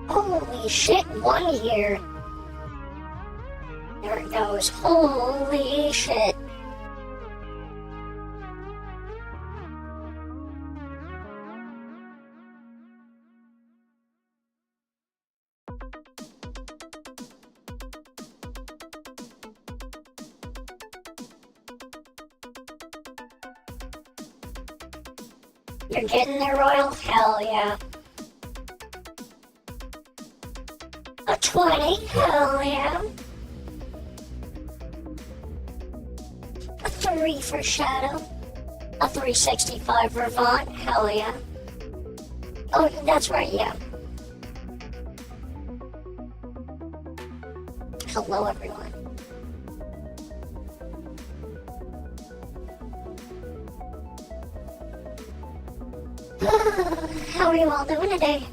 Holy shit, one here. There it goes. Holy shit. You're getting there, Royal? Hell yeah. A 20? Hell yeah. A 3 for Shadow. A 365 for Vaughn? Hell yeah. Oh, that's right, yeah. Hello, everyone. How are you all doing today?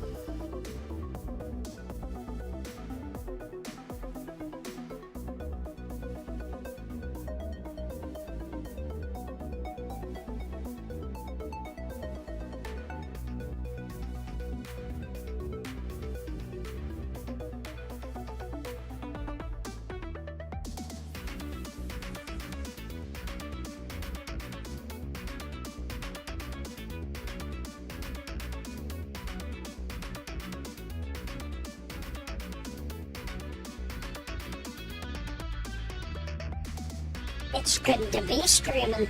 It's good to be streaming.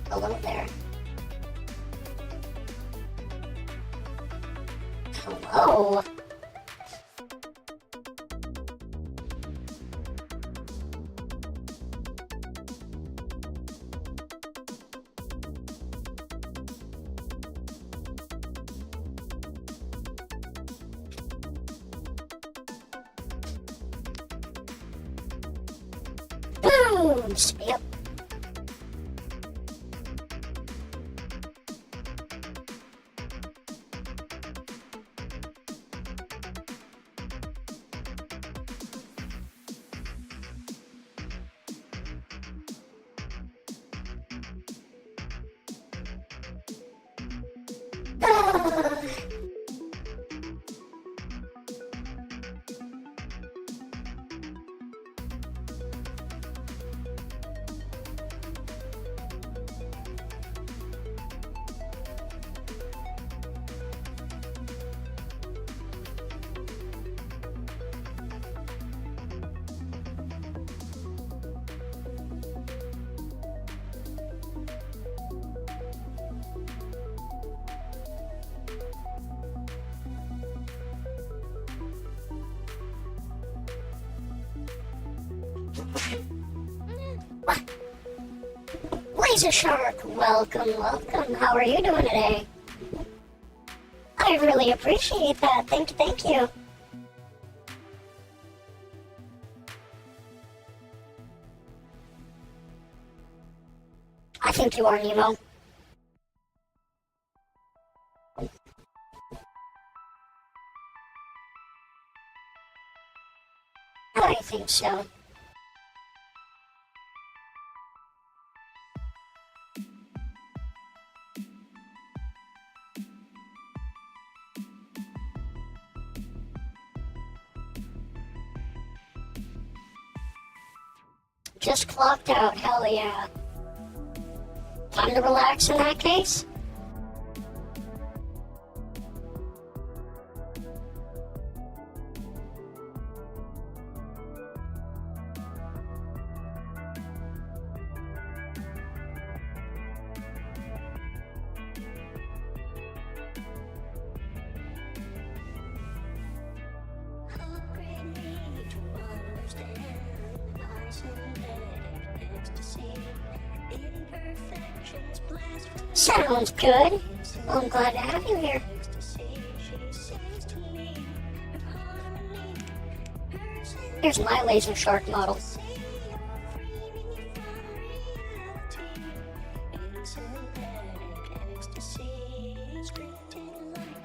Hello there. Hello. Boom! Yep. Laser Shark, welcome. How are you doing today? I really appreciate that. Thank you. I think you are, Nemo. I think so. Just clocked out, hell yeah. Time to relax in that case? Sounds good. Well, I'm glad to have you here. Here's my laser shark model.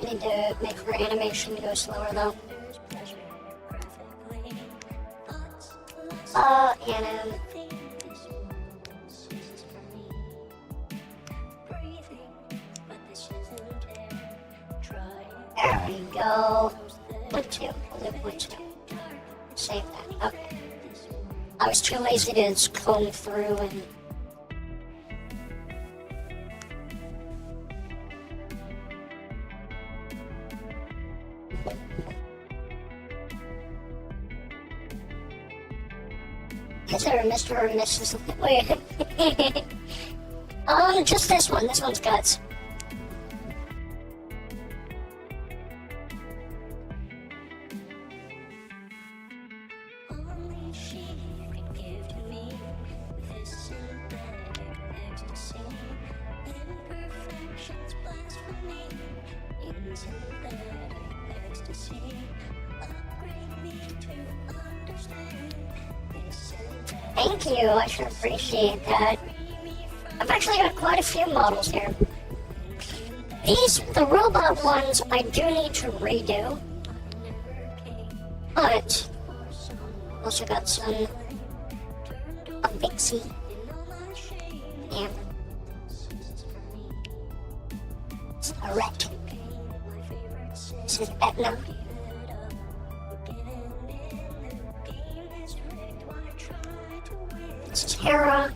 I need to make her animation go slower though. You know. There we go. Point two. We'll do point two. Save that. Okay. I was too lazy to just comb through and... Is there a Mr. or Mrs. Wait. Just this one. This one's guts. Thank you, I should appreciate that. I've actually got quite a few models here. The robot ones, I do need to redo. But, also got some, a Vixie. Yeah. It's a Ret. This is Etna. This is Hera.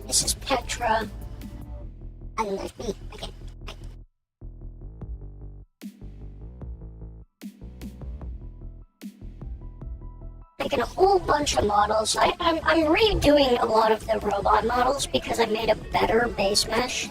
This is Petra. And then there's me again. Making a whole bunch of models. I'm redoing a lot of the robot models because I made a better base mesh.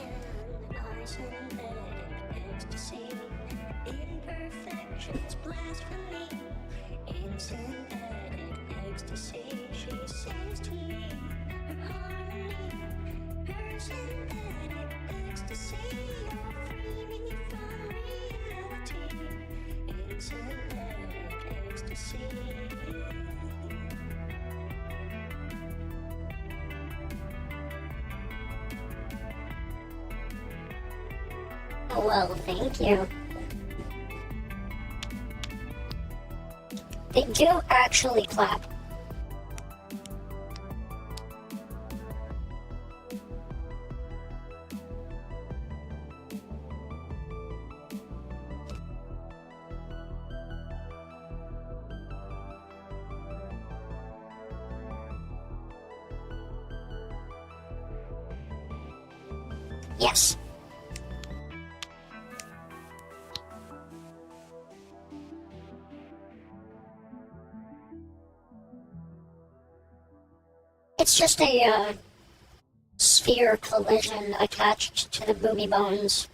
Well, thank you. They do actually clap. Yes. It's just a sphere collision attached to the booby bones.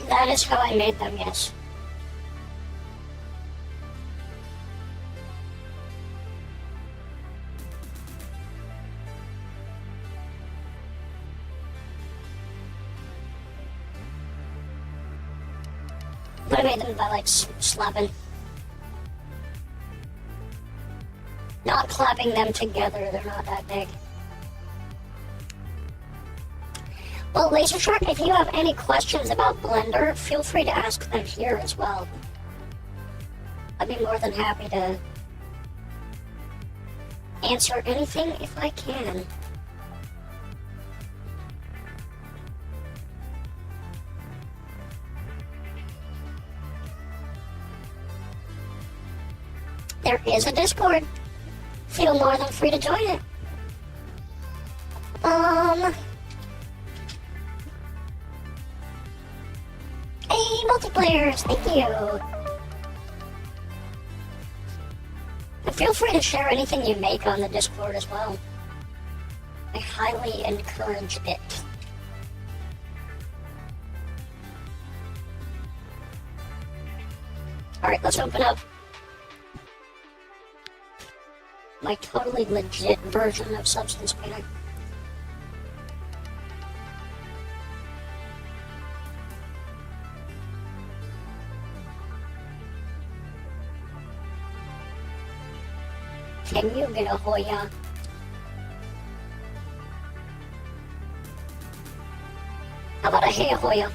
That is how I made them, yes. But I made them by, like, slapping. Not clapping them together, they're not that big. Well, Laser Shark, if you have any questions about Blender, feel free to ask them here as well. I'd be more than happy to answer anything if I can. There is a Discord. Feel more than free to join it. Hey, multiplayers, thank you. And feel free to share anything you make on the Discord as well. I highly encourage it. Alright, let's open up. my totally legit version of substance painting. Can you get a Hoya? How about a Hey Hoya?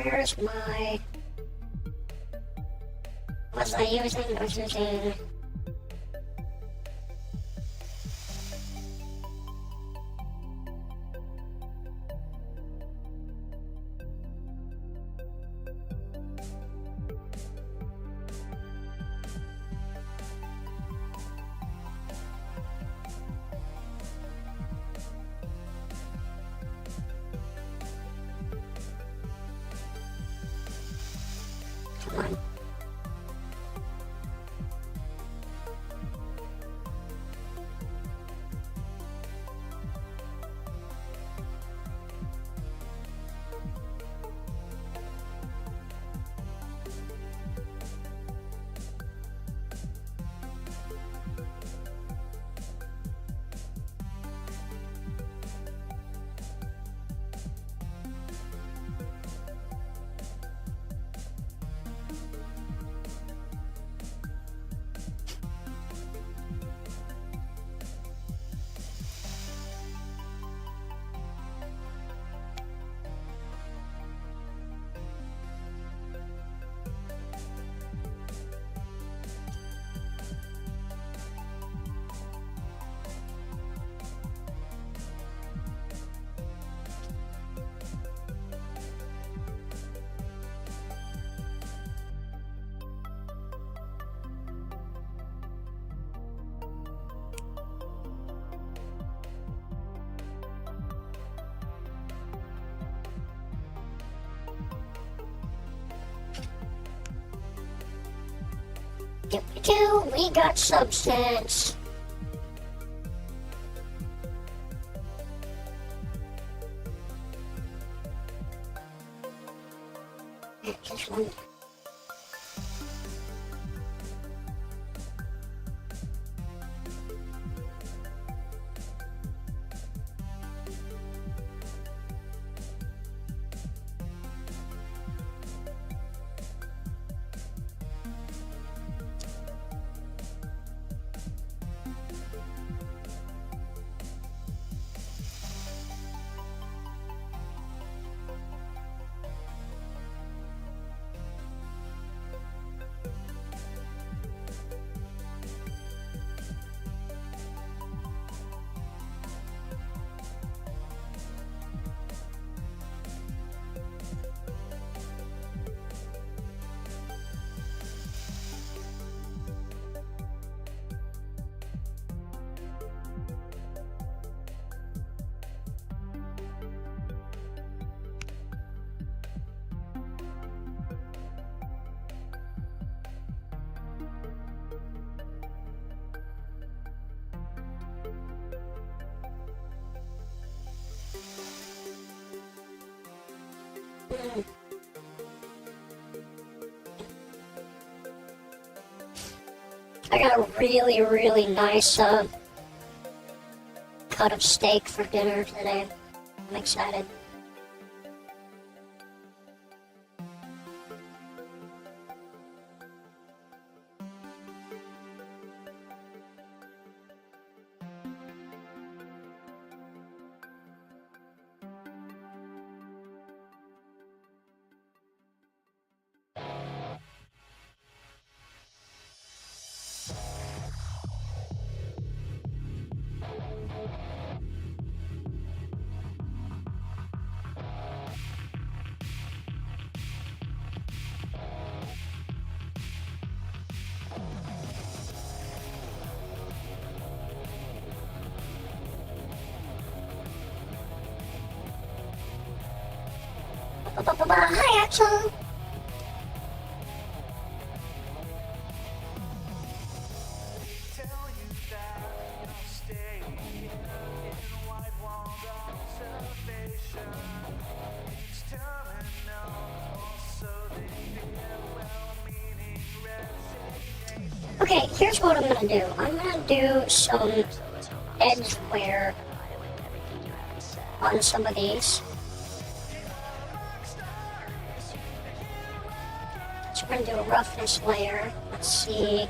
Where's my... Was I using? I was using... Come on. We got substance. Just one. I got a really, really nice cut of steak for dinner today. I'm excited. Hi, Axel. Okay, here's what I'm gonna do. I'm gonna do some edge wear on some of these. So we're gonna do a roughness layer. Let's see.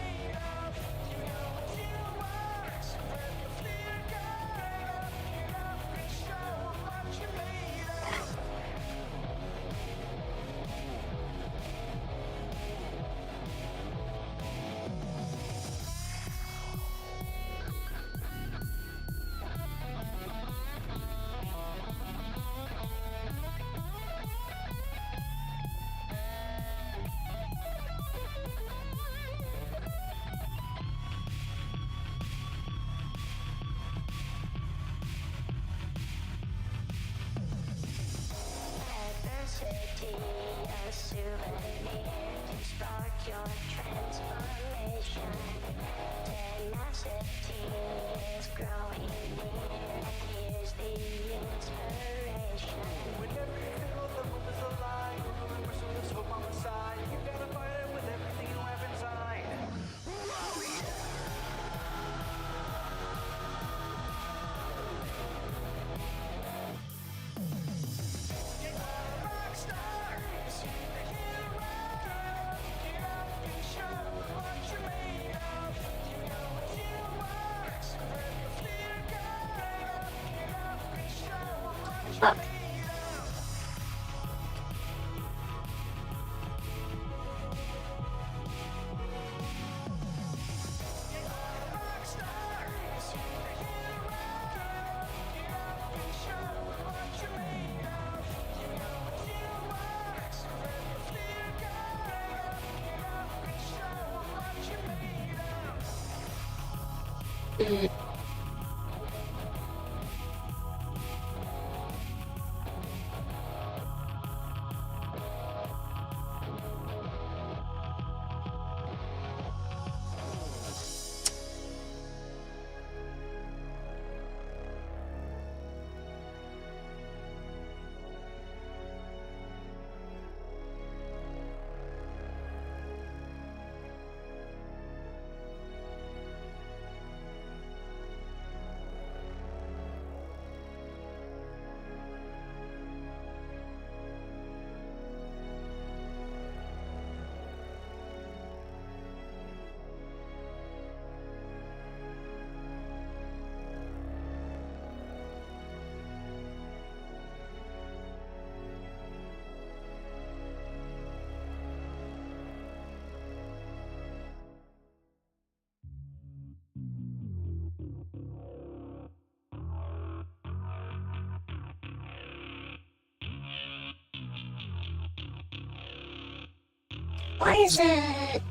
Fuck. Why is it?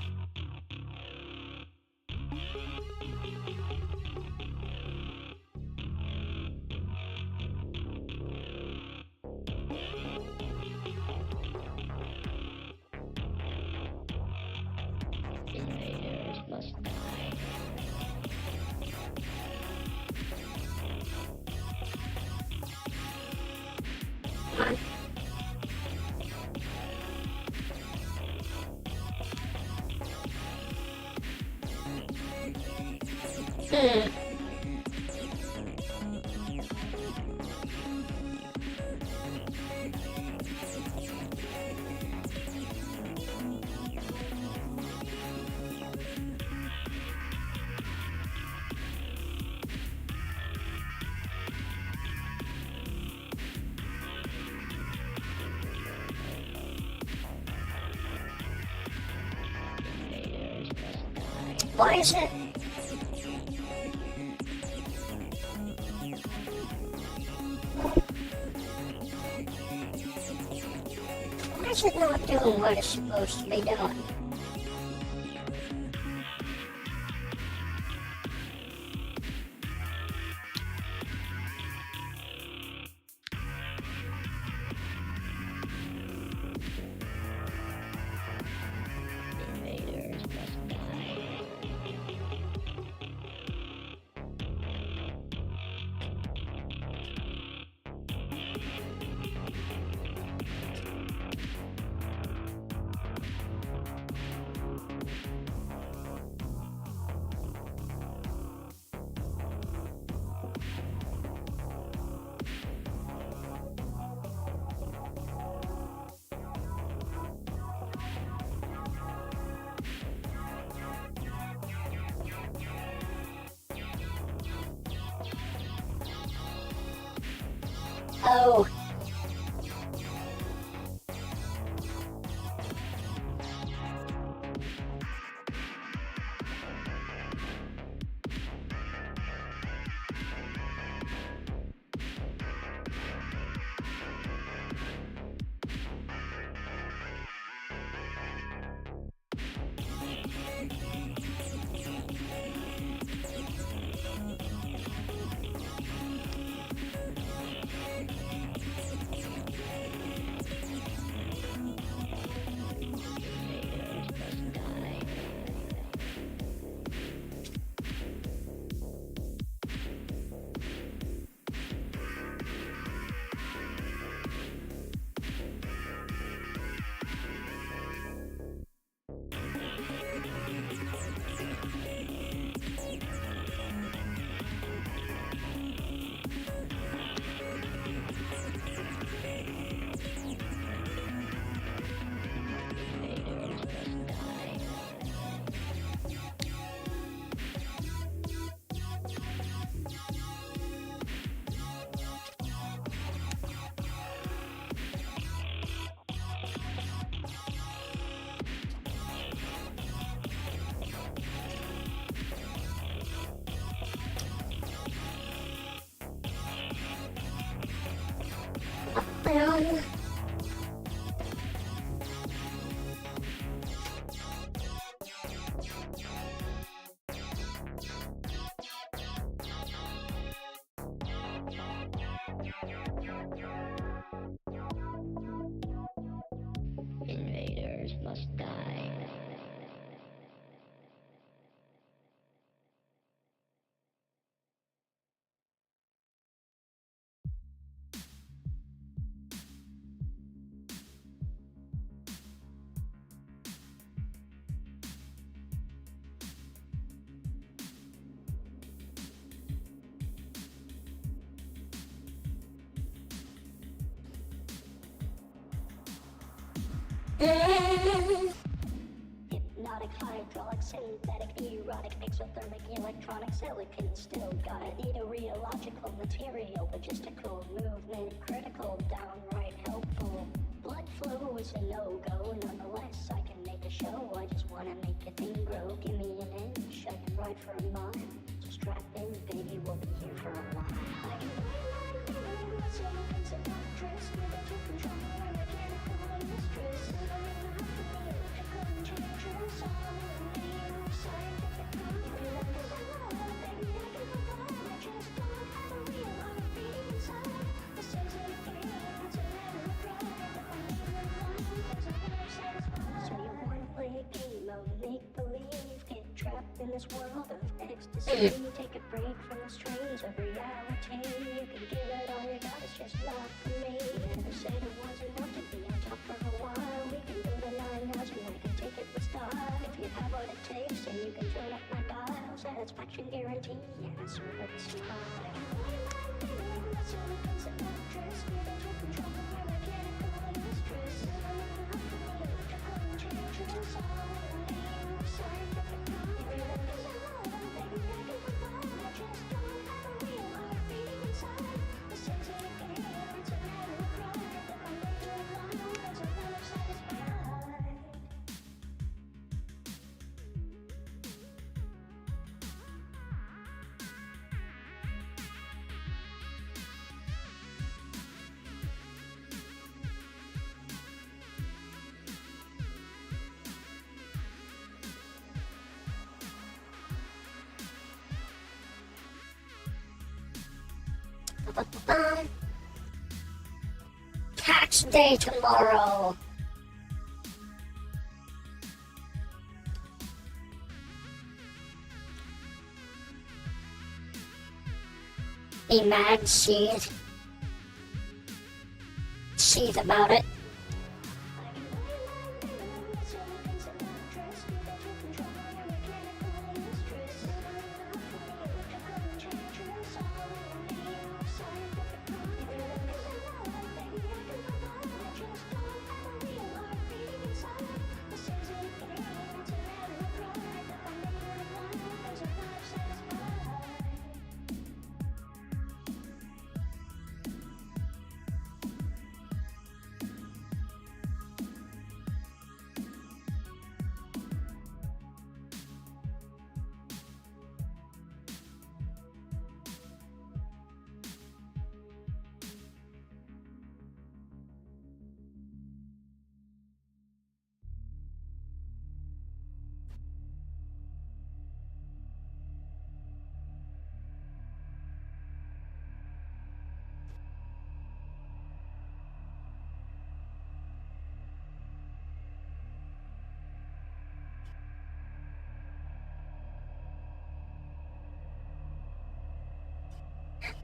Why is it? Why is it not doing what it's supposed to be doing? Oh. Down. Invaders must die. Hypnotic, hydraulic, synthetic, erotic, exothermic, electronic, silicon, still gotta need a rheological material, logistical, movement, critical, downright helpful. Blood flow is a no-go, nonetheless I can make a show, I just wanna make a thing grow, give me an inch, I can ride for a mile, so strap in, baby, we'll be here for a while. I can in this world of ecstasy, take a break from the strains of reality. You can give it all you got, it's just not for me. Never said it wasn't enough to be on top for a while. We can go to 9 hours and I can take it with style. If you have what it takes, then you can turn up my dial. Satisfaction guarantee, and I serve with a smile. Tax day tomorrow. Be mad, seethe about it.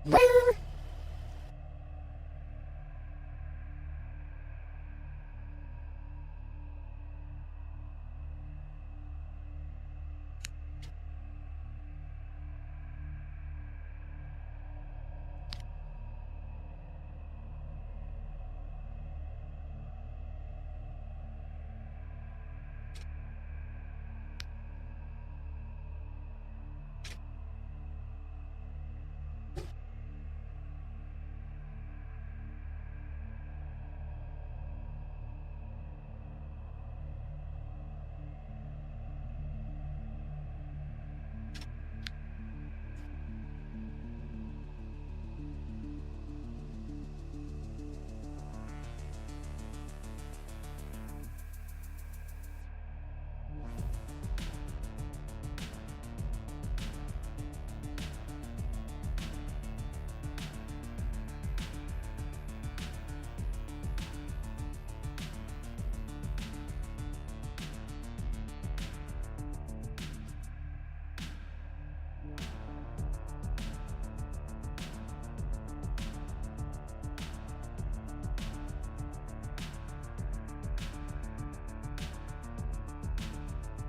Woo!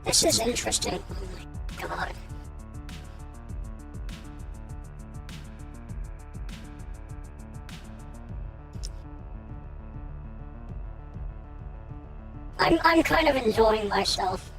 This is interesting. Oh my god. I'm kind of enjoying myself.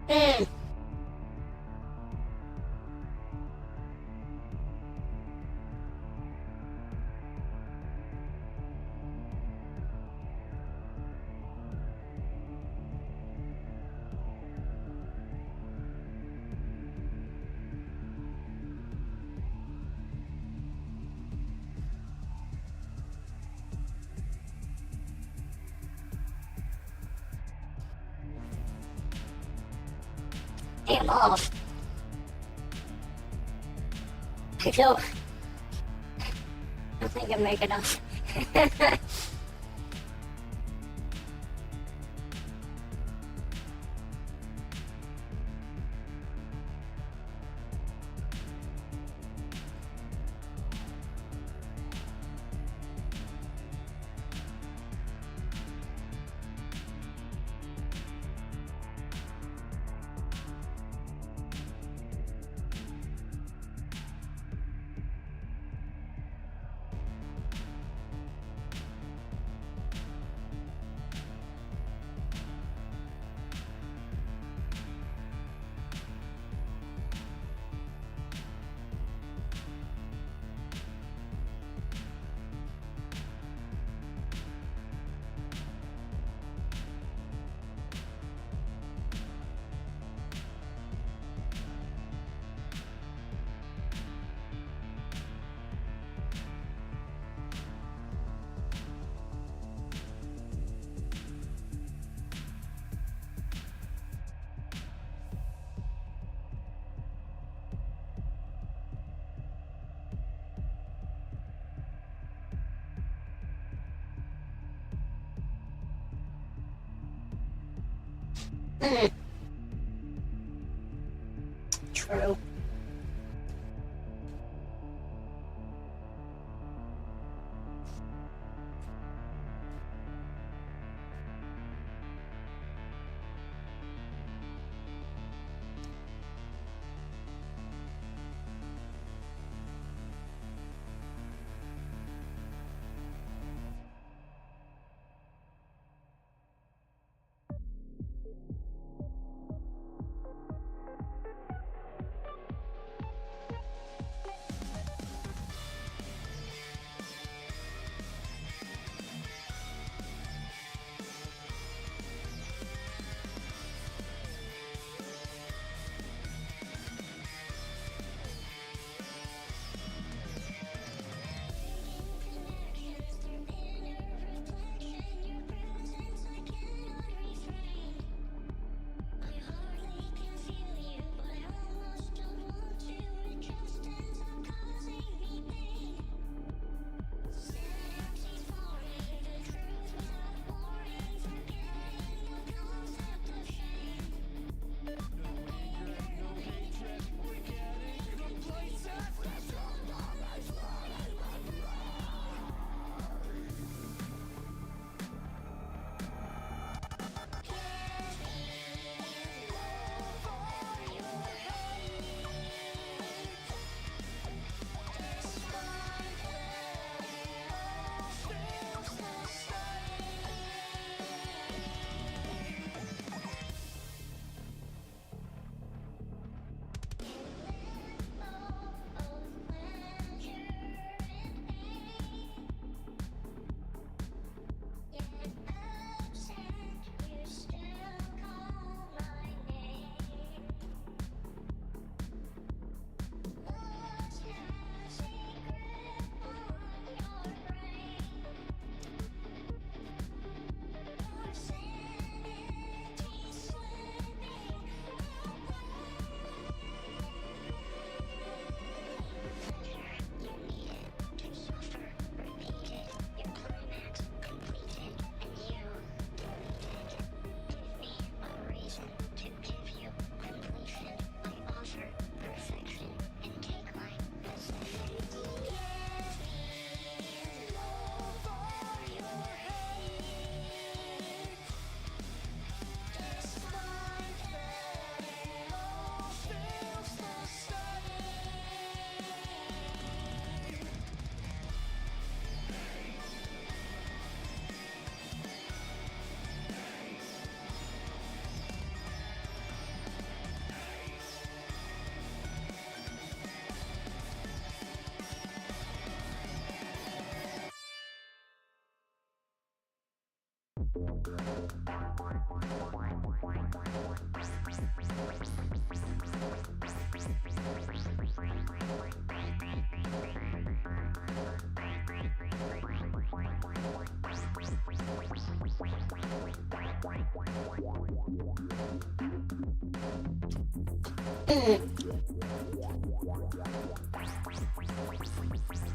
Mm. Damn off. I don't think I make enough. Mm. True.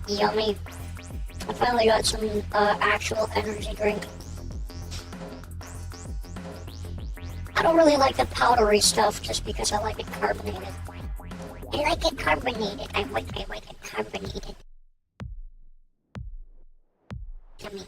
Yummy. I finally got some actual energy drink. I don't really like the powdery stuff just because I like it carbonated. I like it carbonated. I like it carbonated. Yummy.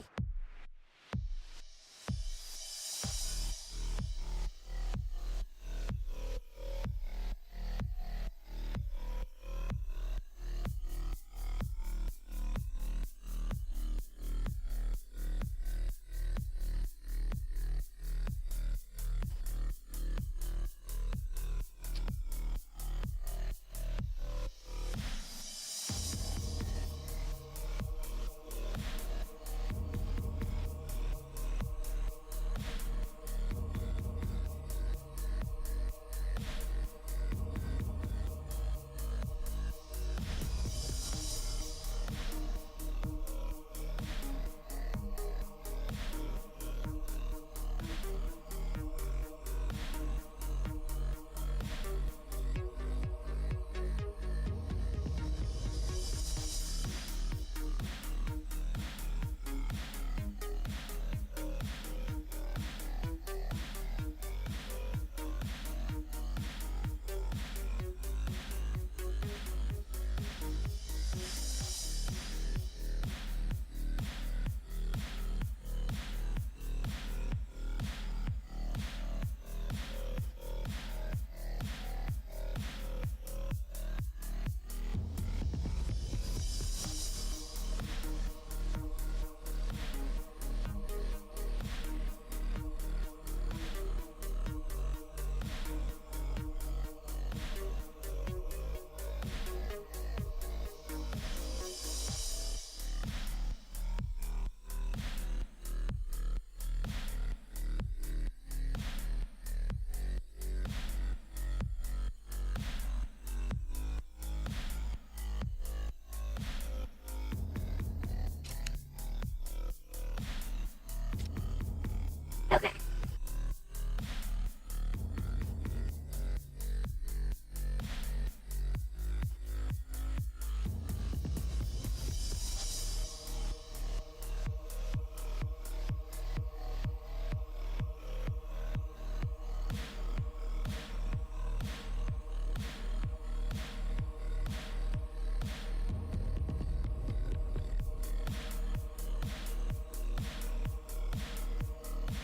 Okay.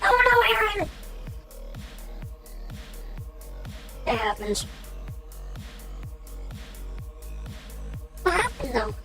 Oh no, Aaron! It happens. What happened though?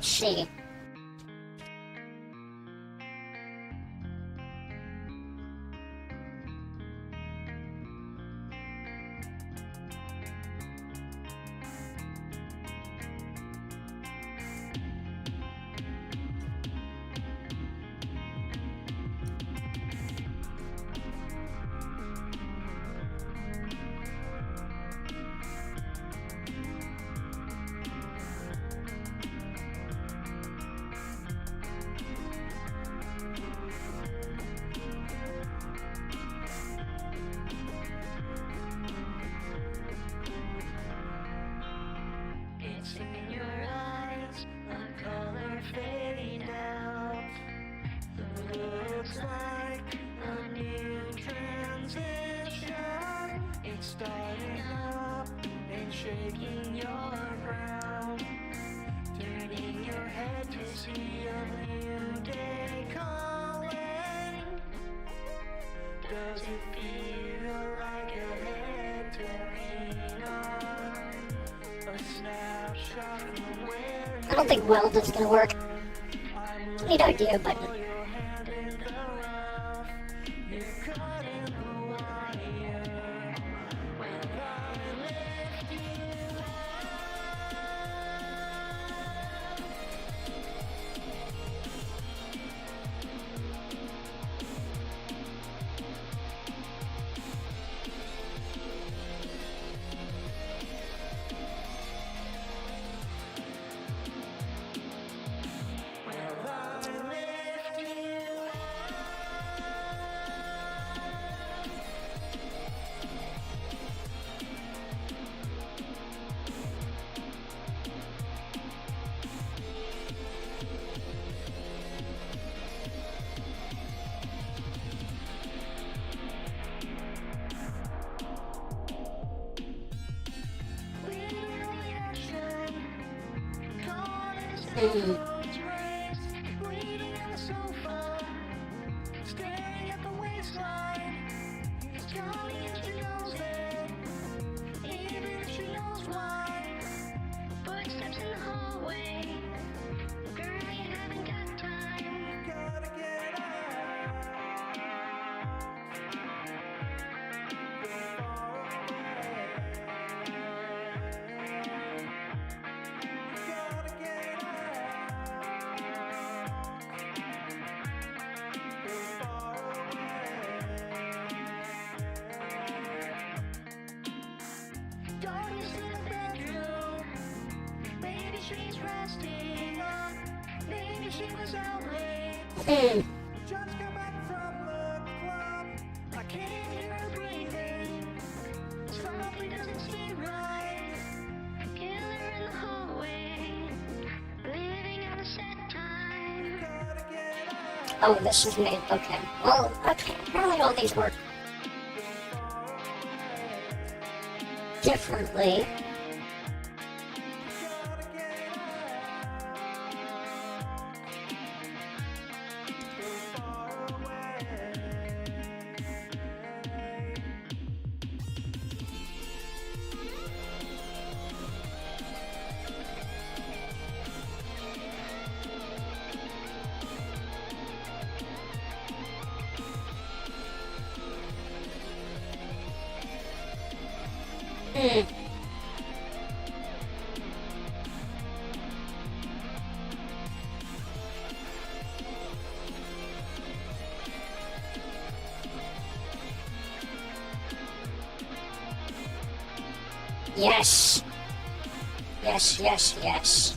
Let's see. looks like a new transition. It's starting up and shaking your ground, turning your head to see a new day calling. Does it feel like a head turning on? A snapshot from where I don't think weld is gonna work. Neat idea, but she's resting up. Maybe she was out late. Just got back from the club. I can't hear her breathing. Something doesn't seem right. Killer in the hallway. Living on a set time. Gotta get up. oh, this is made. Okay. Well, okay. Apparently all these work differently. Yes. Yes, yes, yes.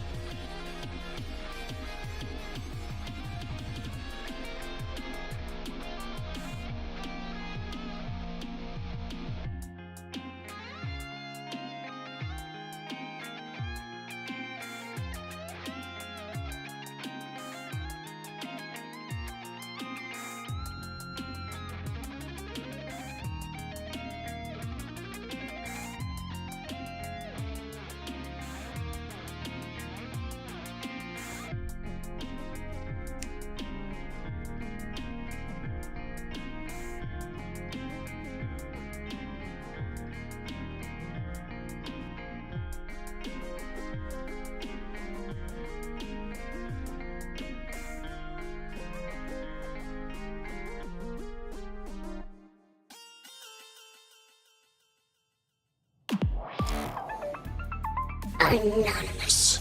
Anonymous.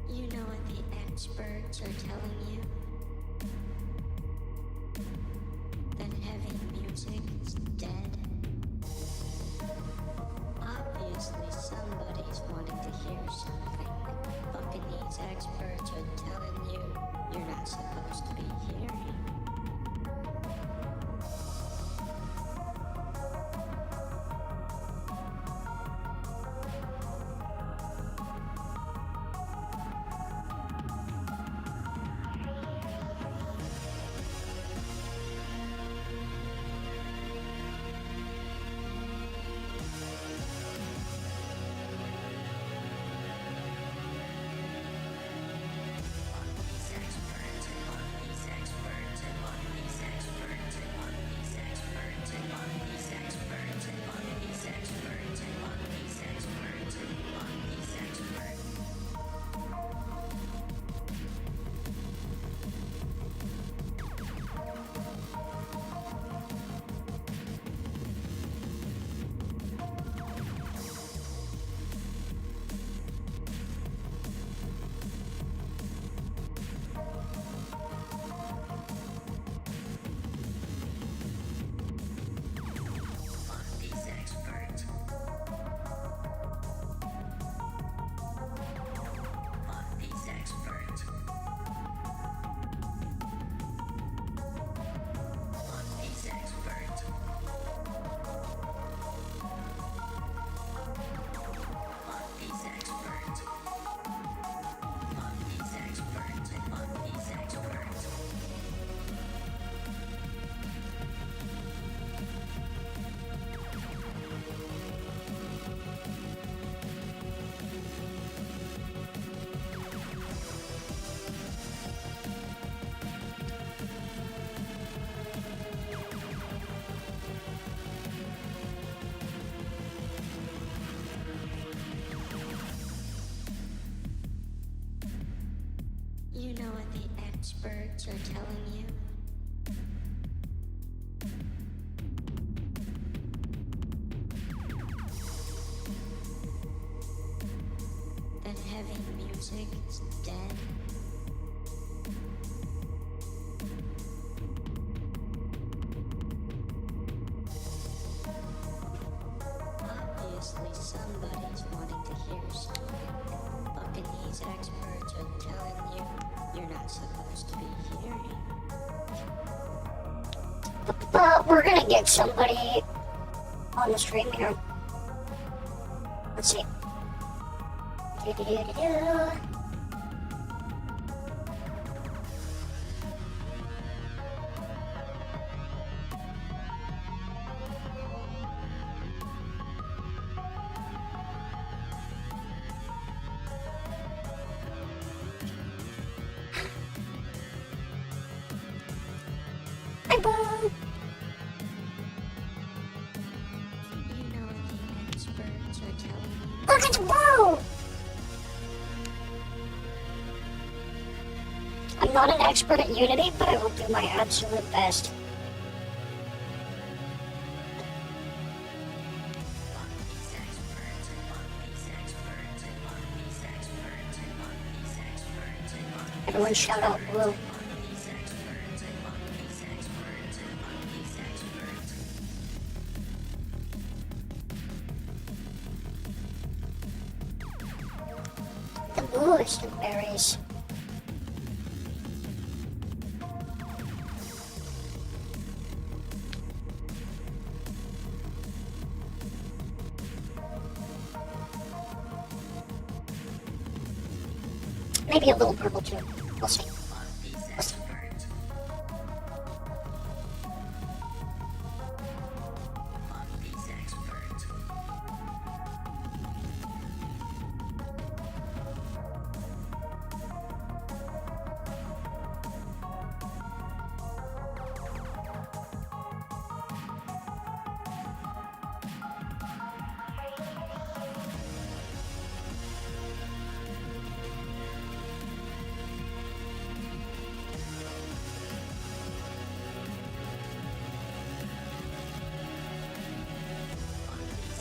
You know what the experts are telling you? That heavy music is dead. Obviously somebody's wanting to hear something. Fucking these experts are telling you you're not supposed to be hearing. experts are telling you that heavy music is dead? Obviously, somebody's wanting to hear something. Fucking these experts are telling you you're not supposed to be hearing. But we're gonna get somebody on the stream here. Let's see. Do-do-do-do-do. Hi, Boo. You know the experts are telling you Look at Boo. I'm not an expert at Unity, but I will do my absolute best. Everyone shout out Blue. The bluest of berries. Maybe a little purple too. We'll see. We'll see.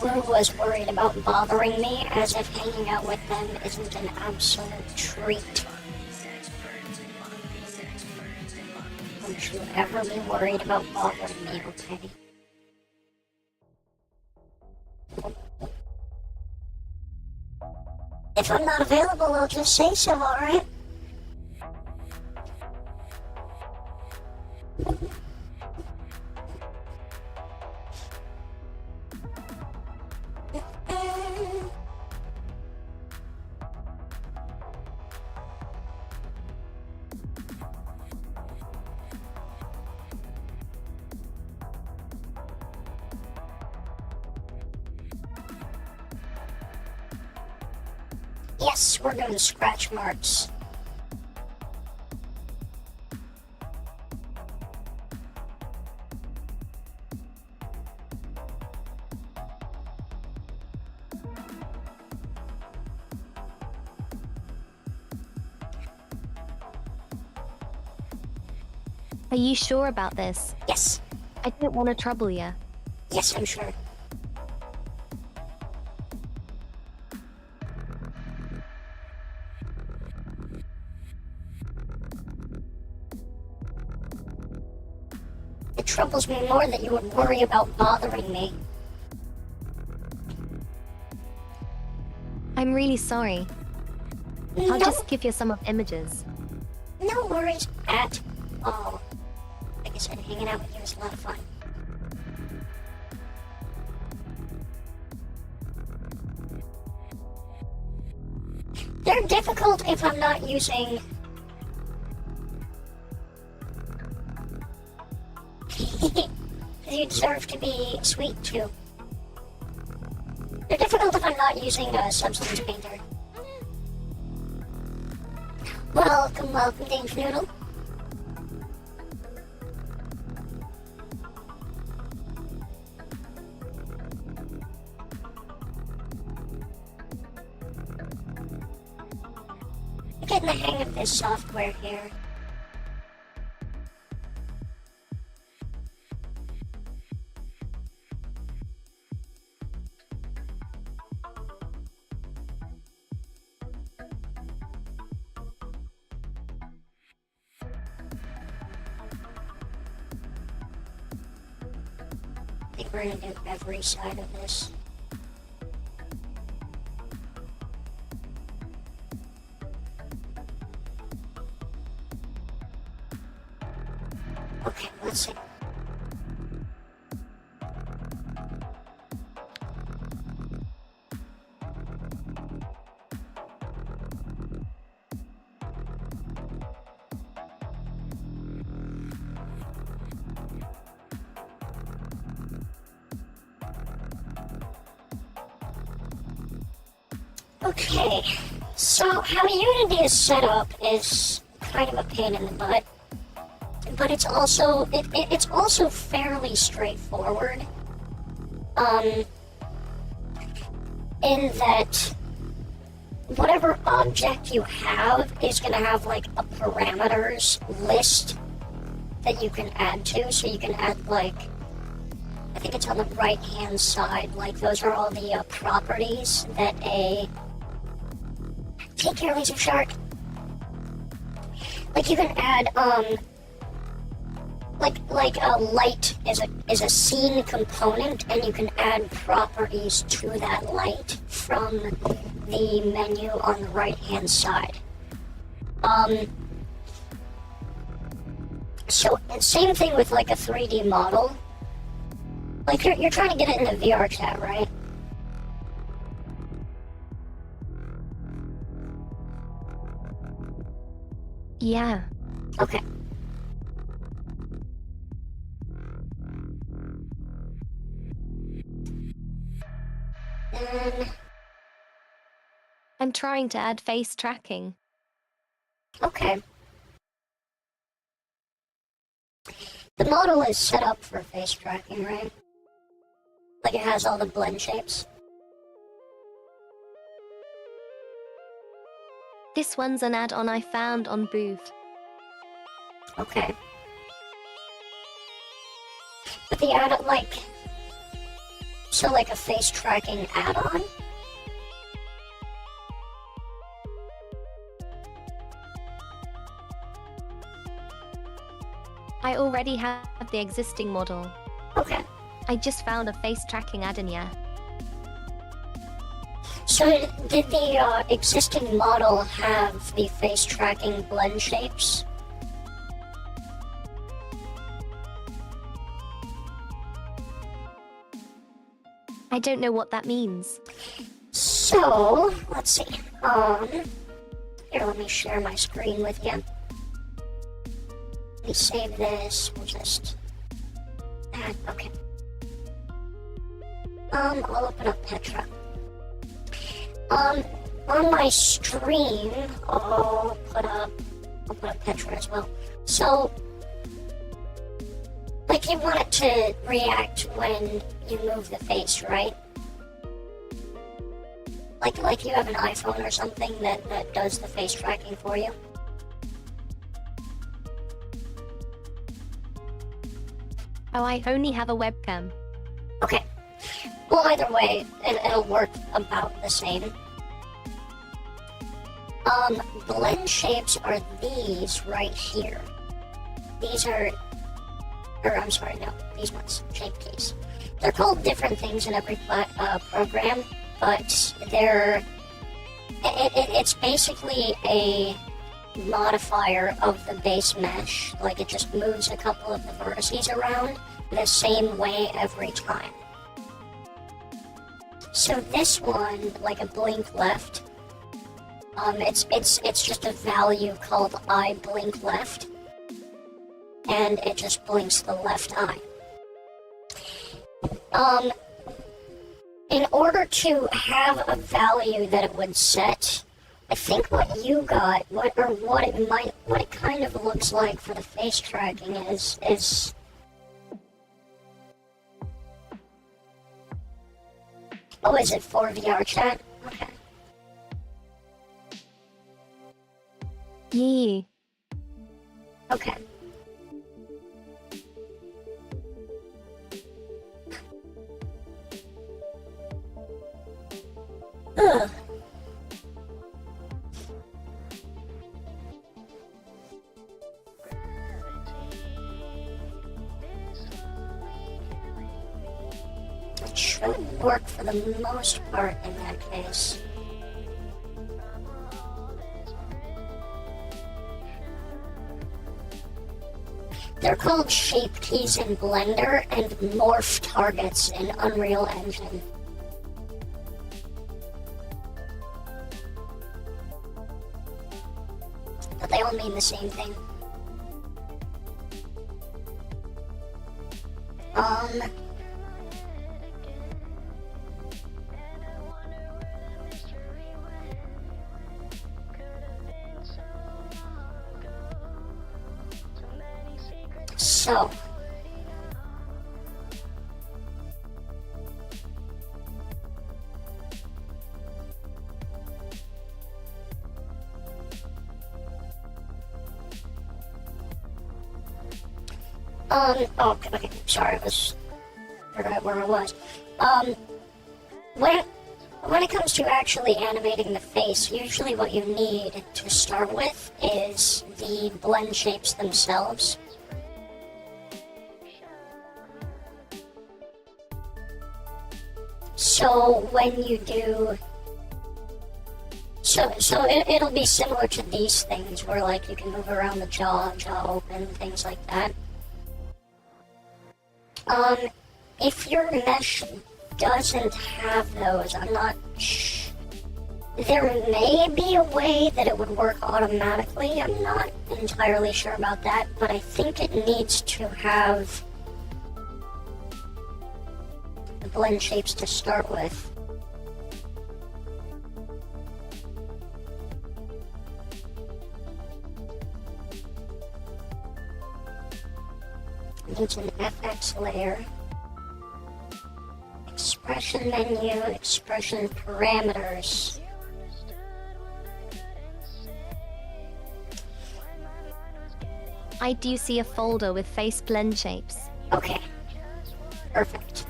Blue was worried about bothering me, as if hanging out with them isn't an absolute treat. Don't you ever be worried about bothering me, okay? If I'm not available, I'll just say so, alright? Yes, we're doing scratch marks. Are you sure about this? Yes, I don't want to trouble you. yes, I'm sure. It troubles me more that you would worry about bothering me. I'm really sorry. I'll No, just give you some of images. no worries at all. Like I said, hanging out with you is a lot of fun. They're difficult if I'm not using... You deserve to be sweet too. They're difficult if I'm not using a substance painter. Welcome, welcome, Dave Noodle. I'm getting the hang of this software here. I think we're gonna do every side of this. Okay, let's see. Okay, so how Unity is set up is kind of a pain in the butt, but it's also it's also fairly straightforward. In that whatever object you have is going to have like a parameters list that you can add to, so you can add like, I think it's on the right hand side, like those are all the properties that a, take care laser shark, like you can add like a light is a scene component, and you can add properties to that light from the menu on the right hand side. So same thing with like a 3D model. Like you're trying to get it in the VR chat, right? Yeah. Okay. Then, I'm trying to add face tracking. okay. The model is set up for face tracking, right? Like it has all the blend shapes. This one's an add-on I found on Booth. Okay. But the add-on, like... So like a face tracking add-on? I already have the existing model. Okay. I just found a face tracking add-on, yeah. So did the existing model have the face tracking blend shapes? I don't know what that means. So, let's see. Here, let me share my screen with you. Let me save this. We'll just... okay. I'll open up Petra. On my stream, I'll put up Petra as well. So, like you want it to react when you move the face, right? Like you have an iPhone or something that does the face tracking for you. Oh, I only have a webcam. Okay. Well, either way, it'll work about the same. Blend shapes are these right here. These are... Or, I'm sorry, no, these ones. Shape keys. They're called different things in every program, but they're... It's basically a modifier of the base mesh. Like, it just moves a couple of the vertices around the same way every time. So this one, like a blink left, it's just a value called I blink left, and it just blinks the left eye. In order to have a value that it would set, I think what you got, what it kind of looks like for the face tracking is oh, is it for VR chat? Okay. Yeah. Okay. Ugh. should work for the most part in that case. They're called shape keys in Blender and morph targets in Unreal Engine. But they all mean the same thing. So, okay, sorry, I forgot where I was. When it comes to actually animating the face, usually what you need to start with is the blend shapes themselves. So when you do, it'll be similar to these things where like you can move around the jaw open, things like that. If your mesh doesn't have those, I'm not sure. There may be a way that it would work automatically. I'm not entirely sure about that, but I think it needs to have the blend shapes to start with. It needs an FX layer. Expression menu, expression parameters. I do see a folder with face blend shapes. Okay. Perfect.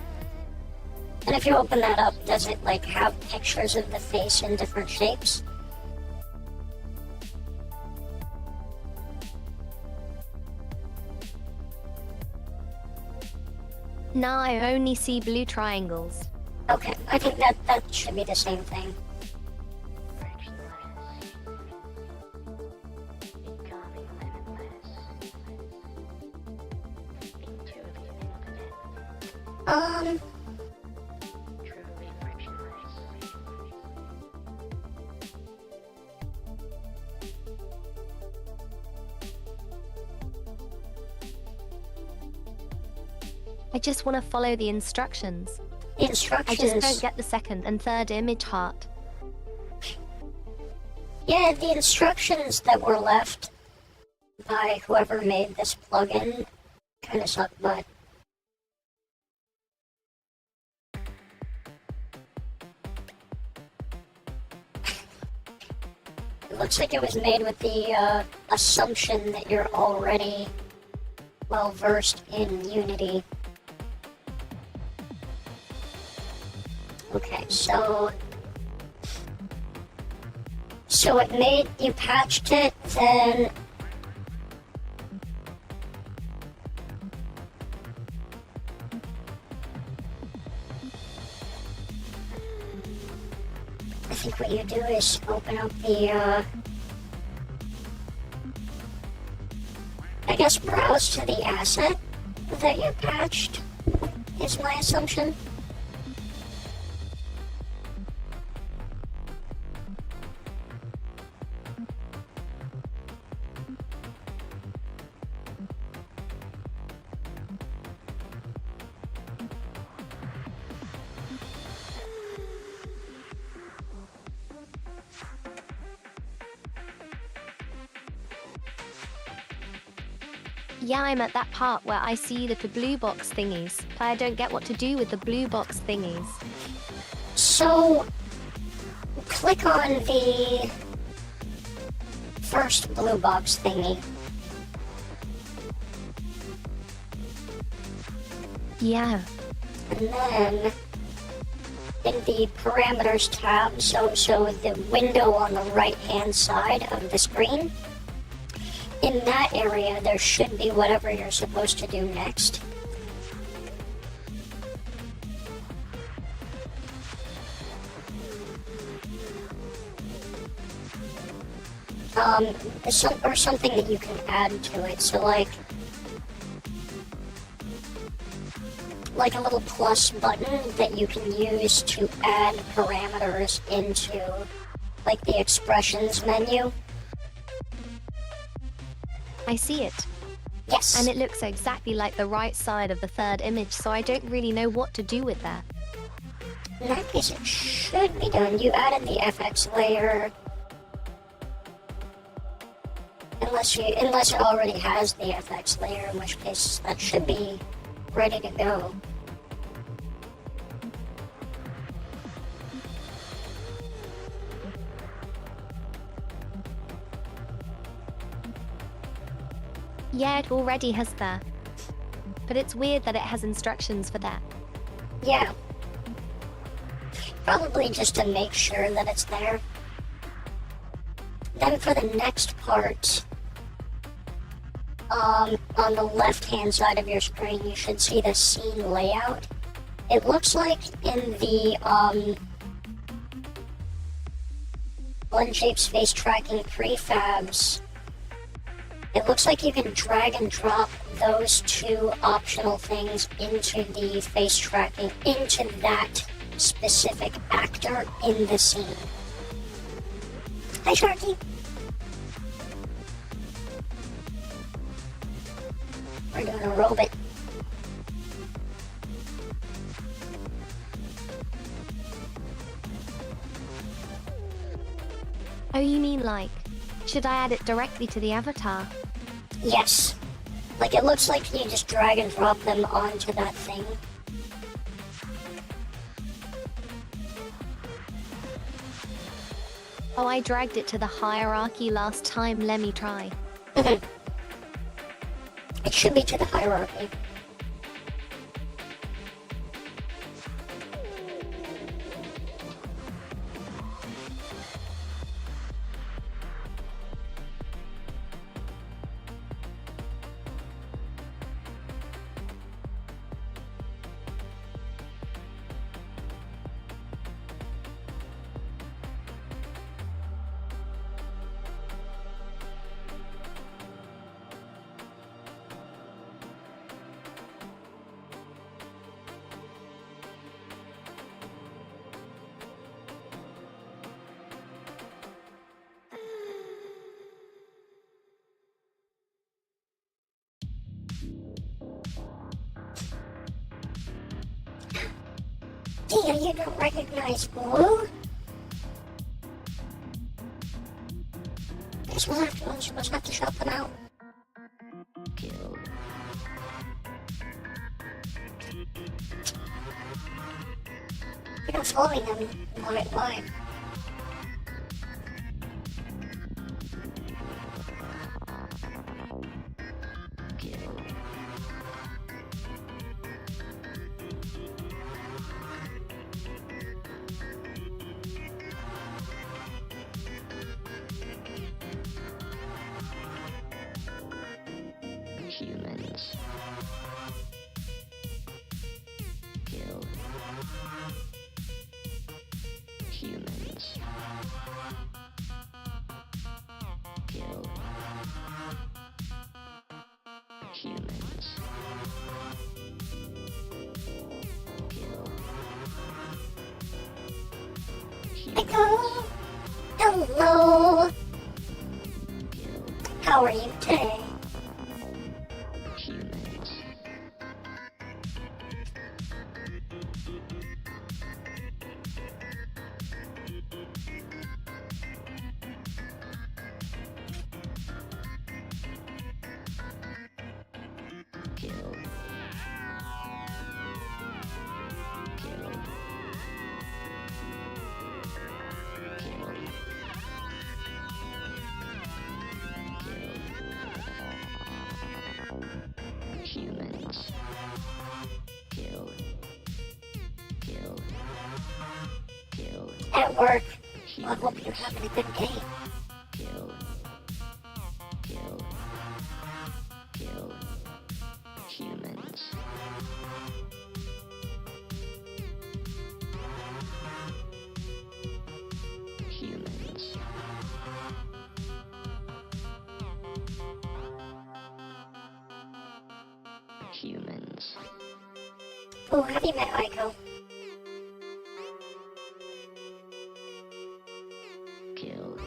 And if you open that up, does it like have pictures of the face in different shapes? Now I only see blue triangles. Okay, I think that should be the same thing. I just want to follow the instructions. The instructions. I just don't get the second and third image heart. Yeah, the instructions that were left by whoever made this plugin kind of suck butt. It looks like it was made with the assumption that you're already well versed in Unity. Okay, so it made, you patched it, then I think what you do is open up the, I guess browse to the asset that you patched, is my assumption. Yeah, I'm at that part where I see the blue box thingies, but I don't get what to do with the blue box thingies. So, click on the first blue box thingy. Yeah. And then, in the parameters tab, so the window on the right-hand side of the screen, in that area, there should be whatever you're supposed to do next. something that you can add to it. So like a little plus button that you can use to add parameters into like the expressions menu. I see it. Yes. And it looks exactly like the right side of the third image, so I don't really know what to do with that. In that case, it should be done. You added the FX layer. Unless it already has the FX layer, in which case that should be ready to go. Yeah, it already has that. But it's weird that it has instructions for that. Yeah. Probably just to make sure that it's there. Then for the next part, on the left-hand side of your screen, you should see the scene layout. It looks like in the Blend Shapes face tracking prefabs, it looks like you can drag and drop those two optional things into the face tracking, into that specific actor in the scene. Hi, Sharky. We're doing a robot. Oh, you mean like, should I add it directly to the avatar? Yes. Like, it looks like you just drag and drop them onto that thing. Oh, I dragged it to the hierarchy last time, let me try. It should be to the hierarchy. Damn, you don't recognize blue? Guess we'll have to shut them out. You're not following them. Why? Humans. Kill. Humans. Kill. Humans. Kill. Echo! Hello! How are you today? Humans. Kill. Kill. Kill. Humans. Kill. Kill. Kill. At work. Well, I hope you're having a good day. Kill. Kill. Kill. Humans. Humans. Humans. Oh, have you met Aiko? Kill.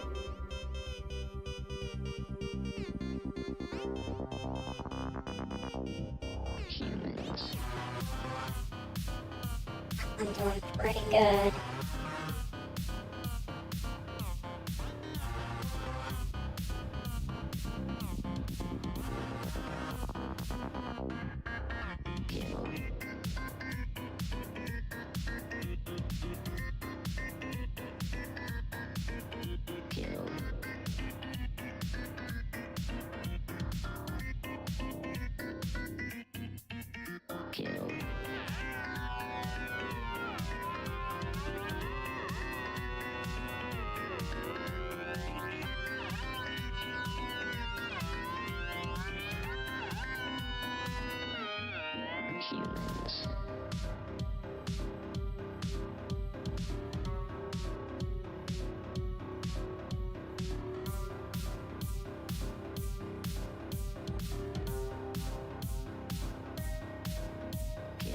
Humans. I'm doing pretty good. Kill. Kill. Kill. Humans. Kill.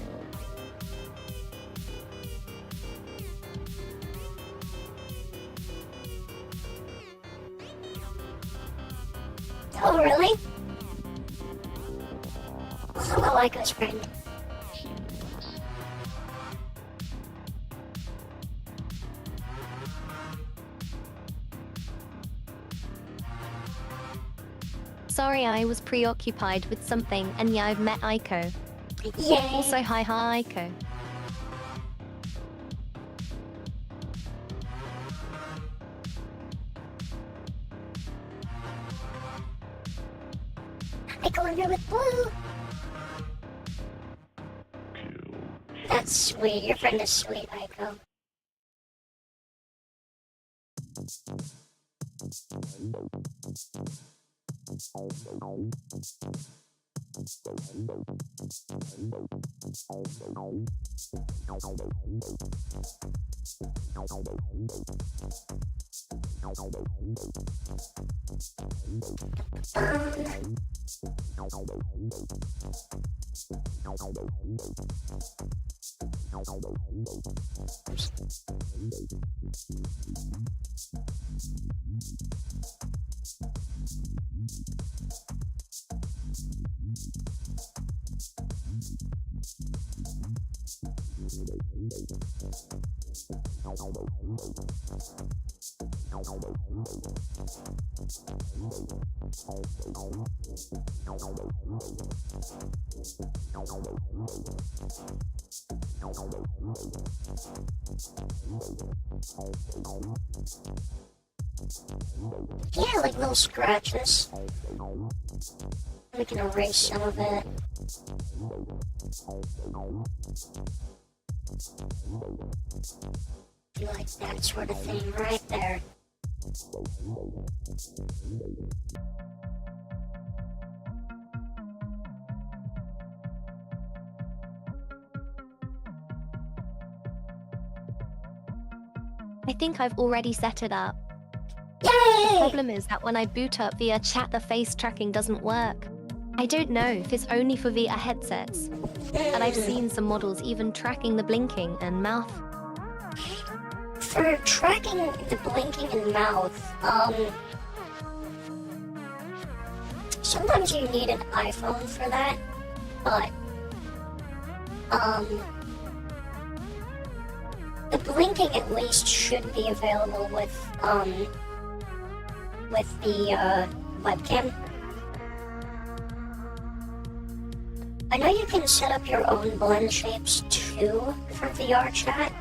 Oh, really? Well, hello, Aiko's friend. Humans. Sorry, I was preoccupied with something, and yeah, I've met Aiko. Yay! Also, hi Aiko. Aiko in here with Blue! That's sweet. Your friend is sweet, Aiko. Yeah, like little scratches. We can erase some of it. You like that sort of thing right there. I think I've already set it up. Yay! The problem is that when I boot up via chat, the face tracking doesn't work. I don't know if it's only for VR headsets, but I've seen some models even tracking the blinking and mouth. For tracking the blinking and mouth, sometimes you need an iPhone for that, but, the blinking at least should be available with the, webcam. I know you can set up your own blend shapes too for VR chat,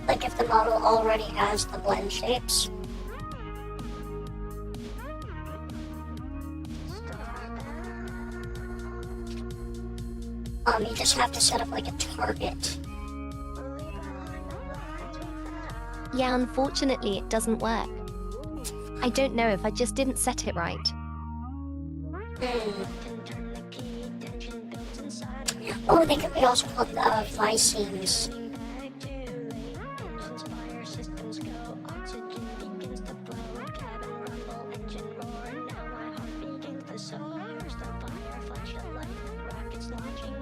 like if the model already has the blend shapes. You just have to set up like a target. Yeah, unfortunately, it doesn't work. I don't know if I just didn't set it right. Oh, they could be also called Vicines. Rockets launching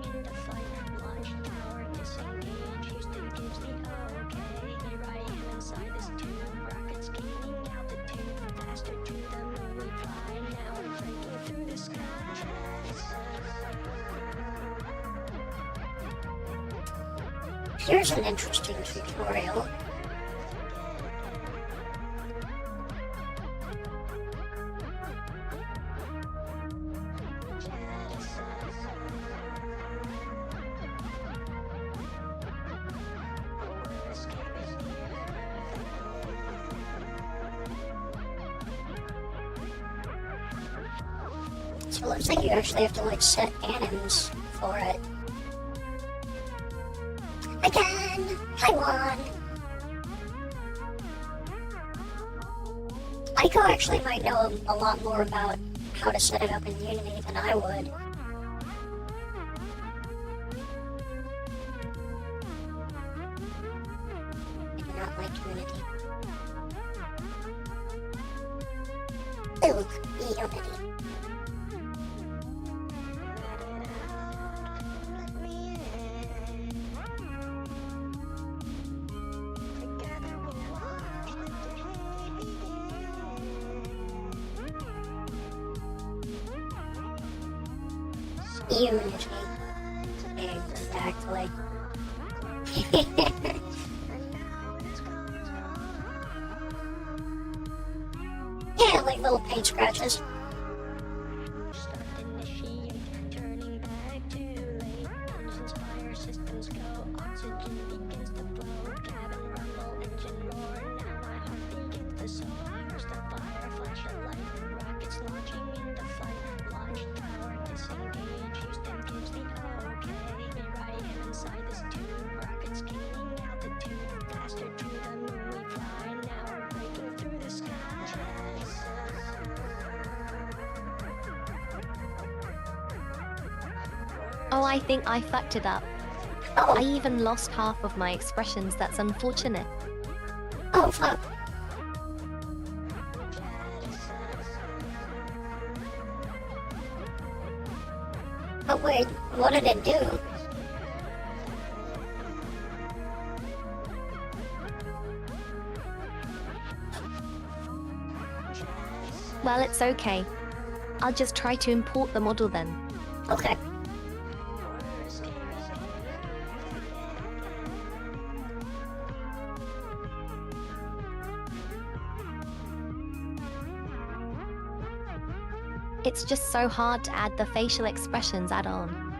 Here's an interesting tutorial. So it looks like you actually have to like set anims for it. Again! I won! Aiko actually might know a lot more about how to set it up in Unity than I would. I do not like Unity. Ugh, Unity. Unity. Exactly. Yeah, like little paint scratches. Oh, I think I fucked it up. Oh, I even lost half of my expressions. That's unfortunate. oh fuck. Oh wait, what did it do? Well, it's okay. I'll just try to import the model then. Okay. It's just so hard to add the facial expressions add-on.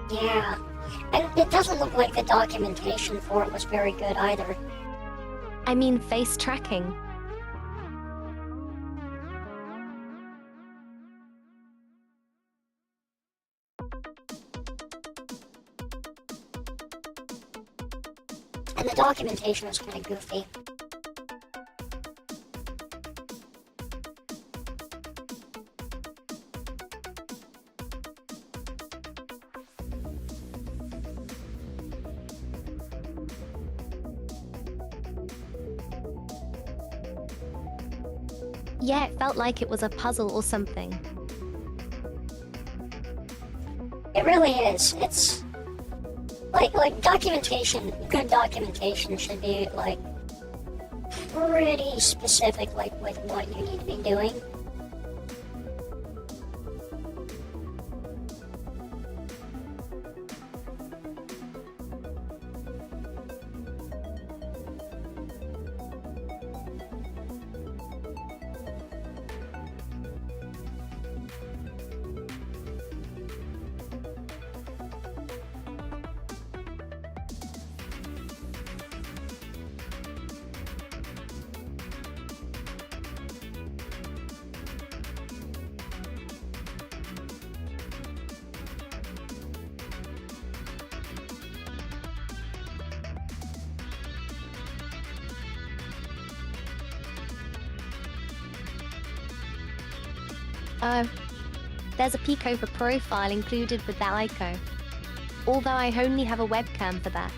Yeah. And it doesn't look like the documentation for it was very good either. I mean face tracking. And the documentation was kind of goofy. Yeah, it felt like it was a puzzle or something. It really is. It's like documentation. Good documentation should be like pretty specific, like with what you need to be doing. There's a peek over profile included with that ICO. Although I only have a webcam for that,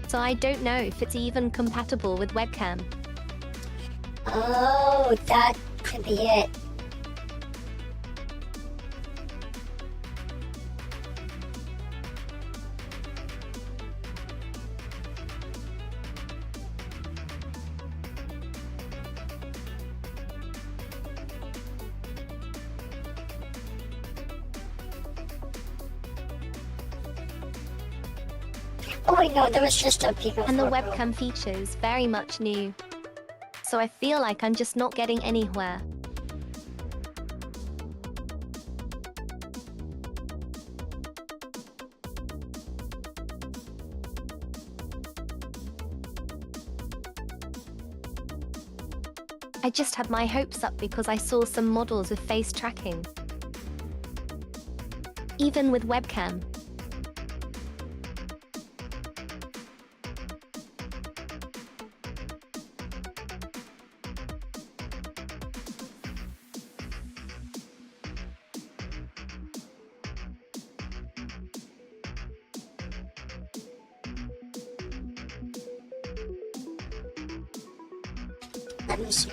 so I don't know if it's even compatible with webcam. Oh, that could be it. Oh wait, no, there was just a Pico And the 4 Pro. webcam features very much new. So I feel like I'm just not getting anywhere. I just had my hopes up because I saw some models with face tracking. Even with webcam. Let me see.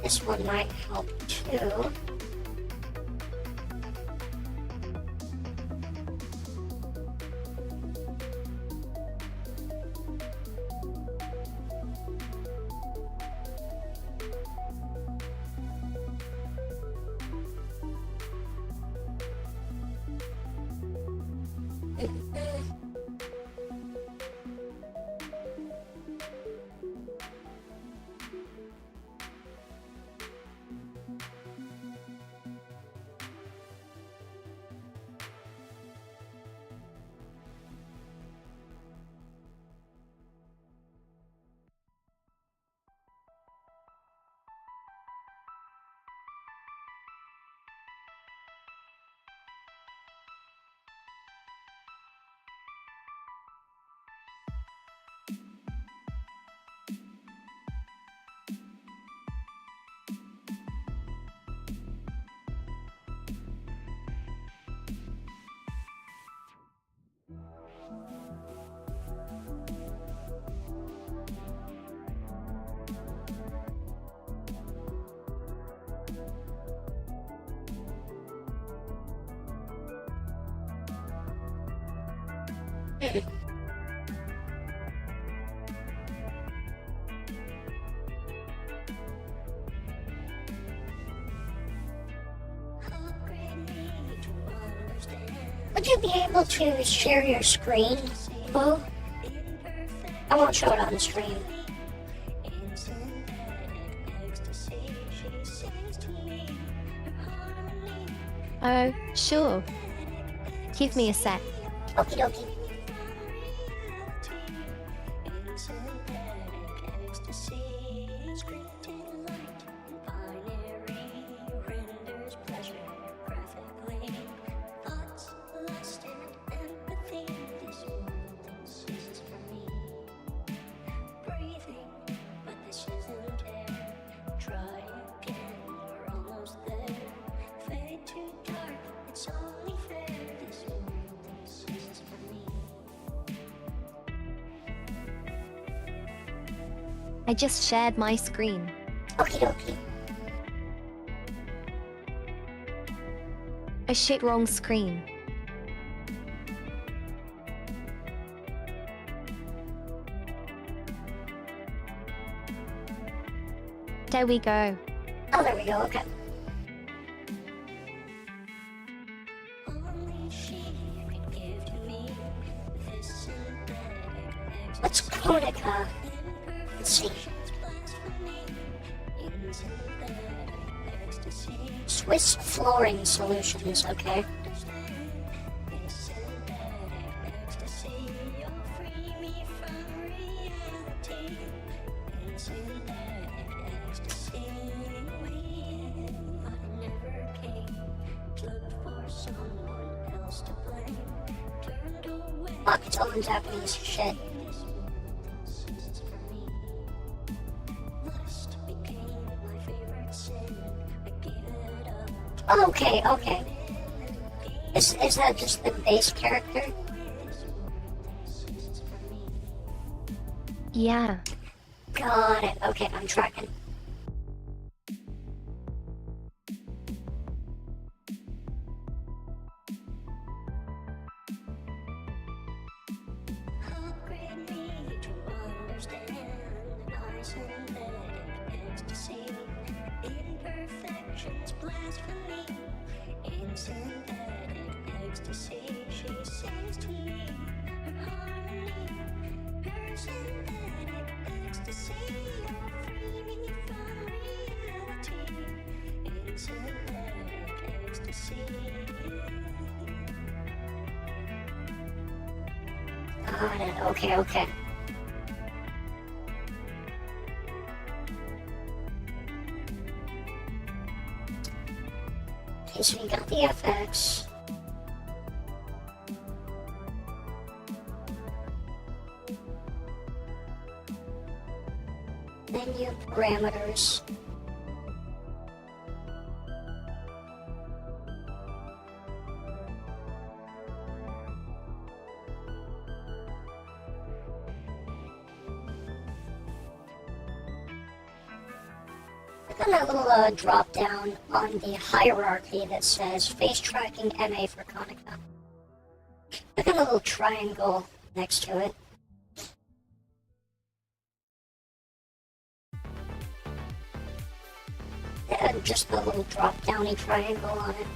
This one might help too. Would you be able to share your screen, Boo? I won't show it on the screen. Oh, sure. Give me a sec. Okie dokie. I just shared my screen. Okie dokie. Oh shit, wrong screen. There we go. Oh, there we go, okay. What's Konica? Let's see. Swiss Flooring Solutions, okay. Fuck, it's all in Japanese shit. Okay, okay. Is that just the base character? Yeah. Got it. Okay, I'm tracking. Upgrade me to understand the nice and perfection's blasphemy. In synthetic ecstasy, she sings to me her harmony. Her synthetic ecstasy, oh, free me from reality. In synthetic ecstasy. Got it. Okay, okay. Okay, so you got the FX. Then you have parameters. And that little drop down on the hierarchy that says face tracking MA for Konica. Look at the little triangle next to it. And just the little drop downy triangle on it.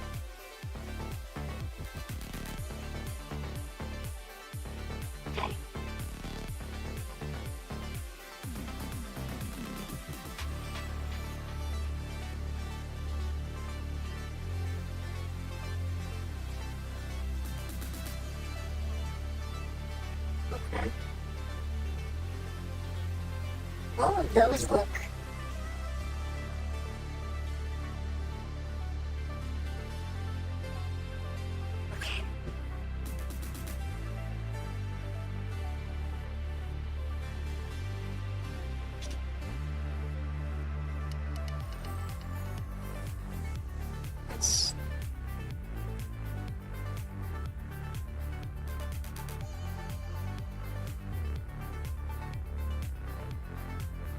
Okay. Okay. All of those look okay. Let's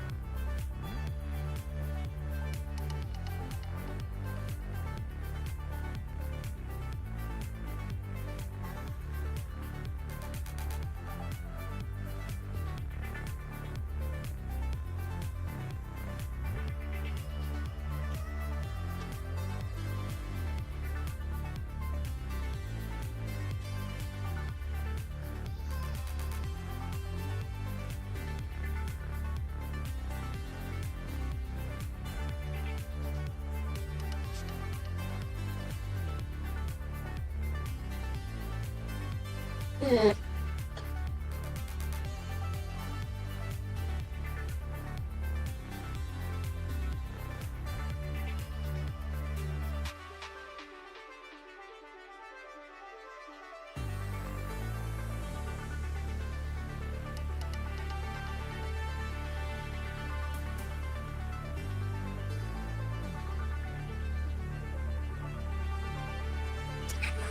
not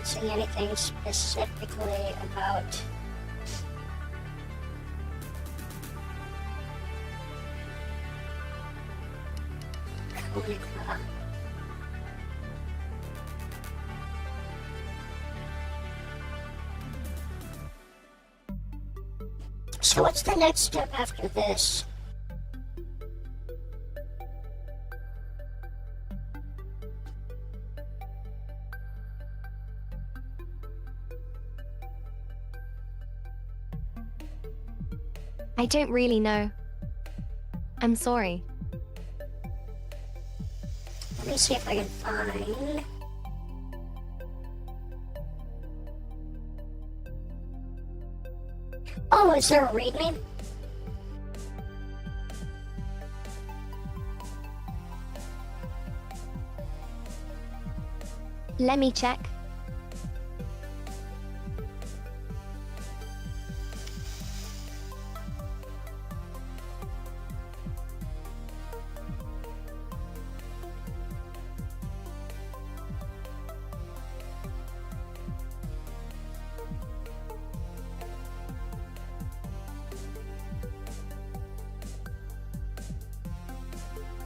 seeing anything specifically about Konica. So what's the next step after this? I don't really know. I'm sorry. Let me see if I can find. Oh, is there a readme? Let me check.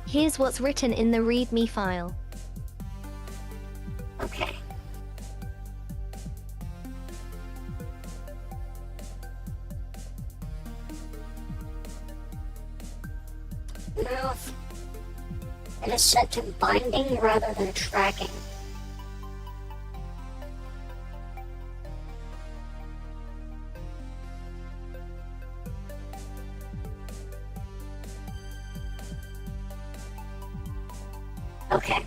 Here's what's written in the README file. Okay. Mouth. It is set to binding rather than tracking. Okay.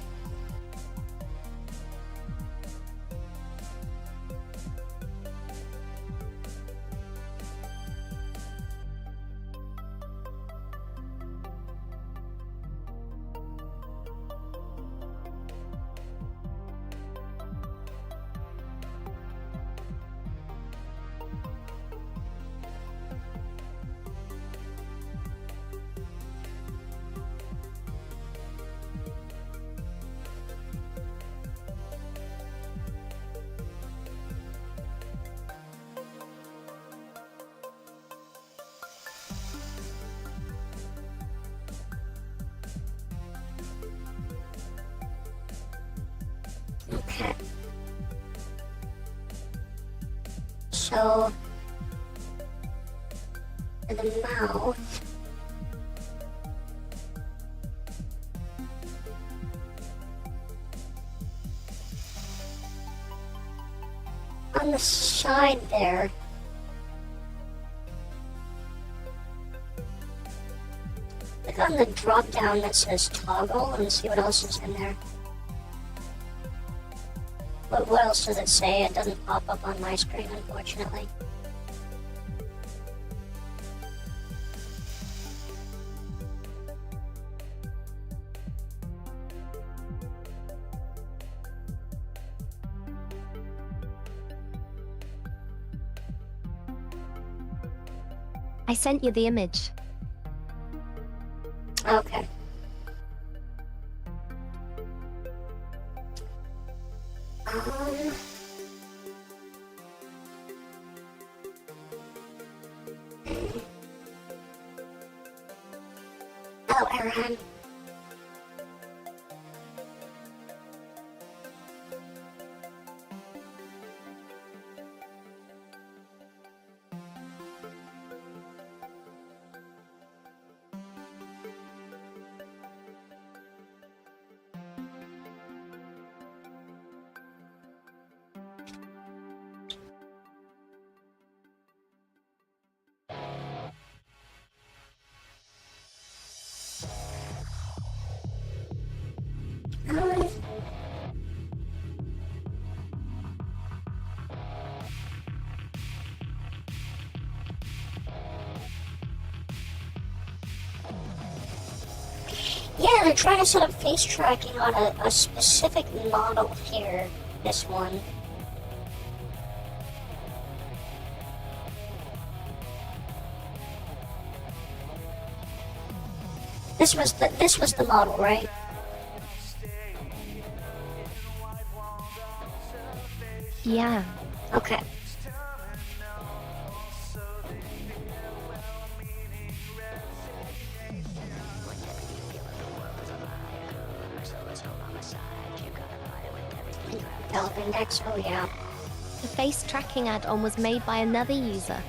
Okay. So, for the mouth, on the side there, click on the drop down that says toggle and see what else is in there. What else does it say? It doesn't pop up on my screen, unfortunately. I sent you the image. Okay. Hello, Aaron. Yeah, they're trying to set up face tracking on a specific model here. This one. This was the model, right? Yeah. Okay. Develop index, oh yeah. The face tracking add-on was made by another user.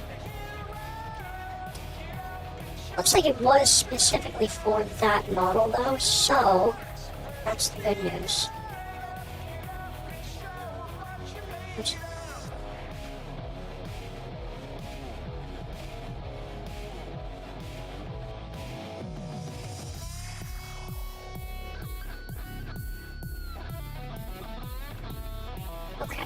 Looks like it was specifically for that model though, so that's the good news. Oops. Okay.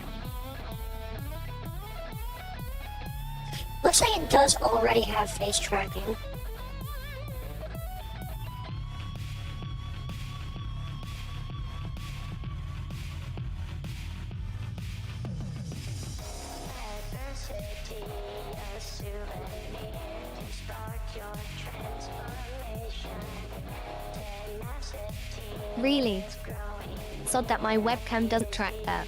Looks like it does already have face tracking. Really? It's odd that my webcam doesn't track that.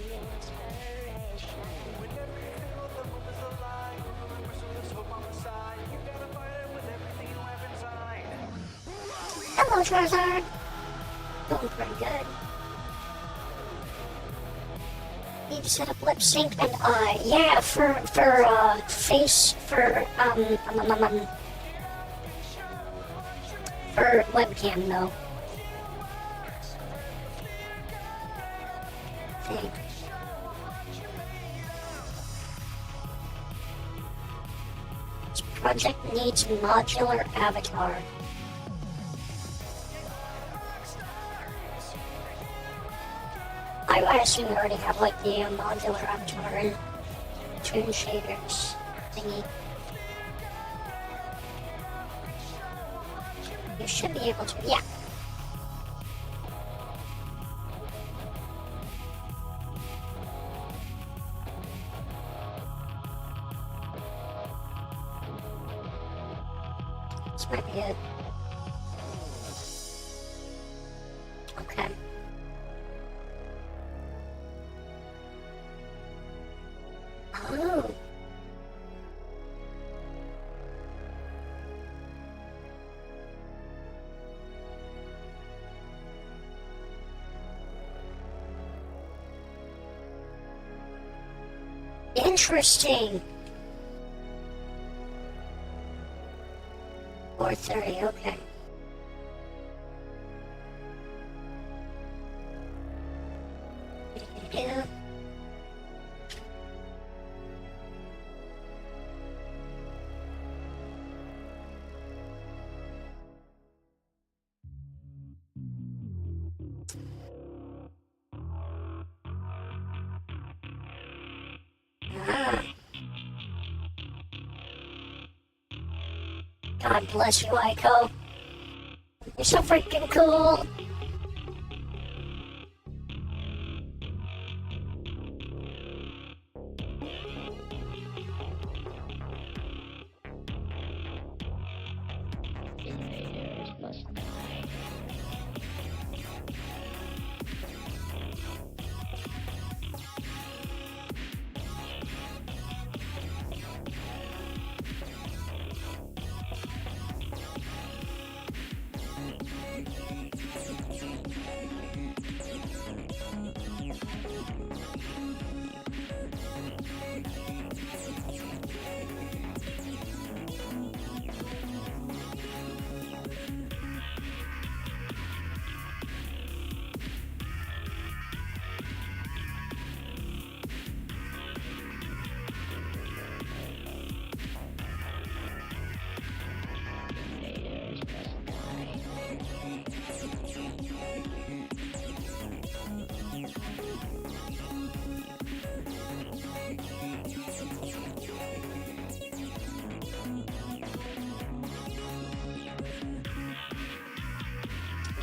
Hello, Charizard. Doing pretty good. Need to set up lip sync and eye. Yeah, for face for webcam though. think. This project needs modular avatar. I assume they already have like the modular avatar and toon shaders thingy. You should be able to, yeah. This might be it. Okay. Oh. Interesting. 4:30, okay. Yeah. Ah. God bless you, Aiko. You're so freaking cool.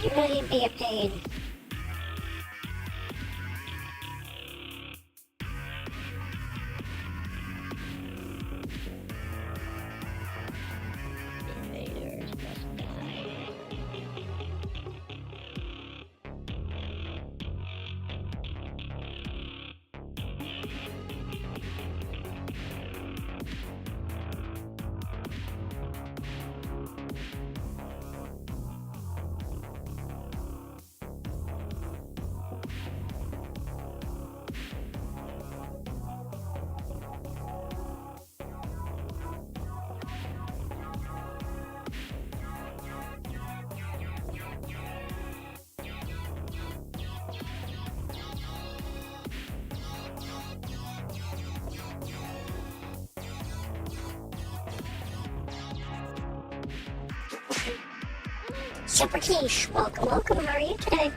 You really be a pain. Super Quiche, welcome, welcome, how are you today?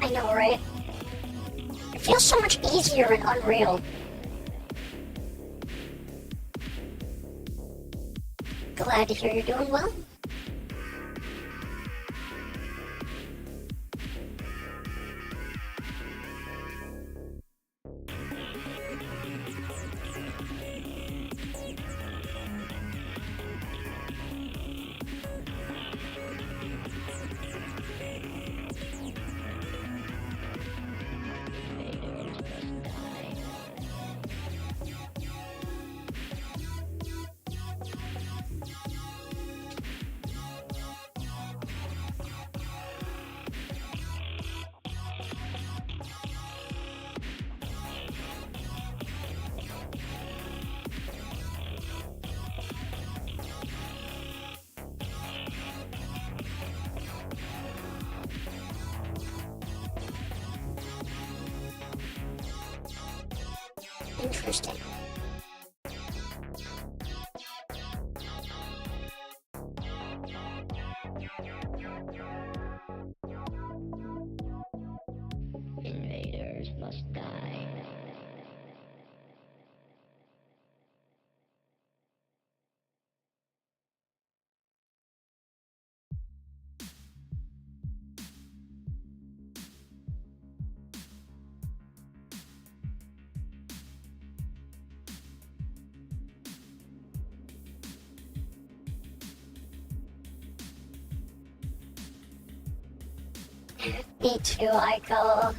I know, right? It feels so much easier in Unreal. Glad to hear you're doing well. Interesting. Invaders must die. Me too, Michael.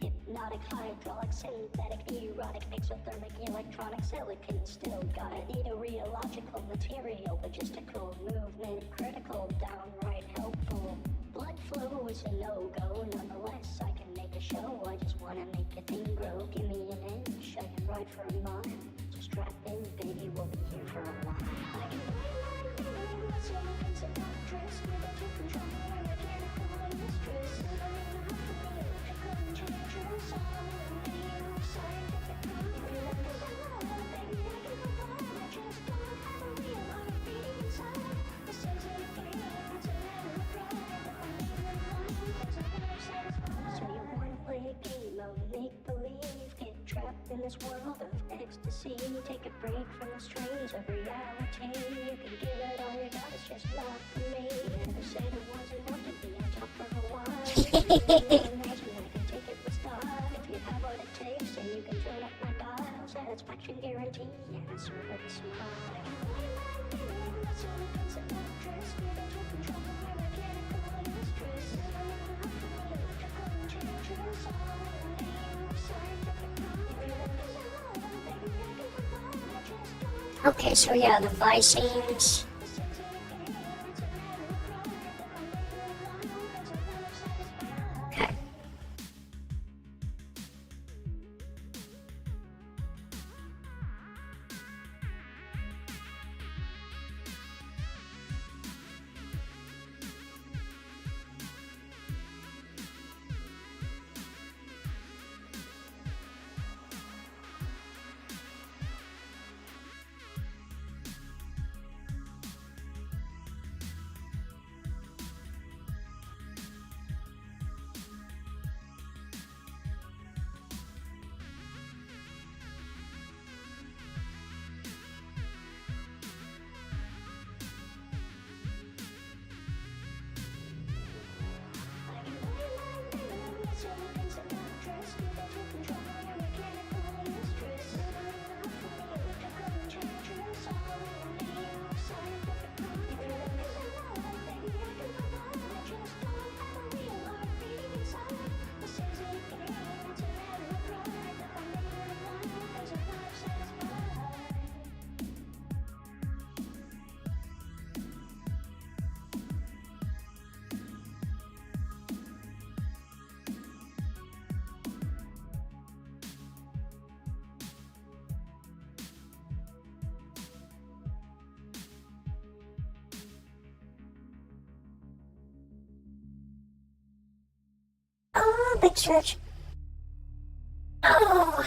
Hypnotic, hydraulic, synthetic, erotic, exothermic, electronic, silicon, still gotta need a rheological material, logistical movement, critical, downright helpful. Blood flow is a no-go, nonetheless I can make a show, I just wanna make a thing grow. Give me an inch, I can ride for a mile. So strap in, baby, we'll be here for a while. I can in this world of ecstasy, take a break from the strains of reality. You can give it all you got, it's just not for me. Never said it wasn't enough to be on top for a while. Imagine I can take it with style. If you have what it takes, then you can turn up my dial. Satisfaction guarantee, and I swear with a smile. Okay, so yeah, the Visines. Okay. Oh, big stretch. Oh.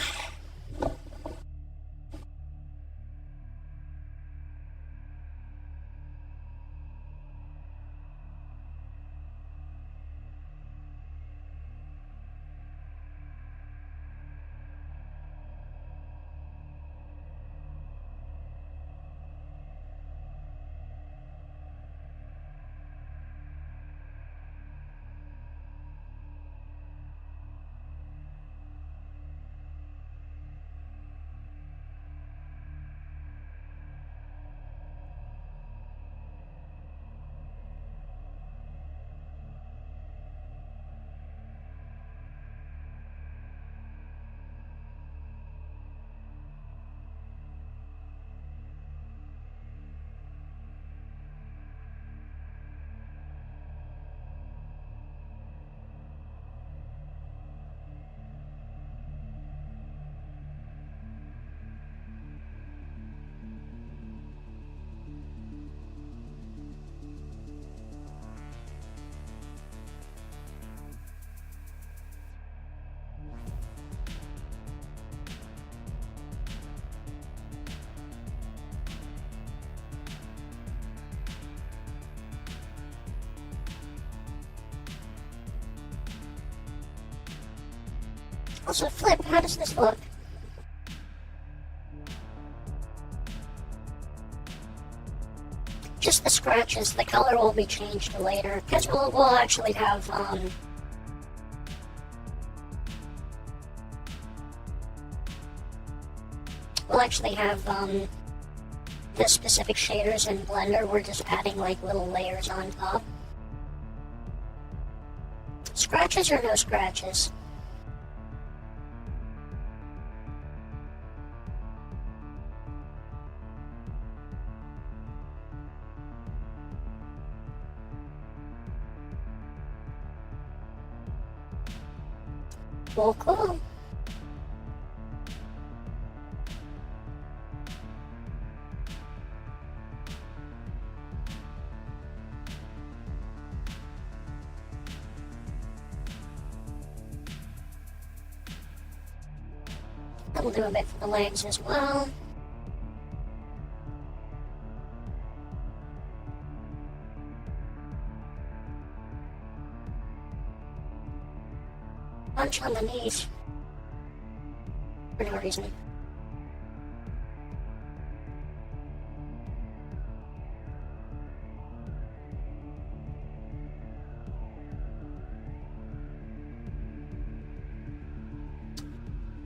Also, Flip, how does this look? Just the scratches. The color will be changed later, because we'll actually have, the specific shaders in Blender. We're just adding, like, little layers on top. Scratches or no scratches? Cool, cool. We'll do a bit for the legs as well. Punch on the knees. For no reason.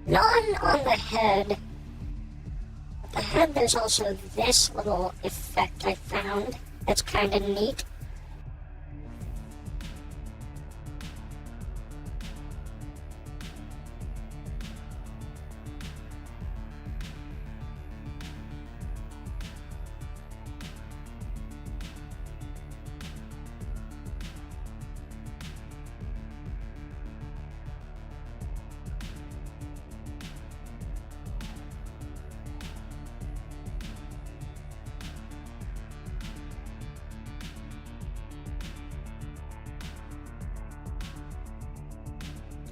None on the head. At the head, there's also this little effect I found that's kind of neat.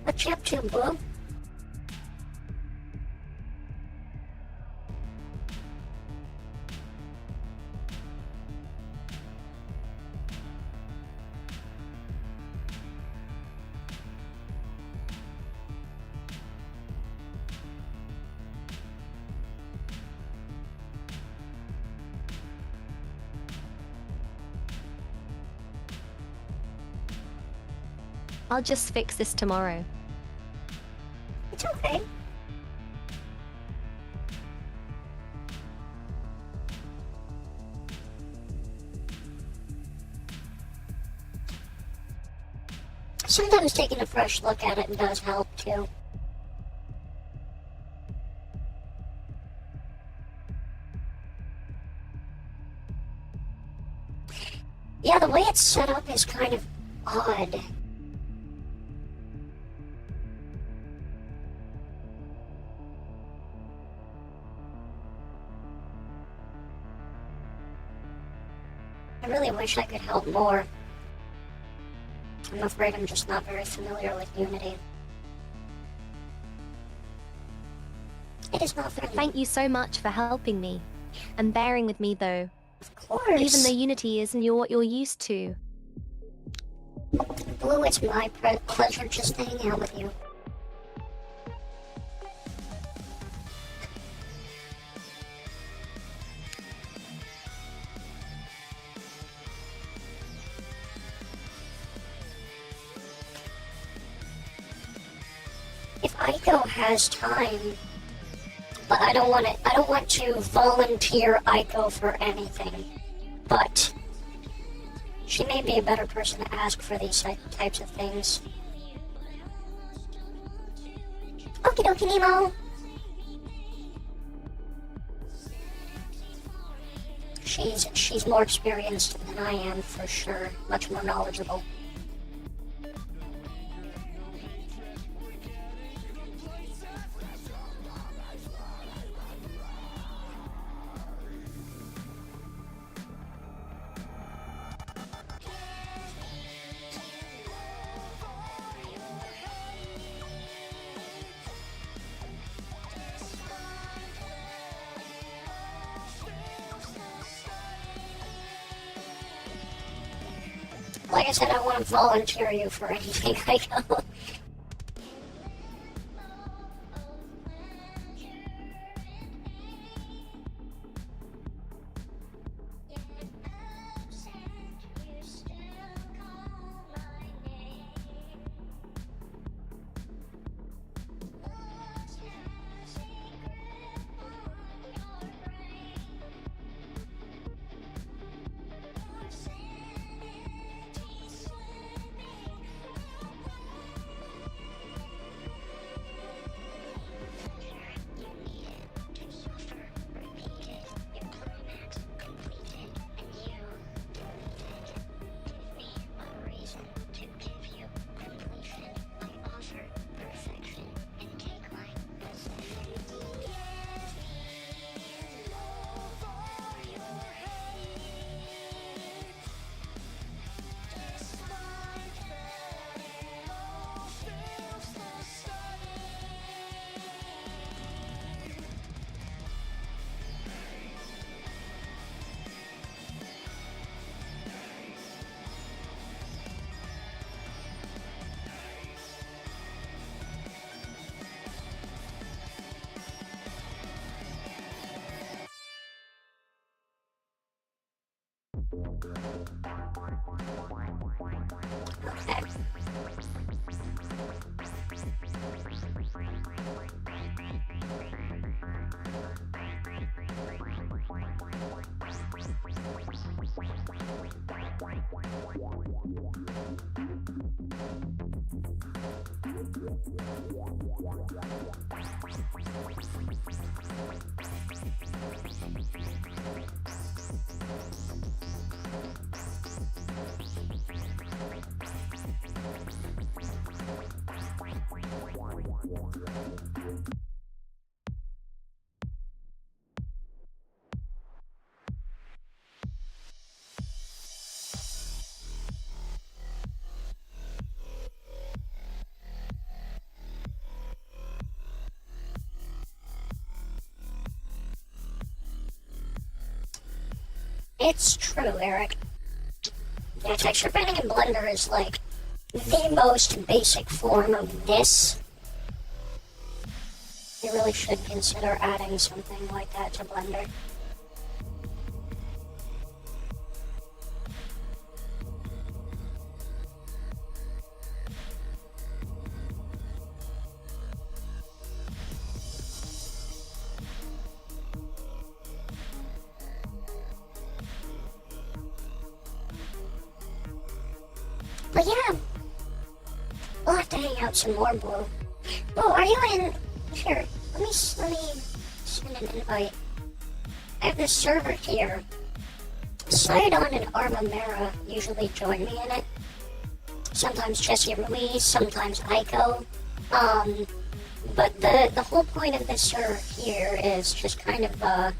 What you up to, boo? I'll just fix this tomorrow. It's okay. Sometimes taking a fresh look at it does help too. Yeah, the way it's set up is kind of odd. I really wish I could help more. I'm afraid I'm just not very familiar with Unity. It is not very... Thank you so much for helping me. And bearing with me though. Of course. Even though Unity isn't what you're used to. Blue, it's my pleasure just hanging out with you. If Aiko has time, but I don't want to volunteer Aiko for anything, but she may be a better person to ask for these types of things. Okie dokie, Nemo! She's more experienced than I am, for sure. Much more knowledgeable. Like I said, I want to volunteer you for anything I know. Okay. It's true, Eric. Yeah, texture painting in Blender is like the most basic form of this. You really should consider adding something like that to Blender. But yeah, we'll have to hang out some more, Blue. Blue, are you in? Here, let me send an invite. I have this server here. Sidon and Armamera usually join me in it. Sometimes Jesse Ruiz, sometimes Aiko. But the whole point of this server here is just kind of,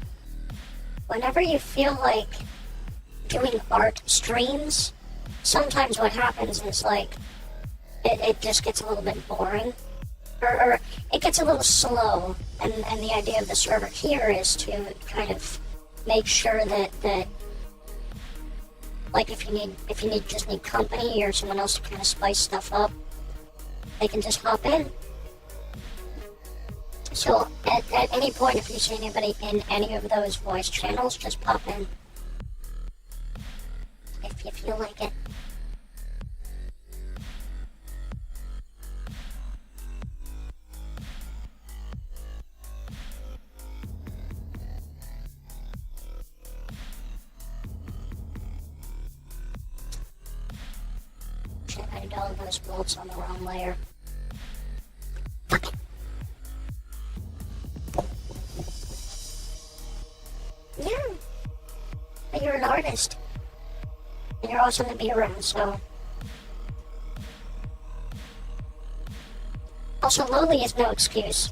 whenever you feel like doing art streams, sometimes what happens is, like, it just gets a little bit boring. Or it gets a little slow. And the idea of the server here is to kind of make sure that like, if you just need company or someone else to kind of spice stuff up, they can just hop in. So, at any point, if you see anybody in any of those voice channels, just pop in. If you feel like it. Shit, I did all of those bolts on the wrong layer. Fuck it. Yeah. But you're an artist. And you're awesome to be around, so. Also, lowly is no excuse.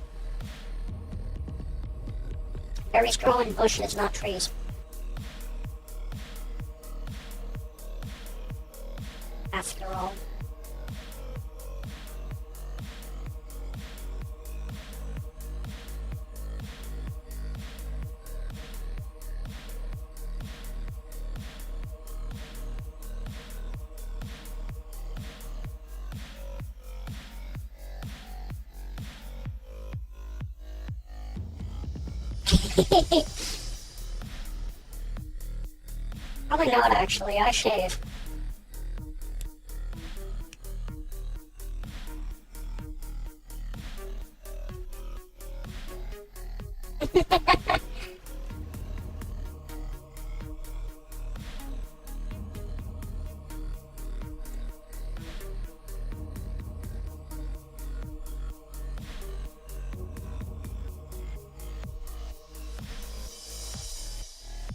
Berries grow in bushes, not trees. After all. Probably not, actually. I shave.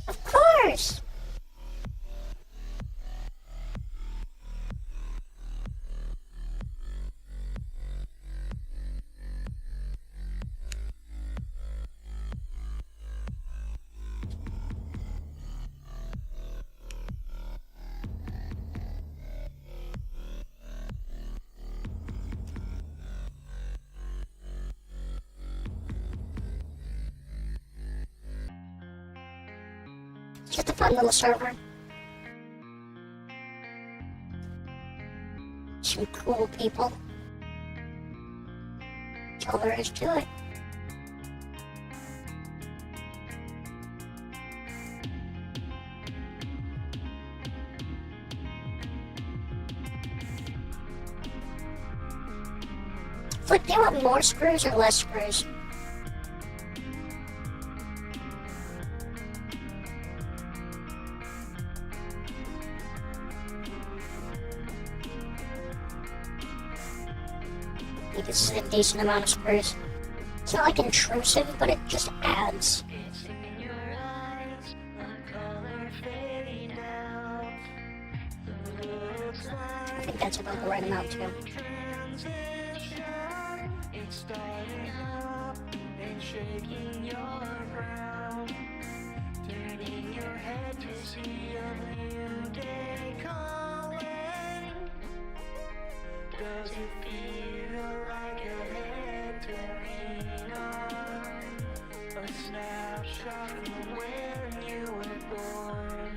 Of course! Just a fun little server. Some cool people. That's all there is to it. Look, do you want more screws or less screws? I think this is a decent amount of screws. It's not like intrusive, but it just adds. It's in your eyes, a color fade out. Looks I like think that's about the right amount too. transition. It's starting up and shaking your ground. Turning your head to see a new day calling. Does it feel like a head to lean on? A snapshot from when you were born.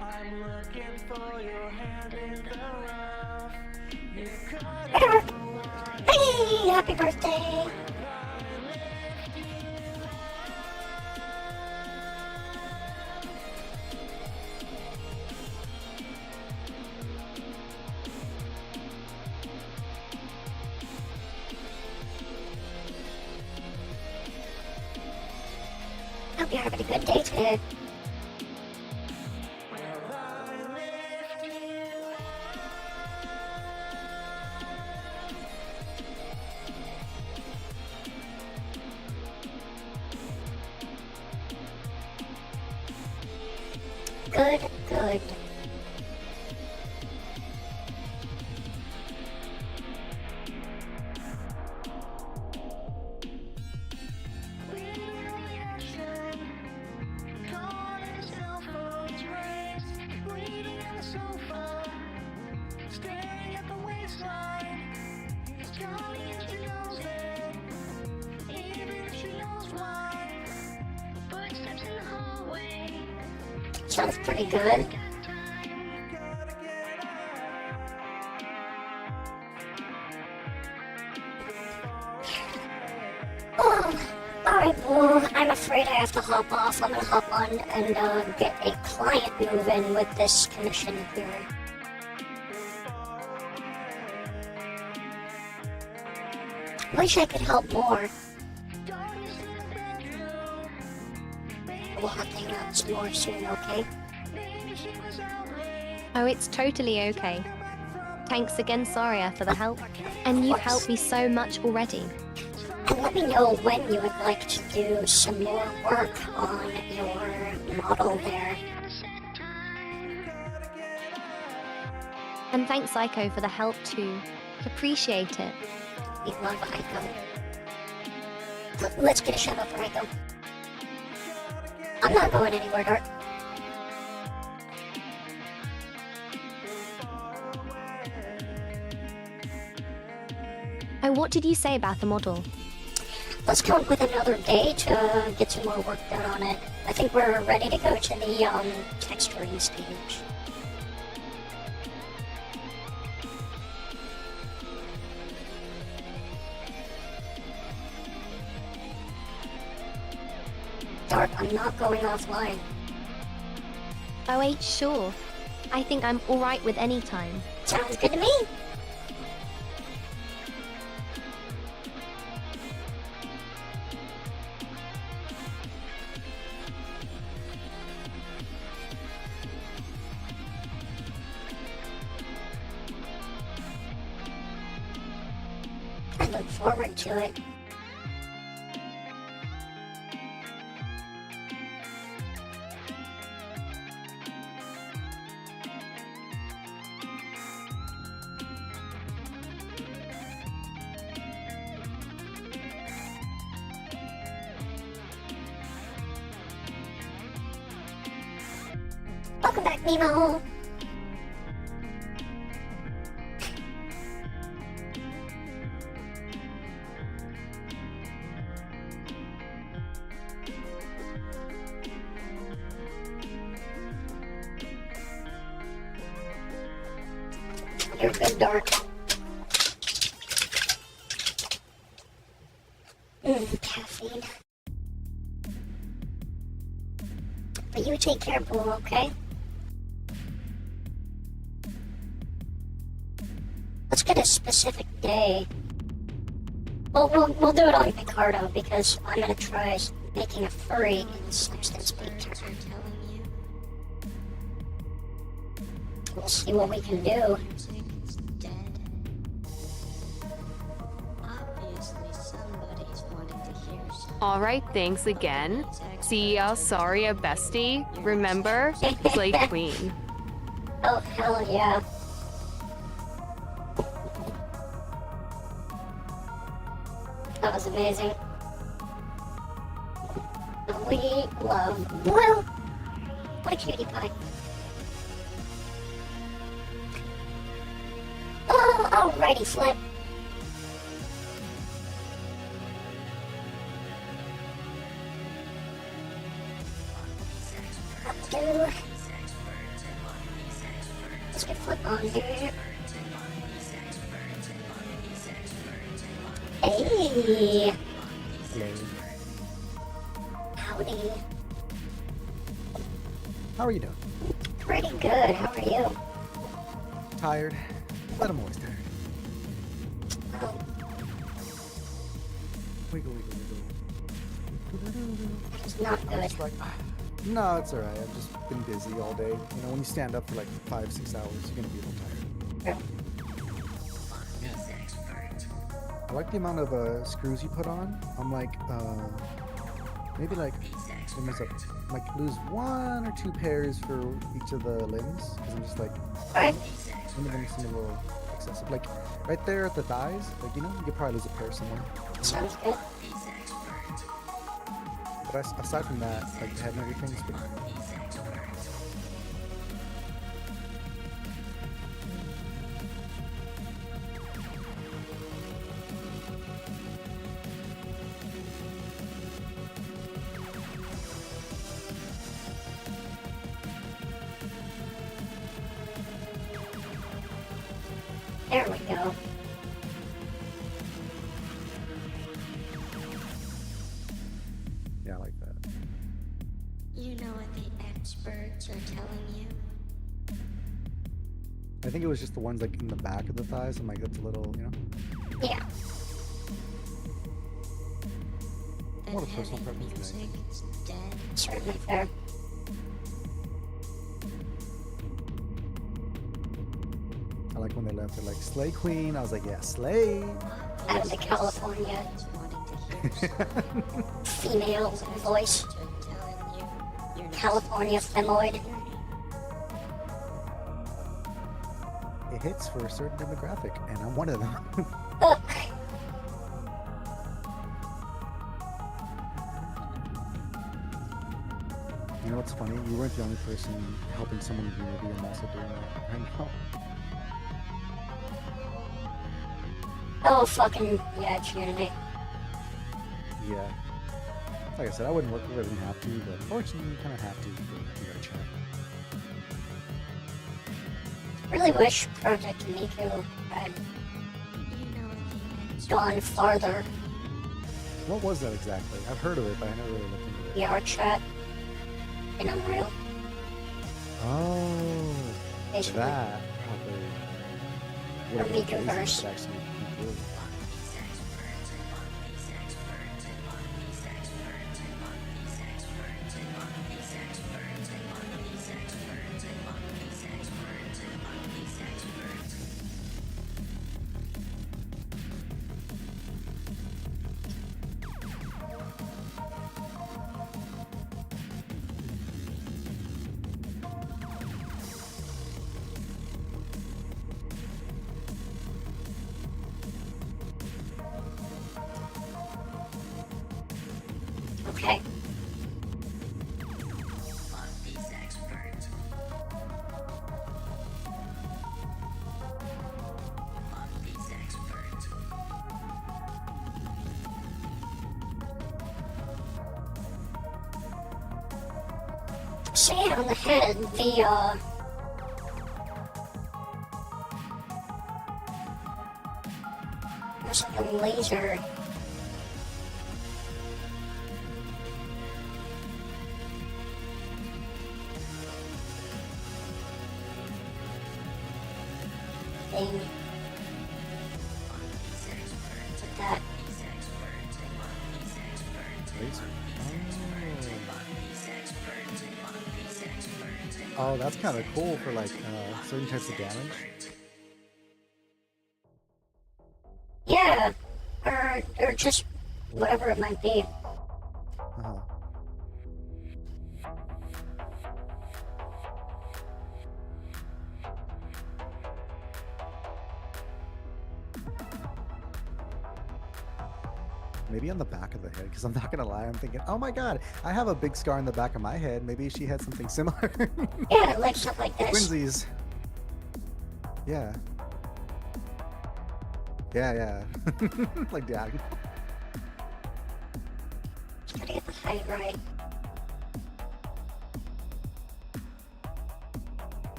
I'm looking for your hand in the rough. You cut Hey, happy birthday! Hope you're having a good day today. Good, good. Sounds pretty good. Oh, alright, well, I'm afraid I have to hop off. I'm gonna hop on and get a client moving with this commission query. Wish I could help more. We'll have to hang out some more soon, okay? Oh, it's totally okay. Thanks again, SAR-IA, for the help. And you've helped me so much already. And let me know when you would like to do some more work on your model there. And thanks, Psycho, for the help too. Appreciate it. We love Ico. Let's get a shout out for Ico. I'm not going anywhere, Dart. Oh, what did you say about the model? Let's come up with another day to get some more work done on it. I think we're ready to go to the texturing stage. Dart, I'm not going offline. Oh, wait, sure. I think I'm alright with any time. Sounds good to me. I look forward to it. Welcome back, Nemo. You're good, Dart. Caffeine. But you take care, Boo, okay? Let's get a specific day. Well, we'll do it on Picardo because I'm gonna try making a furry in substance beat. Experts are telling you We'll see what we can do. music is dead. Obviously, somebody's wanting to hear something. All right, thanks again. SAR-IA bestie. Remember? Slay Queen. Oh, hell yeah. That was amazing. We love... Well, what a cutie pie. Oh, alrighty, Flip. Let's get Flip on here. Hey! Howdy. How are you doing? Pretty good, how are you? Tired? But I'm always tired. Oh, Wiggle, wiggle, wiggle. it's not I'm good. just like, no, it's alright. I've just been busy all day. You know, when you stand up for like 5-6 hours, you're gonna be a little tired. I like the amount of screws you put on. I'm like, maybe like, like lose 1 or 2 pairs for each of the limbs. Because I'm just like, Alright, some of them seem a little excessive. Like, right there at the thighs, like, you know, you could probably lose a pair somewhere. sounds good. But aside from that, like the head and everything is pretty cool. There we go. Yeah, I like that. You know what the experts are telling you? I think it was just the ones like in the back of the thighs. I'm like, that's a little, you know, Yeah. More of a That personal heavy preference thing. music is dead. Certainly fair. I like when they left. They're like, Slay Queen. I was like, yeah, Slay. Out of the California Somebody's wanting to hear something. female voice. Experts are telling you you're not California femoid. It hits for a certain demographic, and I'm one of them. Ugh. You know what's funny? You weren't the only person helping someone with Unity. I'm also doing that right now. Oh, fucking, yeah, it's Unity. Yeah. Like I said, I wouldn't work with it if I didn't have to, but unfortunately, you kind of have to for your chat. Really wish Project Miku had You know what the experts gone farther. What was that exactly? I've heard of it, but I never really looked into it. VR chat in Unreal. Oh, Basically. that probably would have been amazing Miku-verse. if it actually came through. Okay. Say it on the head, there's like a laser. Thing. Like that. Oh, that's kind of cool for like certain types of damage. Yeah, or just whatever it might be. Uh-huh. Maybe on the back of the head, because I'm not gonna lie, I'm thinking, oh my god, I have a big scar on the back of my head. Maybe she had something similar. Yeah, like stuff like this. Twinsies. Yeah. Yeah. Like diagonal. Just gotta get the height right.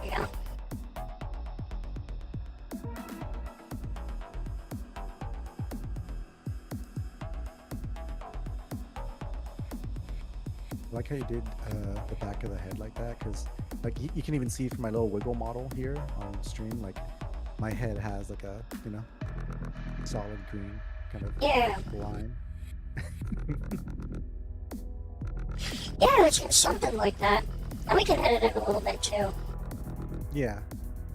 Yeah. I like how you did the back of the head like that, because like you can even see from my little wiggle model here on stream, like my head has like a, you know, solid green kind of Yeah. line. Yeah, it's something like that. And we can edit it a little bit too. Yeah,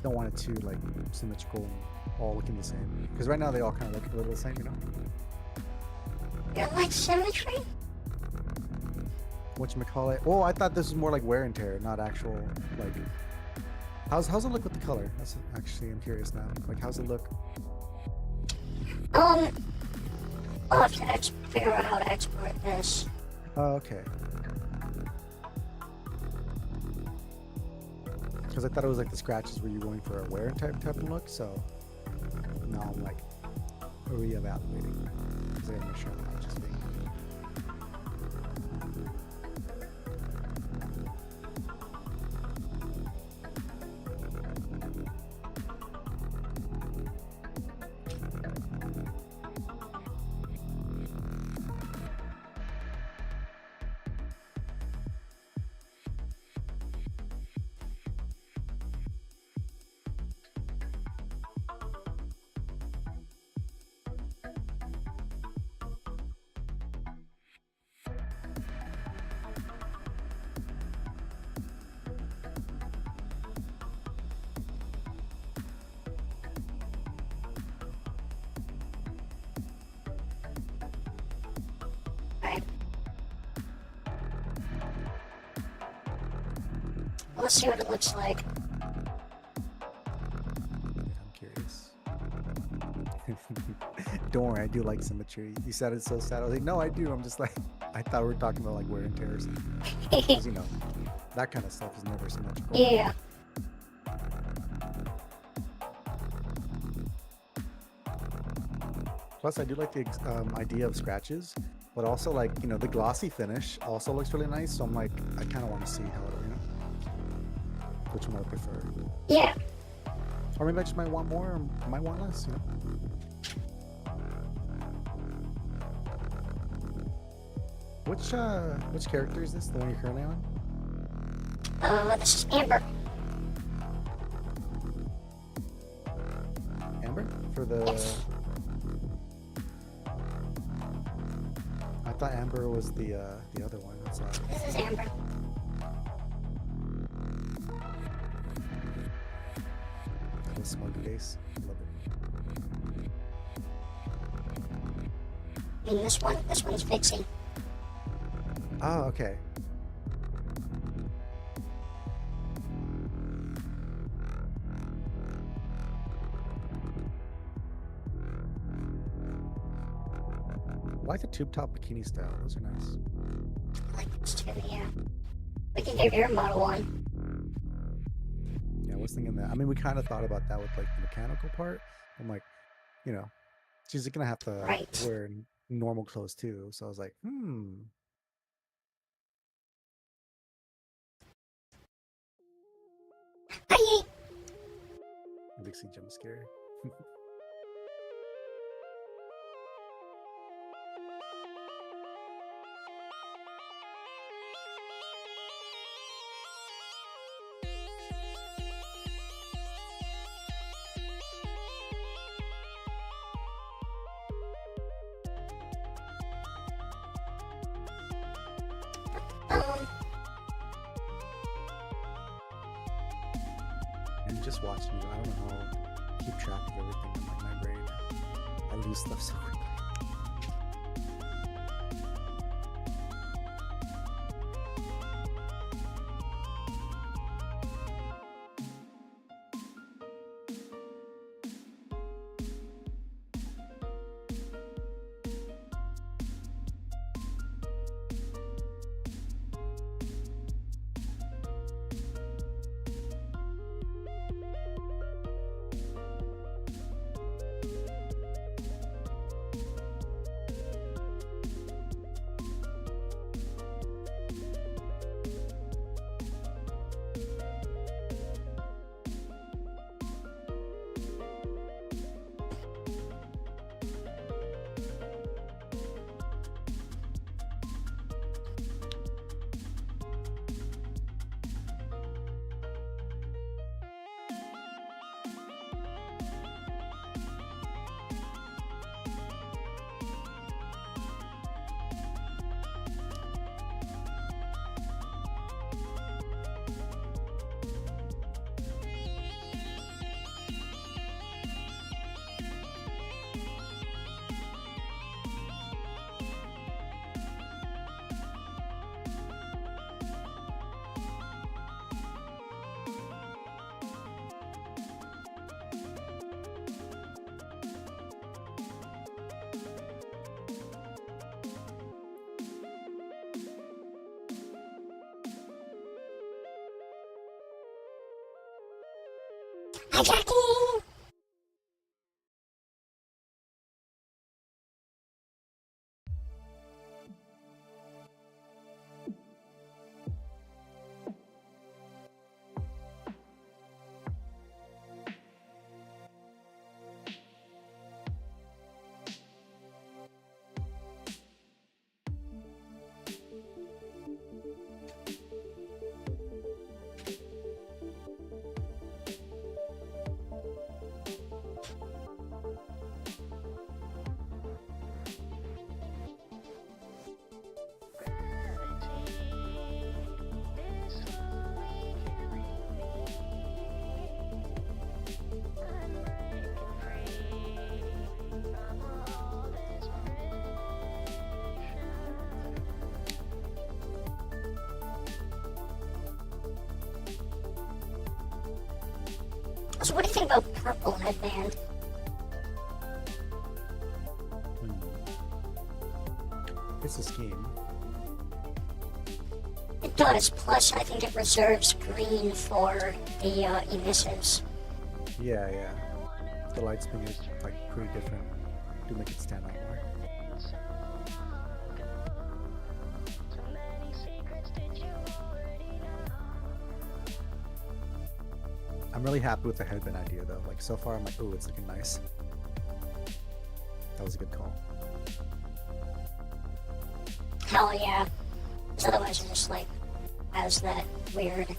don't want it too like symmetrical and all looking the same, because right now they all kind of look a little the same, you know. You don't like symmetry? Whatchamacallit? Oh, I thought this was more like wear and tear, not actual like. How's it look with the color? That's actually, I'm curious now. Like, how's it look? I'll have to figure out how to export this. Oh, okay. Because I thought it was like the scratches were you going for a wear and type of look, so now I'm like reevaluating because I gotta make sure I'm not just being. Right. Let's see what it looks like. I'm curious. Don't worry, I do like symmetry. You said it's so sad. I was like, no, I do. I'm just like, I thought we were talking about like wear and tear or something. 'Cause, you know, that kind of stuff is never symmetrical. Yeah. Plus, I do like the idea of scratches, but also like, you know, the glossy finish also looks really nice. So I'm like, I kind of want to see how it, you know, which one I prefer. Yeah. Or maybe I just might want more, or might want less, you know. Which character is this? The one you're currently on? This is Amber. Amber? For the... Yes. I thought Amber was the other one. That's This is Amber. the smug face. Love it. I mean, this one's Vixie. Oh, okay. I like the tube top bikini style. Those are nice. I like this too, yeah. We can give your model one. Yeah, I was thinking that. I mean, we kind of thought about that with like the mechanical part. I'm like, you know, she's gonna have to Right. wear normal clothes too. So I was like, Hi! Dixie jump scare. just watching you. I don't know how to keep track of everything in like my brain. I lose stuff so quickly. Hijacking! So what do you think about purple headband? It's a scheme. It does, plus I think it reserves green for the emissives. Yeah, yeah. The lights being like pretty different do make it stand out more. I'm really happy with the headband idea though. Like so far I'm like, oh, it's looking nice. That was a good call. Hell yeah. 'Cause otherwise you're just like, how's that weird?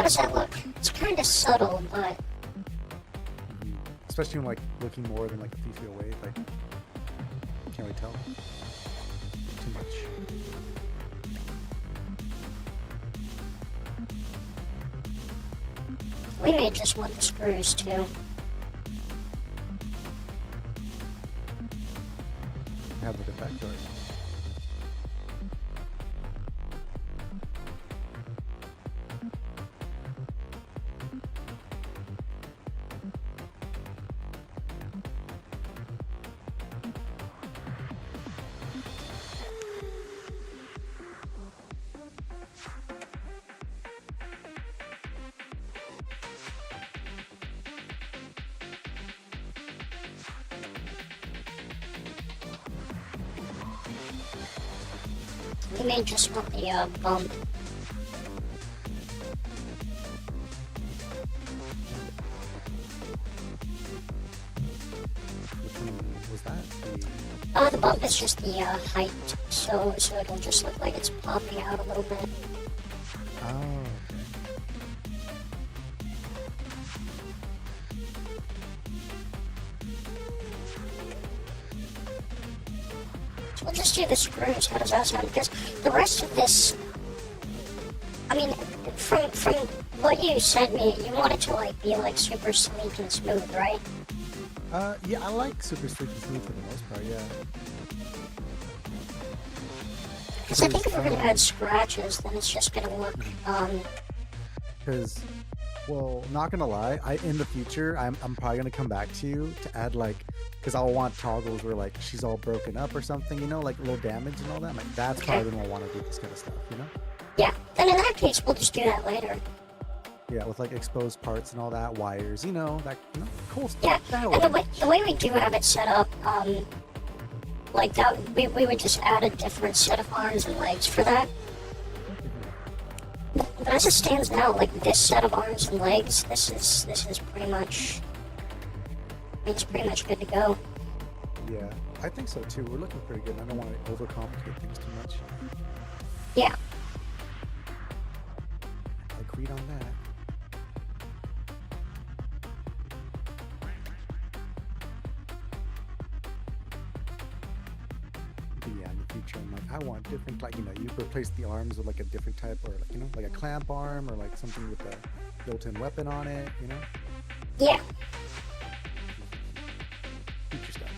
does that look? It's kind of subtle, but Especially when like looking more than like a few feet away, like can't really tell too much. we may just want the screws too. Have the defector. We may just want the bump. Which one was that? The bump is just the height, so it'll just look like it's popping out a little bit. Oh, okay. So we'll just do the screws. How does that sound? Because the rest of this, I mean, from what you sent me, you want it to like be like super sleek and smooth, right? Yeah, I like super sleek and smooth for the most part, yeah. Because I think if we're gonna add scratches, then it's just gonna look, Because, well, not gonna lie, in the future, I'm probably gonna come back to you to add like, because I'll want toggles where like she's all broken up or something, you know, like little damage and all that. Like that's probably when I'll want to do this kind of stuff, you know? yeah. Then in that case, we'll just do that later. Yeah, with like exposed parts and all that, wires, you know, that cool Yeah, stuff. That and the will- way we do have it set up, like that, we would just add a different set of arms and legs for that. But as it stands now, like this set of arms and legs, this is pretty much, it's pretty much good to go. Yeah, I think so too. We're looking pretty good. I don't want to overcomplicate things too much. Yeah. Agreed on that. But yeah, in the future, I'm like, I want different, like, you know, you replace the arms with like a different type, or like, you know, like a clamp arm, or like something with a built-in weapon on it, you know? Yeah. Future stuff.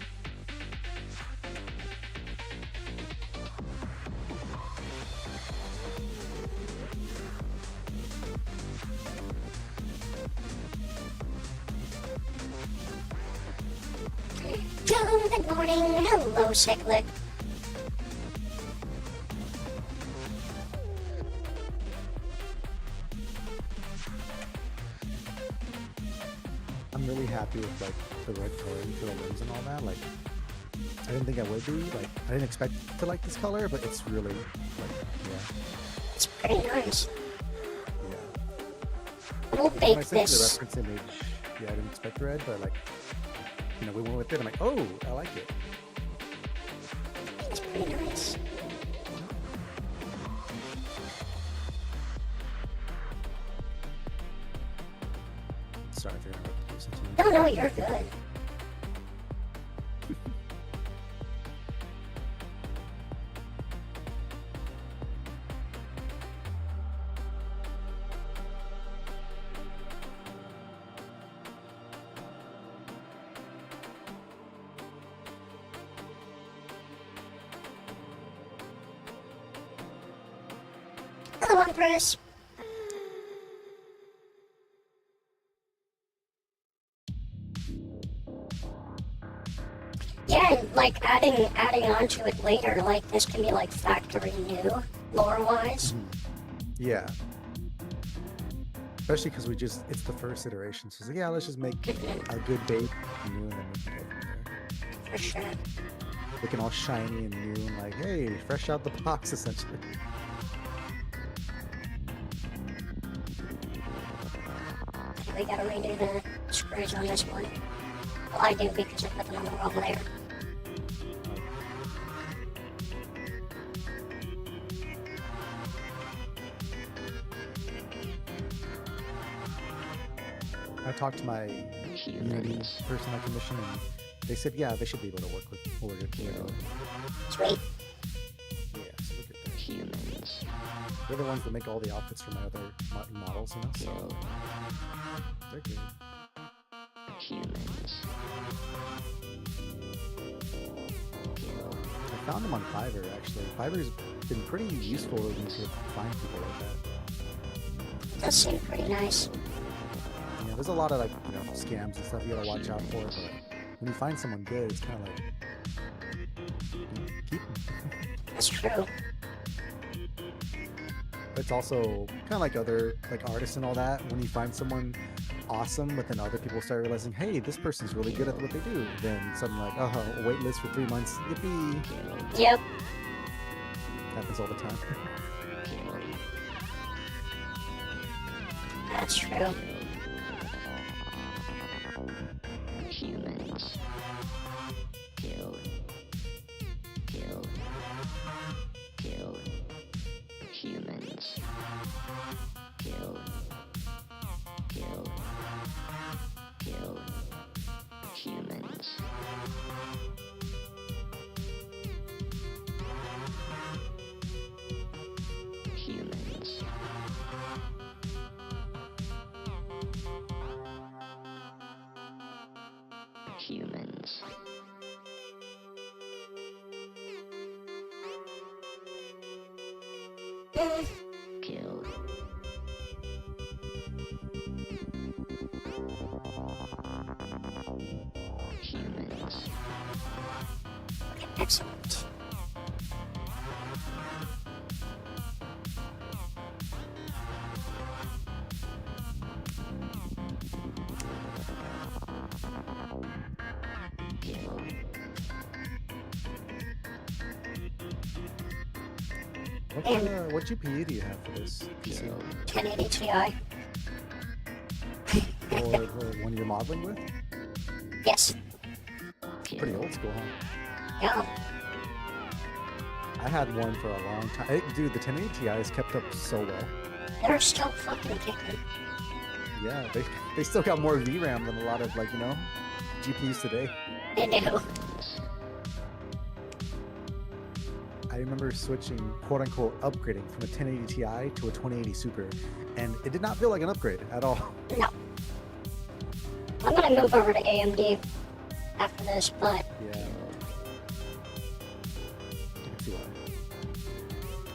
Good morning. Hello, Cyclic. I'm really happy with like the red coloring for the limbs and all that. Like, I didn't think I would be. Like, I didn't expect to like this color, but it's really like, yeah, It's pretty nice. yeah. We'll When I bake sent you the this. reference image, yeah, I didn't expect red, but like, you know, we went with it. I'm like, oh, I like it. It's pretty nice. Sorry if you're interrupting. No, you're good. Hello, Empress. Yeah, and like adding onto it later, like this can be like factory new, lore-wise. Yeah. Especially because it's the first iteration. So it's like, yeah, let's just make a good bait new and then we can go from there. For sure. Looking all shiny and new and like, hey, fresh out the box essentially. We gotta redo the screws on this one. Well, I do because I put them on the wrong layer. I talked to my Unity person I commissioned, and they said, yeah, they should be able to work with Order. Sweet. Yeah, so look at that. They're the ones that make all the outfits for my other models, you know, so they're good. I found them on Fiverr, actually. Fiverr's been pretty useful to me to find people like that. That seemed pretty nice. Yeah, there's a lot of, like, you know, scams and stuff you gotta watch out for, but when you find someone good, it's kind of like, keep them. That's true. It's also kind of like other, like, artists and all that. When you find someone awesome, but then other people start realizing, hey, this person's really good at what they do, then suddenly like, oh, a wait list for 3 months, yippee. Yep. Happens all the time. That's true. Excellent. What GPU do you have for this PC? 1080 Ti. Or the one you're modeling with? Yes. Pretty old school, huh? Yeah. I had one for a long time. Dude, the 1080 Ti has kept up so well. They're still fucking kicking. Yeah, they still got more VRAM than a lot of, like, you know, GPUs today. They do. I remember switching, quote unquote, upgrading from a 1080 Ti to a 2080 Super, and it did not feel like an upgrade at all. No. I'm gonna move over to AMD after this, but Yeah. I can see why.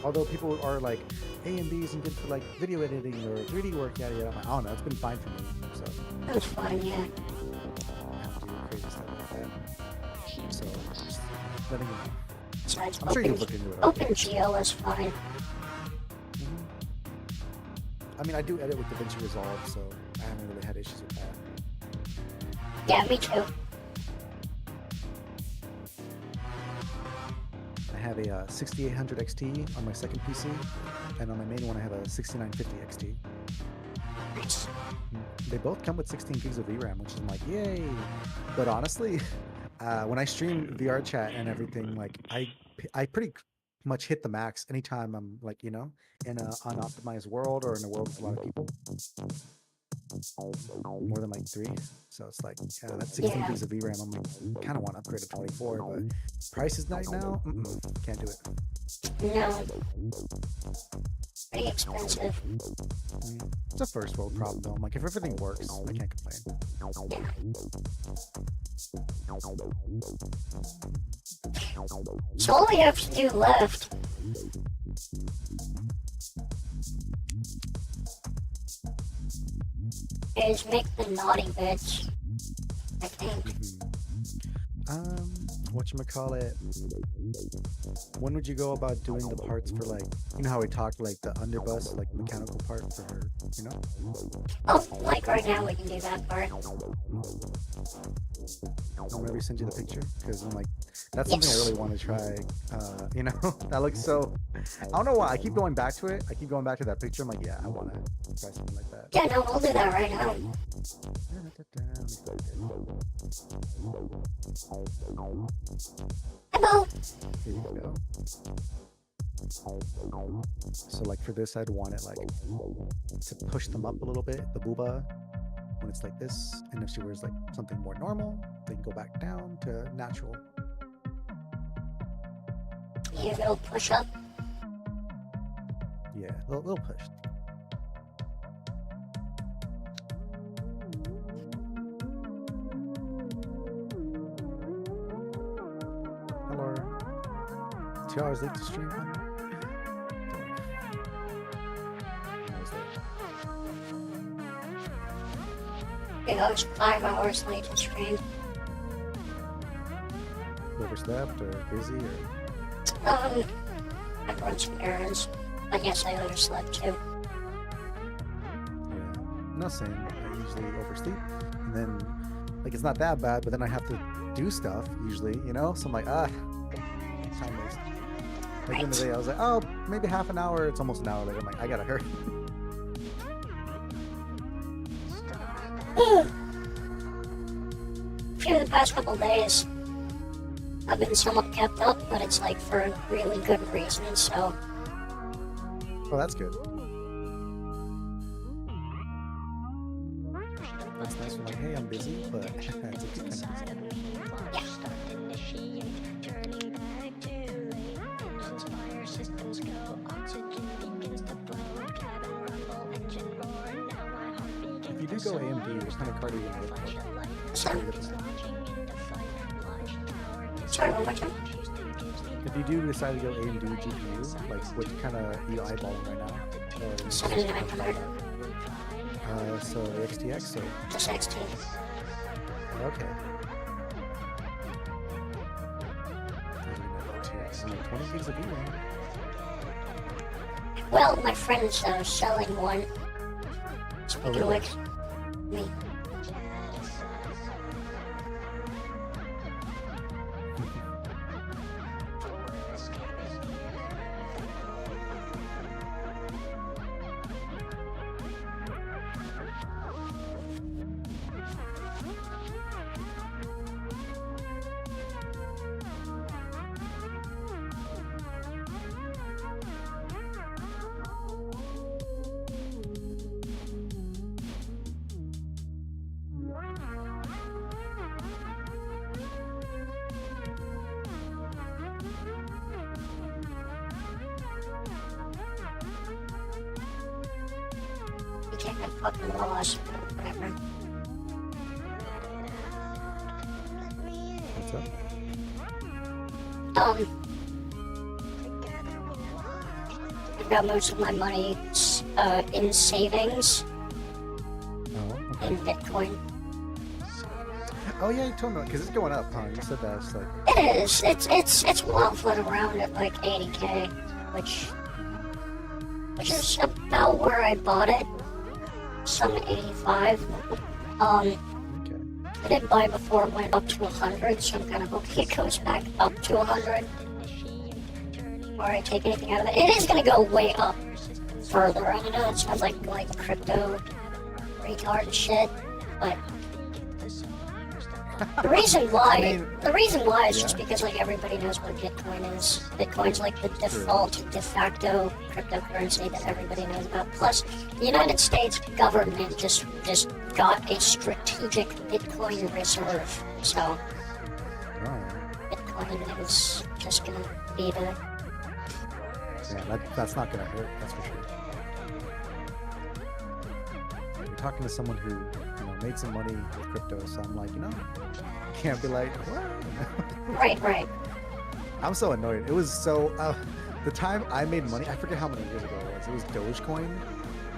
Although people are like, AMD isn't good for like video editing or 3D work, yada yada. I'm like, I don't know, it's been fine for me. So that's fine, yeah. I have to do crazy stuff like that. So just letting you know. Besides, I'm sure you can look into it. OpenGL is fine. Mhm. I mean, I do edit with DaVinci Resolve, so I haven't really had issues with that. Yeah, me too. I have a 6800 XT on my second PC, and on my main one I have a 6950 XT. Nice. They both come with 16 gigs of VRAM, which is I'm like, yay! But honestly, when I stream VR chat and everything, like I pretty much hit the max anytime I'm like, you know, in an unoptimized world or in a world with a lot of people. More than like 3. So it's like, that 16 gigs of VRAM, I'm like, kind of want to upgrade to 24, but price is right now, can't do it. No. Pretty expensive. It's a first world problem though. I'm like, if everything works, I can't complain. So all we have to do left is make the naughty bitch, I think. Whatchamacallit, when would you go about doing the parts for, like, you know how we talked, like the underbus, like mechanical part for her, you know? Oh, like right now we can do that part. Whenever we send you the picture, because I'm like, that's something I really want to try. You know, that looks so, I don't know why, I keep going back to it. I keep going back to that picture. I'm like, yeah, I want to try something like that. Yeah, no, we'll do that right now. Hello. Here you go. So like for this, I'd want it like to push them up a little bit, the booba, when it's like this, and if she wears like something more normal, they can go back down to natural. You go push up. Yeah, little push. Hello. 2 hours late to stream. It goes 5 hours late to stream. Overslept or busy or. I run some errands. I guess I overslept too. Yeah, no same. I usually oversleep, and then like it's not that bad, but then I have to do stuff usually, you know. So I'm like, time waste. Like the end of the day, I was like, oh, maybe half an hour. It's almost an hour later. I'm like, I gotta hurry. For the past couple days, I've been somewhat kept up, but it's like for a really good reason, so. Oh, that's good. That's nice. I'm like, hey, I'm busy, but it's a good kind of busy. If you do go AMD, what kind of card are you going to look for? Sorry, one more time. If you do decide to go AMD GPU, like what kind of are you eyeballing right now? Or 7900. So the XTX or? Just XT. Okay. 20 gigs of VRAM. Well, my friend's selling one. Speaking really? of which, me. You take my fucking loss. Whatever. What's up? I've got most of my money in savings Oh, okay. in Bitcoin. Oh yeah, you told me because it's going up, huh? You said that. It's like It is. It's well floating around at like 80K, which is about where I bought it. Some 85. okay. I didn't buy before it went up to 100, so I'm kind of hoping it goes back up to 100. Before I take anything out of it. It is going to go way up further. I don't know, it sounds like crypto retard shit, but the reason why, is just because like everybody knows what Bitcoin is. Bitcoin's like the default, de facto cryptocurrency that everybody knows about. Plus, the United States government just got a strategic Bitcoin reserve, so Bitcoin is just gonna be the. Yeah, that's not gonna hurt. That's for sure. You're talking to someone who made some money with crypto, so I'm like, can't be like, what? Right. I'm so annoyed. It was so the time I made money, I forget how many years ago it was. It was Dogecoin,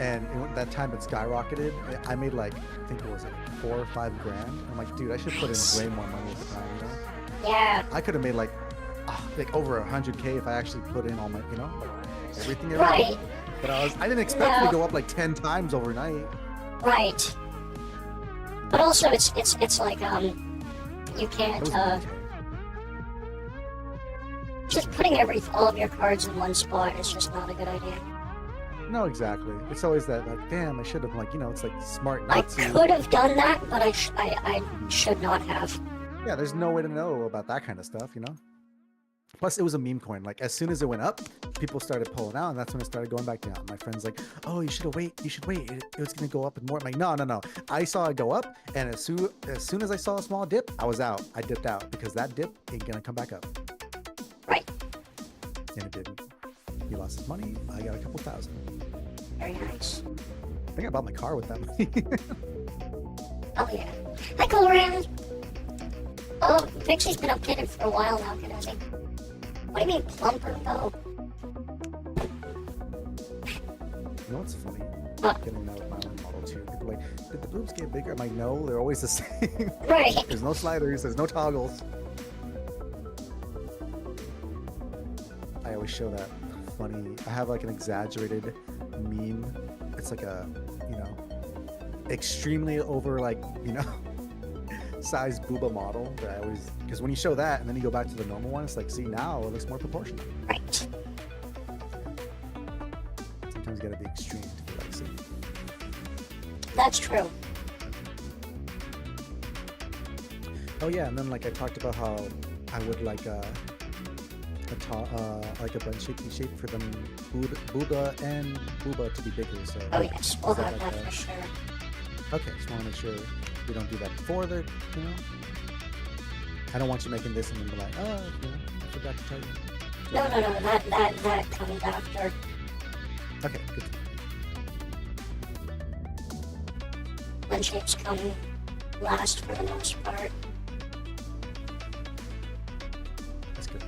and that time it skyrocketed. I made like, I think it was like 4 or 5 grand. I'm like, dude, I should put in way more money at the time. Yeah. I could have made like over 100K if I actually put in all my, everything. Right. But I didn't expect it to go up like 10 times overnight. Right. But also, it's like you can't just putting all of your cards in one spot is just not a good idea. No, exactly. It's always that like, damn, I should have it's like smart not I to. could have done that, but I should not have. Yeah, there's no way to know about that kind of stuff, Plus, it was a meme coin. Like as soon as it went up, people started pulling out, and that's when it started going back down. My friend's like, "Oh, you should wait. You should wait. It was gonna go up and more." I'm like, no. I saw it go up, and as soon as I saw a small dip, I was out. I dipped out because that dip ain't gonna come back up. Right. And it didn't. He lost his money. I got a couple thousand. Very nice. I think I bought my car with that money. Oh yeah. Hi, Cool Around. Oh, Pixie's been updated for a while now, Kenosi. What do you mean plumper though? You know what's funny? What? Getting that with my own Model 2. People are like, did the boobs get bigger? I'm like, no, they're always the same. Right. There's no sliders. There's no toggles. I always show that funny. I have like an exaggerated meme. It's like a, you know, extremely over like, you know, size booba model that I always, because when you show that and then you go back to the normal one, it's like, see, now it looks more proportional. Right. Sometimes you gotta be extreme to be like, see. That's true. Oh yeah, and then like I talked about how I would like a bun shape for them booba and booba to be bigger. So Oh yes, we'll is that have like that for sure. Okay, just want to make sure we don't do that before the, you know. I don't want you making this and then be like, oh, you know, I forgot to tell you. No, that comes after. Okay, good. When shapes come last for the most part. That's good.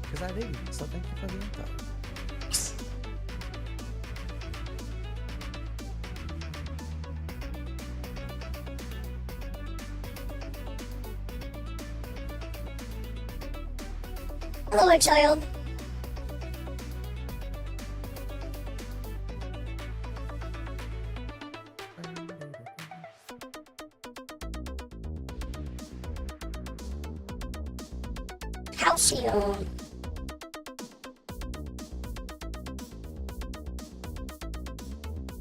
Because I did, so thank you for the info. Hello, Exiled. Halcyon.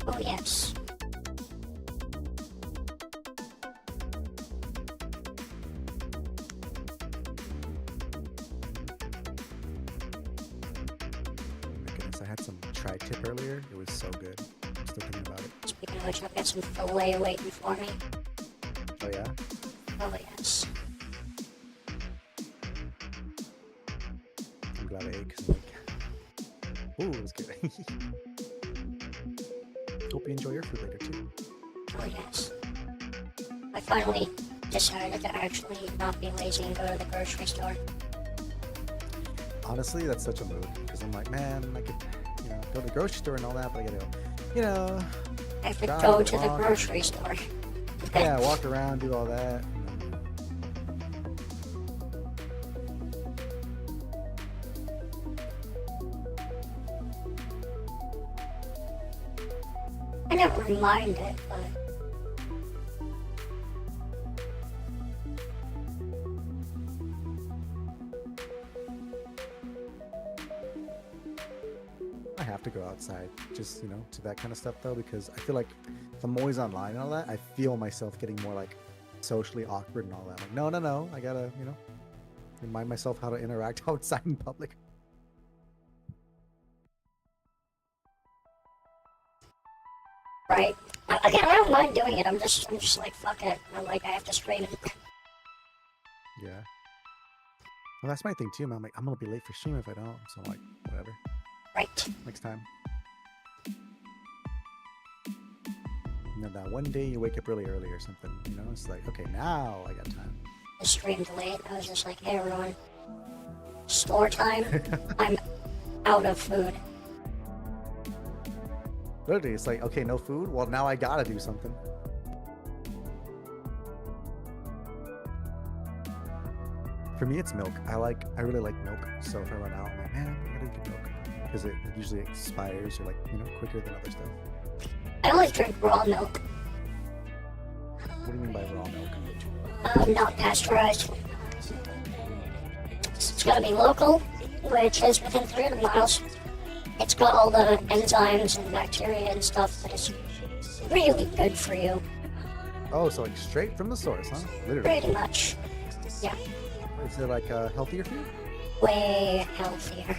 Oh, yes. My goodness, I had some tri-tip earlier. It was so good. I'm still thinking about it. Speaking of which, I've got some filet waiting for me. Oh yeah? Oh, yes. I'm glad I ate because like, ooh, it was good. Hope you enjoy your food later too. Oh, yes. I finally decided to actually not be lazy and go to the grocery store. Honestly, that's such a mood because I'm like, man, I could, you know, go to the grocery store and all that, but I gotta go, you know, I have to God, go the to the walk. grocery store. yeah, walk around, do all that. I never mind it, but I have to go outside, just, you know, to that kind of stuff though, because I feel like if I'm always online and all that, I feel myself getting more like socially awkward and all that. Like, no, I gotta, you know, remind myself how to interact outside in public. right. Again, I don't mind doing it. I'm just like, fuck it. I'm like, I have to stream it. Yeah. Well, that's my thing too, man. I'm like, I'm gonna be late for stream if I don't. So I'm like, whatever. Right. Next time. You know, that one day you wake up really early or something, you know, it's like, okay, now I got time. I streamed late. I was just like, hey, everyone. Store time. I'm out of food. Literally, it's like, okay, no food? Well, now I gotta do something. For me, it's milk. I really like milk. So if I run out, I'm like, man, I gotta get milk. Because it usually expires or like, you know, quicker than other stuff. I only drink raw milk. What do you mean by raw milk? Not pasteurized. It's gotta be local, which is within 300 miles. It's got all the enzymes and bacteria and stuff that is really good for you. Oh, so like straight from the source, huh? Literally. Pretty much. Yeah. Is it like healthier for you? way healthier.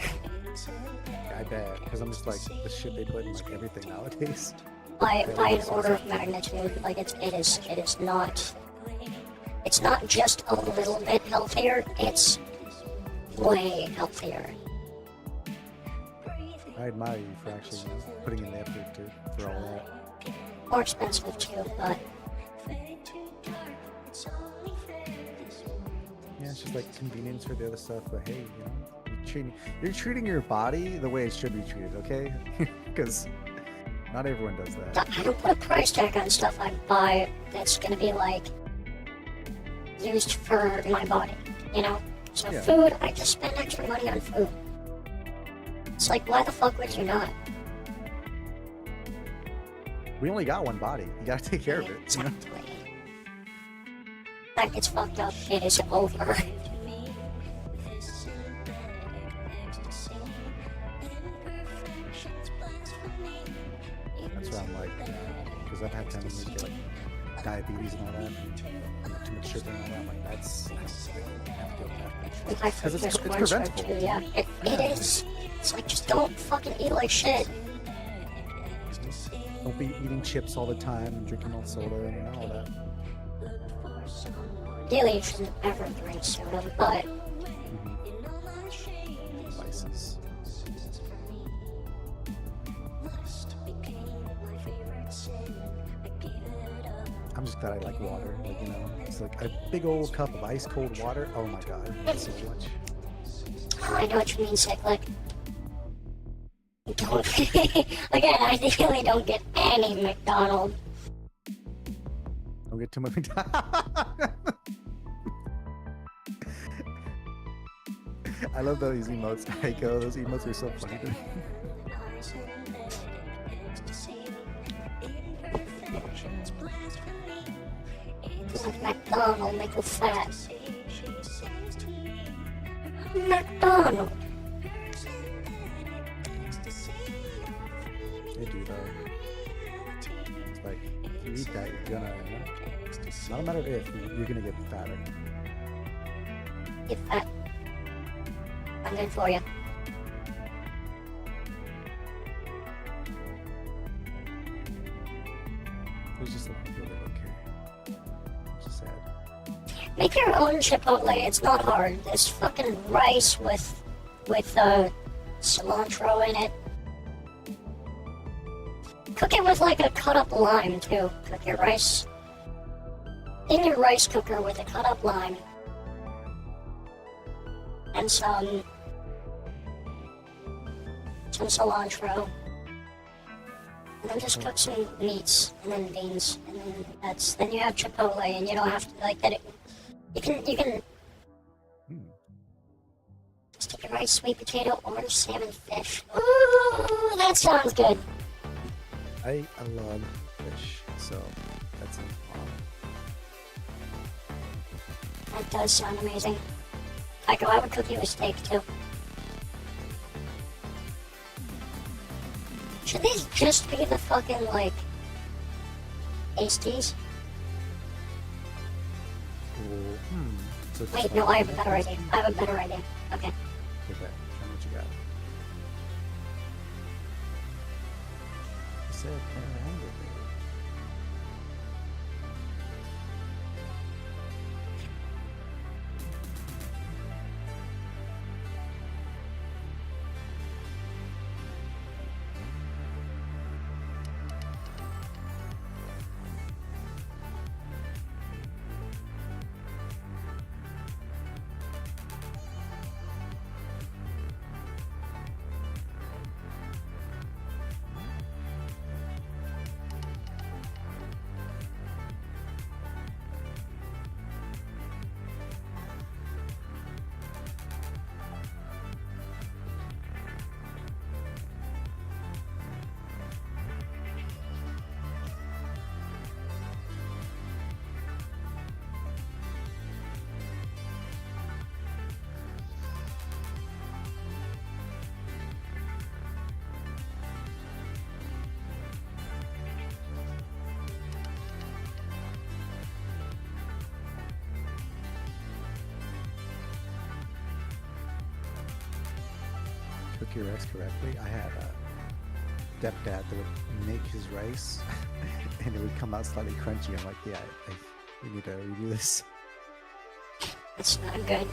I bet, because I'm just like the shit they put in like everything nowadays. By an order of magnitude, like it is not. It's not just a little bit healthier. It's way healthier. I admire you for actually putting in the effort for all that. More expensive too, but Yeah, it's just like convenience for the other stuff. But hey, you're treating your body the way it should be treated, okay? Because not everyone does that. I don't put a price tag on stuff I buy that's gonna be like used for my body, you know? So Yeah. food, I just spend extra money on food. It's like, why the fuck would you not? We only got one body. You gotta take care of it. You know? Exactly. That gets fucked up. It is over. That's why I'm like, because I've had tendencies to get like diabetes and all that, and too much sugar and all that. I'm like, that's I have to deal with that. I Because think it's there's corn syrup preventable. too, yeah. It is. It's like, just don't fucking eat like shit. Don't be eating chips all the time and drinking all soda and all that. Really, you shouldn't ever drink soda, but Vices. I'm just glad I like water. Like, you know, it's like a big old cup of ice cold water. Oh my god, it's so much. I know what you mean, Cyclic. Don't. Again, I really don't get any McDonald's. Don't get too much. I love those emotes, Heiko. Those emotes are so funny to me. McDonald, make you fat. McDonald. They do though. It's like if you eat that, you're gonna. Not a matter of if, you're gonna get fatter. Get fat. I'm good for you. There's just like people that don't care. It's just sad. Make your own Chipotle. It's not hard. There's fucking rice with cilantro in it. Cook it with like a cut up lime too. Cook your rice in your rice cooker with a cut up lime and some cilantro. And then just cook some meats and then beans, and then you have Chipotle, and you don't have to like that. You can stick your rice, sweet potato, orange, salmon, fish. Ooh, that sounds good. I love fish, so that's an honor. That does sound amazing. I would cook you a steak too. Should these just be the fucking, like, pasties? So Wait, no, I have a better idea. Okay. Get that. Show me what you got. I said hamburger. cook your rice correctly, I had a stepdad that would make his rice and it would come out slightly crunchy. I'm like, yeah, we need to redo this. It's not good.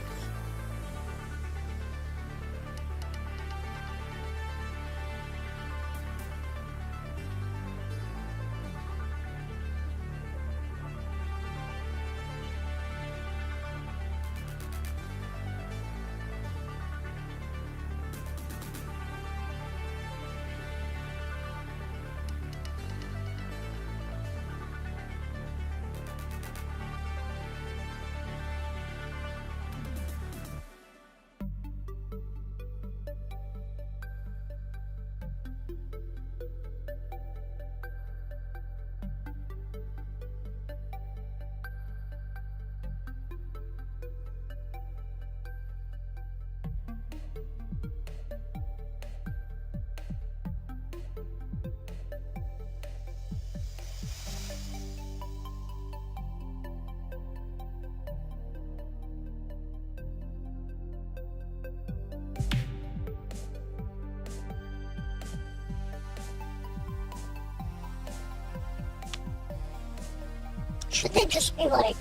Should they just be like,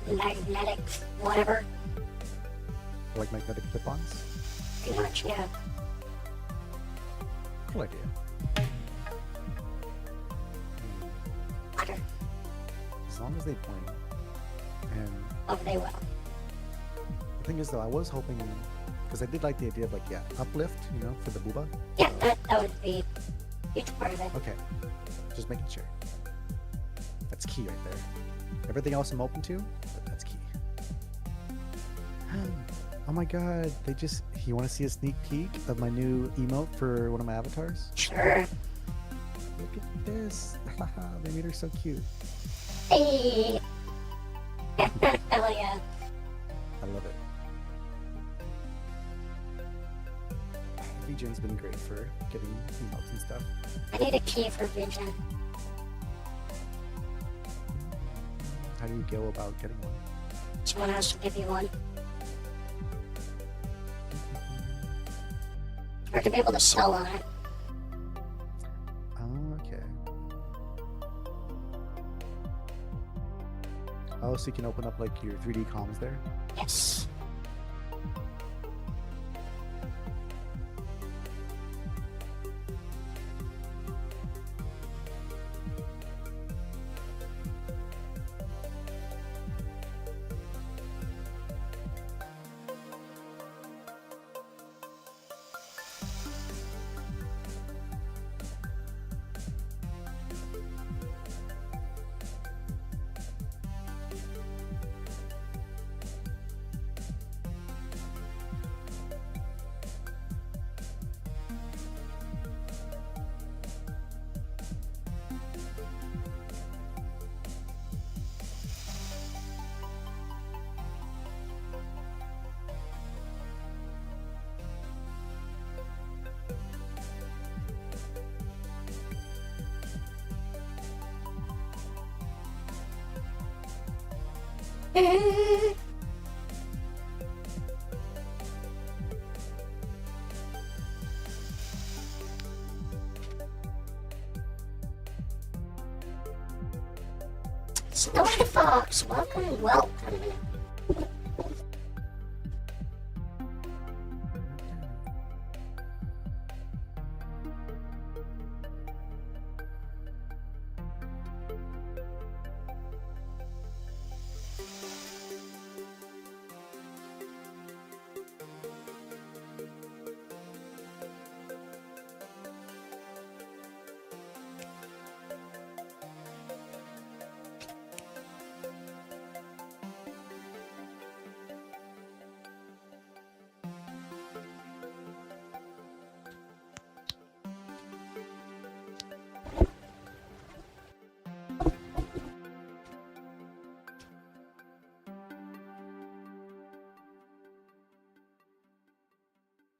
magnetic, whatever? Like magnetic clip-ons? Pretty much, yeah. Cool idea. Water. As long as they point. And Oh, they will. the thing is though, I was hoping, because I did like the idea of like, yeah, uplift, you know, for the booba. Yeah, that would be a huge part of it. Okay, just making sure. That's key right there. Everything else I'm open to, but that's key. Oh my god, you want to see a sneak peek of my new emote for one of my avatars? Sure. Look at this. They made her so cute. Hey! Hell yeah. I love it. VGen's been great for getting emotes and stuff. I need a key for Vision. How do you go about getting one? Someone has to give you one. Or to be able to sell on it. Oh, okay. Oh, so you can open up like your 3D comms there? Yes. Snowy Fox, welcome, welcome.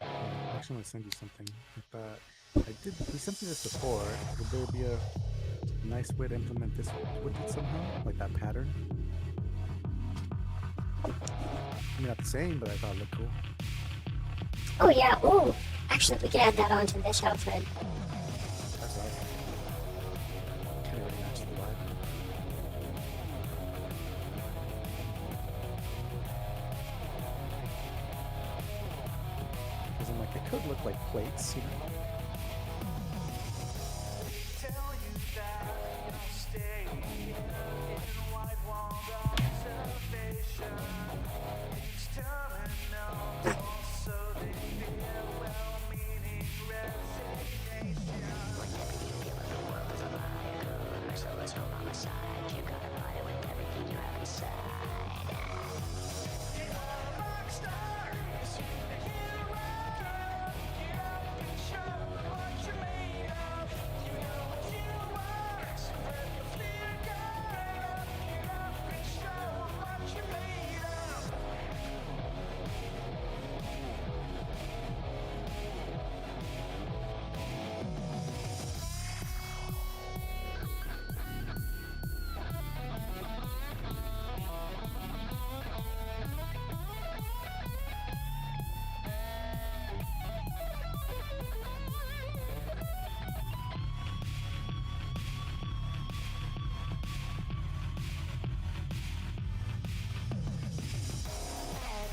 I want to send you something. We sent you this before. Would there be a nice way to implement this with it somehow? Like that pattern? I mean, not the same, but I thought it looked cool. Oh yeah, ooh. Actually, we can add that onto this outfit. That's what I think. Kind of already matches the vibe. Because I'm like, it could look like plates, you know? Tell you that you'll stay in white walled observation. Each terminal, so they feel well-meaning resignation.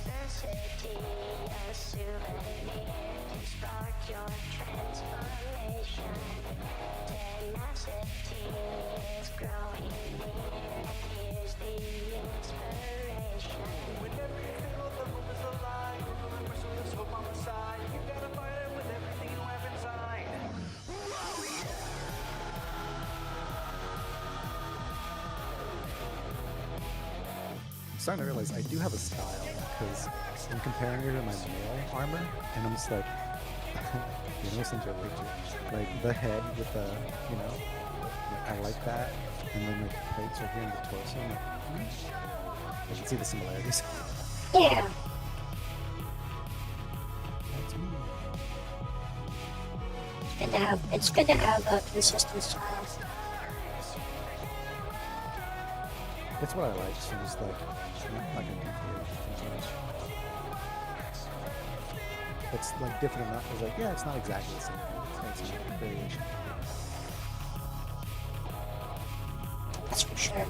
Adversity, a souvenir to spark your transformation. Tenacity is growing near. Here's the inspiration. Whenever you feel the hope is alive, remember so there's hope on the side. You gotta fight it with everything you have inside. I'm starting to realize I do have a style because I'm comparing her to my male armor, and I'm just like, you know, send you a picture, like the head with the, you know, like, I like that, and then like the plates right here in the torso. I'm like, I can see the similarities. Yeah. That's me. It's good to have a consistent style. That's what I like. So just like, I'm not gonna compare too much. It's like different enough. I was like, yeah, it's not exactly the same thing. It's got some variation. That's for sure.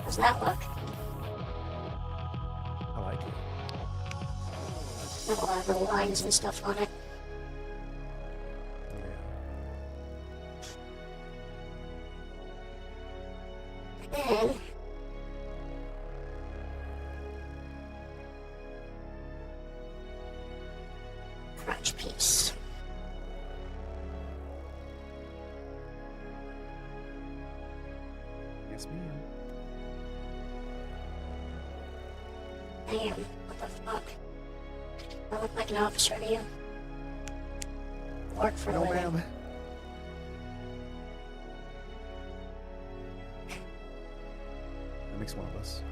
How's that look? I like it. Got a lot of little lines and stuff on it. Yeah. And crotch piece. Yes, ma'am. Damn, what the fuck? I look like an officer to you. Work for a No, living. ma'am. That makes one of us.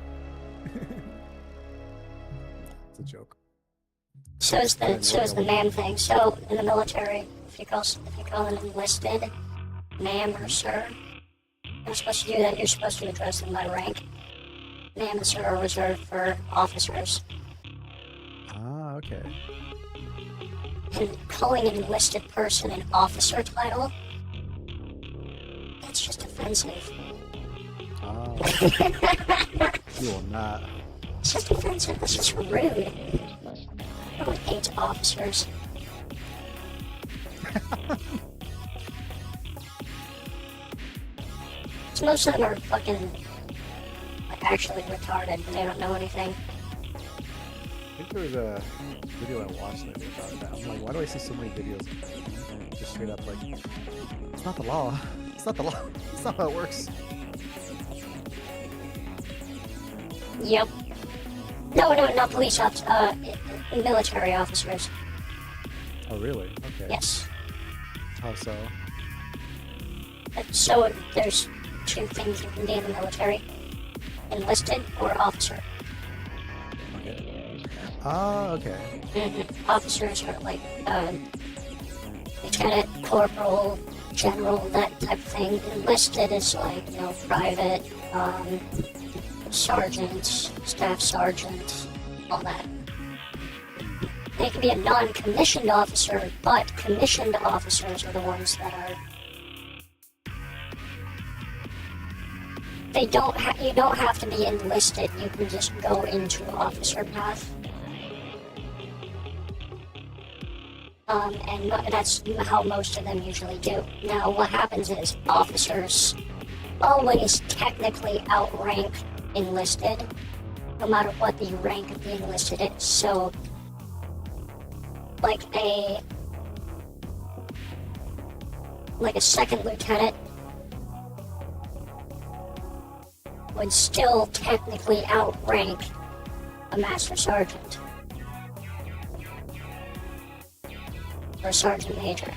It's a joke. So is the man thing. So in the military, if you call an enlisted ma'am or sir, you're supposed to do that. You're supposed to address them by rank. Ma'am and sir are reserved for officers. Ah, okay. And calling an enlisted person an officer title, that's just offensive. Ah. You will not. It's just offensive. It's just rude. Everyone hates officers. So most of them are fucking, like, actually retarded. They don't know anything. I think there was a video I watched lately about that. I'm like, why do I see so many videos just straight up like, it's not the law. It's not the law. It's not how it works. Yep. No, not police officers. Military officers. Oh, really? Okay. Yes. How so? So there's two things you can be in the military: enlisted or officer. Okay. Ah, okay. Officers are like lieutenant, corporal, general, that type of thing. Enlisted is like, you know, private, sergeants, staff sergeants, all that. They can be a non-commissioned officer, but commissioned officers are the ones that are... You don't have to be enlisted, you can just go into officer path. And that's how most of them usually do. Now, what happens is officers always technically outrank enlisted, no matter what the rank of the enlisted is. So, like a second lieutenant would still technically outrank a master sergeant or a sergeant major,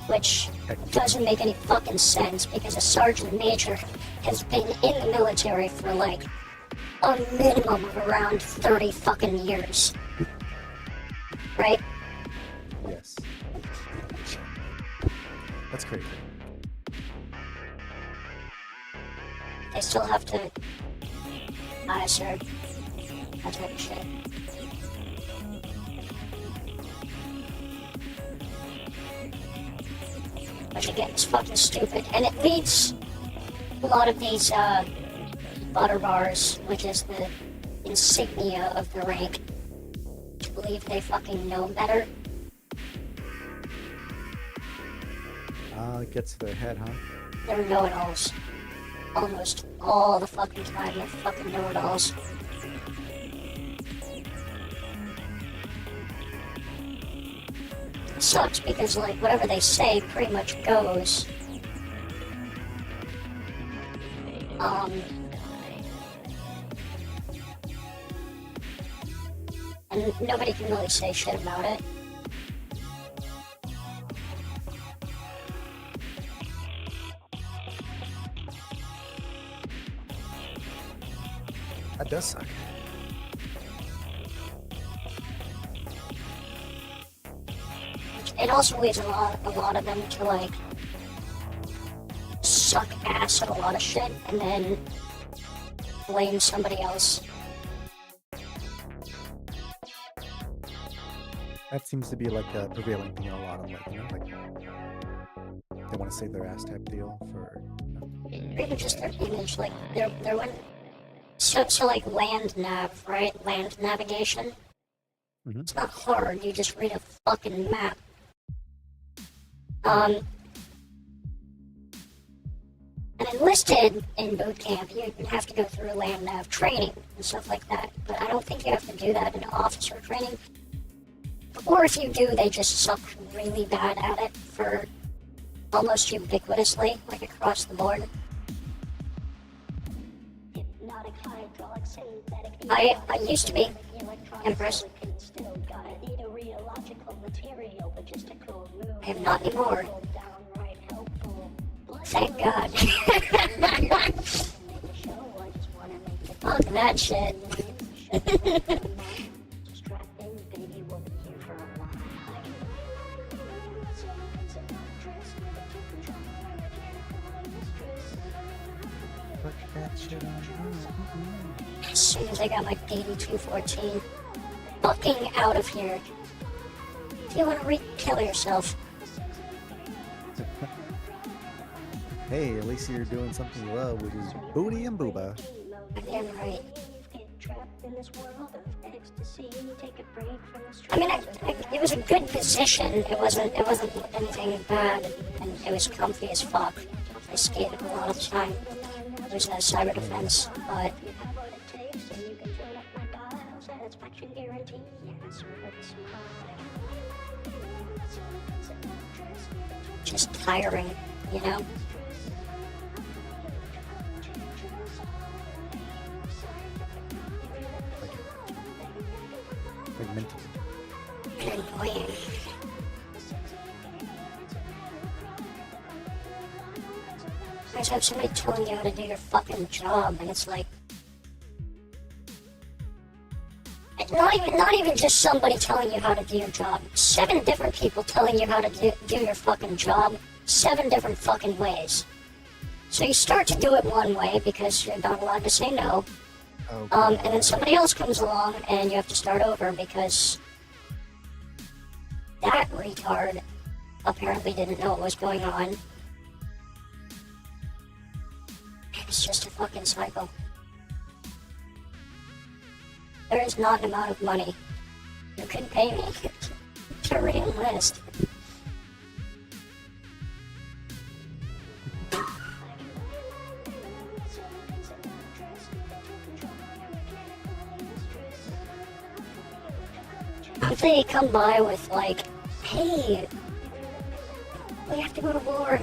which doesn't make any fucking sense because a sergeant major has been in the military for like a minimum of around 30 fucking years, right? Yes. That's crazy. They still have to serve that type of shit. Which again is fucking stupid, and it leads a lot of these butter bars, which is the insignia of the rank, to believe they fucking know better. It gets to their head, huh? They're know-it-alls. Almost all the fucking time, they're fucking know-it-alls. It sucks because, like, whatever they say pretty much goes. And nobody can really say shit about it. That does suck. It also leads a lot of them to, like, suck ass at a lot of shit and then blame somebody else. That seems to be like a prevailing thing in a lot of, like, you know, like they want to save their ass type deal for. Even just their image, like they're one. So like land nav, right? Land navigation. Mm-hmm. It's not hard. You just read a fucking map. And enlisted in boot camp, you have to go through land nav training and stuff like that. But I don't think you have to do that in officer training. Or if you do, they just suck really bad at it for almost ubiquitously, like across the board. I used to be Empress. I am not anymore. Thank God. Fuck that shit. As soon as I got my 8214, fucking out of here. If you want to kill yourself. Hey, at least you're doing something you love, which is booty and booba. Damn right. I mean, it was a good position. It wasn't anything bad, and it was comfy as fuck. I skated a lot of the time. It was cyber defense, but just tiring, you know? Like mental. Annoying. You guys have somebody telling you how to do your fucking job, and it's like, not even just somebody telling you how to do your job. 7 different people telling you how to do your fucking job. 7 different fucking ways. So you start to do it one way because you're not allowed to say no. Oh, And then somebody else comes along and you have to start over because that retard apparently didn't know what was going on. It's just a fucking cycle. There is not an amount of money you can pay me to re-enlist. If they come by with like, hey, we have to go to war,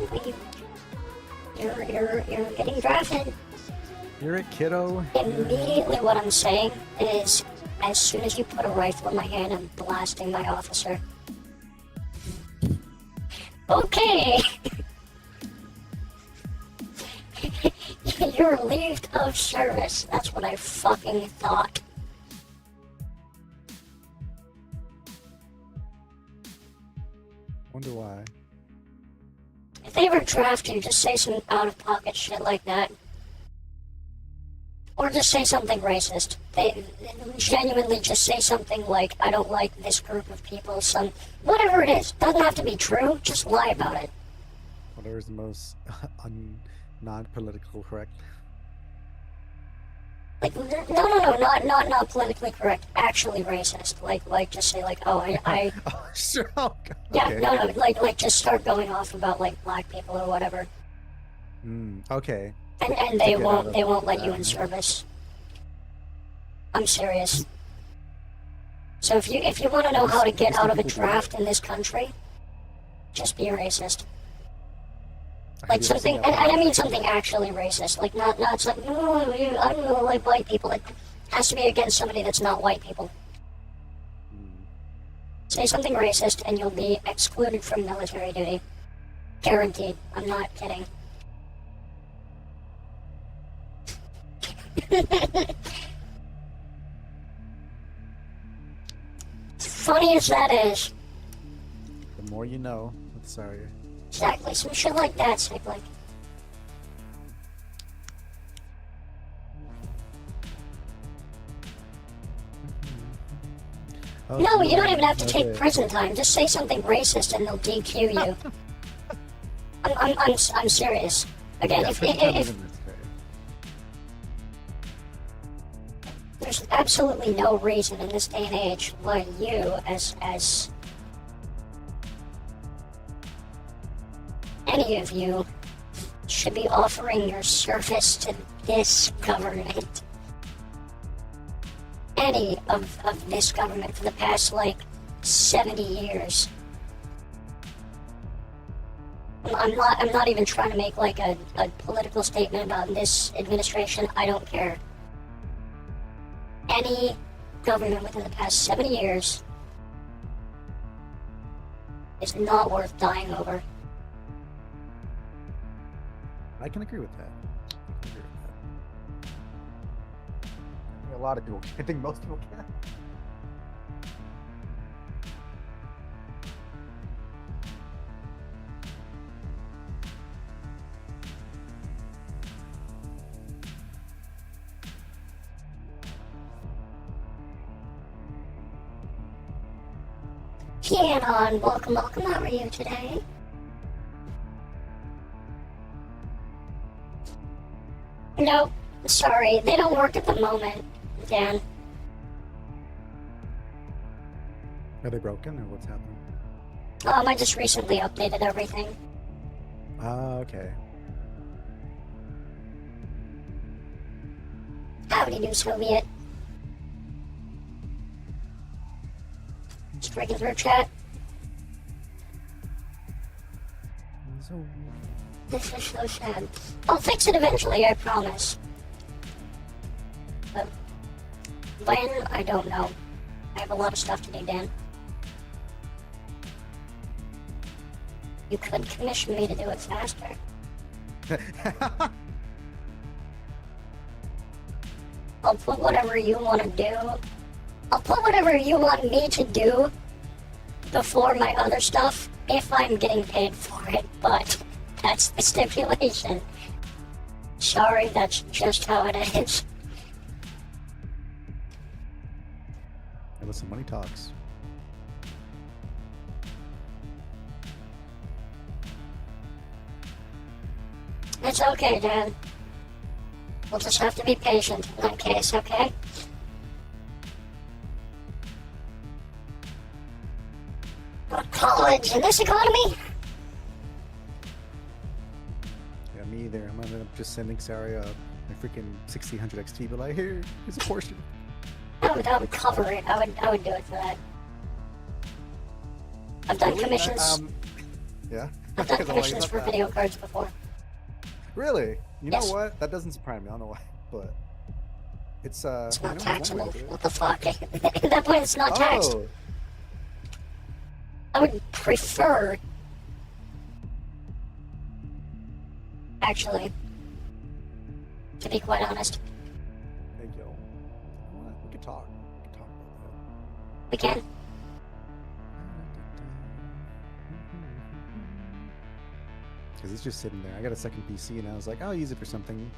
you're getting drafted. You're a kiddo. Immediately what I'm saying is, as soon as you put a rifle in my hand, I'm blasting my officer. Okay! You're relieved of service. That's what I fucking thought. Wonder why. If they ever draft you, just say some out-of-pocket shit like that. Or just say something racist. They genuinely just say something like, I don't like this group of people, whatever it is. Doesn't have to be true, just lie about it. Whatever's the most non-political correct. Like, no, not politically correct. Actually racist. Like, just say like, oh, I Oh, sure. Oh, God. yeah, Okay. no, like, just start going off about like black people or whatever, Okay. and they get out of won't let you that. in service. I'm serious. So if you want to know how to get out of a draft in this country, just be racist. Like something, and I mean something actually racist. Like not like, no, I don't like white people. It has to be against somebody that's not white people. Say something racist and you'll be excluded from military duty. Guaranteed. I'm not kidding. Funny as that is, The more you know. Sorry. exactly, some shit like that, like. Oh, No, you don't yeah, even have to take okay. prison time. Just say something racist and they'll DQ you. I'm serious. Again, Yeah, if prison time isn't necessary. there's absolutely no reason in this day and age why you, as any of you, should be offering your service to this government. Any of this government for the past, like, 70 years. I'm not even trying to make, like, a political statement about this administration. I don't care. Any government within the past 70 years is not worth dying over. I can agree with that. I can agree with that. I think a lot of people can. I think most people can. Canon, welcome. How are you today? Nope, sorry, they don't work at the moment, Dan. Are they broken or what's happening? I just recently updated everything. Ah, okay. Howdy do, Soviet. Just breaking through chat. So, This is so sad. I'll fix it eventually, I promise. But when, I don't know. I have a lot of stuff to do, Dan. You could commission me to do it faster. I'll put whatever you want to do. I'll put whatever you want me to do before my other stuff if I'm getting paid for it, but that's the stipulation. Sorry, that's just how it is. Hey, listen, money talks. It's okay, Dad. We'll just have to be patient in that case, okay? But college in this economy? Yeah, me either. I'm gonna end up just sending SAR-IA my freaking 1600 XT, but like, here's a portion. That would cover it. I would do it for that. I've done commissions. Yeah. I've done Because I'm like, commissions not for that. video cards before. Really? You know Yes. what? That doesn't surprise me. I don't know why, but it's It's not you know, taxable. one way to do it. What the fuck? At that point, it's not taxed. Oh, I would prefer, actually, to be quite honest. hey yo, what? We could talk. We could talk about We can. that. Because it's just sitting there. I got a second PC, and I was like, I'll use it for something,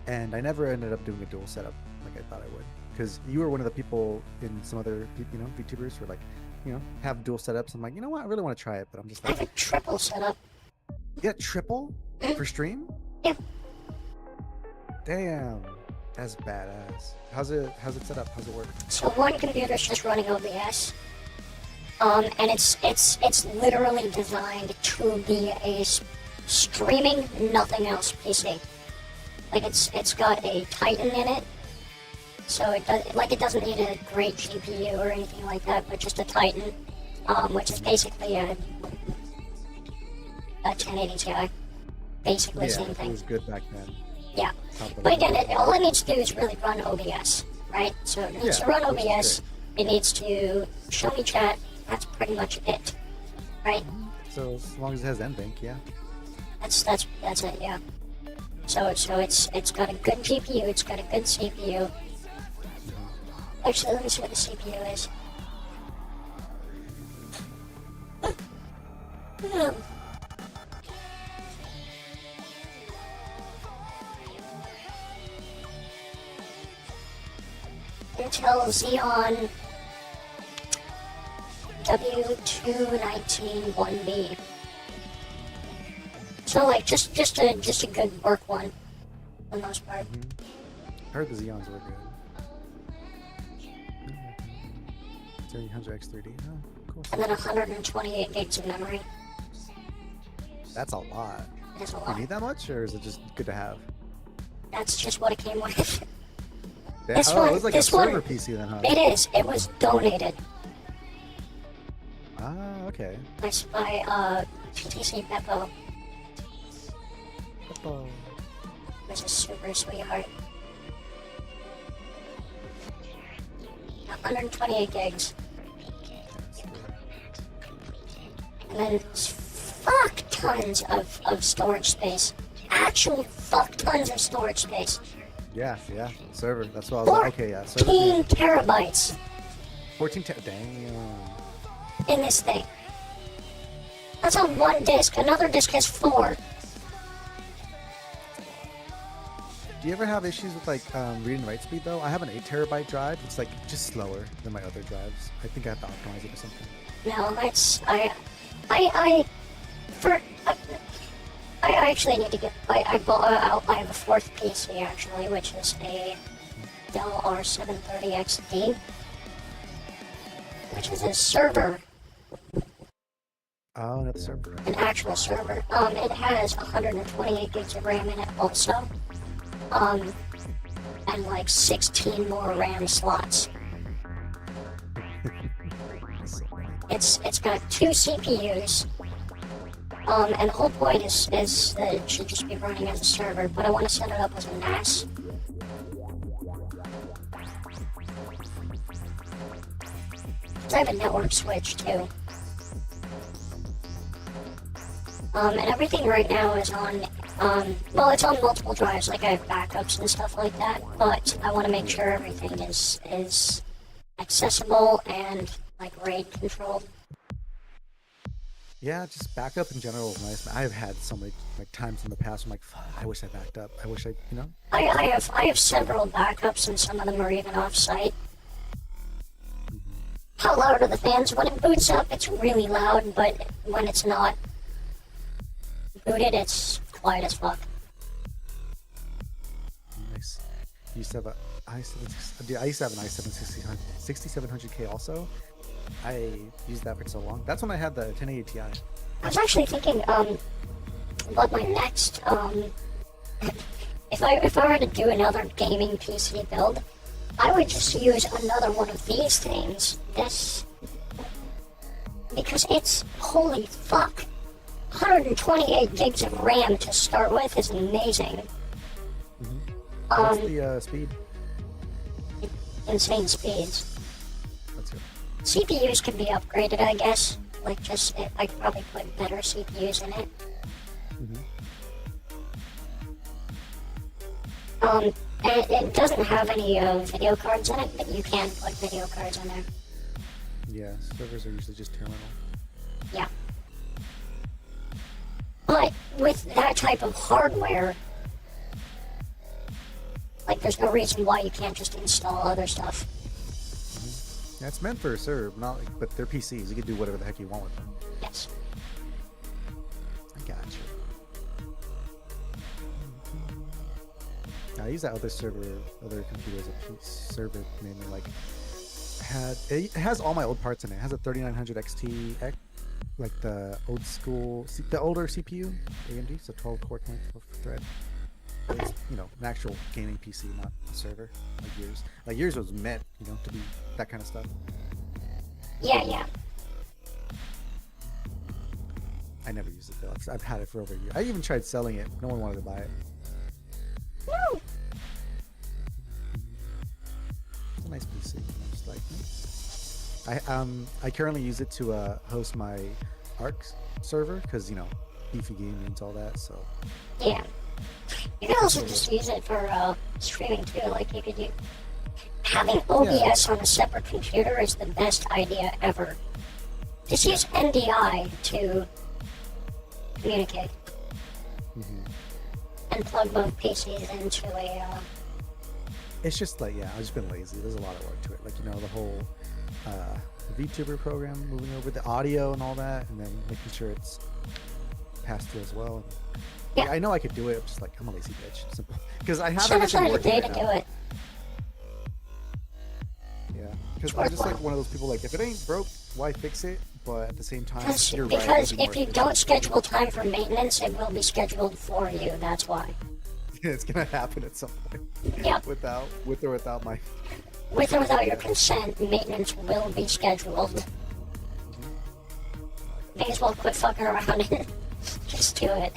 and I never ended up doing a dual setup like I thought I would. Because you were one of the people in some other, VTubers who are like, have dual setups. I'm like, you know what? I really want to try it, but I'm just I have like, a triple setup. you got triple for stream? Yeah. Damn, that's badass. How's it set up? How's it work? So one computer's just running OBS, and it's literally designed to be a streaming nothing else PC. Like it's got a Titan in it, so it doesn't need a great GPU or anything like that, but just a Titan, which is basically a 1080 Ti, basically Yeah, same it thing. was good back then. Yeah. Top of the But again, line. all it needs to do is really run OBS, right? So it needs Yeah, to run which is OBS, it needs to show me chat, that's pretty much it, right? So as long as it has NVENC, yeah. That's it, yeah. So it's got a good GPU, it's got a good CPU. Actually, let me see what the CPU is. Intel Xeon W219-1B. So like just a good work one for the most part. I heard the Xeons were good. 300X3D. Oh, cool. And then 128 gigs of memory. That's a lot. That's a Do you lot. need that much, or is it just good to have? That's just what it came with. Yeah, This oh, one- it was like this a server one- PC then, huh? It is. It was donated Ah, okay. by TTC Beppo, Oh. who's a super sweetheart. 128 gigs. And then fuck tons of storage space. Actual fuck tons of storage space. Yeah, server. That's why I was like, okay, yeah, server. 14 terabytes 14 damn. in this thing. That's on one disk. Another disk has 4. Do you ever have issues with like read and write speed though? I have an 8 terabyte drive. It's like just slower than my other drives. I think I have to optimize it or something. No, that's I actually need to get. I have a fourth PC actually, which is a Dell R730XD, which is a server, Oh, another server. an actual server. It has 128 gigs of RAM in it also, and like 16 more RAM slots. It's got 2 CPUs. And the whole point is that it should just be running as a server, but I want to set it up as a NAS. I have a network switch too. And everything right now is on, well, it's on multiple drives, like I have backups and stuff like that, but I want to make sure everything is accessible and, like, RAID controlled. Yeah, just backup in general is nice. I've had so many like times in the past. I'm like, fuck, I wish I backed up. I wish I, you know. I have several backups, and some of them are even off-site. How loud are the fans? When it boots up, it's really loud, but when it's not booted, it's quiet as fuck. Nice. You used to have a i7. I used to have an i7 6700K also. I used that for so long. That's when I had the 1080 Ti. I was actually thinking, about my next, if I were to do another gaming PC build, I would just use another one of these things. Because it's, holy fuck, 128 gigs of RAM to start with is amazing. What's the speed? Insane speeds. Let's go. CPUs can be upgraded, I guess. Like, just, I could probably put better CPUs in it. And it doesn't have any video cards in it, but you can put video cards in there. Yeah, servers are usually just terminal. Yeah. But with that type of hardware, like, there's no reason why you can't just install other stuff. Yeah, it's meant for a server, not like, but they're PCs. You can do whatever the heck you want with them. Yes. I got you. I use that other computer as a server mainly. Like, it has all my old parts in it. It has a 3900 XT, like the old school, the older CPU, AMD, so 12 core, 24 thread. It's, you know, an actual gaming PC, not a server, like yours. Like yours was meant, you know, to be that kind of stuff. Yeah. I never used it though. I've had it for over a year. I even tried selling it. No one wanted to buy it. No. It's a nice PC. I'm just like, I currently use it to host my Arc server because, you know, beefy game means all that. So Yeah. You can also just use it for streaming too. Like, you could having OBS on a separate computer is the best idea ever. Just use NDI to communicate. And plug both PCs into a it's just like, yeah, I've just been lazy. There's a lot of work to it. Like, you know, the whole Vtuber program, moving over the audio and all that, and then making sure it's passed through as well. Yeah. I know I could do it. I'm just like, I'm a lazy bitch. Simple. Because I have Should have everything had a working day right to now. do it. Yeah. Because I'm just like one of those people, like, if it ain't broke, why fix it? But at the same time, you're right. Because if you don't schedule time for maintenance, it will be scheduled for you. That's why. It's gonna happen at some point. Yeah. with or without my. With or without your consent, maintenance will be scheduled. May as well quit fucking around and just do it.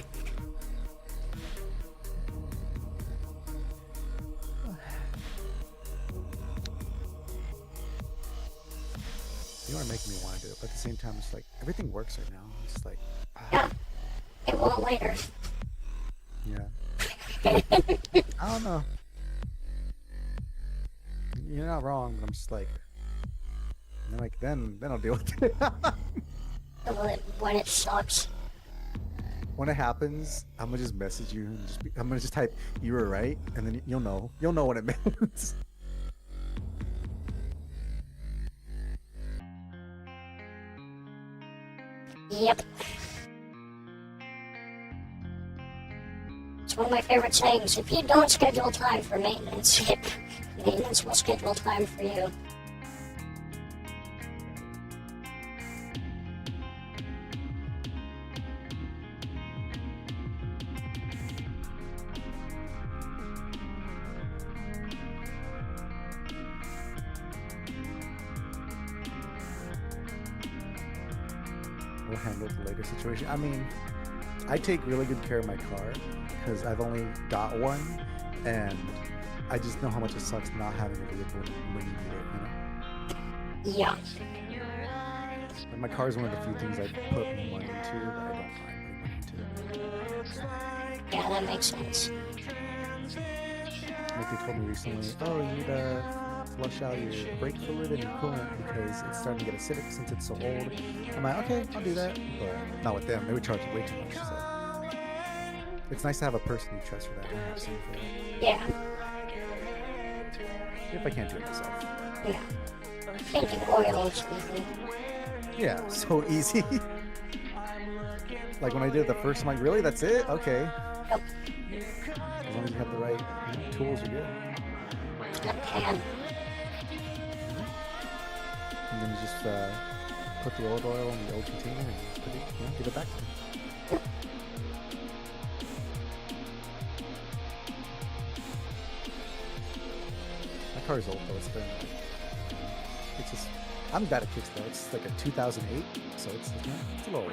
You are making me want to do it, but at the same time, it's like everything works right now. It's like, Yeah. It won't later. yeah. I don't know. You're not wrong, but I'm just like, and like then I'll deal with it. When it sucks. When it happens, I'm gonna just message you and I'm gonna just type "you were right," and then you'll know what it means. Yep. It's one of my favorite sayings. If you don't schedule time for maintenance, maintenance will schedule time for you. We'll handle the later situation. I mean, I take really good care of my car because I've only got one, and I just know how much it sucks not having a vehicle when you need it, you know? Yeah. And my car is one of the few things I put money into that I don't mind putting money into. Yeah, that makes sense. Like they told me recently, oh, you need flush out your brake fluid and your coolant because it's starting to get acidic since it's so old. I'm like, okay, I'll do that, but not with them. They were charging way too much. So it's nice to have a person you trust for that. I have someone for that. Yeah. If I can't do it myself. Yeah. Changing oil is easy. Yeah, so easy. Like when I did it the first time, like, really? That's it? Okay. Yep. As long as you have the right tools, you're good. That can. And then you just put the old oil in the old container and put it, give it back to them. My car is old though, it's been, it's just, I'm bad at kicks though. It's like a 2008, so it's a little old.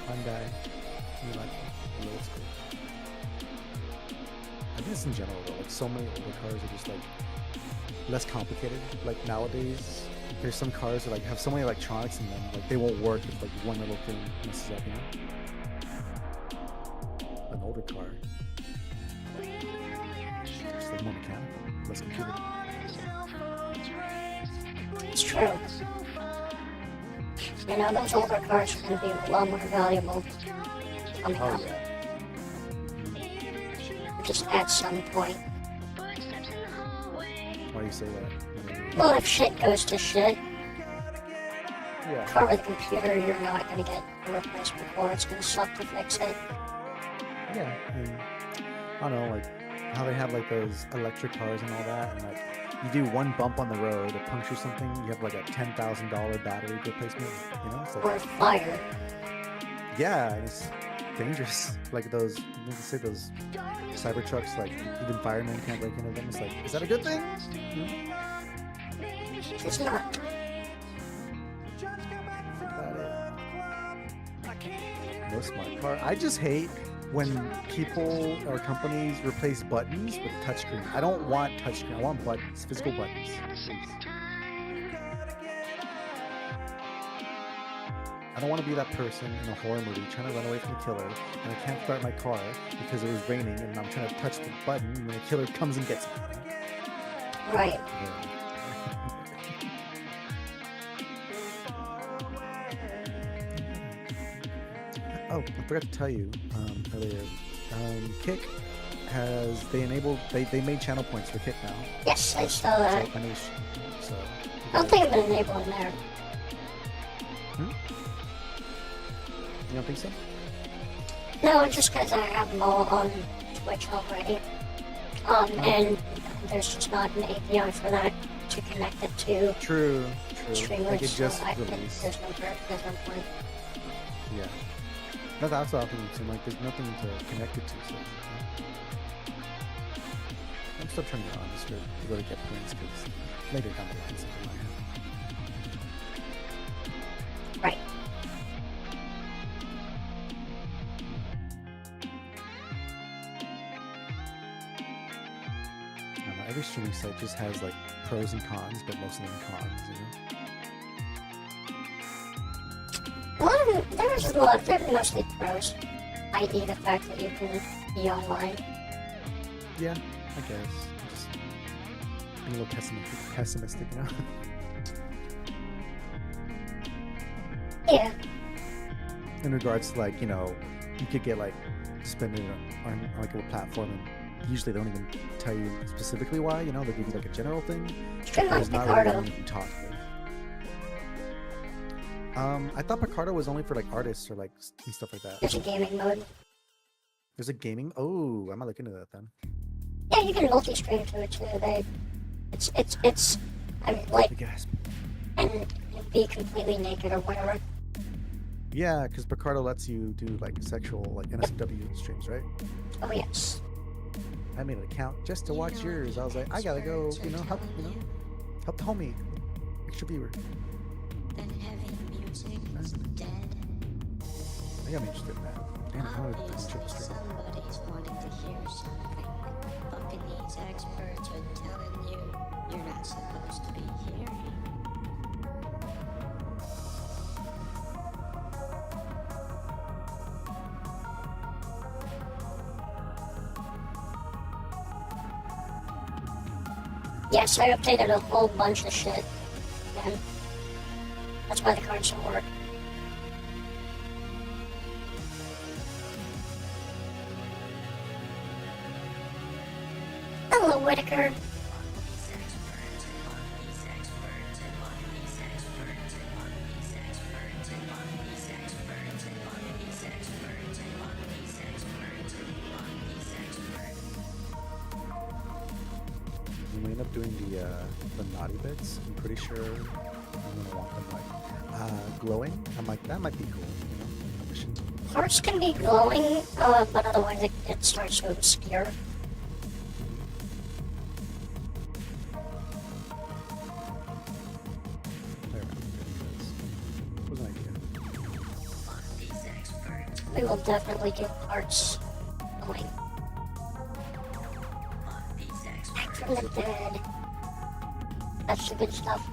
Hyundai, you like the old school. I think it's in general though, like so many older cars are just like less complicated. Like nowadays, there's some cars that like have so many electronics in them, like they won't work if like one little thing messes up, An older car, it's like more mechanical, less computer. It's true. Those older cars are going to be a lot more valuable coming up. Just at some point. Why do you say that? Well, if shit goes to shit, Yeah. car with a computer, you're not going to get a replacement for. It's going to suck to fix it. Yeah, and I don't know, like how they have like those electric cars and all that, and like you do one bump on the road, it punctures something, you have like a $10,000 battery replacement, It's like, Or fire. yeah, and it's dangerous. Like those, say those Cybertrucks, like even firemen can't break into them. It's like, is that a good thing? It's not. No smart car. I just hate when people or companies replace buttons with touchscreen. I don't want touchscreen. I want buttons, physical buttons. Please. I don't want to be that person in a horror movie trying to run away from the killer, and I can't start my car because it was raining, and I'm trying to touch the button, and the killer comes and gets me. Right. Oh, I forgot to tell you earlier. Kick has they made channel points for Kick now. Yes, I saw that. So I don't think I've been enabled in there. You don't think so? No, just because I have them all on Twitch already. And there's just not an API for that to connect it to True. streamers. Like it just so released. there's no point. Yeah. That's what I'm thinking. Like there's nothing to connect it to. So I'm still turning it on just to really get points because later down the line something might happen. Right. Every streaming site just has like pros and cons, but most of them cons, They're mostly pros. I.e. the fact that you can be online. Yeah, I guess. I'm just being a little pessimistic, Yeah. In regards to like, you could get like suspended on like a platform and usually they don't even tell you specifically why, they'll give you like a general thing. Stream like There's not really Picardo. anyone you can talk to. I thought Picardo was only for like artists or like and stuff like that. There's a gaming mode. There's a gaming. Oh, I might look into that then. Yeah, you can multi-stream to it too. I mean, like, I guess. and be completely naked or whatever. Yeah, because Picardo lets you do like sexual, like NSFW streams, right? Oh yes. I made an account just to watch yours. I was like, I gotta go, help the homie, extra viewer. Then heavy music is dead. I got me interested in that. Damn, I wanted to triple stream. Somebody's wanting to hear something. Buccaneers experts are telling you you're not supposed to be hearing. Yes, I updated a whole bunch of shit. And that's why the cards don't work. Hello, Whitaker. When we end up doing the naughty bits, I'm pretty sure I'm gonna want them like glowing. I'm like, that might be cool, you know? Mission. Hearts can be glowing, but otherwise it starts to obscure. There, was an idea. We will definitely get hearts glowing. Back from the dead. That's the good stuff.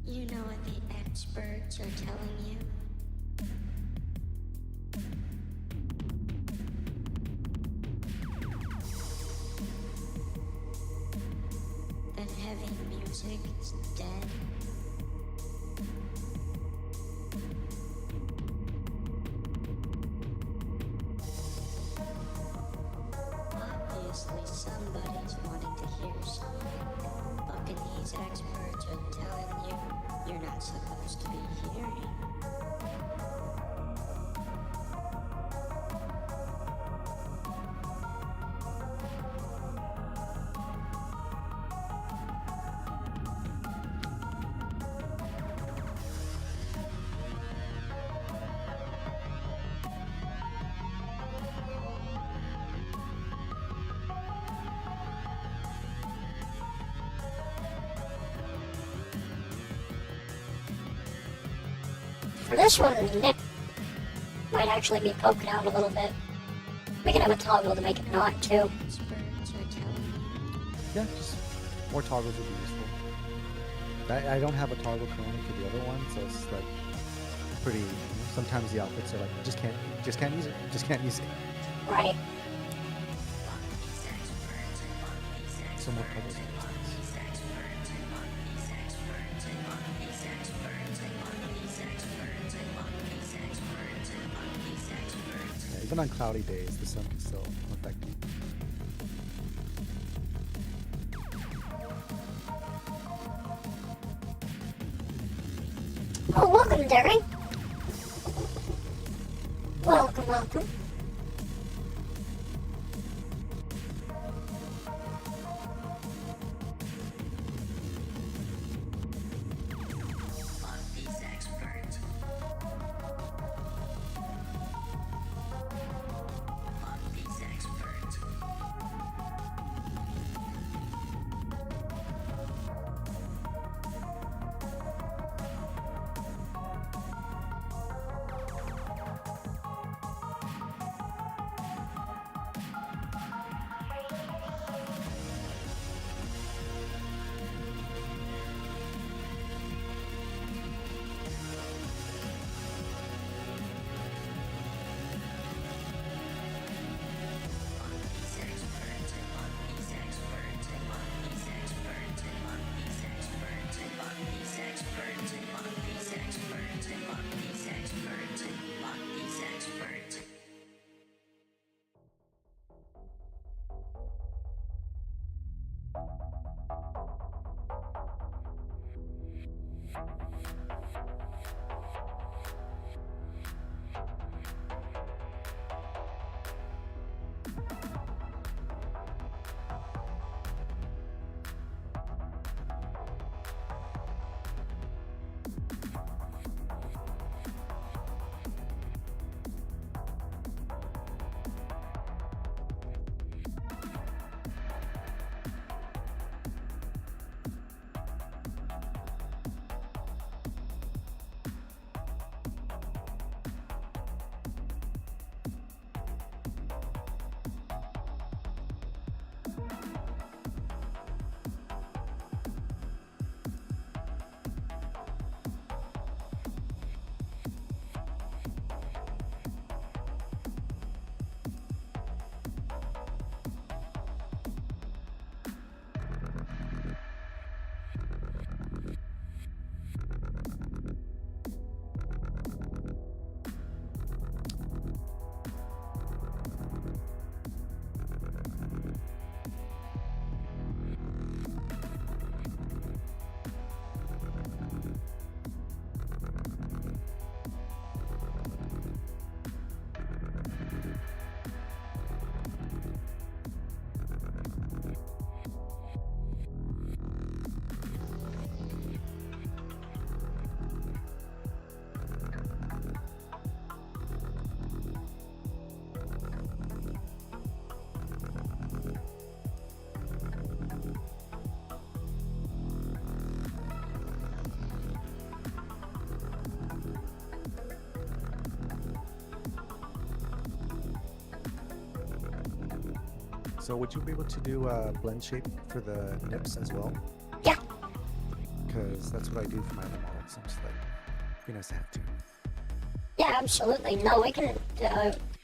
You know what the experts are telling you? That heavy music is dead. Obviously, somebody's wanting to hear something, but these experts are telling you you're not supposed to be hearing. For this one, Nick might actually be poking out a little bit. We can have a toggle to make it not, too. Experts are telling you. Yeah, just more toggles would be useful. I don't have a toggle currently for the other one, so it's like pretty. You know, sometimes the outfits are like just can't use it, just can't use it. Right. So more toggles. Yeah, even on cloudy days, the sun can still affect you. Oh, welcome, Derry. Welcome, welcome. So would you be able to do blend shape for the nips as well? Yeah. Because that's what I do for my other models. I'm just like, be nice to have to. Yeah, absolutely. No, we can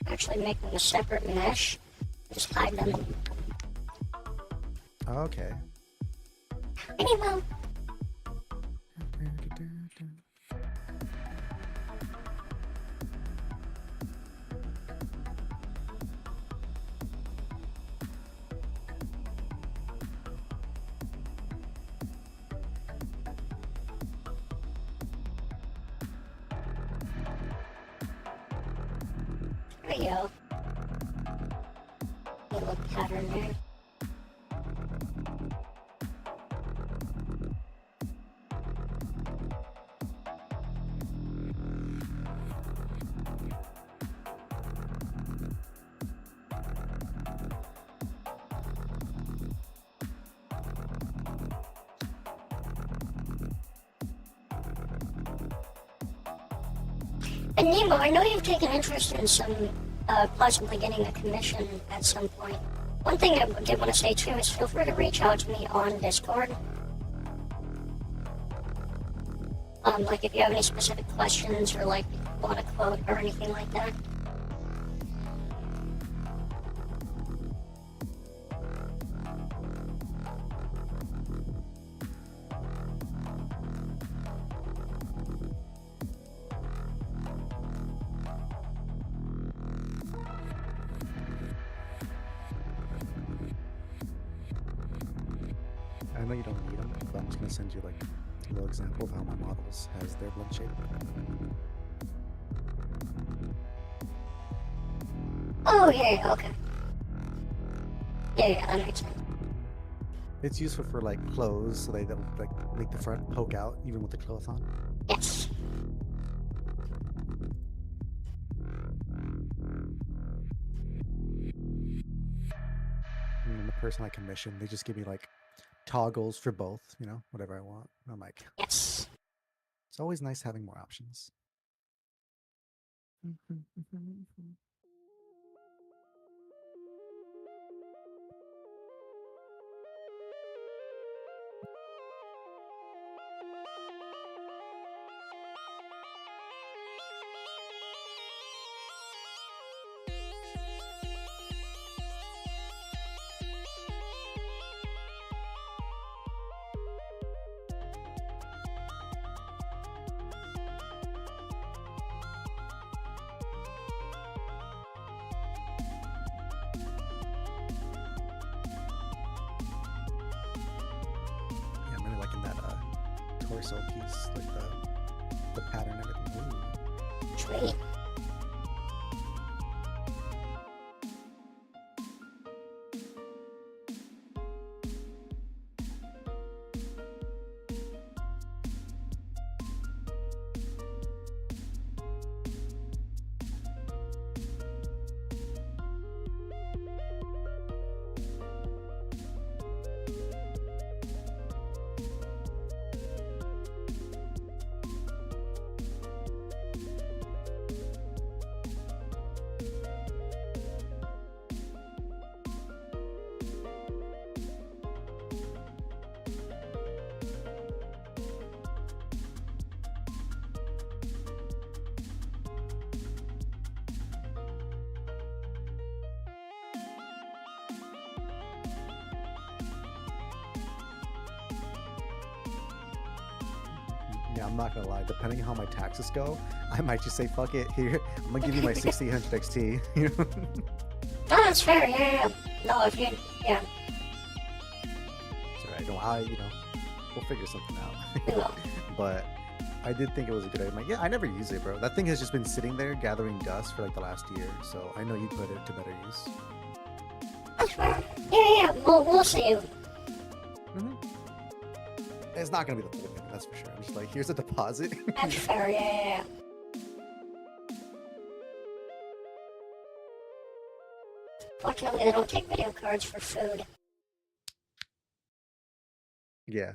actually make them a separate mesh. Just hide them. Okay. Anyway, there you go. A little pattern there. And Nemo, I know you've taken interest in some, possibly getting a commission at some point. One thing I did want to say too is feel free to reach out to me on Discord. Like if you have any specific questions or like want a quote or anything like that. I know you don't need them, but I'm just gonna send you like a little example of how my models has their blend shape. Oh yeah, okay. Yeah, that makes sense. It's useful for like clothes, so they don't like make the front poke out even with the cloth on. Yes. And the person I commission, they just give me like toggles for both, you know, whatever I want. And I'm like, Yes. it's always nice having more options. Yeah, I'm really liking that torso piece, like the pattern and everything. Ooh. Sweet. Yeah, I'm not gonna lie. Depending on how my taxes go, I might just say, "Fuck it." Here, I'm gonna give you my 1600 XT. You know? No, that's fair. Yeah. No, if you, yeah, It's alright. No, you know, we'll figure something out. we will. But I did think it was a good idea. I'm like, yeah, I never use it, bro. That thing has just been sitting there gathering dust for like the last year, so I know you put it to better use. That's fair. Yeah. We'll see. Mm-hmm. It's not gonna be the whole thing, that's for sure. I'm just like, here's a deposit. That's fair. Yeah. Fortunately, they don't take video cards for food. Yeah.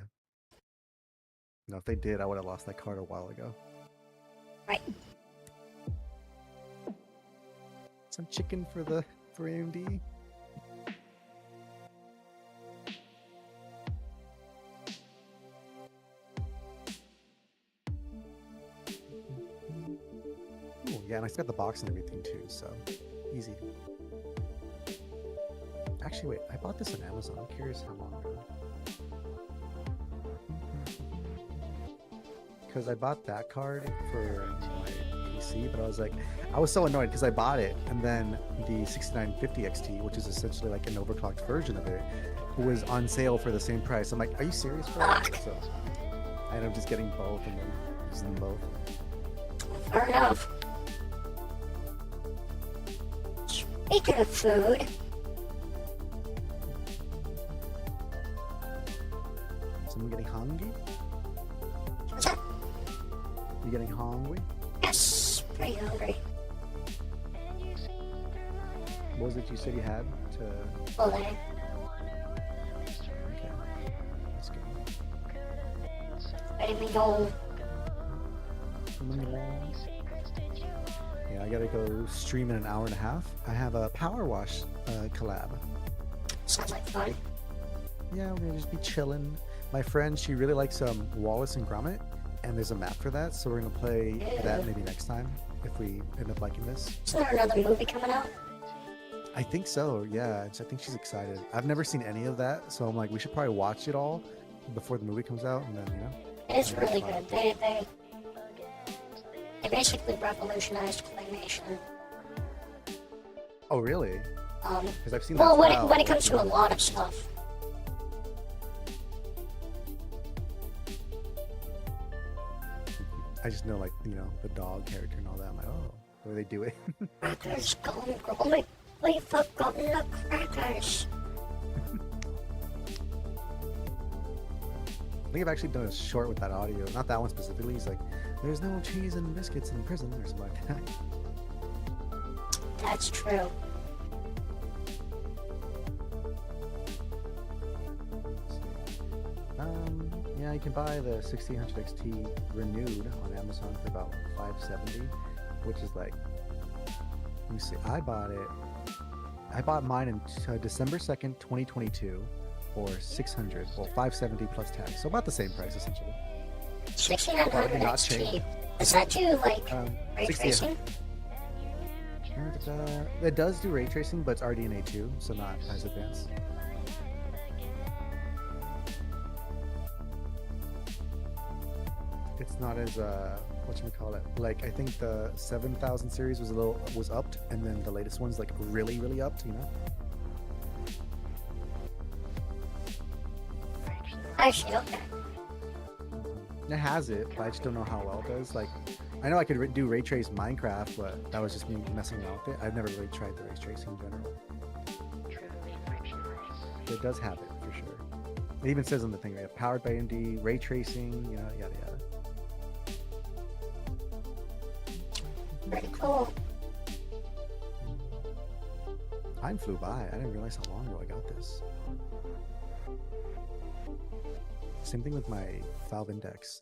No, if they did, I would have lost that card a while ago. Right. Some chicken for AMD. Yeah, and I got the box and everything too, so easy. Actually, wait, I bought this on Amazon. I'm curious how long ago. Because I bought that card for my PC, but I was so annoyed because I bought it, and then the 6950 XT, which is essentially like an overclocked version of it, was on sale for the same price. I'm like, are you serious, bro? So I ended up just getting both and then using them both. Fair enough. Speaking of food, Someone getting hungry? what's that? You getting hungry? Yes, pretty hungry. What was it you said you had to? Bullet. Okay. Let's go. Ready to go. Yeah, I gotta go stream in an hour and a half. I have a power wash collab. Sounds like fun. Yeah, we're gonna just be chilling. My friend, she really likes Wallace and Gromit, and there's a map for that, so we're gonna play that maybe next time if we end up liking this. Is there another movie coming out? I think so. Yeah, I think she's excited. I've never seen any of that, so I'm like, we should probably watch it all before the movie comes out, and then It's really good. They basically revolutionized claymation. Oh, really? Um, Because I've seen well, that. when it comes to a lot of stuff. I just know, like, the dog character and all that. I'm like, oh, the way they do it. Crackers gone growing. We've forgotten the crackers. I think I've actually done a short with that audio. Not that one specifically. He's like, there's no cheese and biscuits in prison or something like that. That's true. Yeah, you can buy the 1600 XT renewed on Amazon for about $570, which is like, let me see, I bought mine in December 2nd, 2022 for 600, well, 570 plus tax, so about the same price essentially. 1600 Not XT. change. Does that do like ray 60, tracing? It does do ray tracing, but it's RDNA 2, so not as advanced. It's not as whatchamacallit, like I think the 7000 series was upped, and then the latest one's like really upped, Actually, okay. It has it, but I just don't know how well it does. Like, I know I could do ray trace Minecraft, but that was just me messing around with it. I've never really tried the ray tracing in general. But it does have it for sure. It even says on the thing, right? Powered by AMD, ray tracing, yada yada. Pretty cool. Time flew by. I didn't realize how long ago I got this. Same thing with my Valve Index.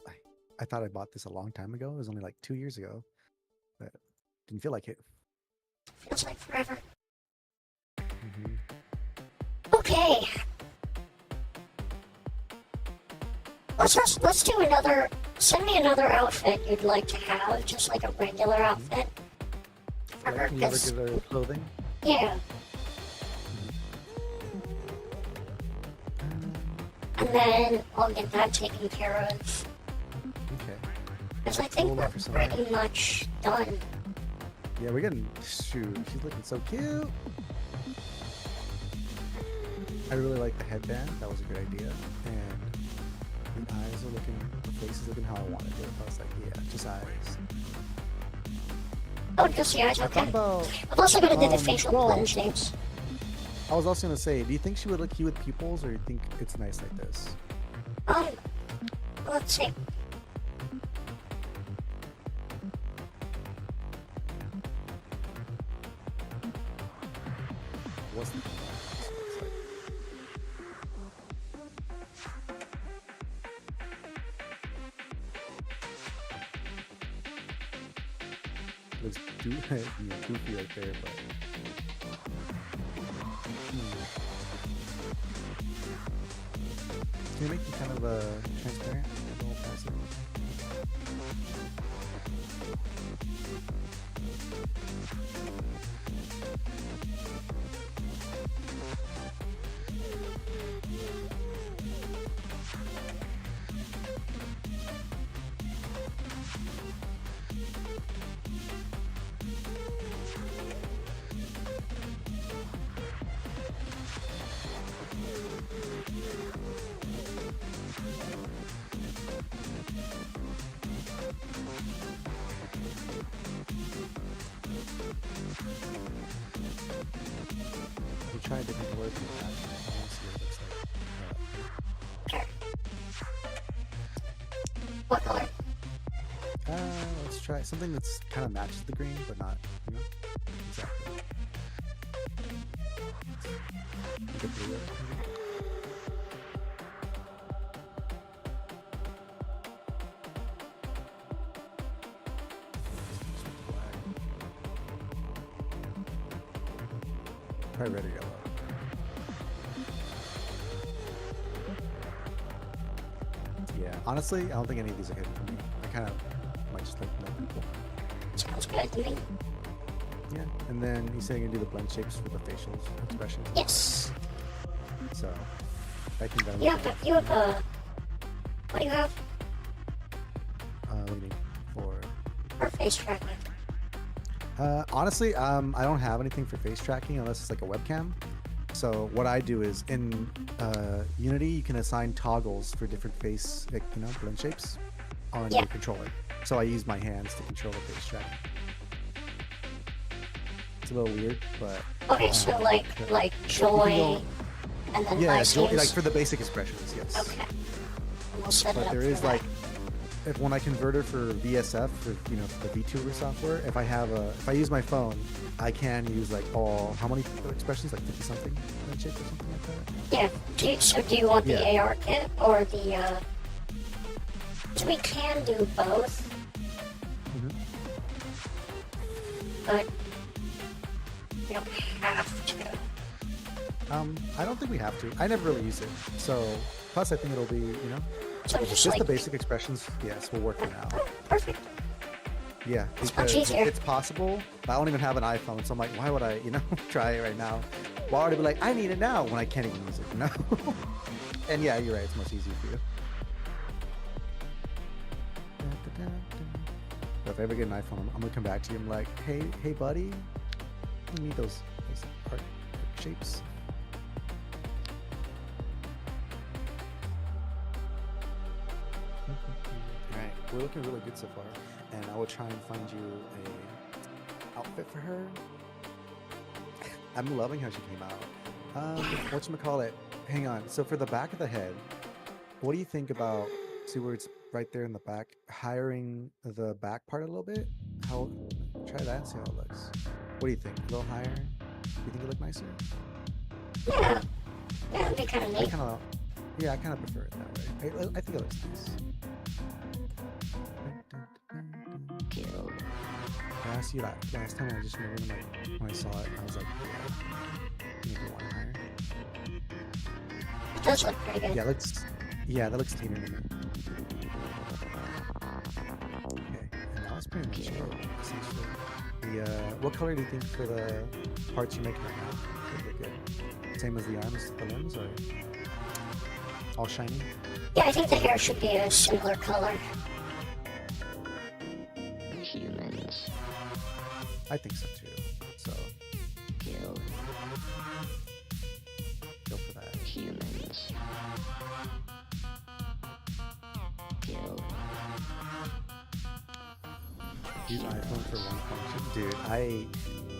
I thought I bought this a long time ago. It was only like 2 years ago, but didn't feel like it. Feels like forever. Mm-hmm. Okay. Let's do another. Send me another outfit you'd like to have, just like a regular outfit. Like regular clothing. Yeah. And then I'll get that taken care of. Okay. Because I think we're pretty much done. Yeah, we're getting. Shoot, she's looking so cute. I really like the headband. That was a good idea. And the eyes are looking, the face is looking how I wanted it. I was like, yeah, just eyes. Oh, just the eyes, I okay. thought about. I've also got to do the facial blend shapes. I was also gonna say, do you think she would look cute with pupils, or do you think it's nice like this? Let's see. What's the looks goofy right there, but can you make it kind of transparent? A little passive? try a different color for that. I want to see what it looks like. Sure. What color? Let's try something that's kind of matches the green, but not, you know, exactly. Like a blue, maybe? Probably red or yellow. Yeah, honestly, I don't think any of these are hidden for me. I kind of might just like know people. Sounds good to me. Yeah, and then you say you're gonna do the blend shapes for the facial expressions. Yes. So, I think that. You have what do you have What do you mean? for face tracking? Honestly, I don't have anything for face tracking unless it's like a webcam. So what I do is in Unity, you can assign toggles for different face, like, you know, blend shapes on Yeah. your controller. So I use my hands to control the face tracking. It's a little weird, but Okay, so like joy, and then yeah, nice like names? for the basic expressions, yes. Okay. We'll set it But up there for is that. like, if when I convert it for VSF, for, you know, the Vtuber software, if I use my phone, I can use like how many expressions, like 50 something blend shapes or something like that. Yeah. So do you want the Yeah. AR kit or the? So we can do both, Mhm. but we don't have to. I don't think we have to. I never really use it. So, plus I think it'll be, you know, So just just the like basic expressions. Yes, we'll work them out. perfect. Yeah, It's much because easier. it's possible. But I don't even have an iPhone, so I'm like, why would I, you know, try it right now? Why would I be like, I need it now when I can't even use it, you know? And yeah, you're right. It's much easier for you. But if I ever get an iPhone, I'm gonna come back to you. I'm like, hey, buddy, you need those art shapes. Alright, we're looking really good so far, and I will try and find you a outfit for her. I'm loving how she came out. Whatchamacallit? Hang on. So for the back of the head, what do you think about, see where it's right there in the back, hiring the back part a little bit? Try that and see how it looks. What do you think? A little higher? Do you think it look nicer? Yeah. Yeah, it'd be kind of I neat. kind of, yeah, I kind of prefer it that way. I think it looks nice. I asked you that last time. I just remember when I saw it, I was like, yeah, maybe one higher. It does look pretty good. Yeah, that looks cleaner to me. Okay, and that was pretty much it, essentially. What color do you think for the parts you're making right now would look good? Same as the arms, the limbs, or all shiny? Yeah, I think the hair should be a similar color. Humans I think so too. So kill go for that. humans. Kill Use iPhone for one function, dude.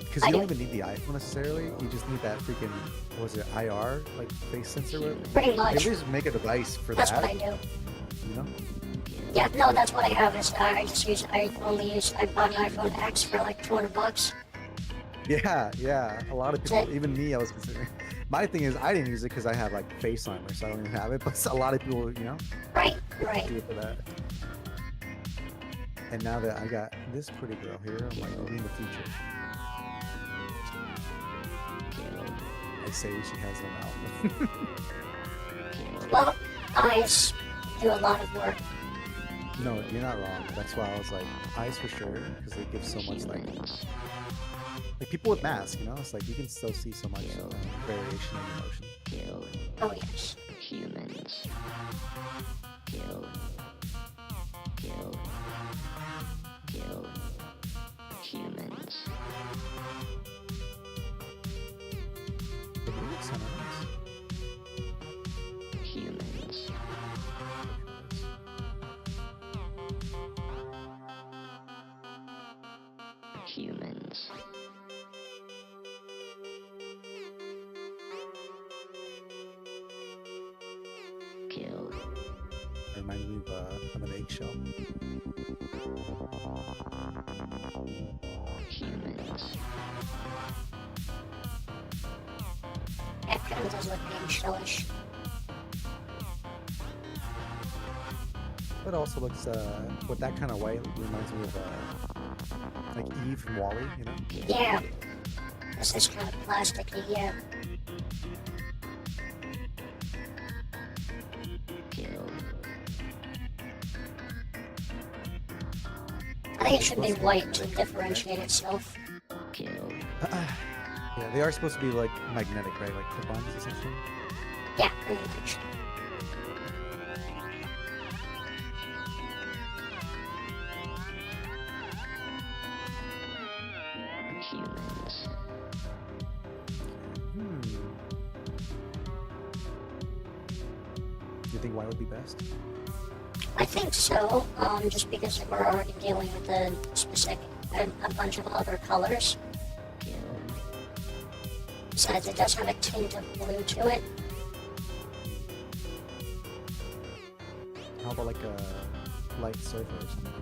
Because you don't even need the iPhone necessarily. You just need that freaking, what was it, IR, like face sensor? Pretty Maybe much. just make a device for That's that. what I do. You know? Yeah, no, that's what I have. Is I bought an iPhone X for like $200. Yeah. A lot of people, So- even me, I was considering. My thing is, I didn't use it because I have like FaceTimer, so I don't even have it. But a lot of people, you know, Right. do it for that. And now that I got this pretty girl here, I'm like, maybe in the future. I say she has them out. Well, eyes do a lot of work. No, you're not wrong. That's why I was like, eyes for sure, because they give so much like people with masks, you know. It's like you can still see so much variation in emotion. kill Oh yes. humans. Kill kill humans. But it looks kinda nice. Humans. Humans. It reminds me of an eggshell. That kind of does look eggshellish. But also looks, with that kind of white, reminds me of, like Eve from WALL-E, you know? Yeah. This is kind of plasticky, yeah. I think it should be white to differentiate itself. Yeah, they are supposed to be, like, magnetic, right? Like clip-ons, essentially? Yeah, pretty much. You think white would be best? I think so, just because we're already dealing with a bunch of other colors. Besides, it does have a tint of blue to it. How about like a light silver or something?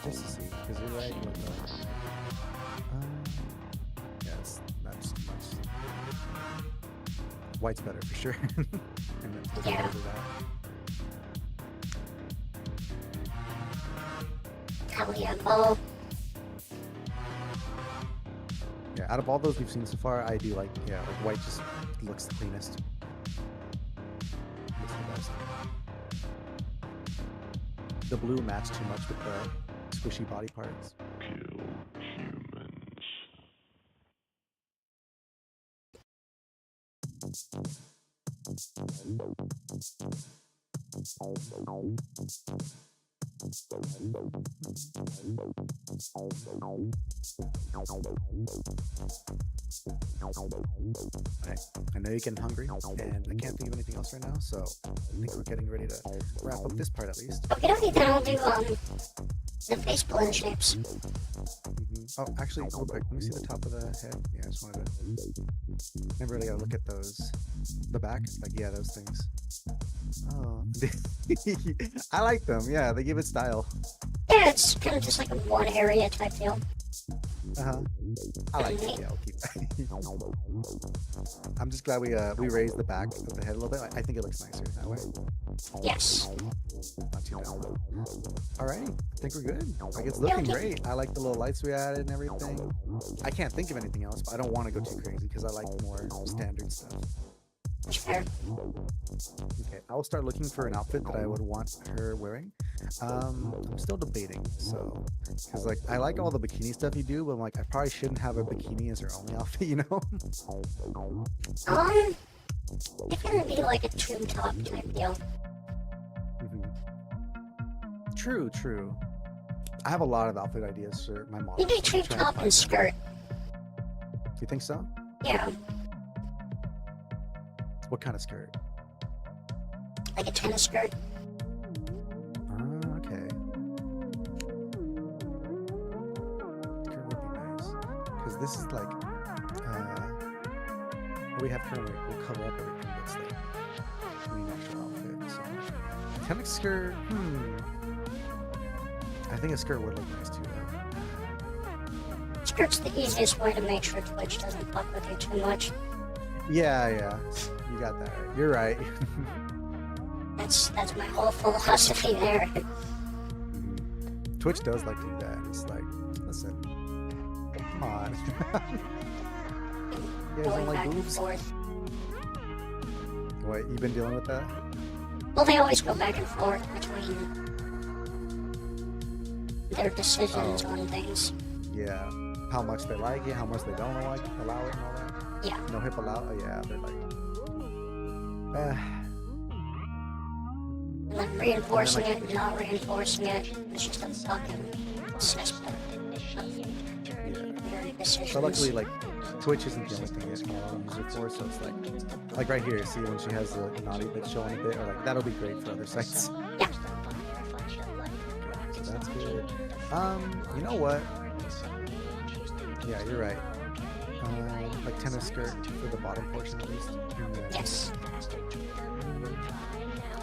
Just to see, because you're right. Yeah, it's not just too much. White's better for sure. And then Yeah. over that. Caliambo. Yeah, out of all those we've seen so far, I do like white just looks the cleanest. Looks the best. The blue matched too much with the squishy body parts. Alright, I know you're getting hungry, and I can't think of anything else right now, so I think we're getting ready to wrap up this part at least. Okay, then I'll do, the face blend shapes. Oh, actually, real quick, let me see the top of the head. Yeah, I just wanted to... Never really gotta look at those. The back? Like, yeah, those things. Oh. I like them, yeah, they give it style. Yeah, it's kind of just like a one area type deal. Uh-huh. I like it, yeah, I'll keep I'm just glad we raised the back of the head a little bit. I think it looks nicer that way. Yes. Not too down. Alrighty, I think we're good. Like, it's looking great. I like the little lights we added and everything. I can't think of anything else, but I don't want to go too crazy because I like more standard stuff. Sure. Okay, I will start looking for an outfit that I would want her wearing. I'm still debating, so because like I like all the bikini stuff you do, but I'm like I probably shouldn't have a bikini as her only outfit, you know? It's gonna be like a tube top type deal. True. I have a lot of outfit ideas for my model. You do tube top and skirt. You think so? Yeah, What kind of skirt? like a tennis skirt. Okay. Skirt would be nice. Because this is like, what we have currently will cover up everything that's like an extra outfit. So, tennis skirt, I think a skirt would look nice too, though. Skirt's the easiest way to make sure Twitch doesn't fuck with you too much. Yeah. You got that right. You're right. That's my whole philosophy there. Twitch does like to do that. It's like, listen, come on. You guys Going don't like back and boobs? forth. What, you been dealing with that? Well, they always go back and forth between their decisions on things. Yeah. How much they like it, how much they don't like allow it and all that. Yeah. No hip allowed. Oh, yeah, they're like. And then reinforcing it, not reinforcing it. It's just a fucking cesspool of their decisions. But luckily, like, Twitch isn't the only thing it's going to use it for, so it's like right here, see when she has the naughty bit showing a bit, or like, that'll be great for other sites. Yeah. So that's good. You know what? Yeah, you're right. like tennis skirt for the bottom portion at least. And, Yes.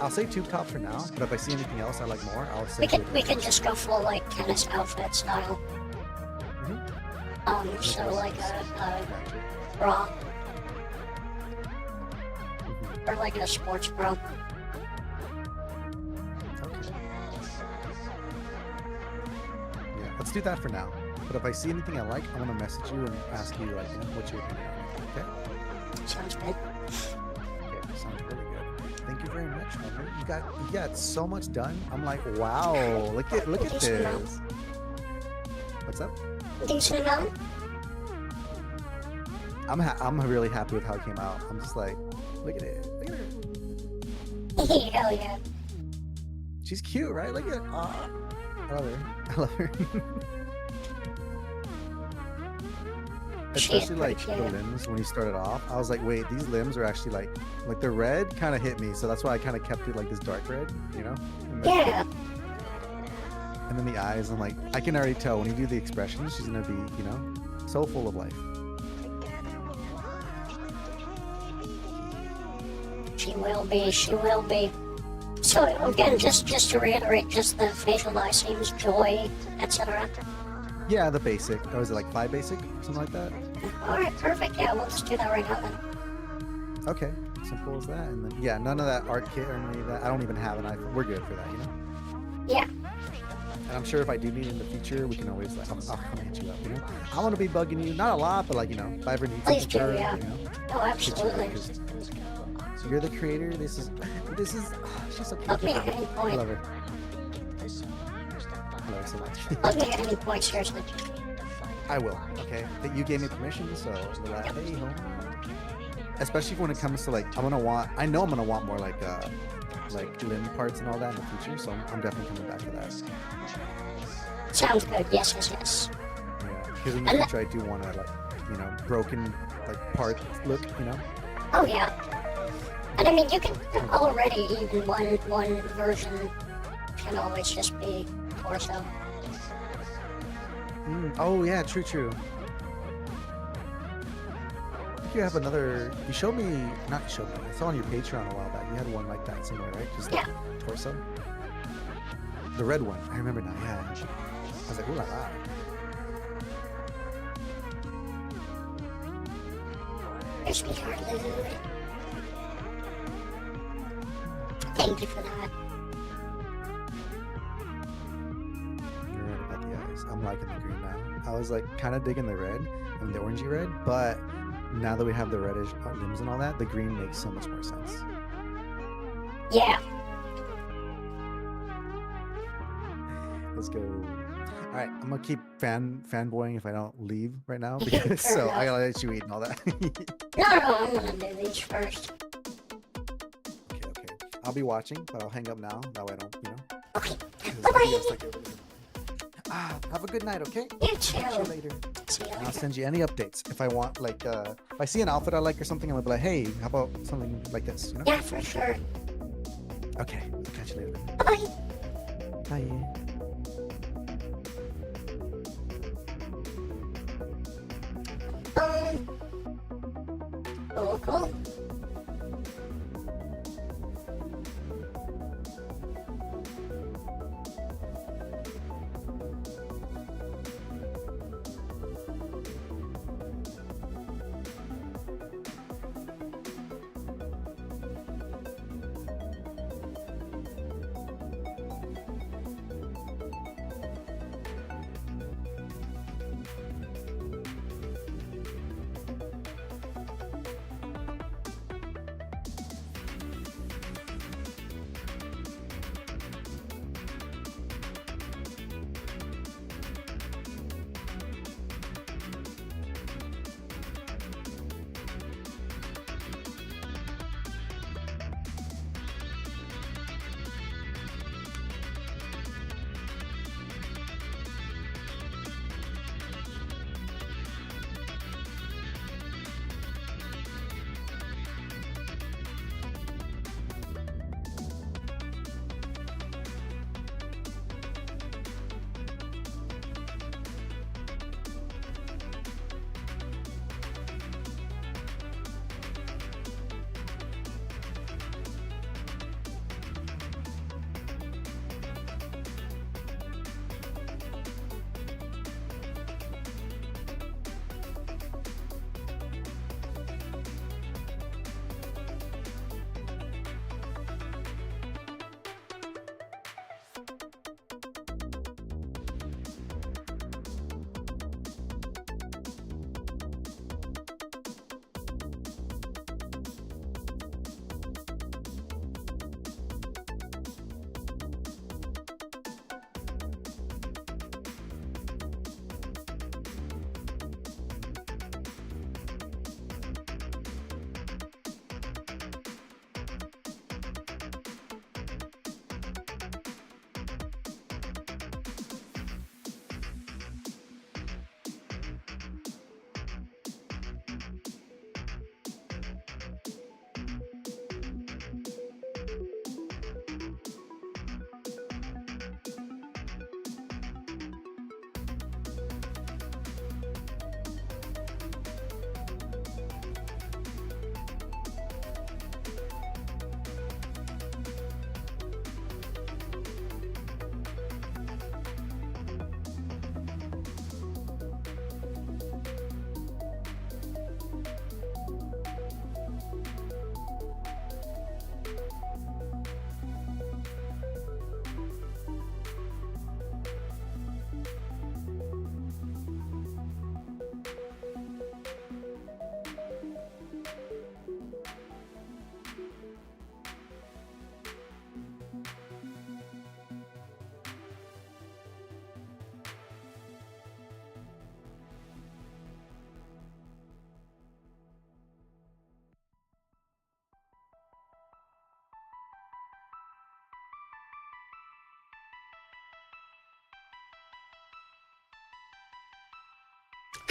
I'll say tube top for now, but if I see anything else I like more, I'll say. We can just go full like tennis outfit style. So like a bra or like a sports bra. Okay. Yeah, let's do that for now. But if I see anything I like, I want to message you and ask you like, what's your opinion on it. Okay? Sounds good. Okay, sounds really good. Thank you very much, man. You got so much done. I'm like, wow, look at this. What's up? Decent amount. I'm really happy with how it came out. I'm just like, look at it. Look at her. Hell yeah. She's cute, right? Look at it. Aw. I love her. I love her. Especially like the limbs when he started off. I was like, wait, these limbs are actually like the red kind of hit me. So that's why I kind of kept it like this dark red, you know? Yeah. And then the eyes, I'm like, I can already tell when you do the expressions, she's gonna be, you know, so full of life. She will be. She will be. So again, just to reiterate, just the facial lysems, joy, etc. Yeah, the basic. Oh, is it like 5 basic? Something like that? Alright, perfect. Yeah, we'll just do that right now then. Okay, simple as that. And then, yeah, none of that art kit or any of that. I don't even have an iPhone. We're good for that, you know? Yeah. And I'm sure if I do need it in the future, we can always, like, I'll come hit you up, you know? I want to be bugging you, not a lot, but, like, you know, if I ever need Please something, do, yeah. you know? Oh, absolutely. You're the creator. This is, she's so cute. Love me at any I point. love her. I love her so much. Love me at any point, seriously. I will, okay? That you gave me permission, so we're like, hey, home. Especially when it comes to like, I know I'm gonna want more like limb parts and all that in the future, so I'm definitely coming back for that. Sounds good. Yes, yes, yes. Yeah, because in the future I do want to like, you know, broken like part look, you know. Oh yeah. And I mean, you can already even one version can always just be torso. Oh yeah, true. I think you have another. You showed me, not showed me. I saw on your Patreon a while back. You had one like that somewhere, right? Just like torso. The red one. I remember now. Yeah. I was like, ooh la la. Wish me hard, Lulu. Thank you for that. You're right about the eyes. I'm liking the green now. I was like kind of digging the red and the orangey red, but now that we have the reddish limbs and all that, the green makes so much more sense. Yeah. Let's go. All right, I'm gonna keep fanboying if I don't leave right now because so I gotta let you eat and all that. No, I'm gonna do these first. Okay. I'll be watching, but I'll hang up now. That way I don't, you know. Okay. 'Cause Bye I think bye. it's like have a good night, okay? You See you too. later. See you And I'll later. send you any updates if I want. Like, if I see an outfit I like or something, I'm gonna be like, hey, how about something like this? You know? Yeah, for sure. Okay. I'll catch you later. Bye. Bye. Cool.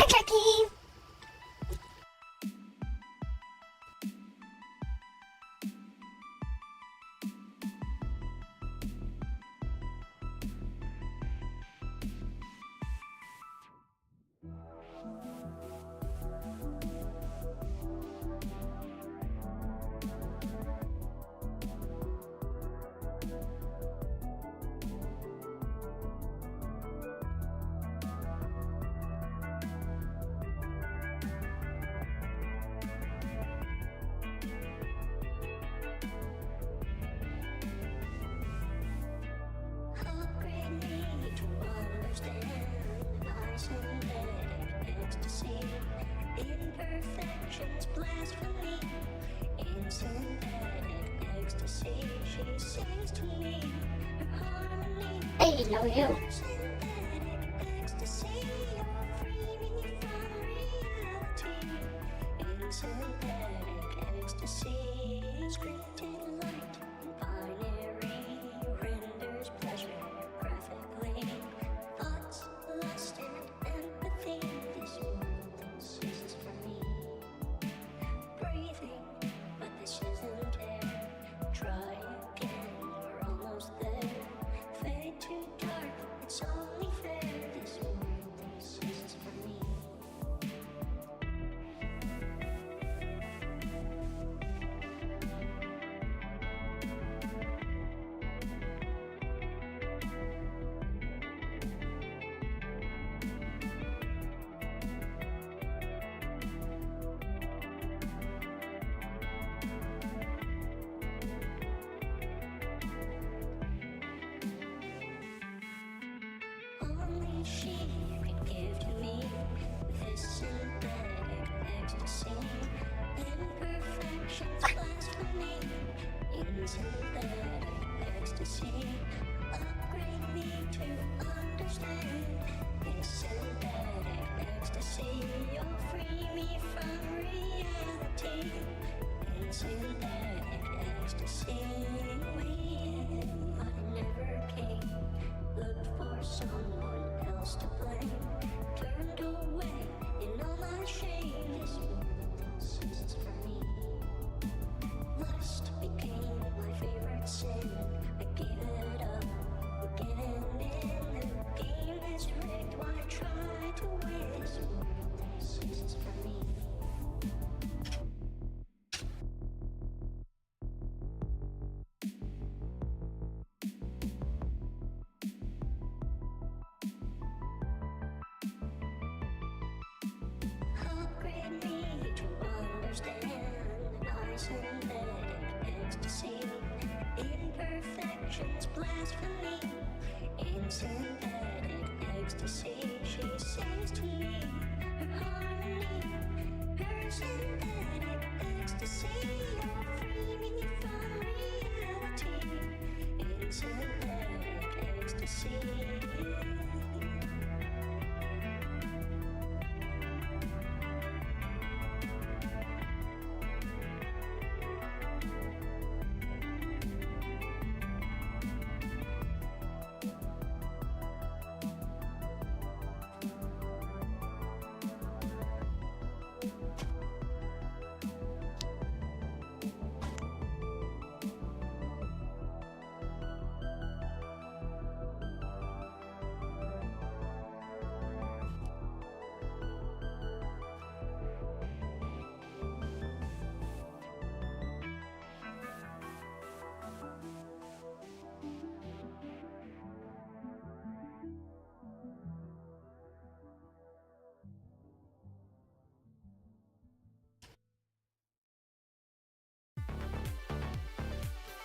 tracking! Upgrade me to understand my synthetic ecstasy. Imperfections, blasphemy. In synthetic ecstasy, she sings to me her harmony. Hey, know you. Synthetic ecstasy, you'll free me from reality. In synthetic ecstasy, scripted light and binary renders pleasure graphically. Thoughts, lust, and empathy. This world exists for me. Breathing, but this isn't air. Try again, we're almost there. Fade to dark, it's only fair. This world exists for me. Only she could give to me this synthetic ecstasy. Imperfections, blasphemy. In synthetic ecstasy, upgrade me to understand. This synthetic ecstasy, you'll free me from reality. In synthetic ecstasy, waiting, but it never came. Looked for someone else to blame. Turned away in all my shame. This world exists for me. Lust became my favorite sin. I gave it up again and in. The game is rigged. Why try to win? This world exists for me. Upgrade me to understand my synthetic ecstasy. Imperfections, blasphemy. In synthetic ecstasy, she sings to me her harmony. Her synthetic ecstasy, you'll free me from reality. In synthetic ecstasy.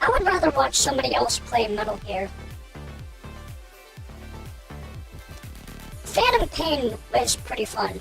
I would rather watch somebody else play Metal Gear. Phantom Pain was pretty fun.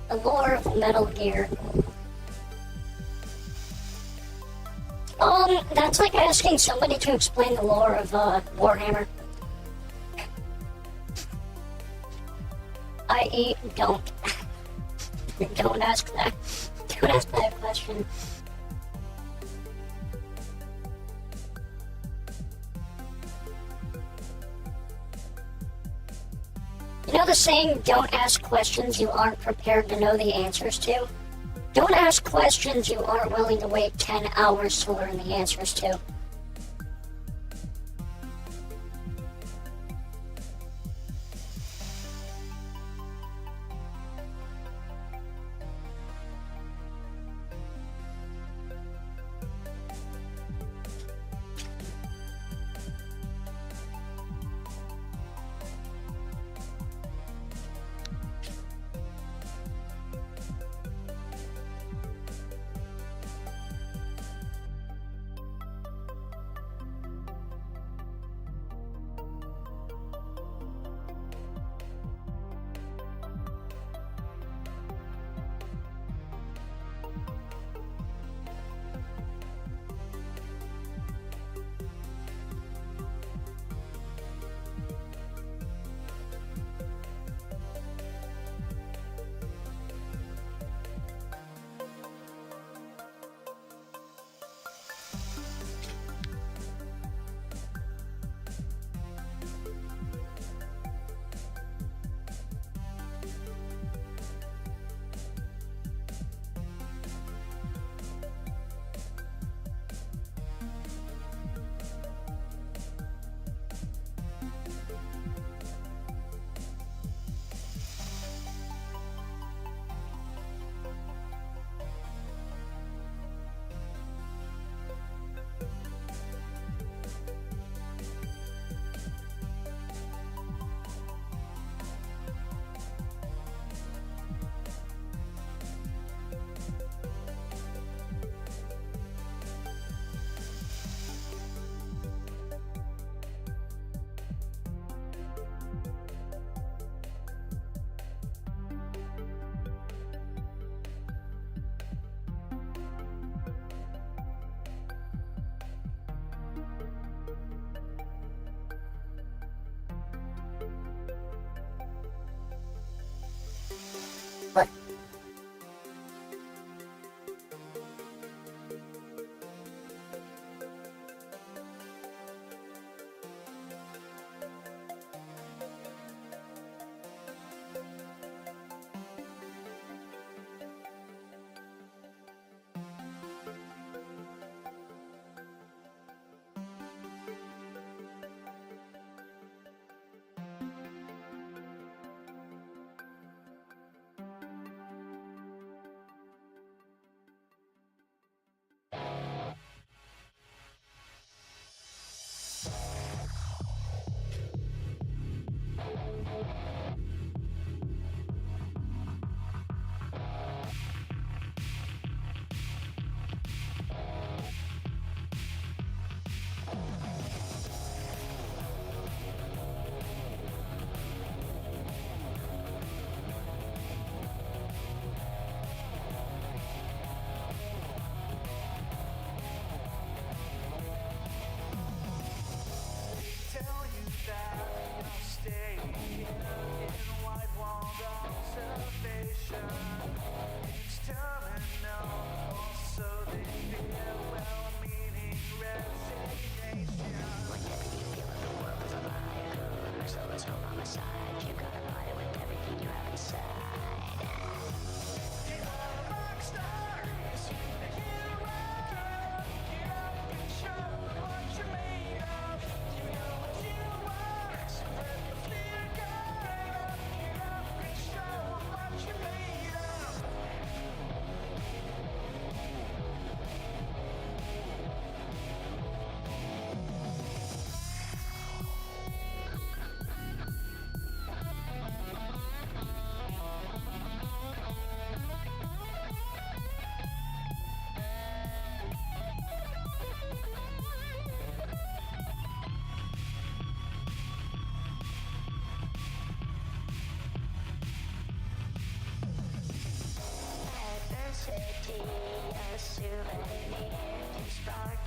The lore of Metal Gear. That's like asking somebody to explain the lore of Warhammer. I.e., don't. Don't ask that. Don't ask that question. You know the saying, don't ask questions you aren't prepared to know the answers to? Don't ask questions you aren't willing to wait 10 hours to learn the answers to.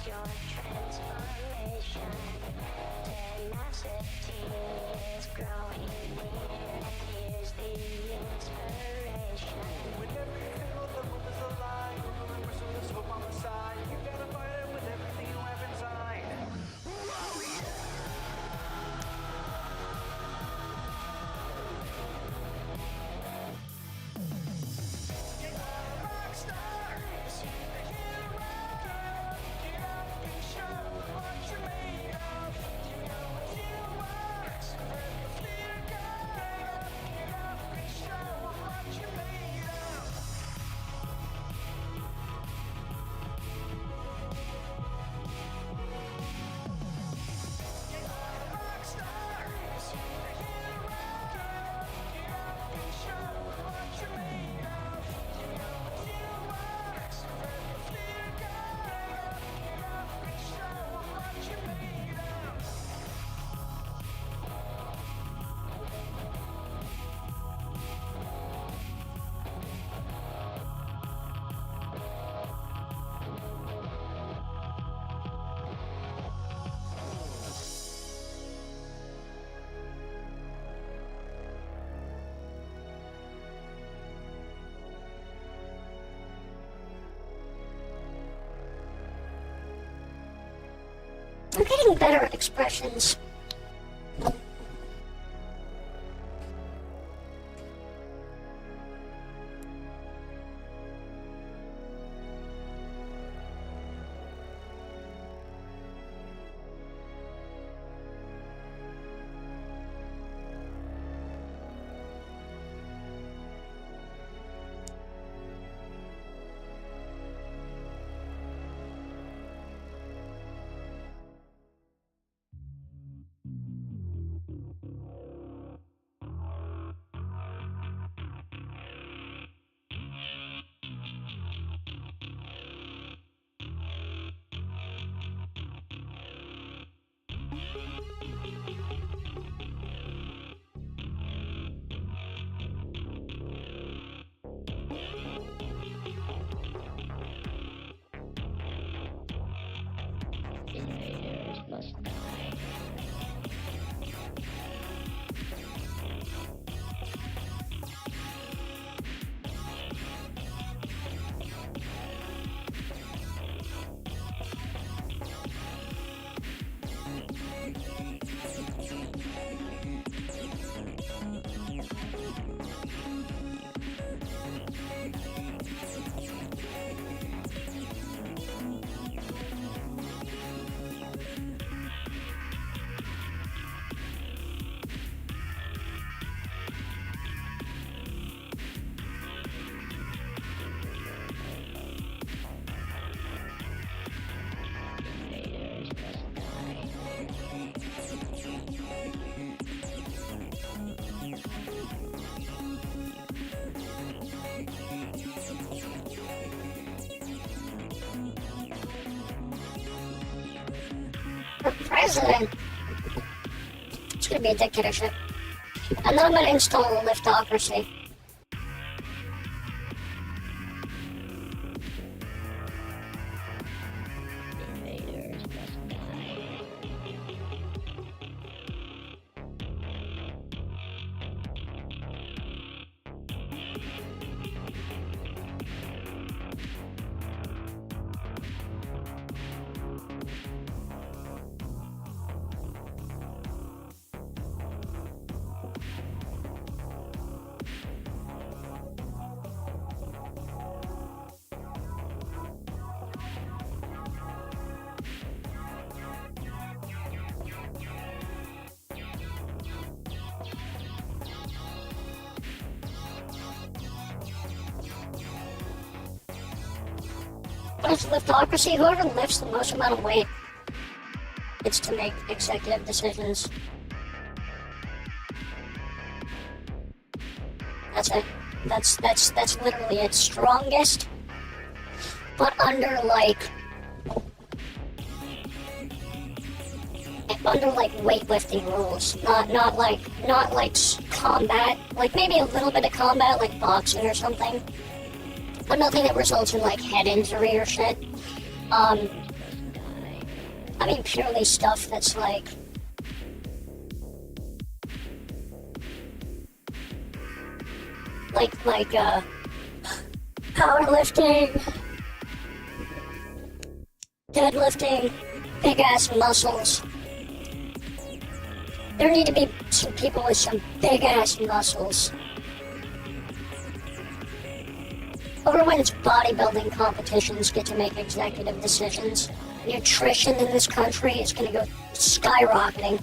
your transformation. Tenacity is growing near. Here's the inspiration. Whenever you feel the hope is alive, remember, so there's hope on the side. You gotta fight it with everything you have inside. Rockstar, superhero, get up and show what you're made of. You know what you are, spread the fear, get up and show what you're made of. Rockstar, superhero, get up and show what you're made of. You know what you are, spread the fear, get up and show what you're made of. I'm getting better at expressions. Invaders must die. For president, it's gonna be a dictatorship. And then I'm gonna install a liftocracy. Invaders must die. What is liftocracy? Whoever lifts the most amount of weight gets to make executive decisions. That's it. That's literally its strongest, but under like weightlifting rules, not like combat, like maybe a little bit of combat like boxing or something, but nothing that results in like head injury or shit. I mean, purely stuff that's like powerlifting, deadlifting, big ass muscles. There need to be some people with some big ass muscles. Whoever wins bodybuilding competitions get to make executive decisions. Nutrition in this country is gonna go skyrocketing.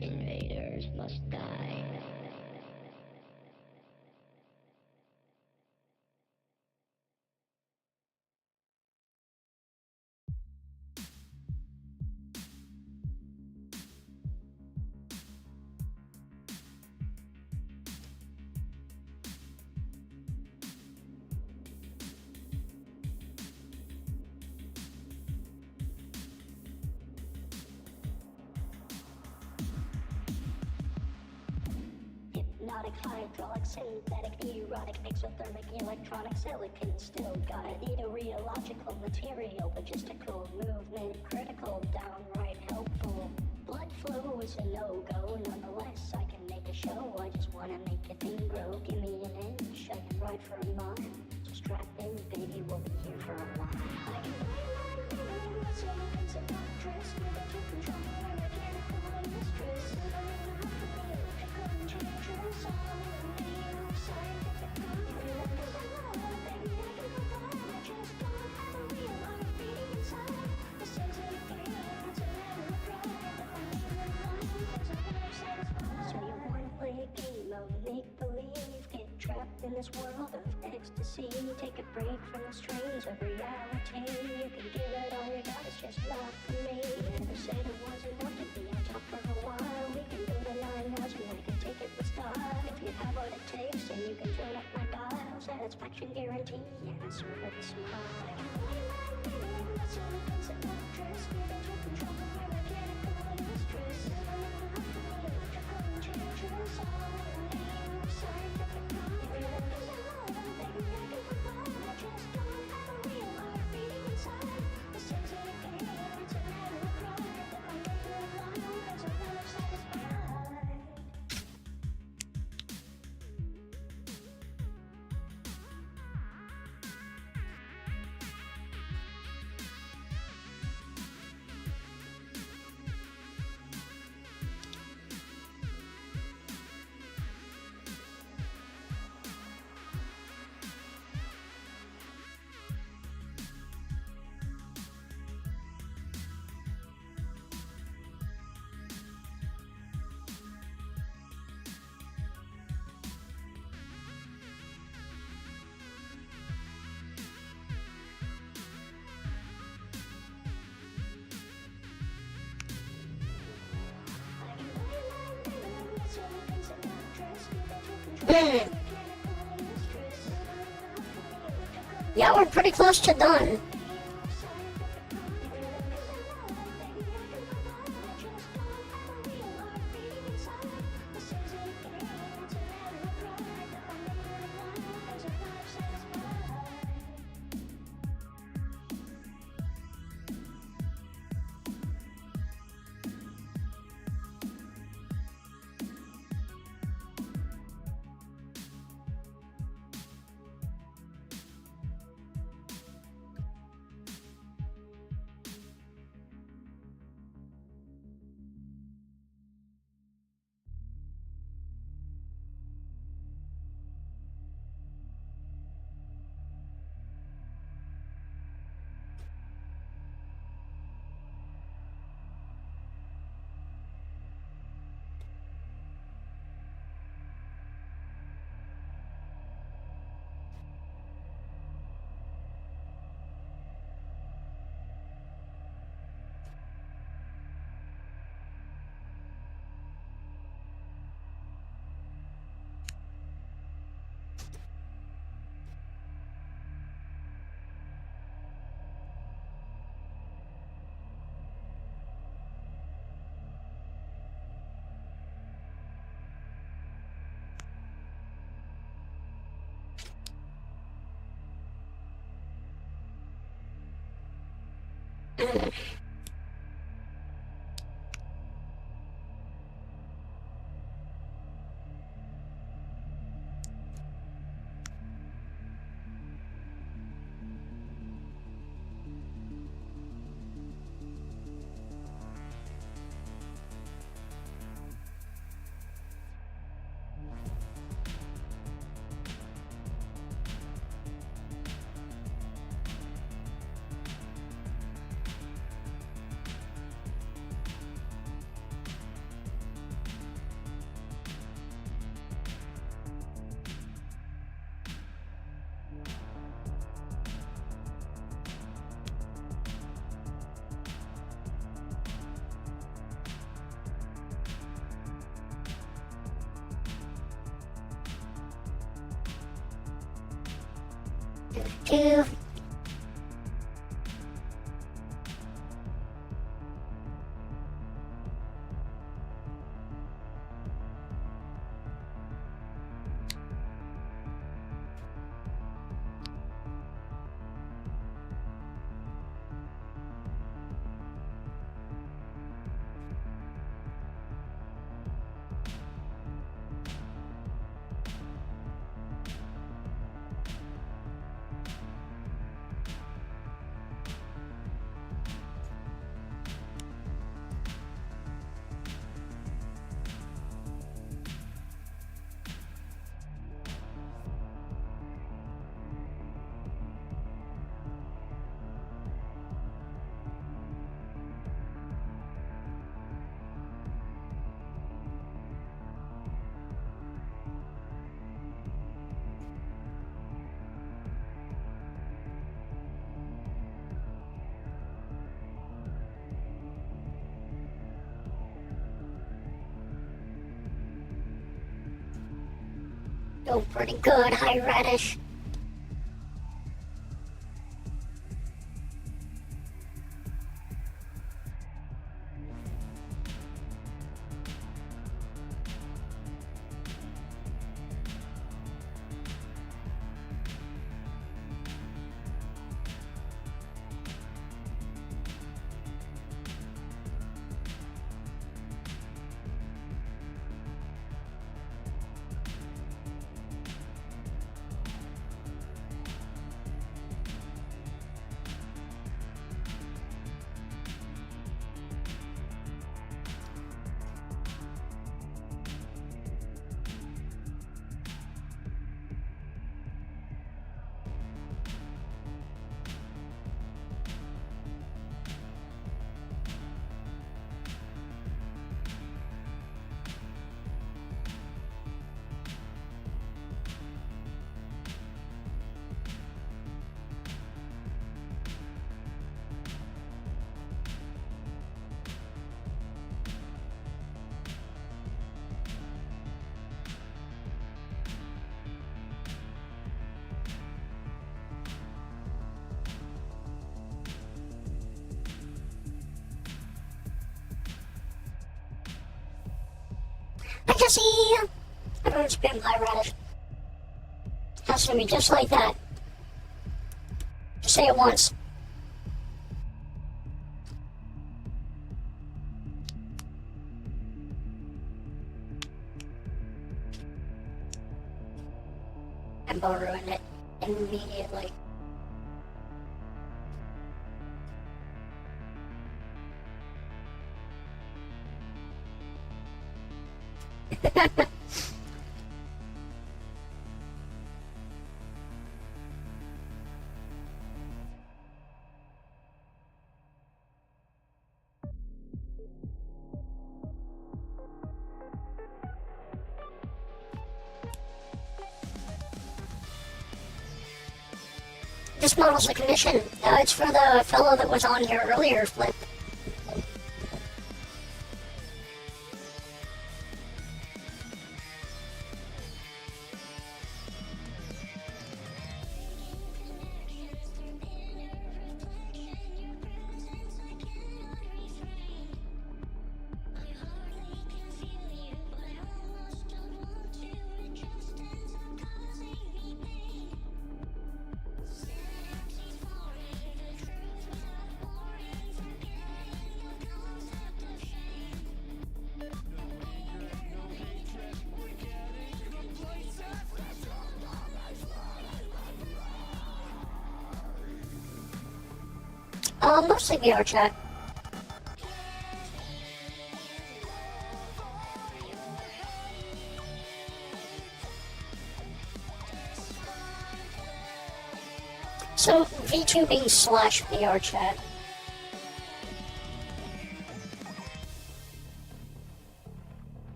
Invaders must die. Hypnotic, hydraulic, synthetic, erotic, exothermic, electronic, silicon, still got it. Need a reological material, logistical, movement, critical, downright helpful. Blood flow is a no-go, nonetheless I can make a show. I just wanna make a thing grow. Give me an inch, I can ride for a mile. So strap in, baby, we'll be here for a while. I can in this world of ecstasy, take a break from the strains of reality. You can give it all you got, it's just not for me. Never said it wasn't enough to be on top for a while. We can go to 9 hours and I can take it with style. If you have what it takes, then you can turn up my dial. Satisfaction guarantee, and I serve with a smile. Yeah, we're pretty close to done. Two. Oh, pretty good, High Radish. I can see everyone's been High Radish. Has to be just like that. Just say it once. And Bo ruined it immediately. This model's a commission. It's for the fellow that was on here earlier, Flip. Mostly VR chat. So, VTubing slash VR chat.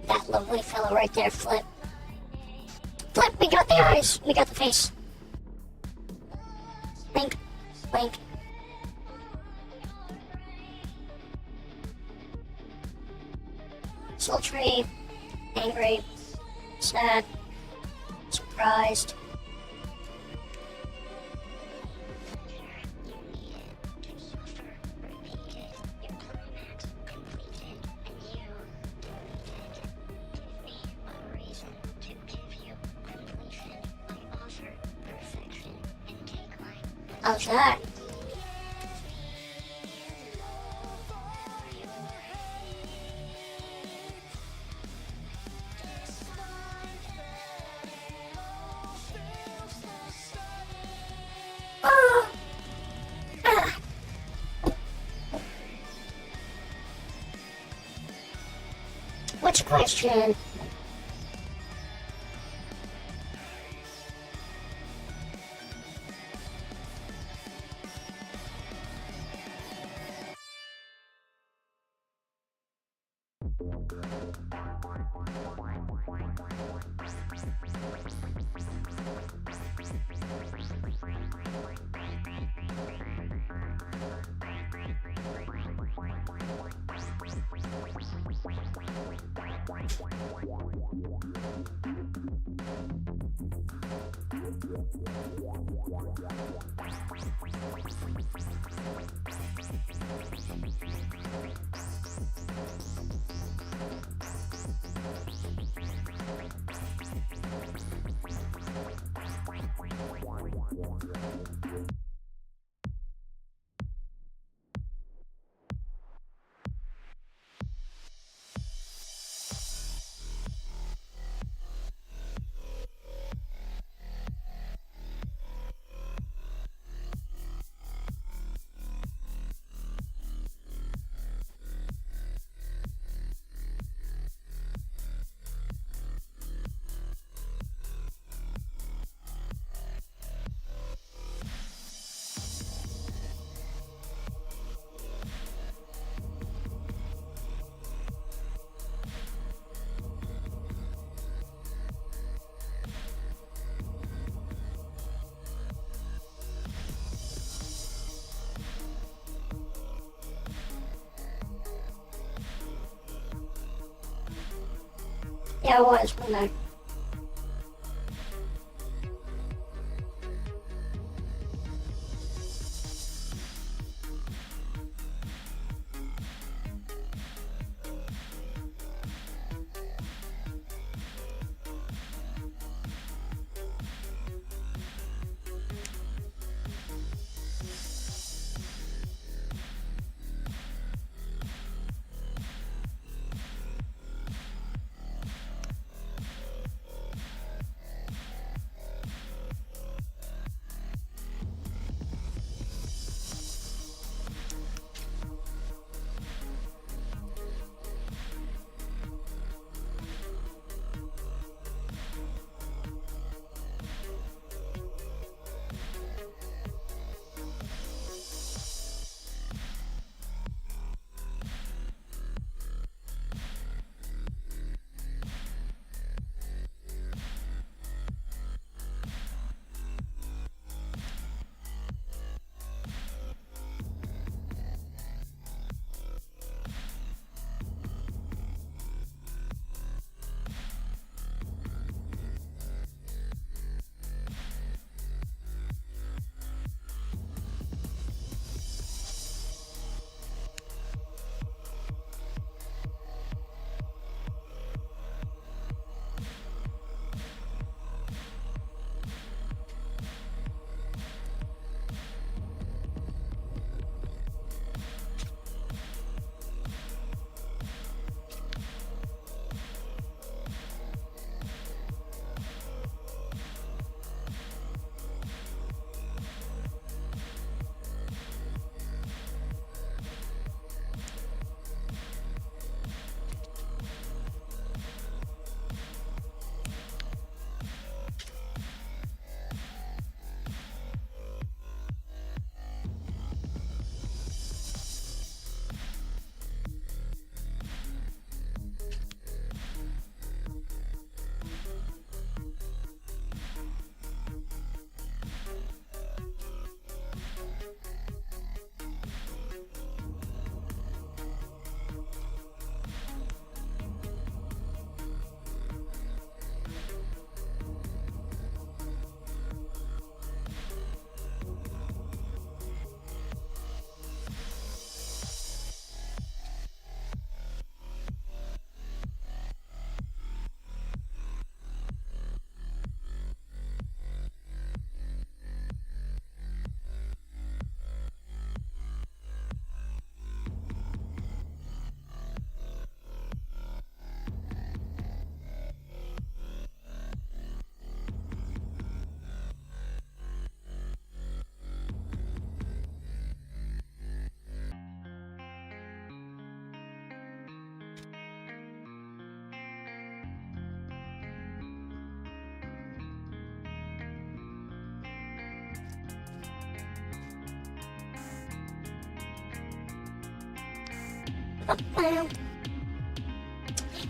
That lovely fellow right there, Flip. Flip, we got the eyes, we got the face. Blink, blink. Sultry, angry, sad, surprised. How's that? What's your question? Yeah, I was, wasn't I?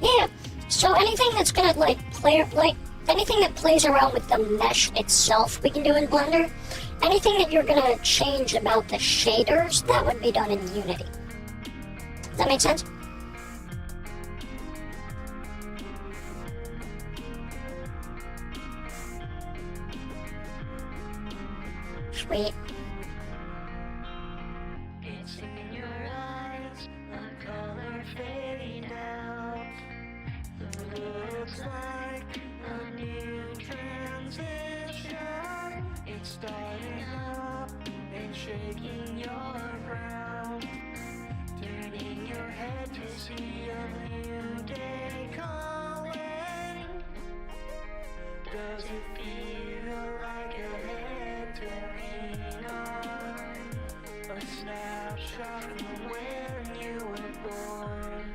Yeah, so anything that's gonna anything that plays around with the mesh itself, we can do in Blender. Anything that you're gonna change about the shaders, that would be done in Unity. Does that make sense? Sweet. It's in your eyes, the color fade out. Looks like a new transition. It's starting up and shaking your ground. Turning your head to see a new day calling. Does it feel like a head to lean on? A snapshot from when you were born.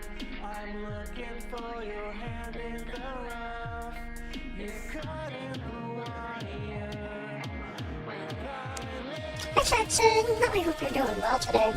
I'm looking for your hand in the rough. You're caught in the wire. Hi, Jackson. I hope you're doing well today.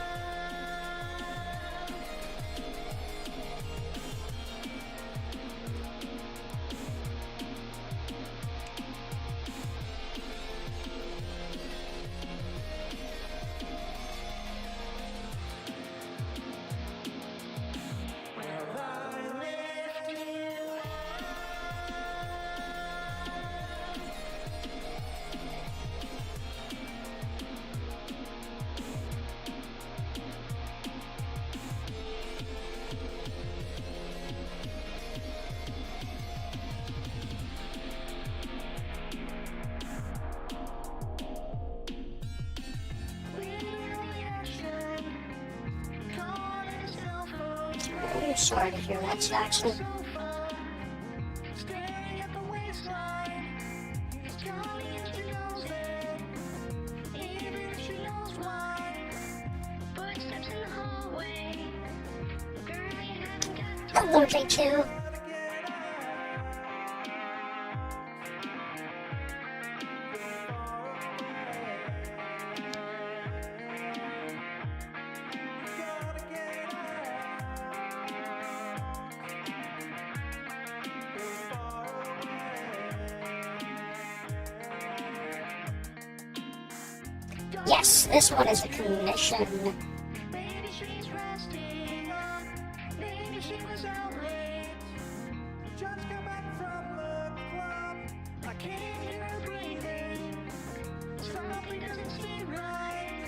I'm sorry to hear that, Jackson. Staring at the waistline. He's calling and she knows it. Even if she knows why. Footsteps in the hallway. Girl, you haven't got time. Hello, J2. Yes, this one is a commission. Maybe she's resting up. Maybe she was out late. Just got back from the club. I can't hear her breathing. Something doesn't seem right.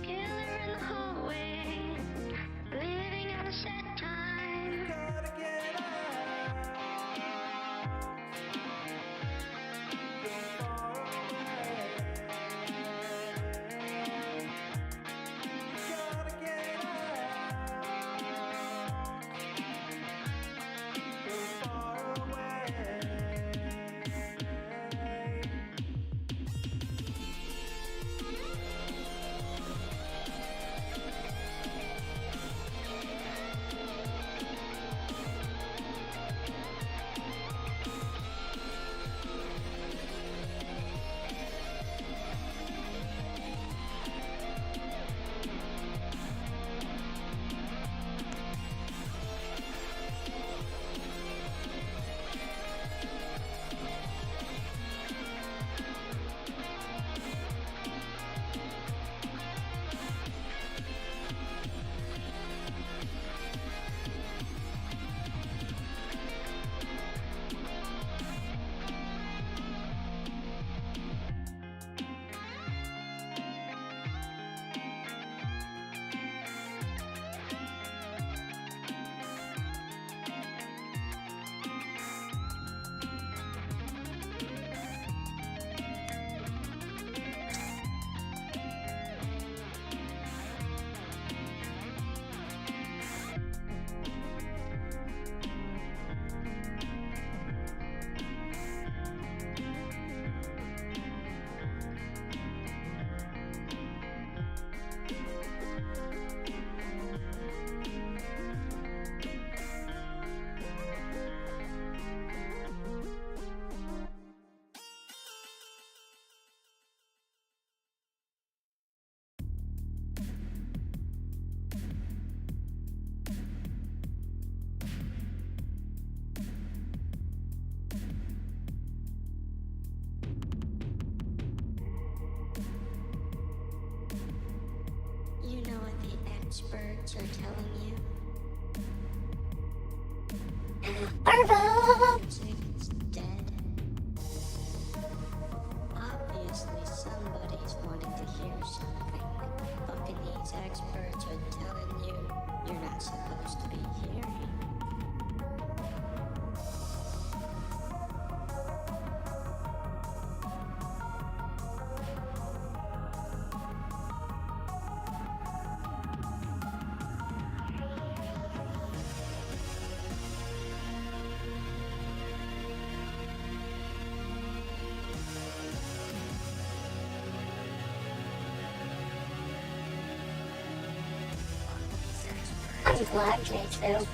Killer in the hallway. Living on a set time. Gotta get out. experts are telling you Purple! music's dead. Obviously, somebody's wanting to hear something. Fucking these experts are telling you you're not supposed to be hearing. I'm glad, J2.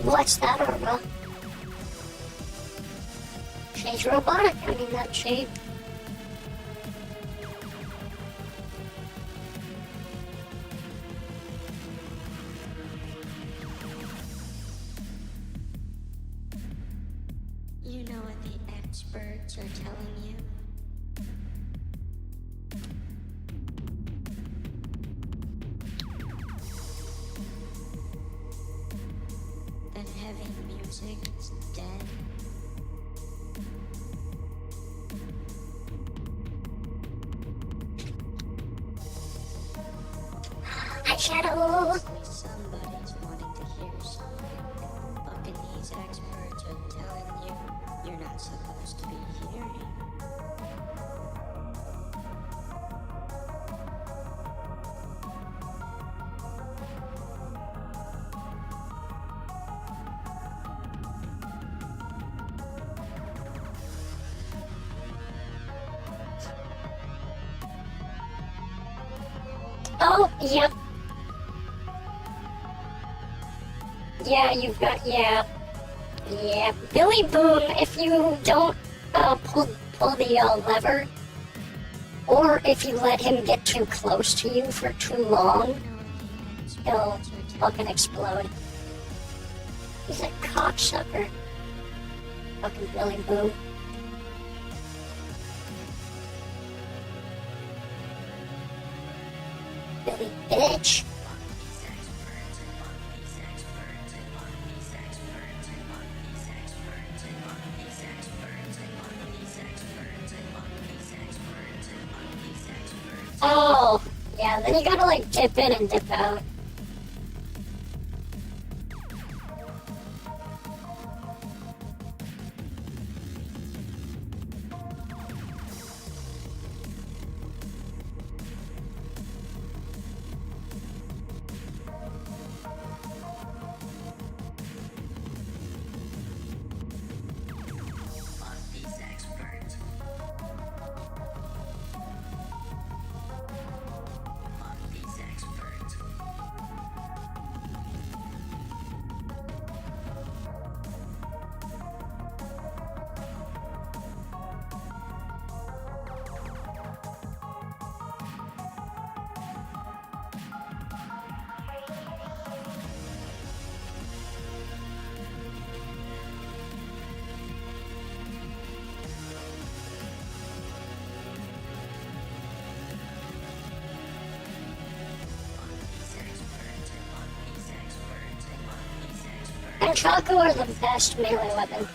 What's that, Irma? She's robotic. I mean, that she. You know what the experts are telling you? That heavy music is dead. Hi, Shadow. Somebody's wanting to hear something. Fucking these experts are telling you you're not supposed to be hearing. Oh, yep. Yeah, you've got, yeah. Yeah, Billy Boom, if you don't pull the lever, or if you let him get too close to you for too long, he'll fucking explode. He's a cocksucker. Fucking Billy Boom. Billy bitch. Oh, yeah, then you gotta like dip in and dip out. And Chaco are the best melee weapon.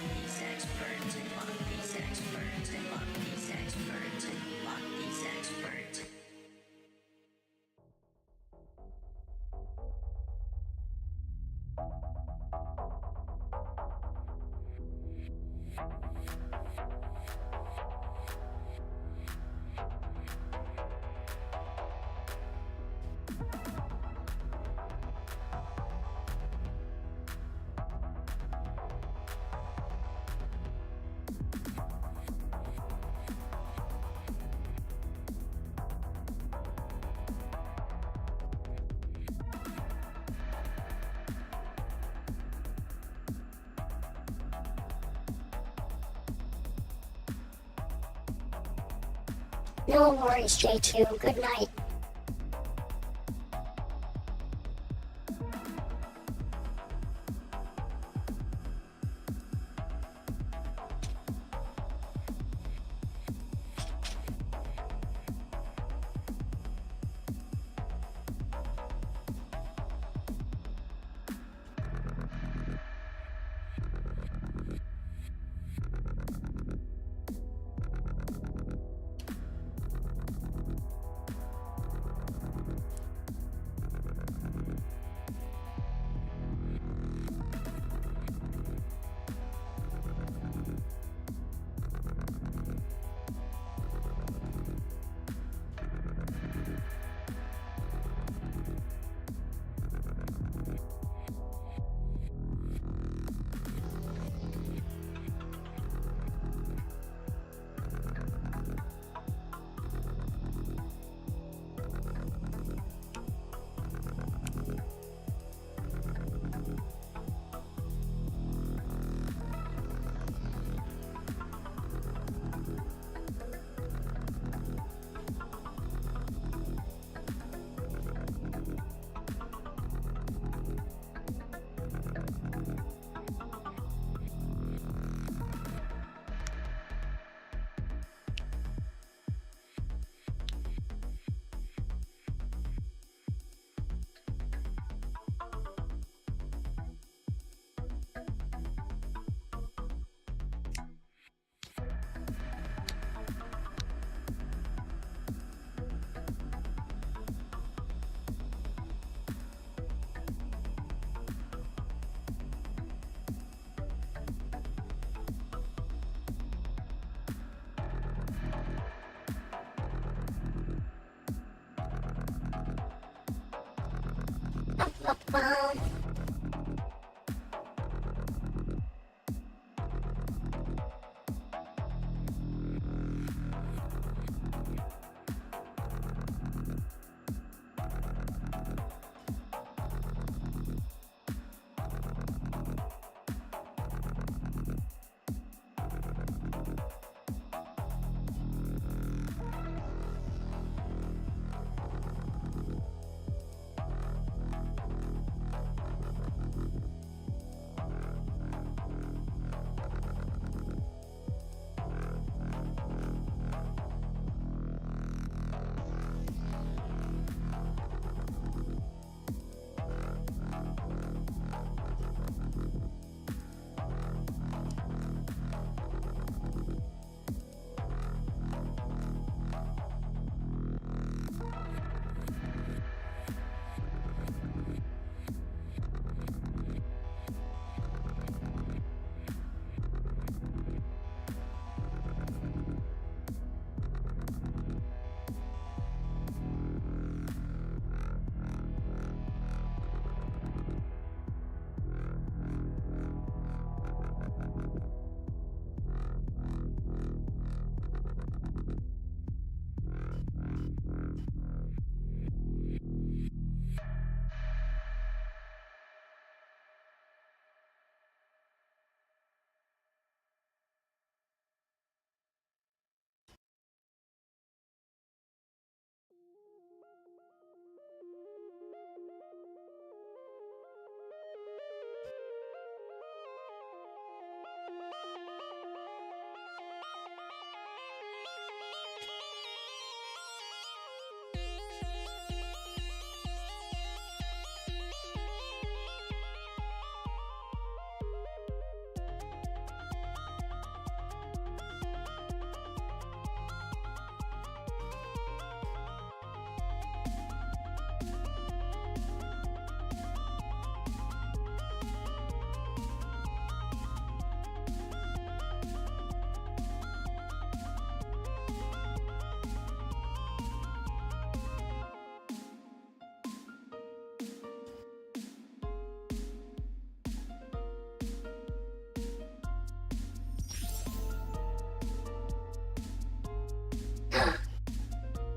No worries, J2. Good night.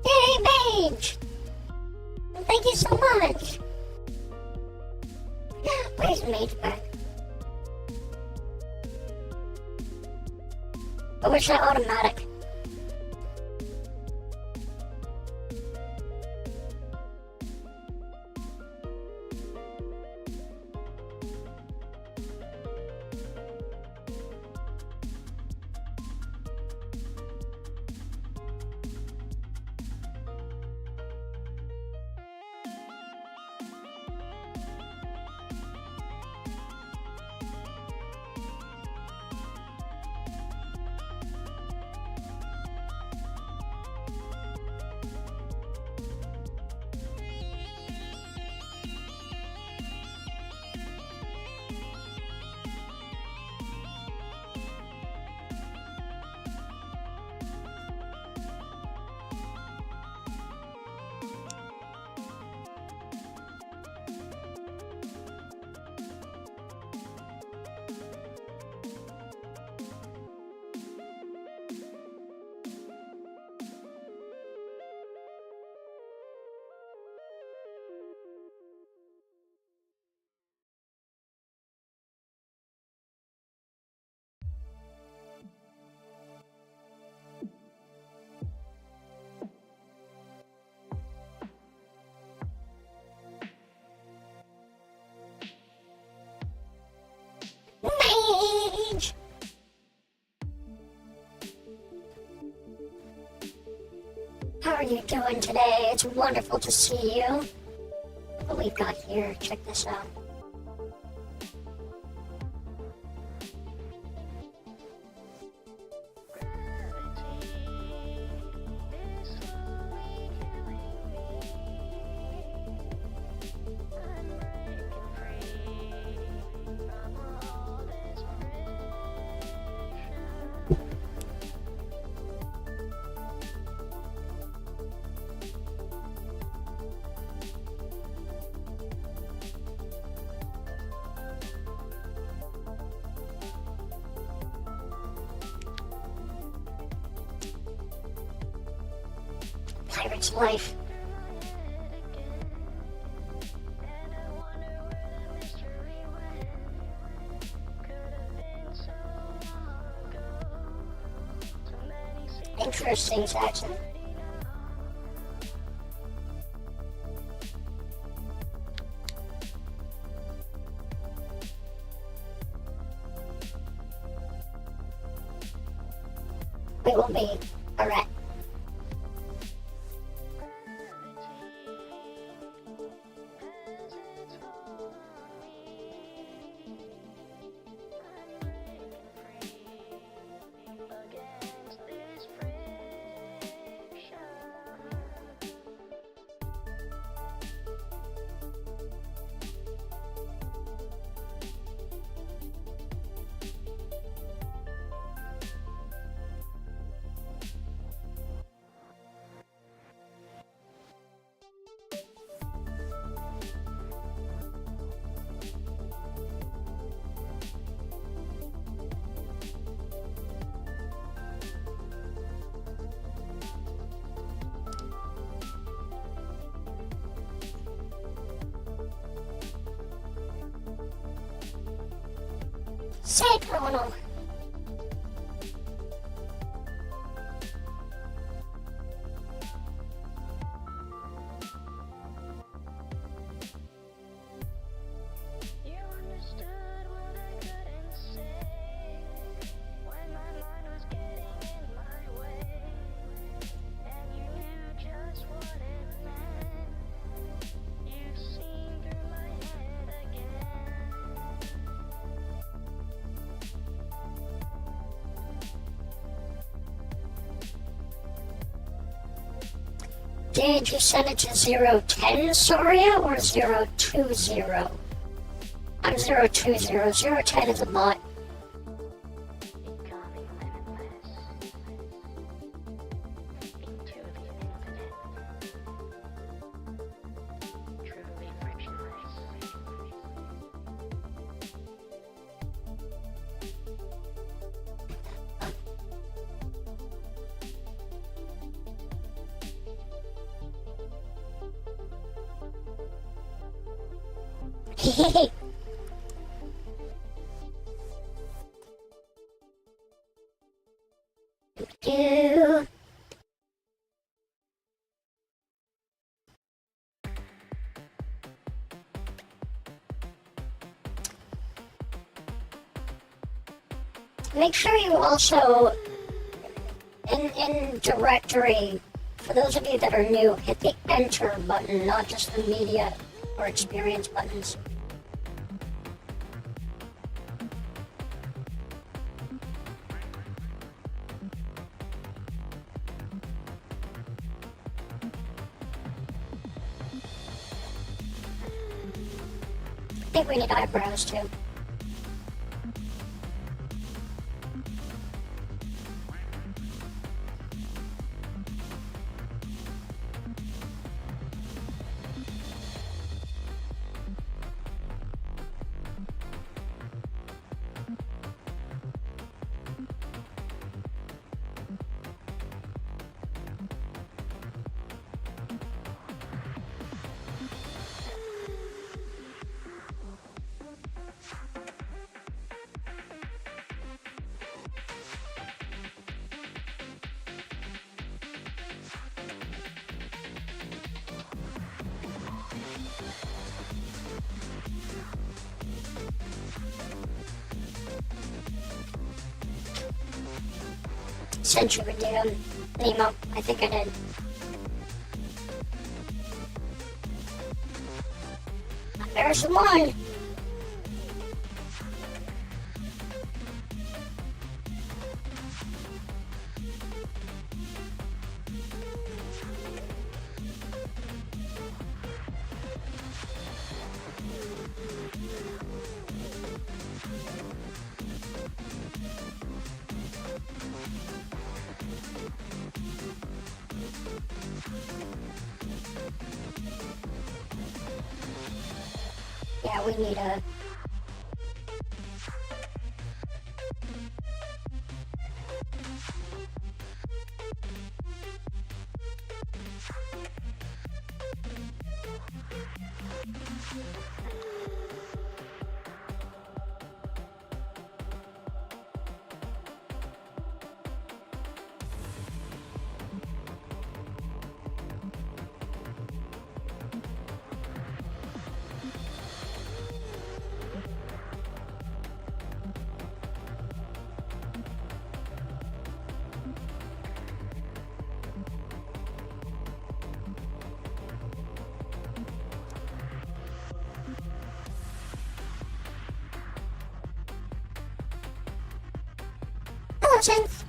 Yay, Mage! Thank you so much! Where's Mage back? Or was that automatic? you doing today? It's wonderful to see you. What we've got here, check this out. Pirate's life. Interesting, Jackson. We will be alright. Say criminal. You understood what I couldn't say when my mind was getting in my way, and you knew just what it meant. You've seen through my head again. Did you send it to 010 SAR-IA or 020? I'm 020. 010 is a bot. Becoming limitless into the infinite, truly frictionless. Hehehe. Do. Make sure you also, in directory, for those of you that are new, hit the enter button, not just the media or experience buttons. I think we need eyebrows too. Sent you a DM, Nemo. I think I did. There's one! Yeah, we need a... Hello, Synth!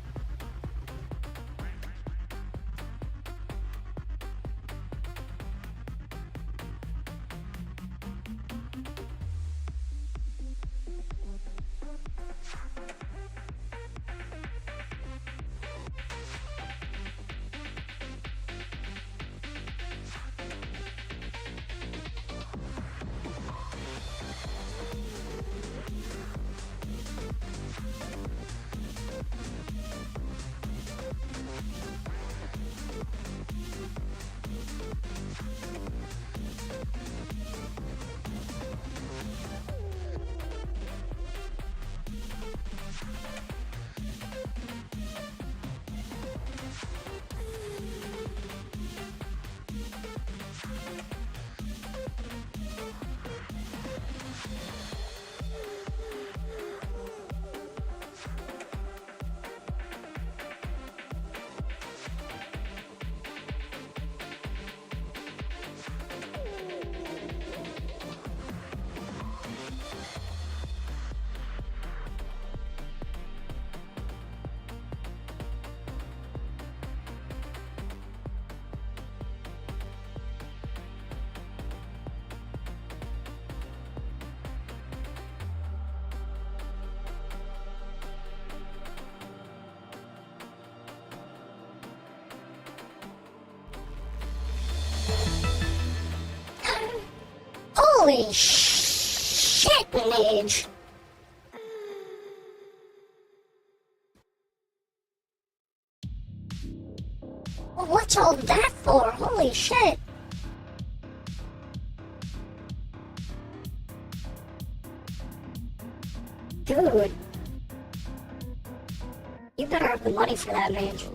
Holy shit, Mage! What's all that for? Holy shit! Dude. You better have the money for that, Mage.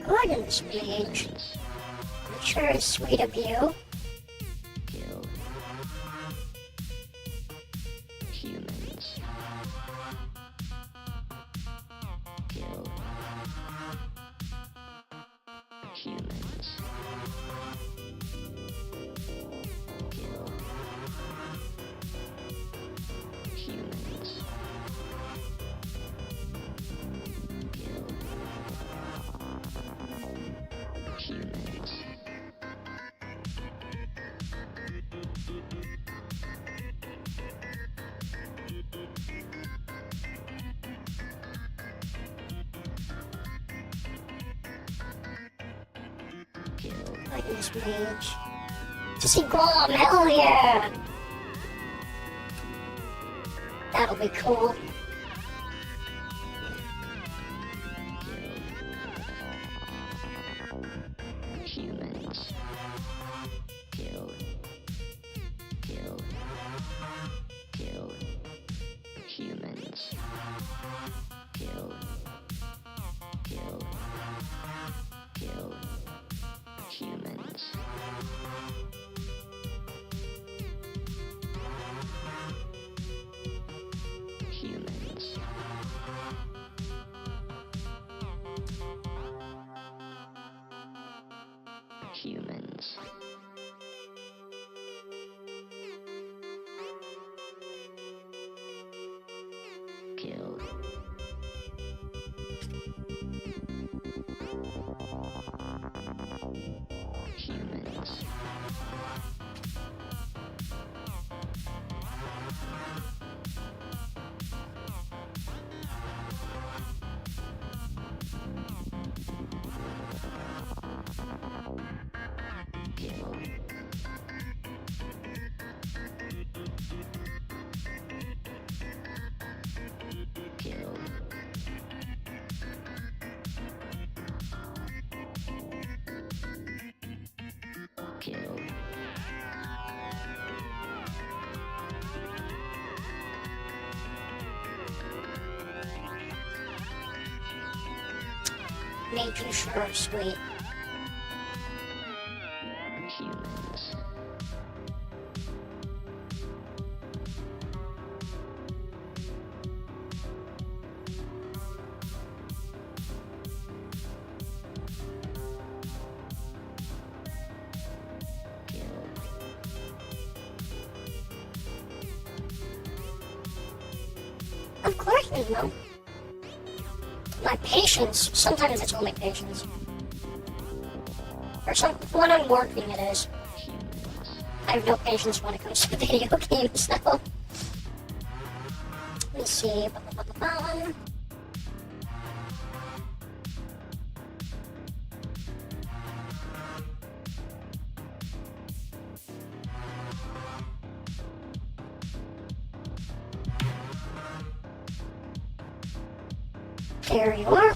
Goodness, Mage. It sure is sweet of you. Kill humans. Kill humans. Kill humans. Kill humans. Goodness, Mage. Just Guam, hell yeah! That'll be cool. Humans. Kill. Kill. Kill. Humans. Kill. Humans. Kill. Kill. Kill. Making sure, sweet. Humans. Kill. Of course we will. My patience, sometimes it's only patience. Or when I'm working it is. I have no patience when it comes to video games though. Let me see. There you are.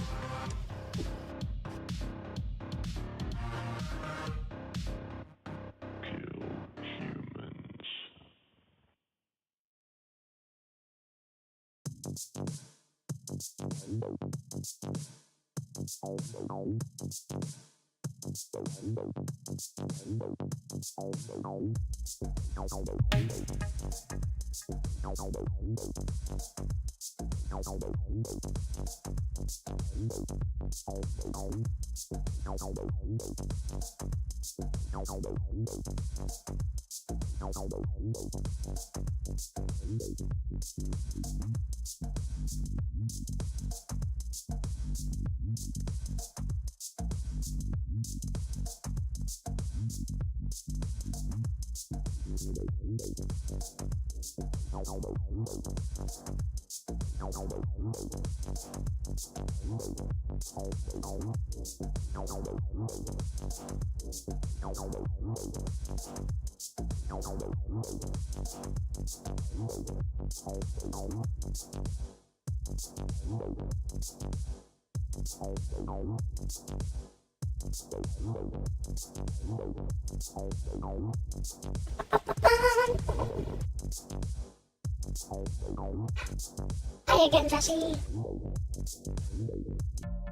Hi again, Jessie.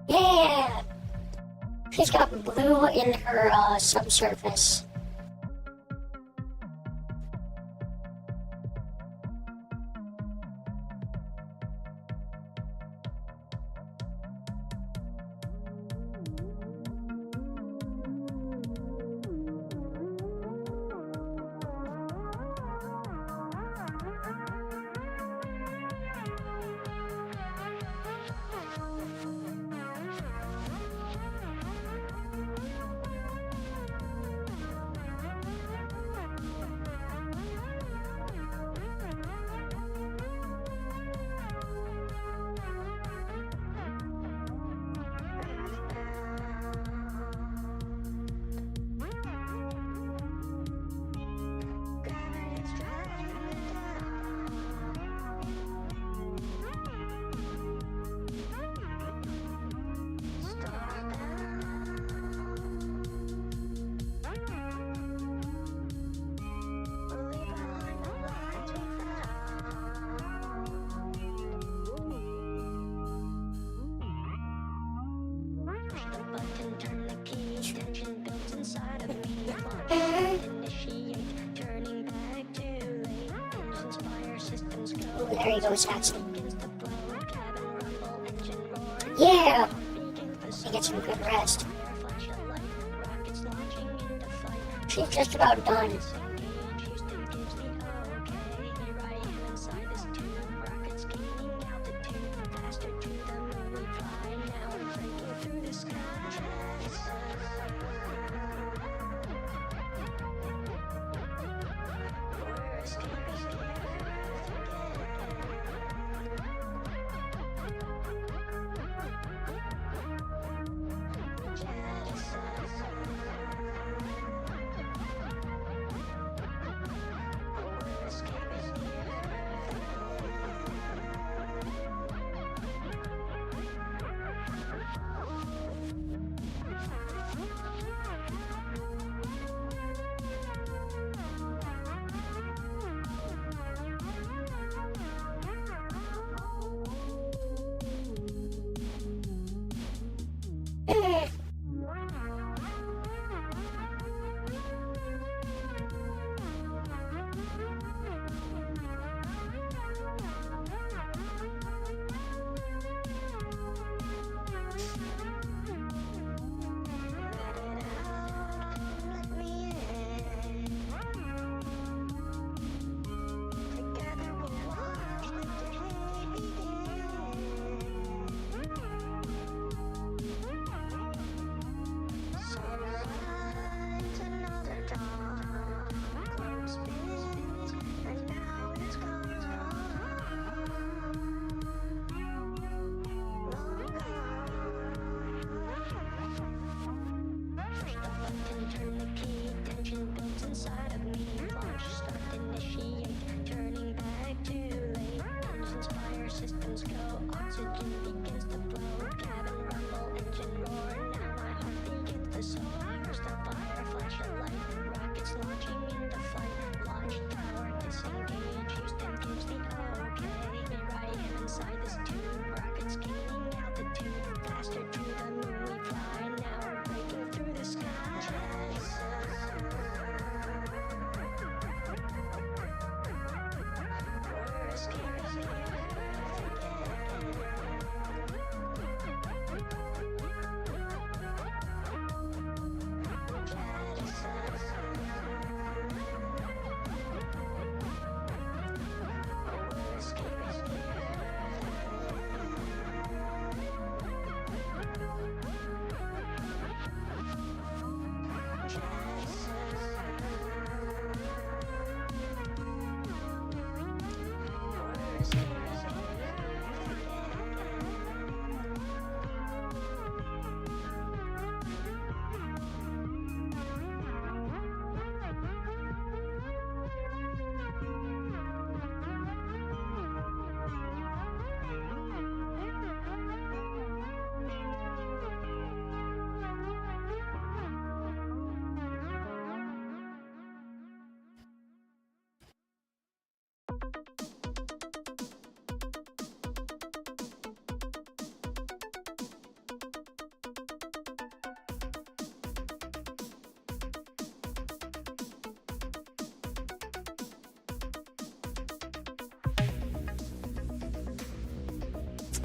Yeah. She's got blue in her subsurface. There you go, Saxon. Yeah! You get some good rest. She's just about done.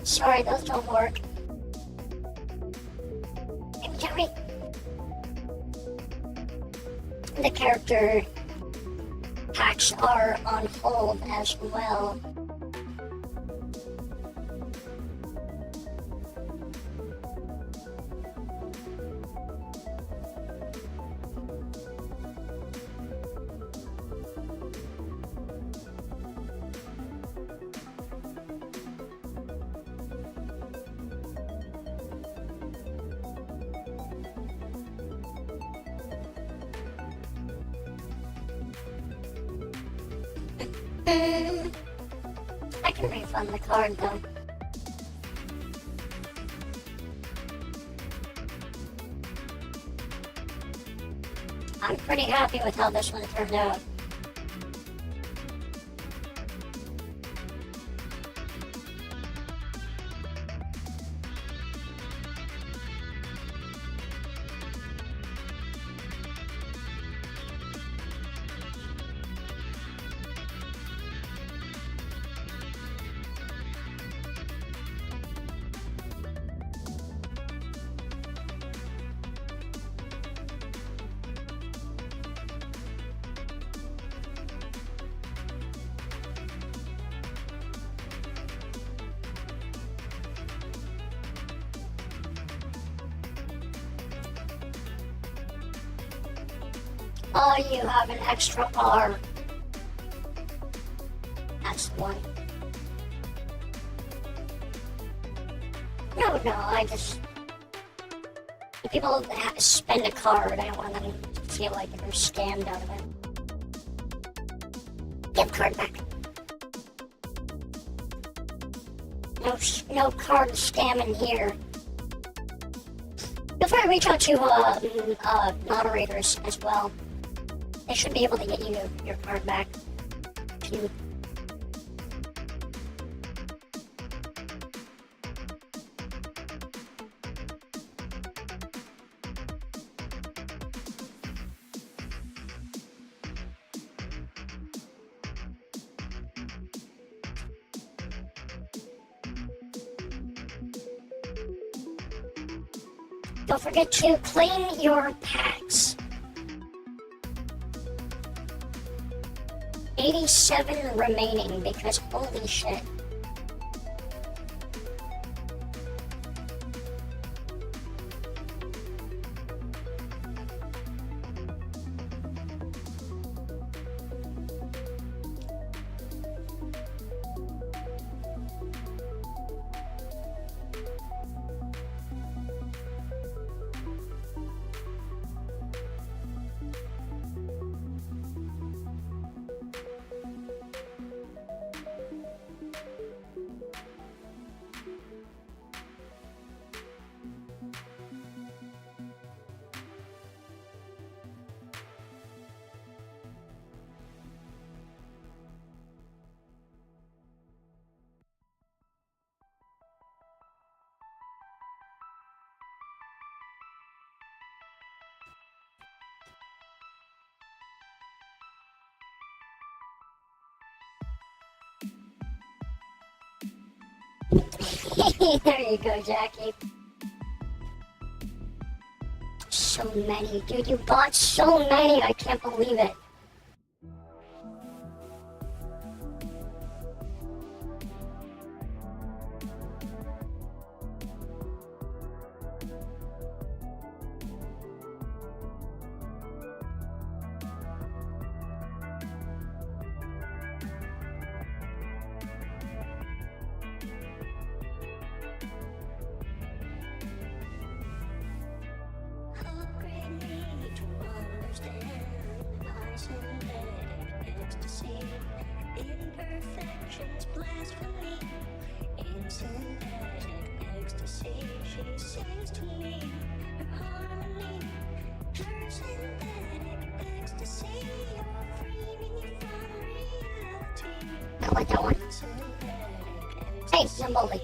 Sorry, those don't work. Jerry. The character packs are on hold as well. I can refund the card though. I'm pretty happy with how this one turned out. Oh, you have an extra R. That's the one. No, I just... If people spend a card, I don't want them to feel like they're scammed out of it. Give card back. No card scamming here. Feel free to reach out to moderators as well. They should be able to get you your card back. If you... Don't forget to claim your packs. 87 remaining because holy shit. There you go, Jackie. So many. Dude, you bought so many. I can't believe it. I like that one. Hey, Zamboli.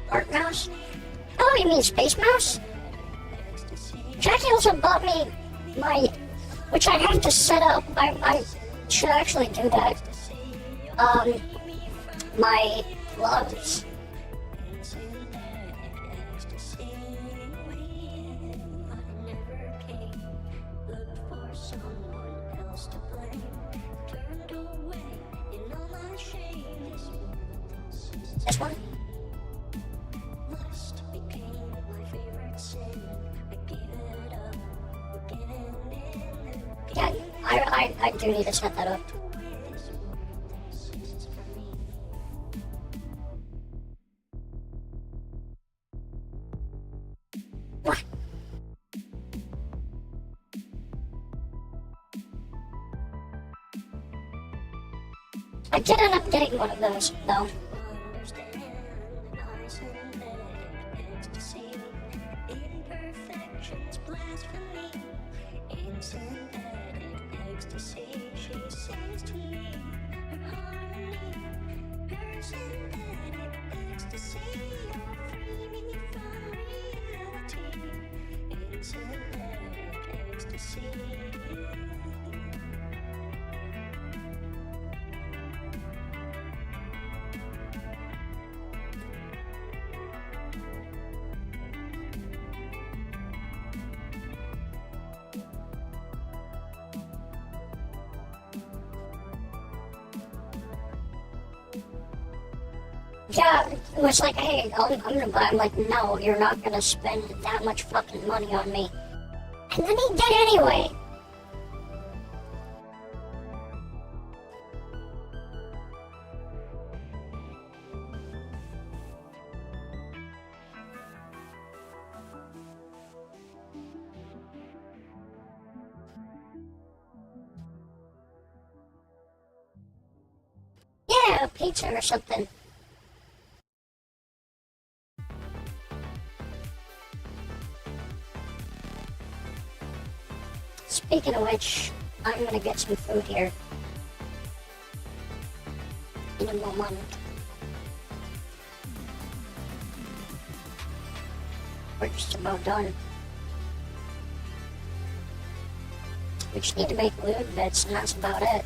Art mouse? Oh, you mean Space Mouse? Jackie also bought me my, which I have to set up. I should actually do that. My gloves. This one? Yeah, I do need to set that up. What? I did end up getting one of those, though. Yeah, it was like, hey, I'm gonna buy. I'm like, no, you're not gonna spend that much fucking money on me. And then he did anyway. Yeah, pizza or something. Speaking of which, I'm gonna get some food here in a moment. We're just about done. We just need to make lewd bits, and that's about it.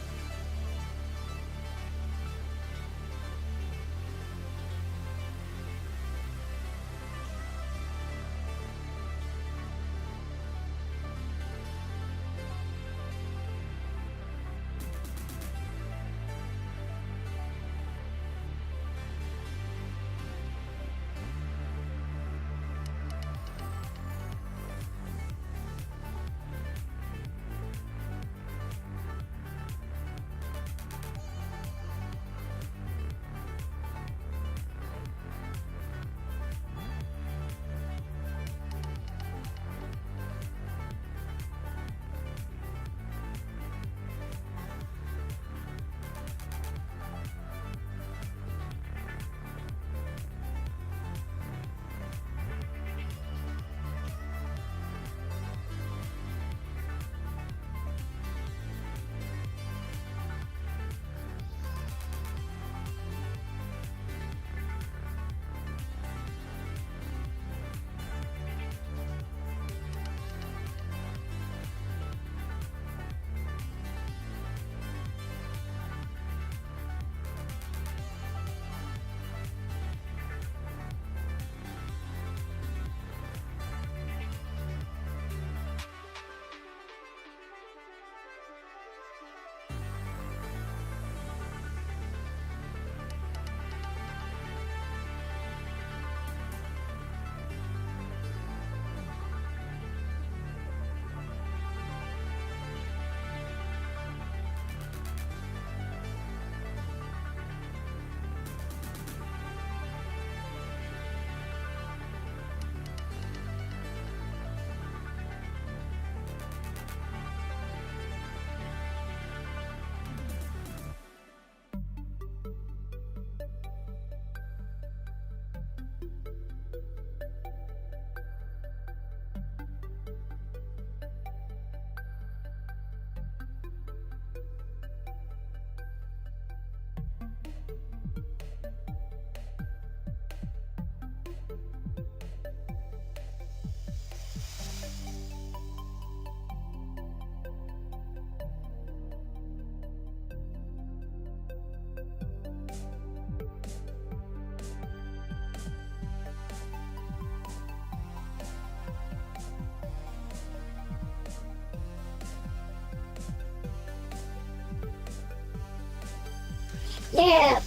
Yeah.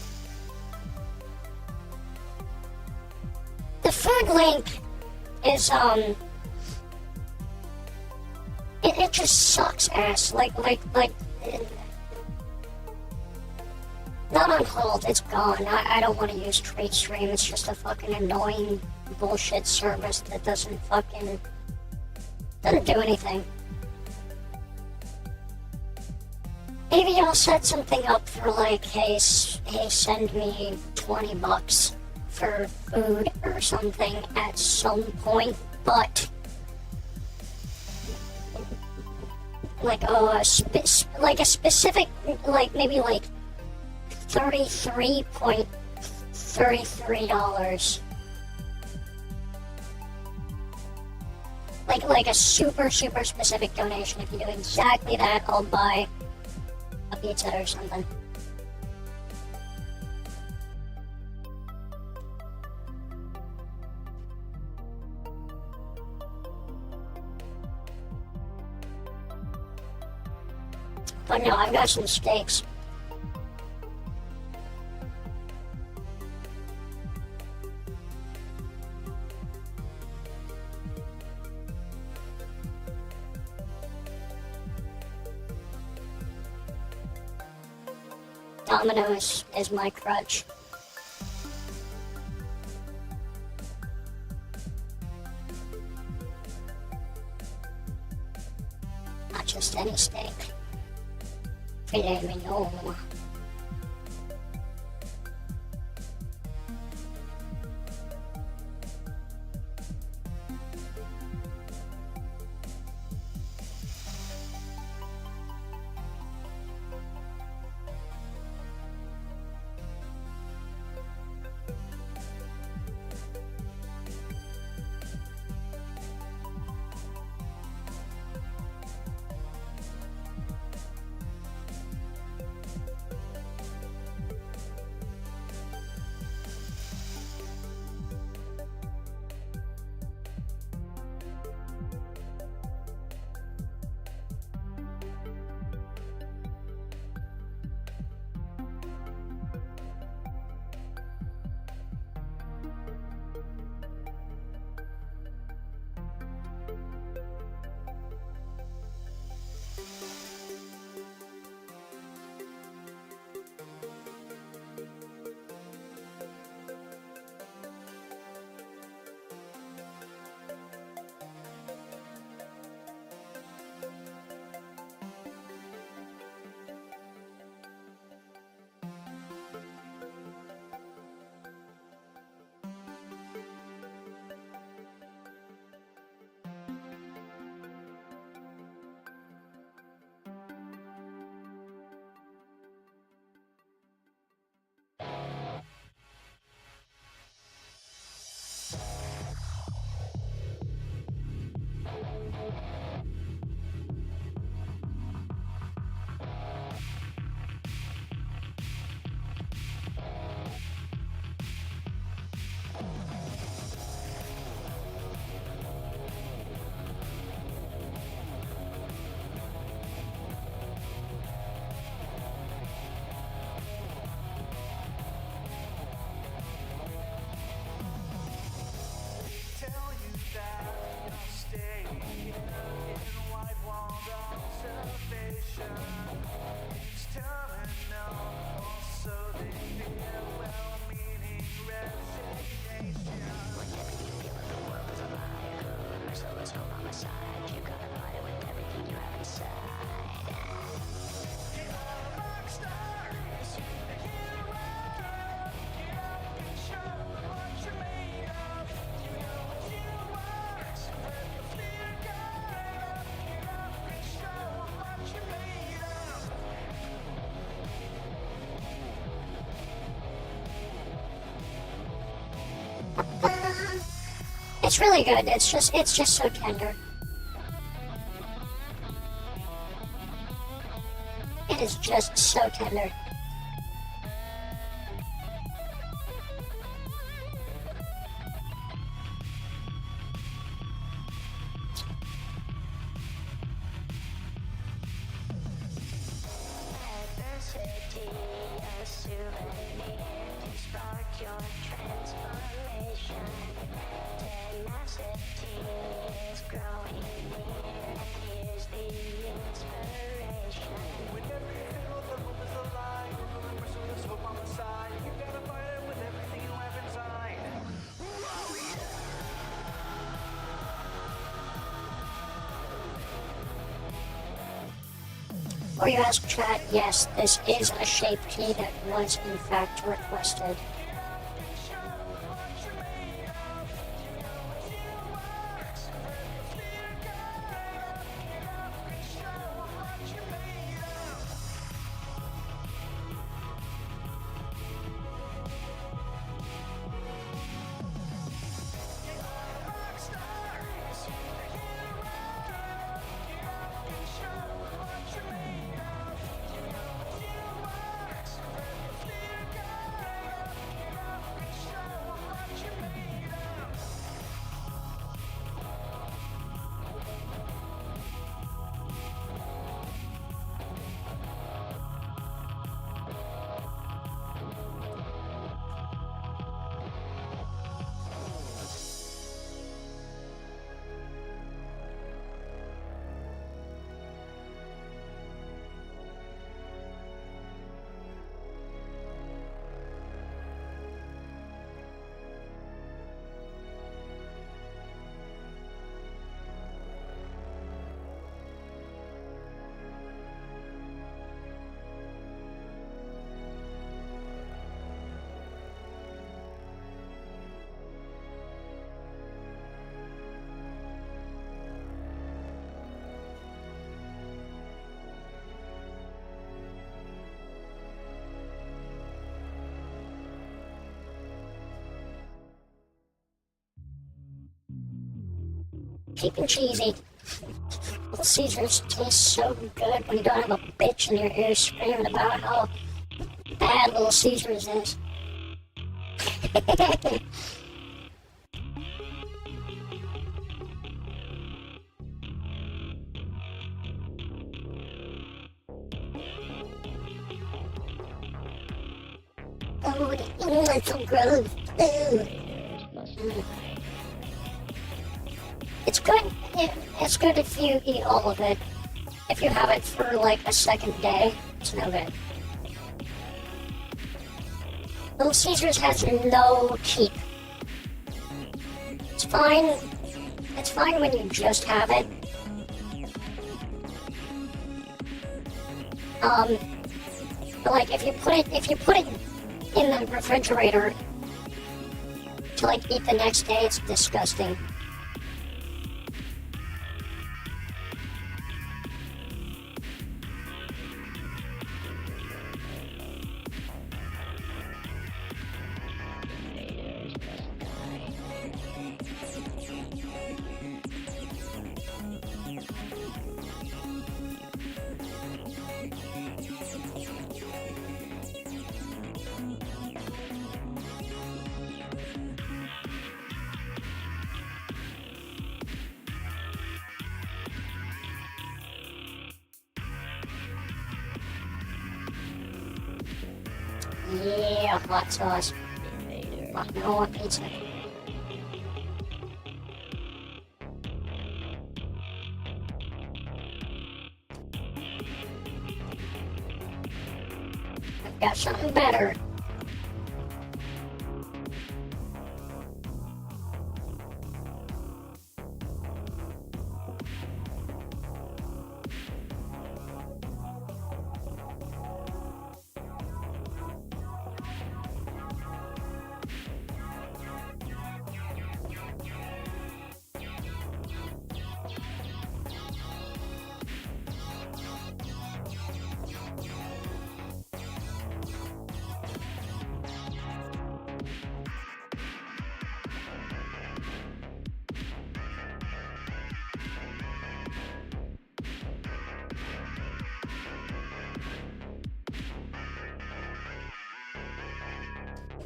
The food link is, it just sucks ass. Like, not on hold, it's gone. I don't want to use TradeStream. It's just a fucking annoying bullshit service that doesn't do anything. Maybe I'll set something up for like, hey, send me $20 for food or something at some point, but like a specific, like maybe like $33.33. Like a super specific donation. If you do exactly that, I'll buy a pizza or something. But no, I've got some steaks. Domino's is my crutch. Not just any steak. Filet mignon. It's really good. It's just so tender. It is just so tender. When every single look is alive. Before you ask chat, yes, this is a shape key that was in fact requested. Cheap and cheesy. Little Caesars taste so good when you don't have a bitch in your ear screaming about how bad Little Caesars is. Oh, that's so gross. It's good. It's good if you eat all of it. If you have it for like a second day, it's no good. Little Caesars has no keep. It's fine. It's fine when you just have it. But like if you put it in the refrigerator to like eat the next day, it's disgusting. Yeah, hot sauce. No one pizza. I've got something better.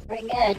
Very good.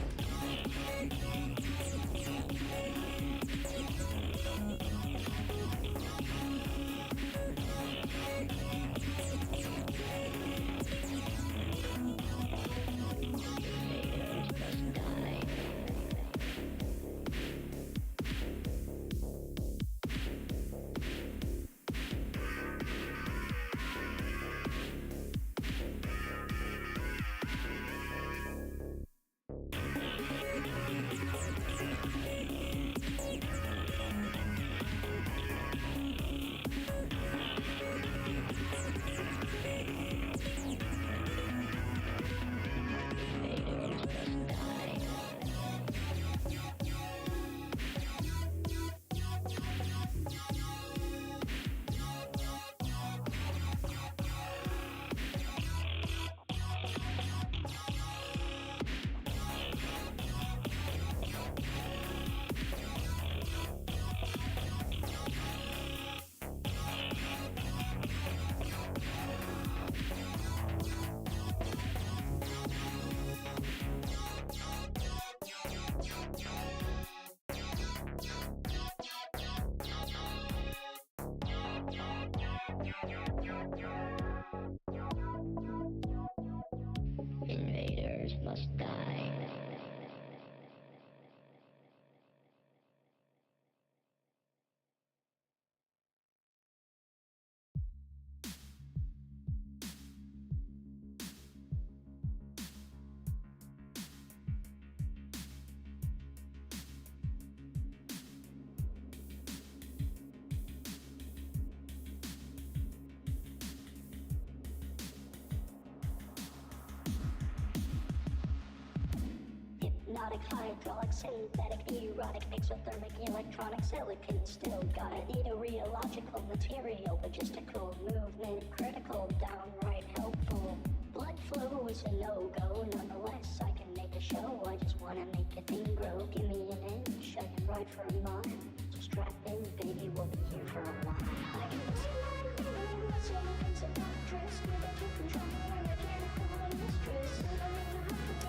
hypnotic, hydraulic, synthetic, erotic, exothermic, electronic, silicon, still gotta need a rheological material, logistical, movement, critical, downright helpful. Blood flow is a no-go, nonetheless I can make a show, I just wanna make a thing grow. Give me an inch, I can ride for a mile. So strap in, baby, we'll be here for a while. I can listen my home, my cellphone's a mattress, with a different trouble and a mechanical mistress.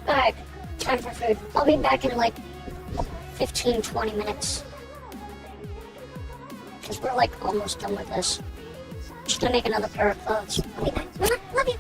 Alright, time for food. I'll be back in like 15-20 minutes. Because we're like almost done with this. Just gonna make another pair of clothes. I'll be back. Love you.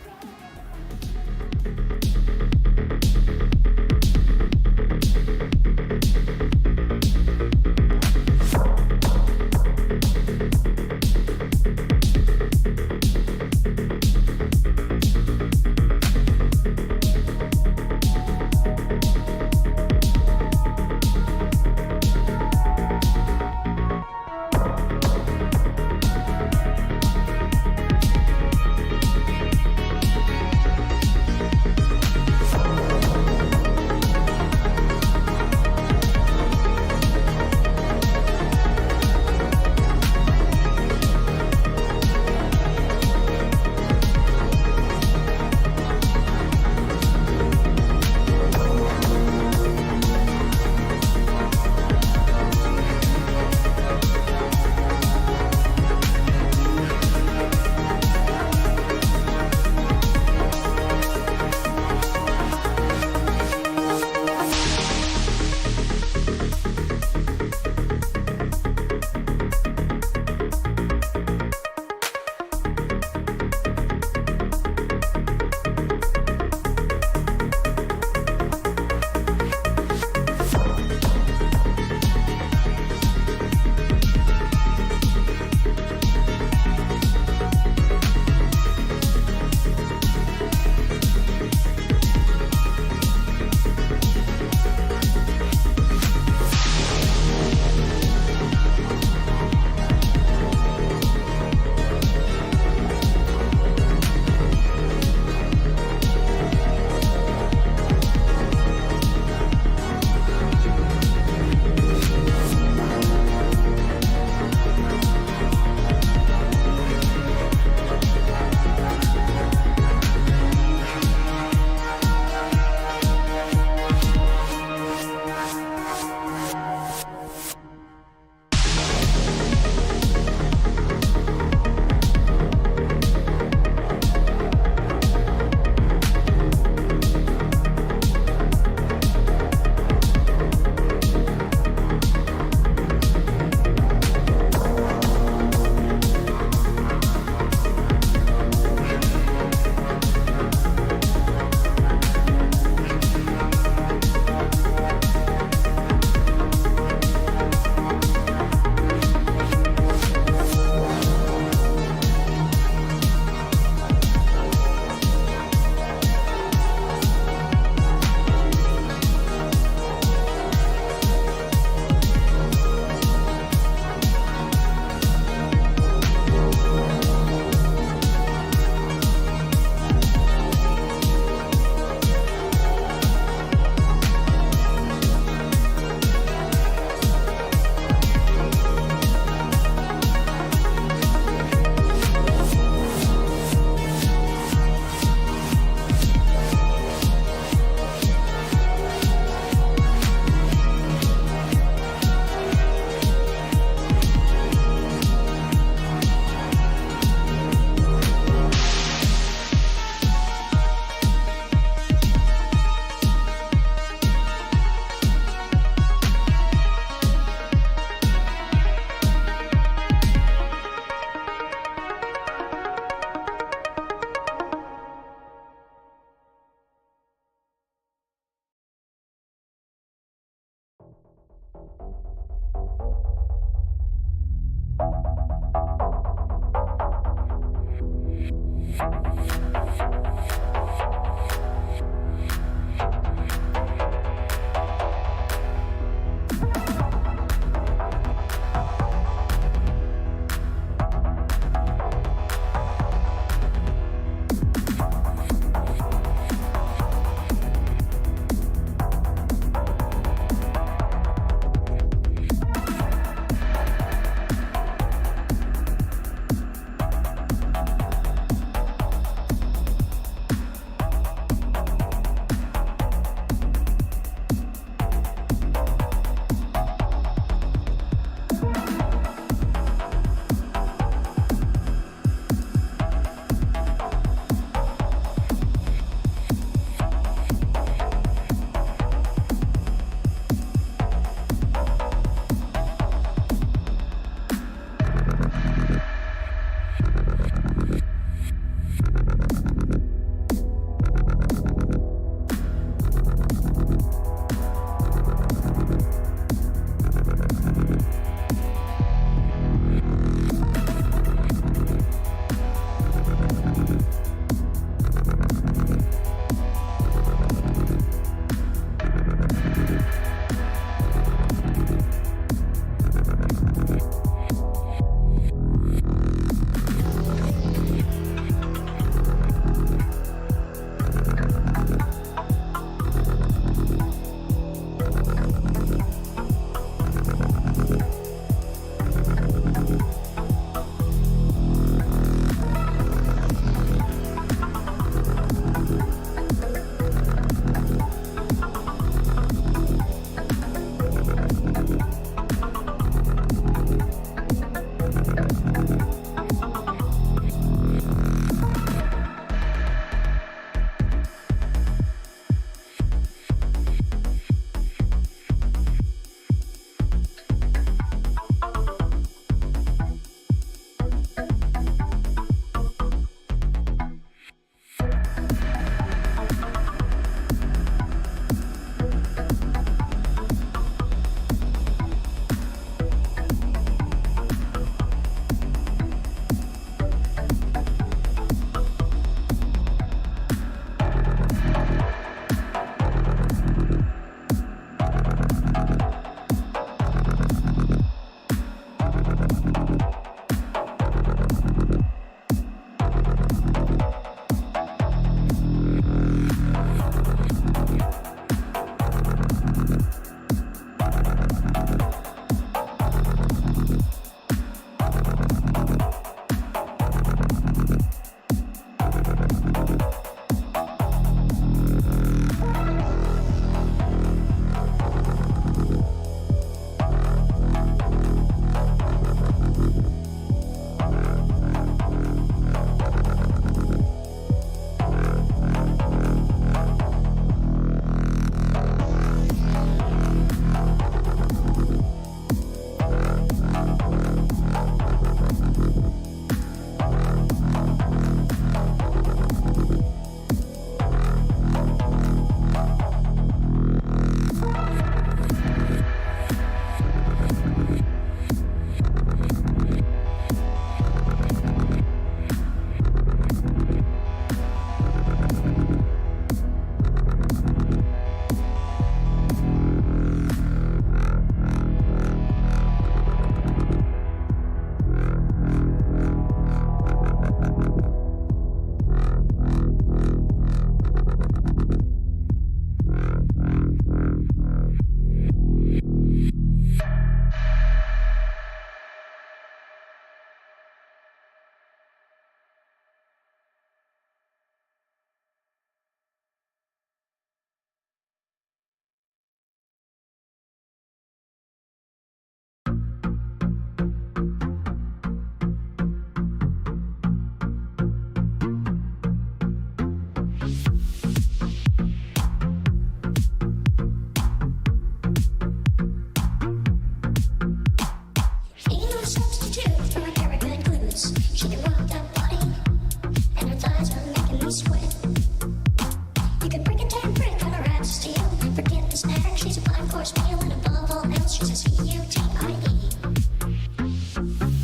a 5-course meal, and above all else, she's a Cutie.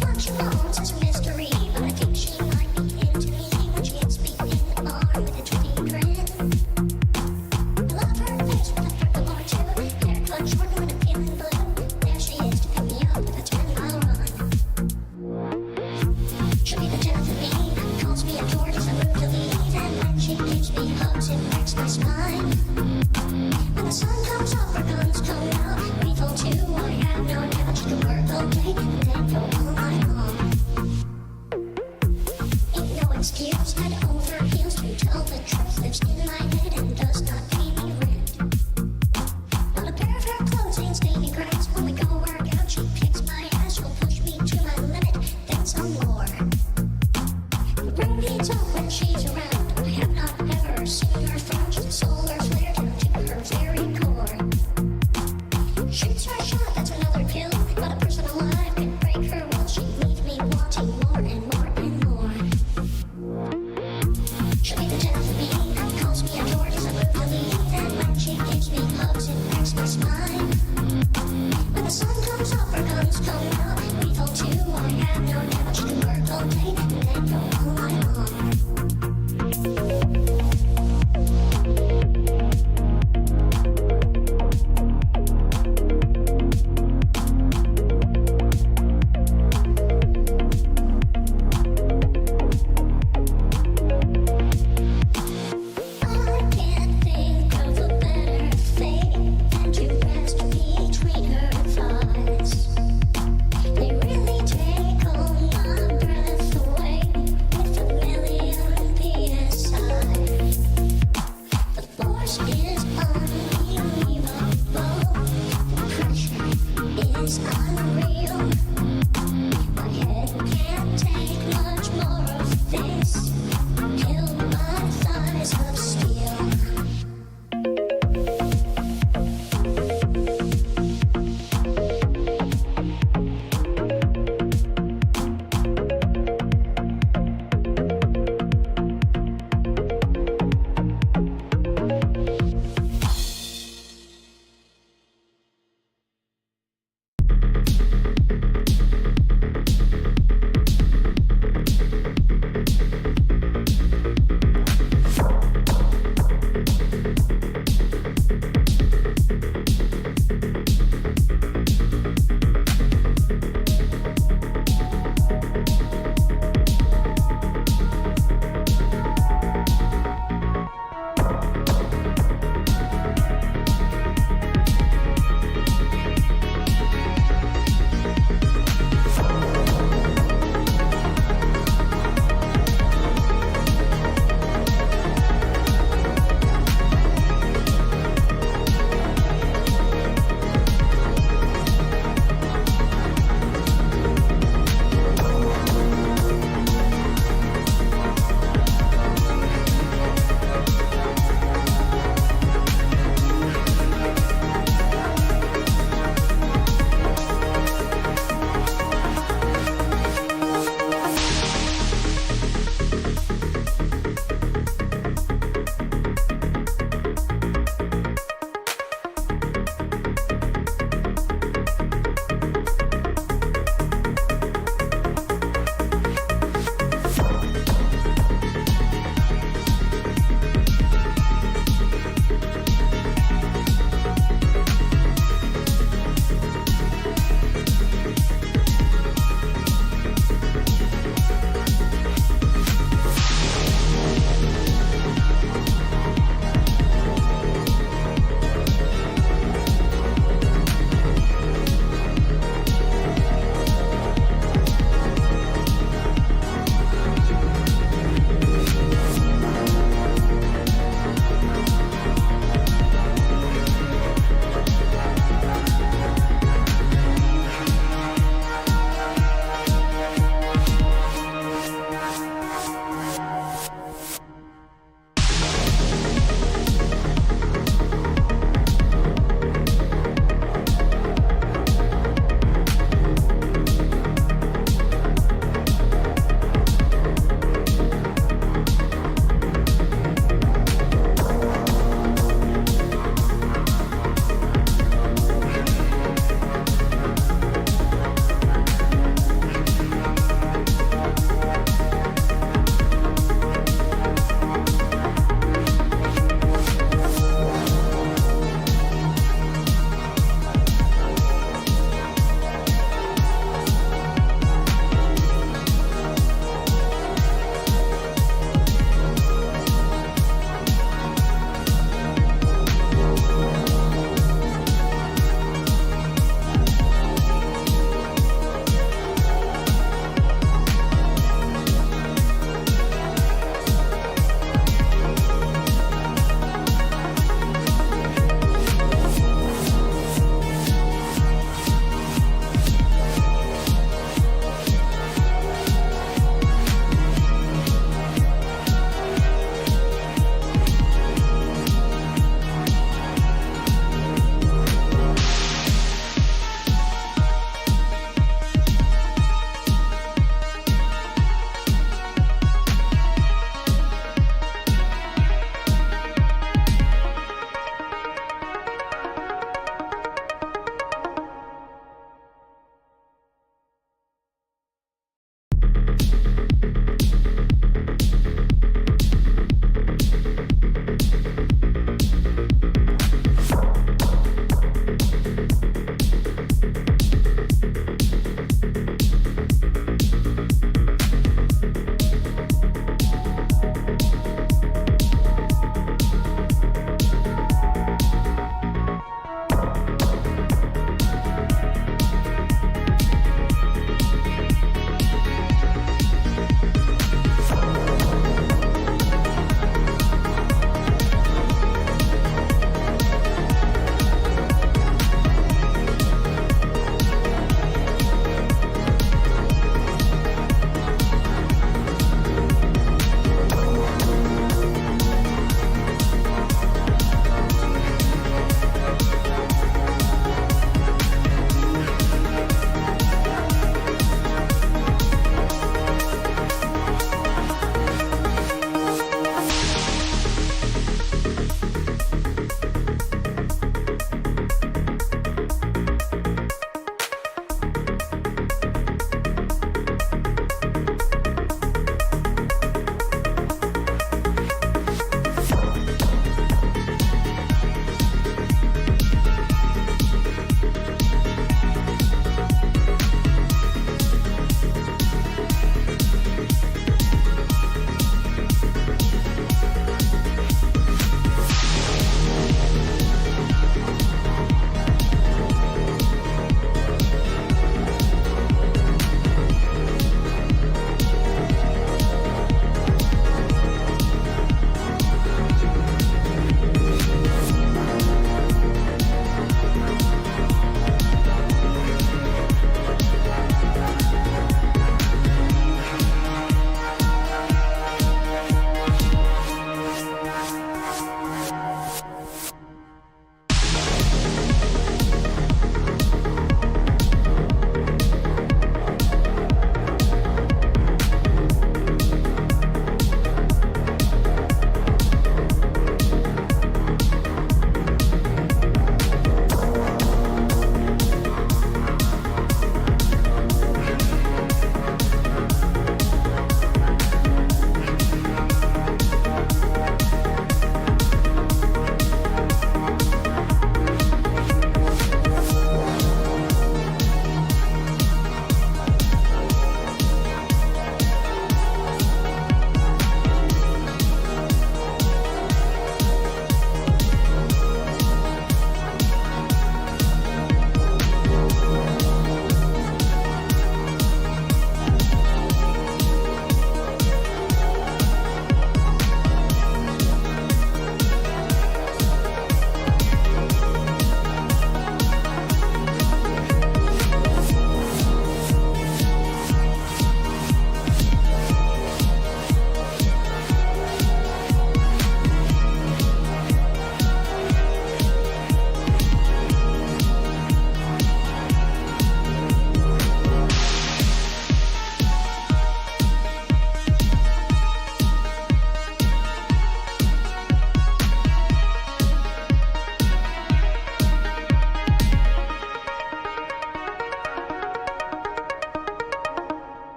Watching bones is a mystery, but I think she might be into me when she hits me in the bar with a twitty grin. I love her face with a freckle or two, haircut short when I'm feeling blue. There she is to pick me up with a 10-mile run. She'll be the death of me, calls me a tortoise, I'm rude to leave, and when she gives me hugs, it breaks my spine. When the sun comes up, our guns come out. We fall to, I have no doubt she can work all day and then go all night long. Ain't no excuse, head over heels to tell the truth. Lives in my head and does not pay me rent. Not a pair of her clothes ain't staining cracks. When we go work out, she kicks my ass. She'll push me to my limit, then some more. The room heats up when she's around. I have not ever seen her frown. She's a solar flare down to her very core. Shoots her shot, that's another kill. Not a person alive can break her will. She leaves me wanting more and more and more. She'll be the death of me, calls me a tortoise, I'm rude to leave, and when she gives me hugs, it breaks my spine. When the sun comes up, our guns come out. We fall to, I have no doubt she can work all day and then go all night long. I can't think of a better thing than to rest between her thighs. They really take all my breath away with a million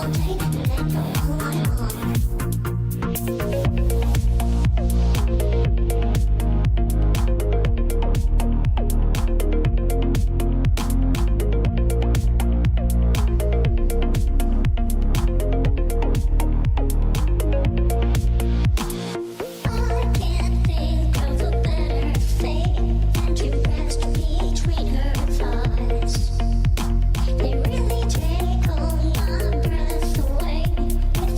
I can't think of a better thing than to rest between her thighs. They really take all my breath away with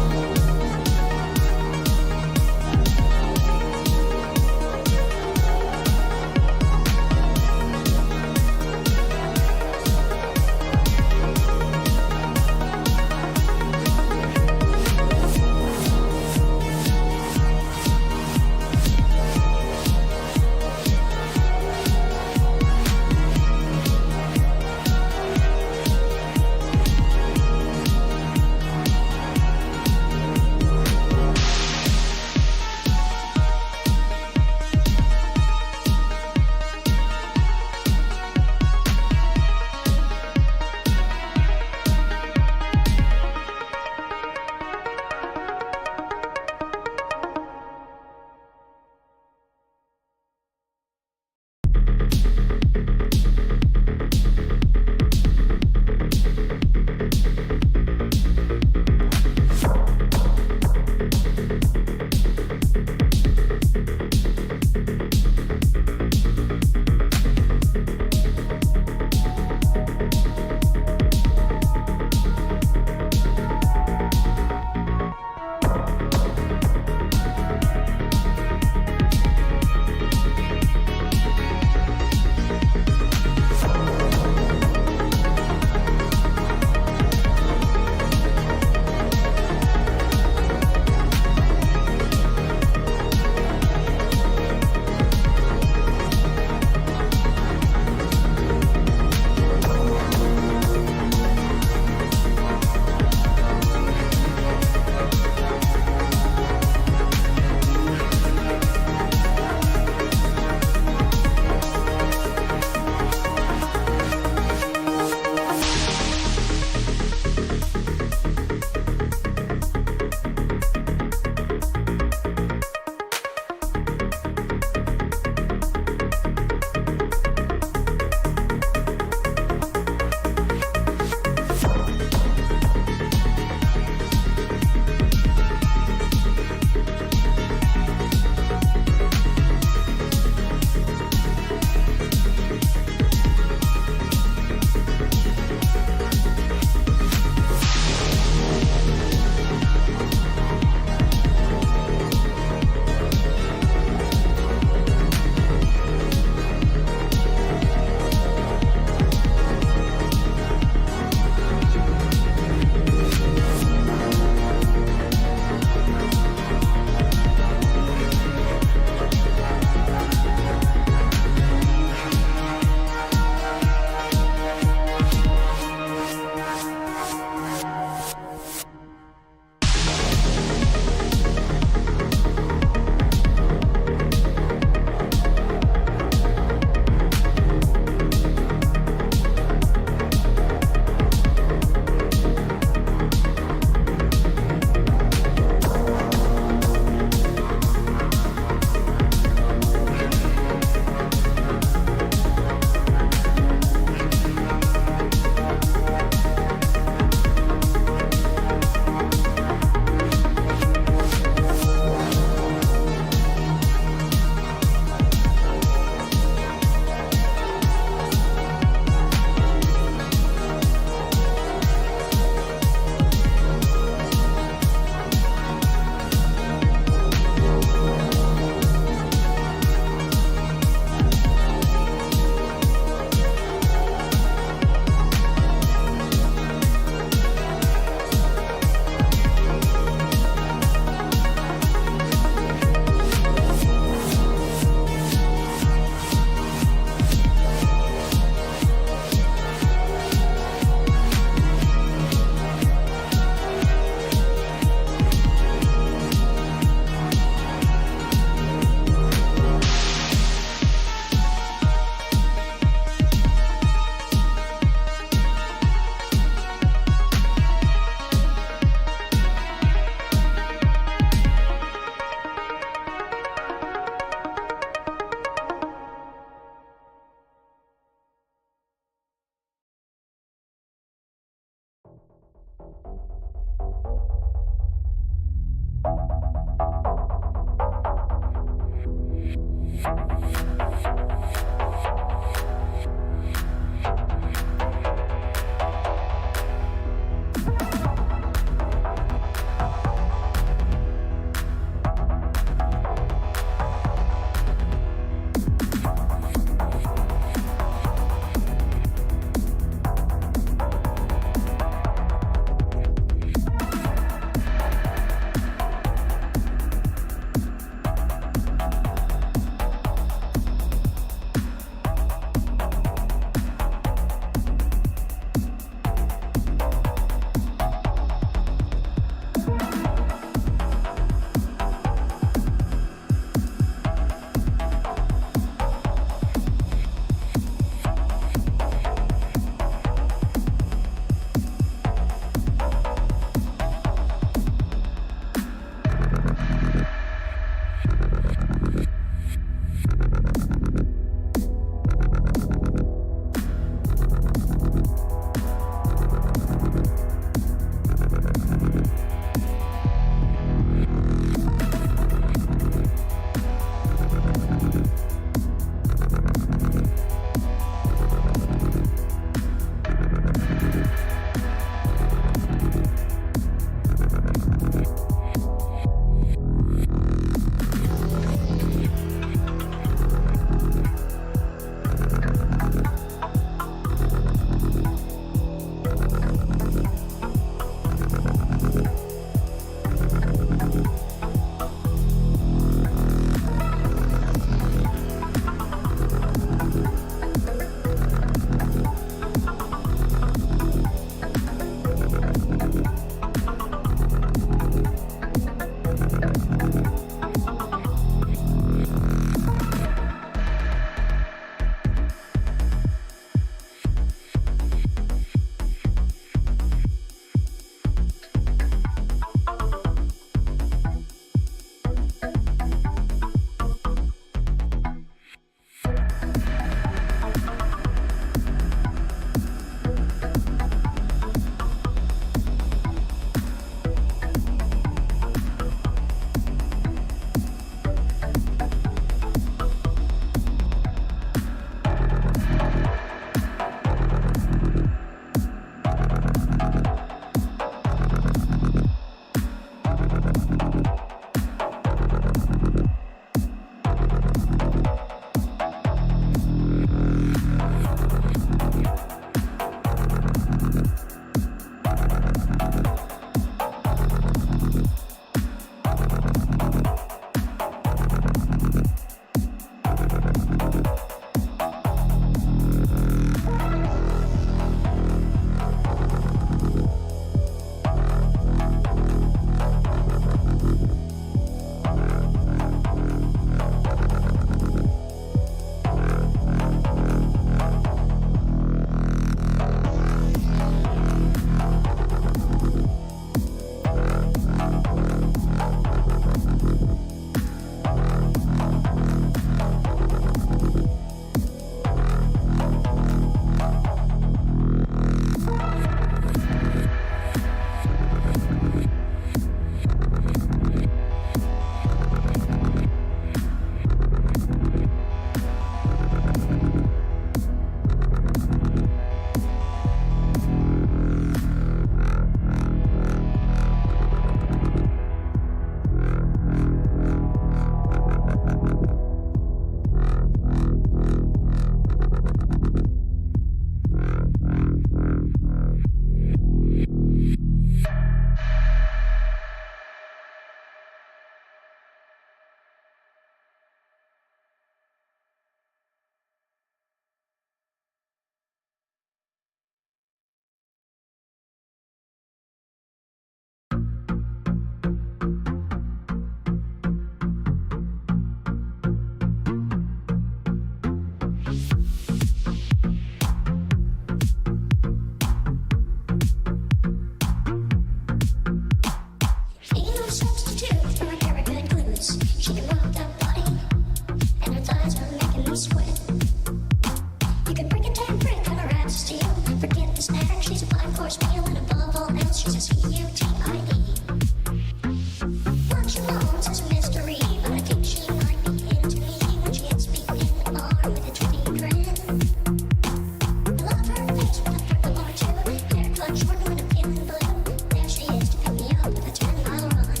love her face with a purple or two. Hair cut short with a pin and blue. There she is to pick me up with a 10-mile run.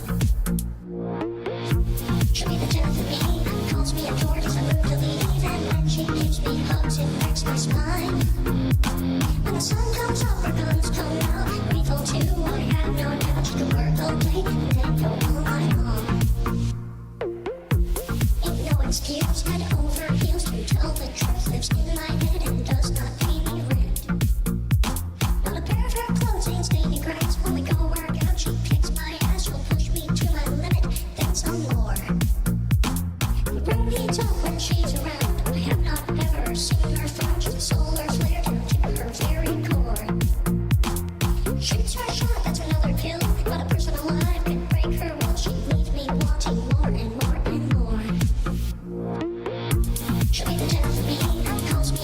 She'll be the death of me. Calls me a George as I move to leave. And when she gives me hugs, it cracks my spine. When the sun comes up, our guns come out. We fall to, I have no doubt. She can work all day and then go all night long. Ain't no excuse, head over heels to tell the truth. Lives in my head and does not pay me rent. Not a pair of her clothes ain't stainy grass. When we go work out, she kicks my ass. Will push me to my limit, then some more. The room heats up when she's around. I have not ever seen her frown. She's a solar flare down to her very core. Shoots her shot, that's another kill. But a person alive could break her will. She leaves me wanting more and more and more. She'll be the death of me, calls me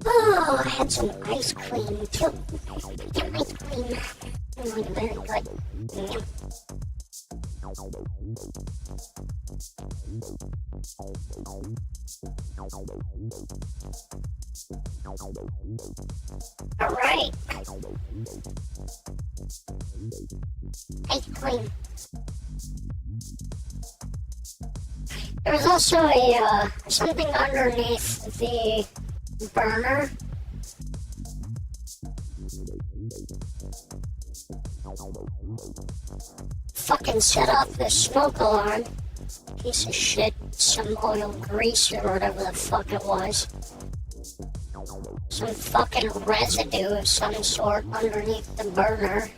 Oh, I had some ice cream too. Some ice cream. Mm, very good. Mm. All right. Ice cream. There's also a something underneath the burner. Fucking set off the smoke alarm. Piece of shit. Some oil grease or whatever the fuck it was. Some fucking residue of some sort underneath the burner.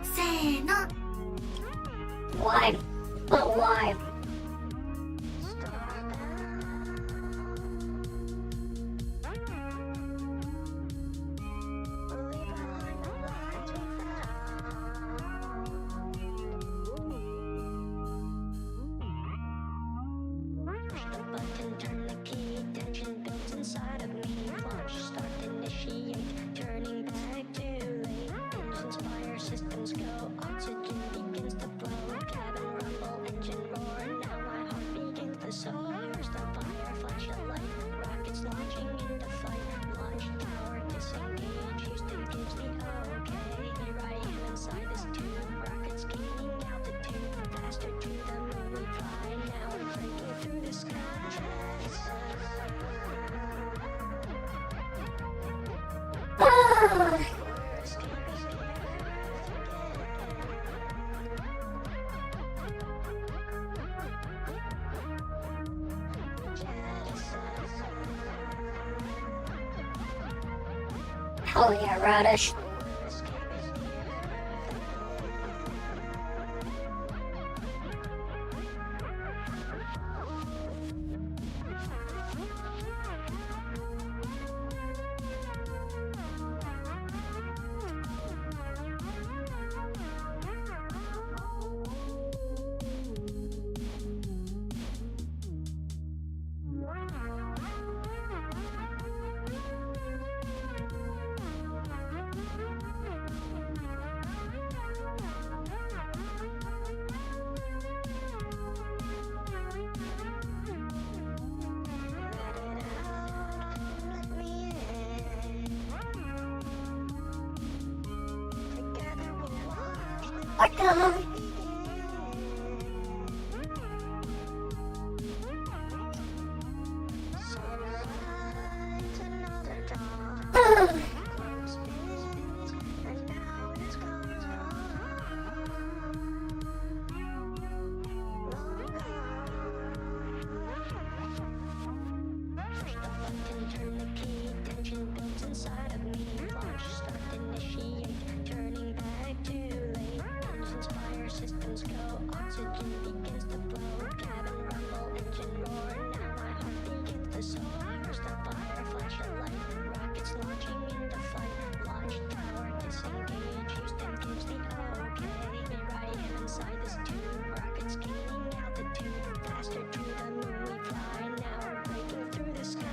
せーの Why? But why? Button, turn the key, tension builds inside of me. Launch, start, initiate, turning back too late. Engines fire, systems go, oxygen begins to flow. Cabin rumble, engine roar, now my heart begins to soar. Start fire, flash a light, rockets launching into flight. Launch tower, disengage, Houston gives the okay. Here I am inside this tube, rockets gaining altitude. Faster to the moon we fly, now we're breaking through the sky. Hell yeah, Radish. What the hell? Turn the key, tension builds inside of me. Launch, start, initiate, turning back too late. Engines fire, systems go, oxygen begins to flow. Cabin rumble, engine roar, now my heart begins to soar. Start fire, flash a light, rockets launching into flight. Launch tower, disengage, Houston gives the okay. Here I am inside this tube, rockets gaining altitude. Faster to the moon we fly, now we're breaking through the sky.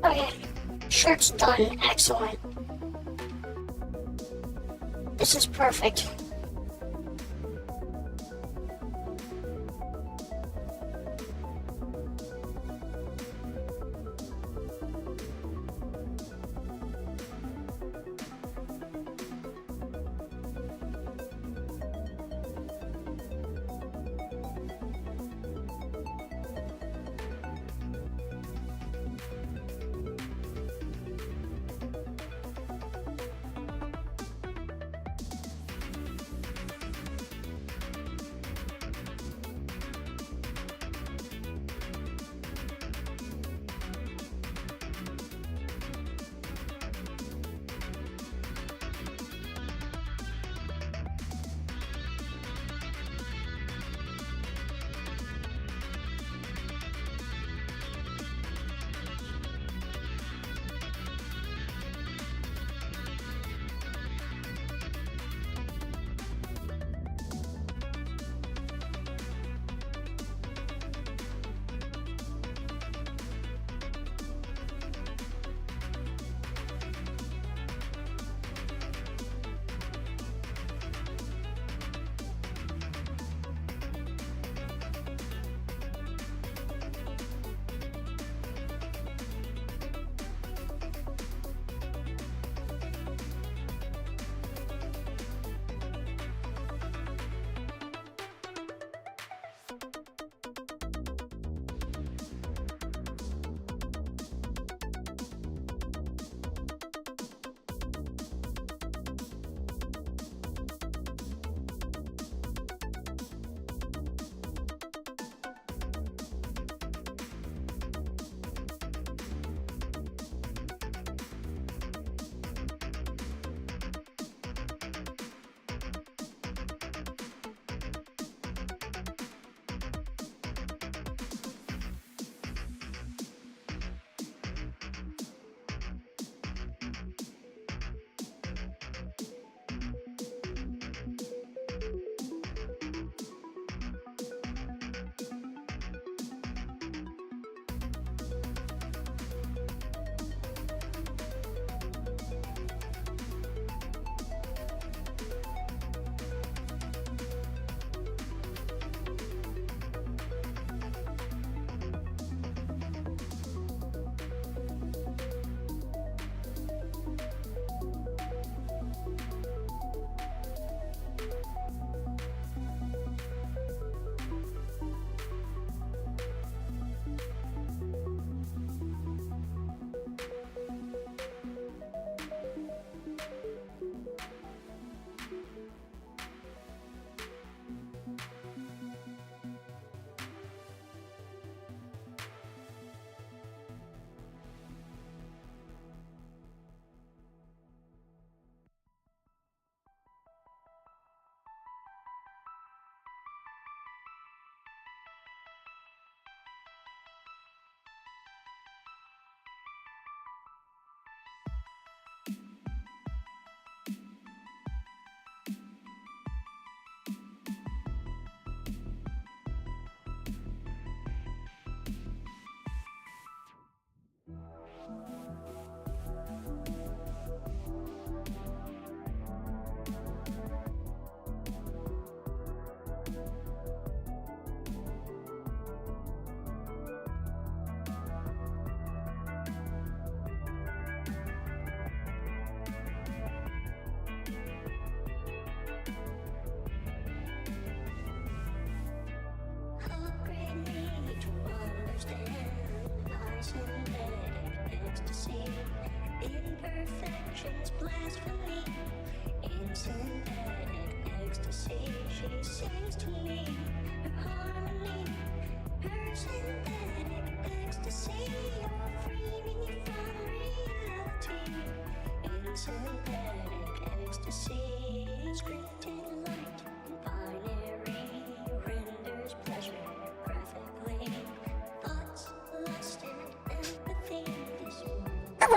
Okay, shirt's done. Excellent. This is perfect.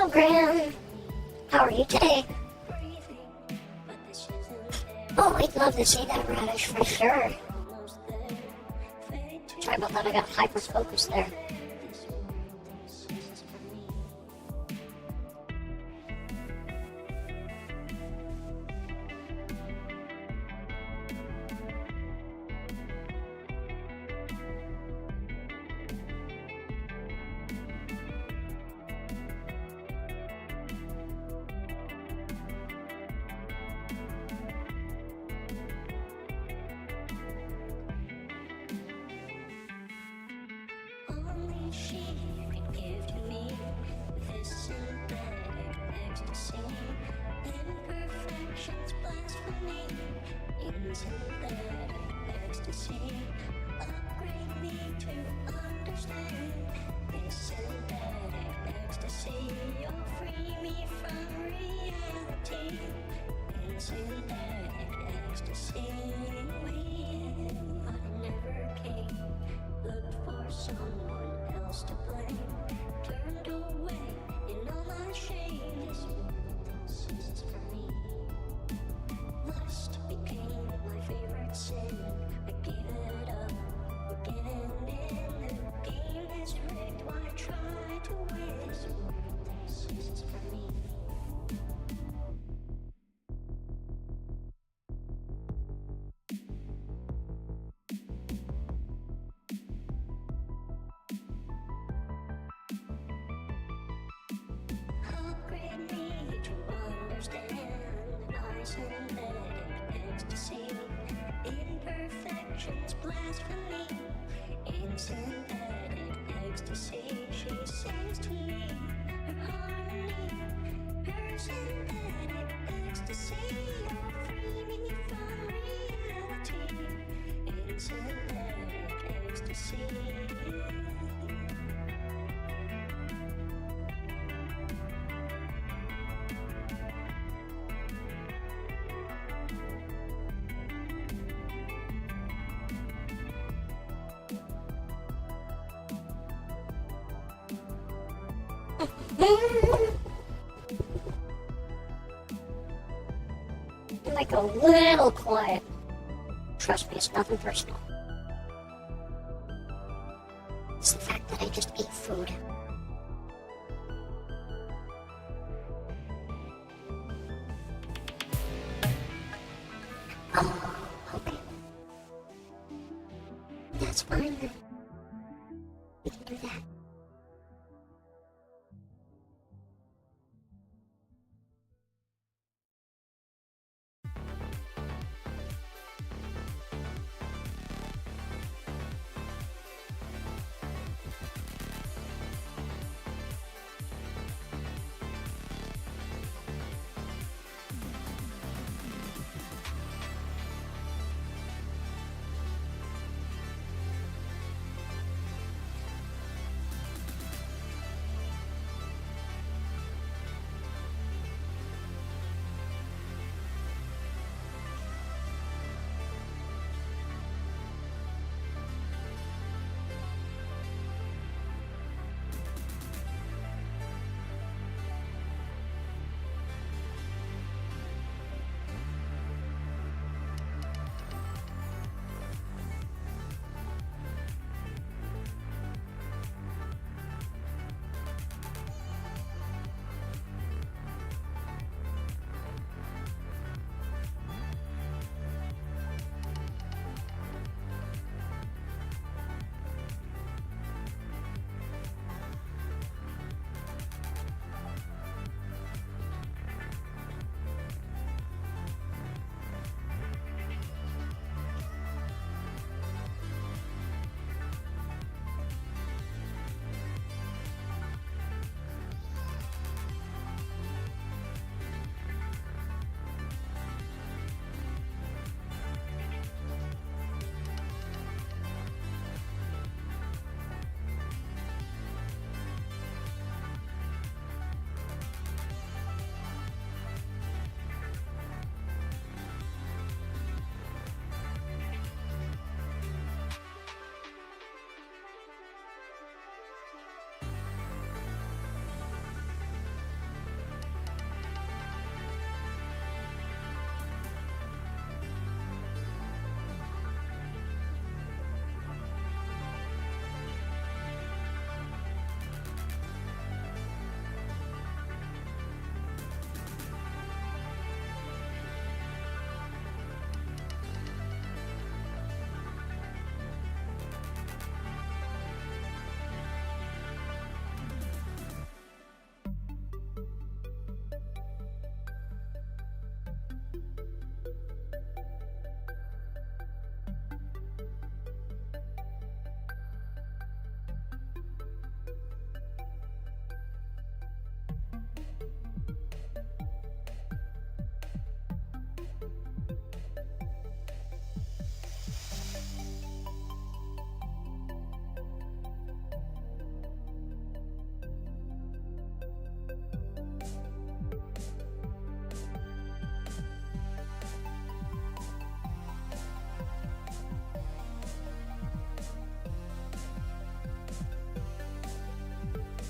Hello, Graham. How are you today? Oh, we'd love to see that radish for sure. Sorry about that, I got hyper-focused there. Only she could give to me this synthetic ecstasy. Imperfections blasphemy in synthetic ecstasy. Upgrade me to understand this synthetic ecstasy. You'll free me from reality in synthetic ecstasy. Waiting, but it never came. Looked for someone else to blame. Turned away in all my shame. This is for me. Lust became my favorite sin. I gave it up again and in. The game is rigged. Why try to win? This is for me. Upgrade me to understand my synthetic ecstasy. Imperfections blasphemy in synthetic ecstasy. She sings to me her harmony, her synthetic ecstasy. You'll free me from reality in synthetic ecstasy. You might go a little quiet. Trust me, it's nothing personal. It's the fact that I just ate food. Oh, okay. That's fine then. We can do that.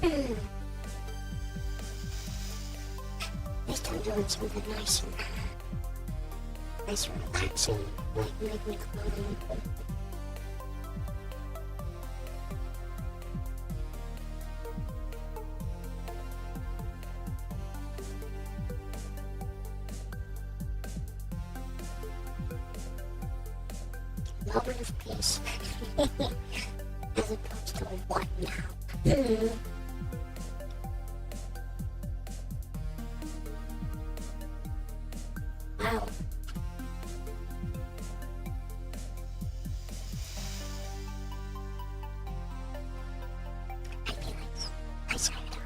At least I'm doing something nice and relaxing, make me calm. Moment of peace. As opposed to what now? Wow. I feel like I saw it on.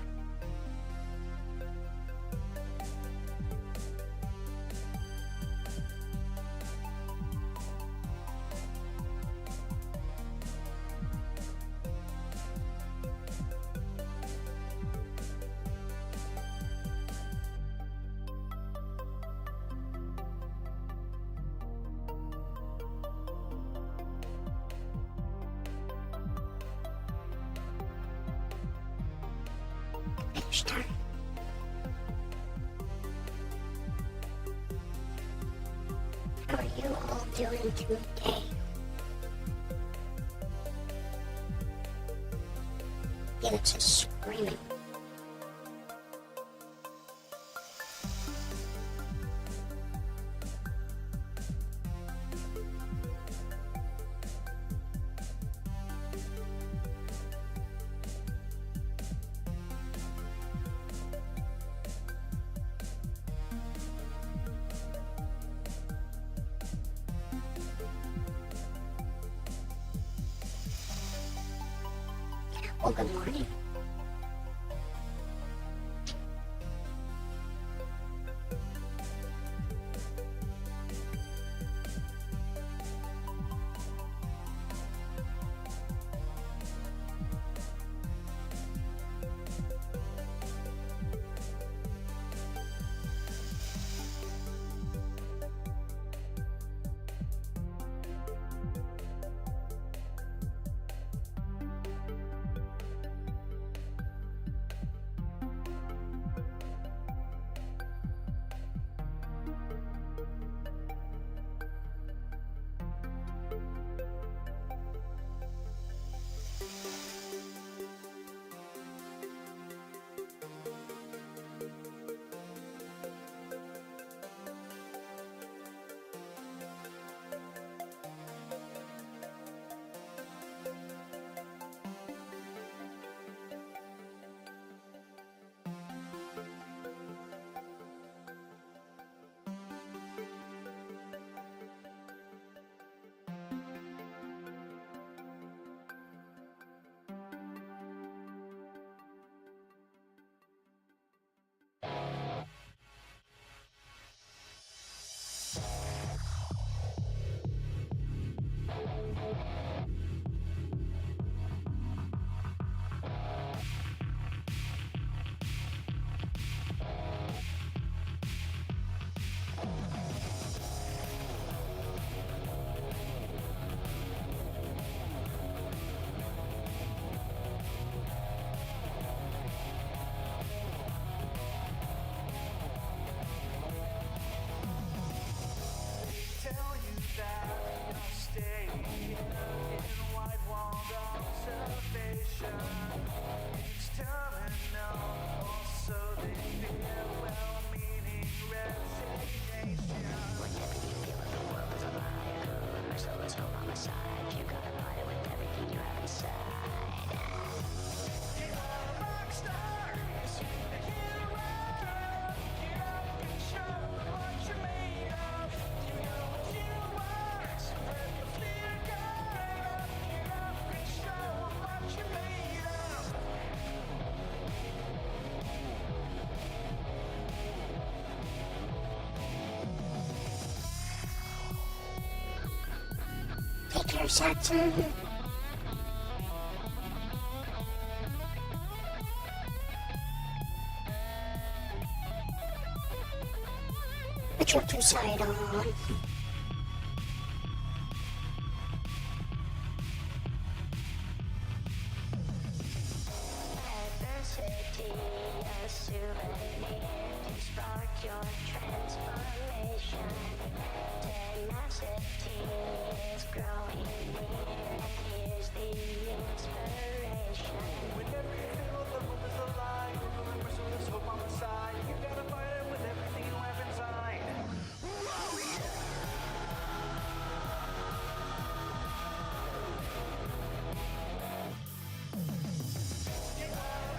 Start. How are you all doing today? Yeah, it's just screaming. Well, good morning. Take care, Saxon. Put your two-side on. your transformation. Tenacity is growing near, and here's the inspiration. Whenever you feel the hope is alive, remember, so there's hope on the side. You gotta fight it with everything you have inside.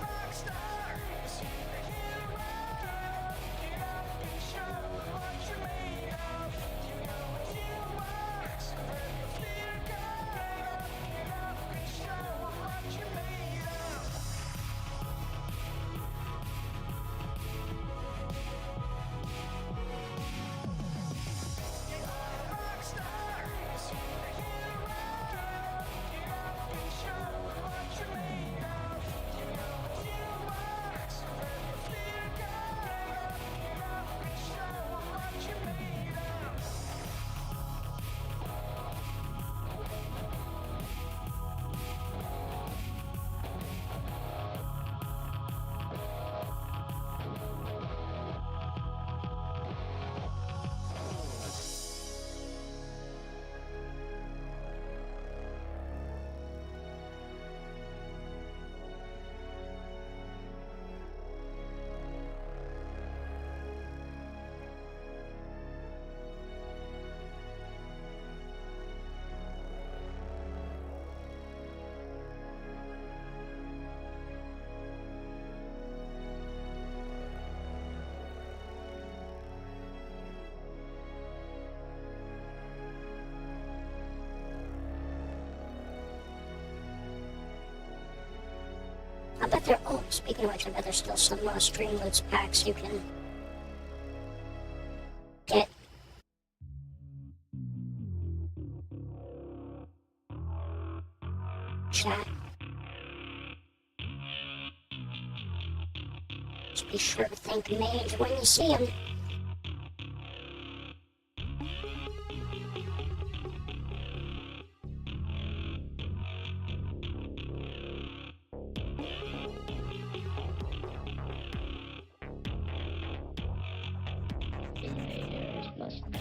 Rockstar, superhero, get up and show what you're made of. You know what you are, so let the fear go. Get up and show what you're made of. Rockstar, superhero, get up and show what you're made of. You know what you are, so let the fear go. Get up and show what you're made of. I bet there, oh, speaking of which, I bet there's still some Streamloots packs you can get. Chat. Just be sure to thank Mage when you see him. Invaders must die.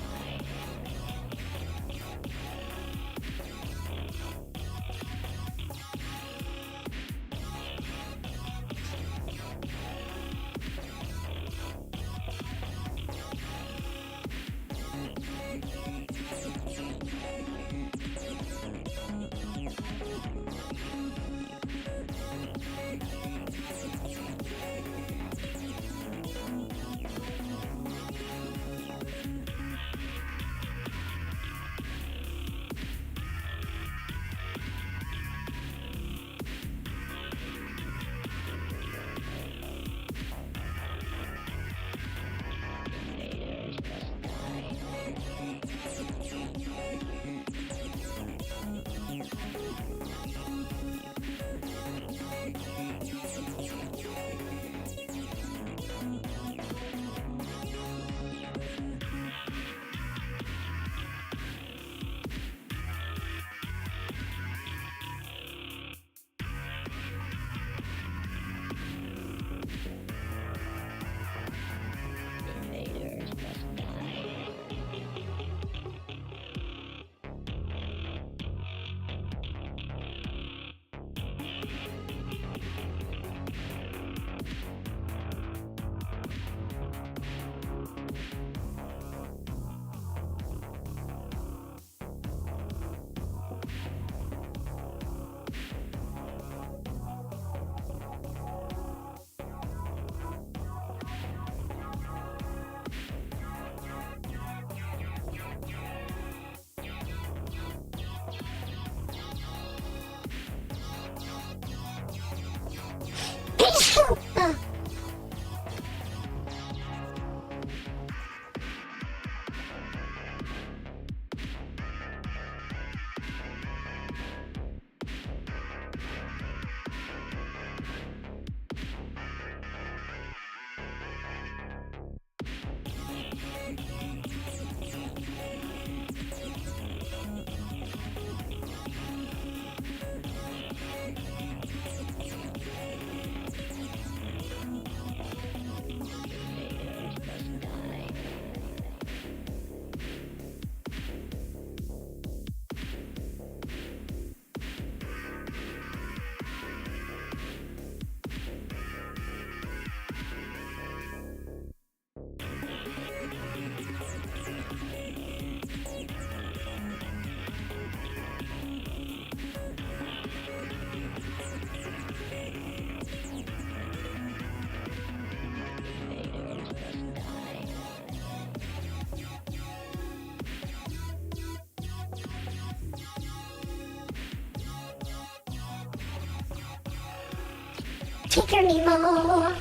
Tinker Nemo!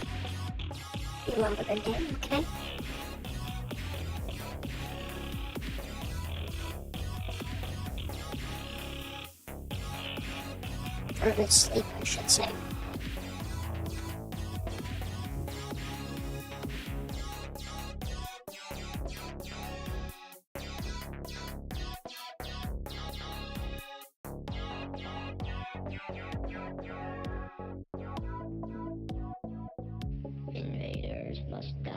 You have a good day, okay? Or a good sleep, I should say. Invaders must die.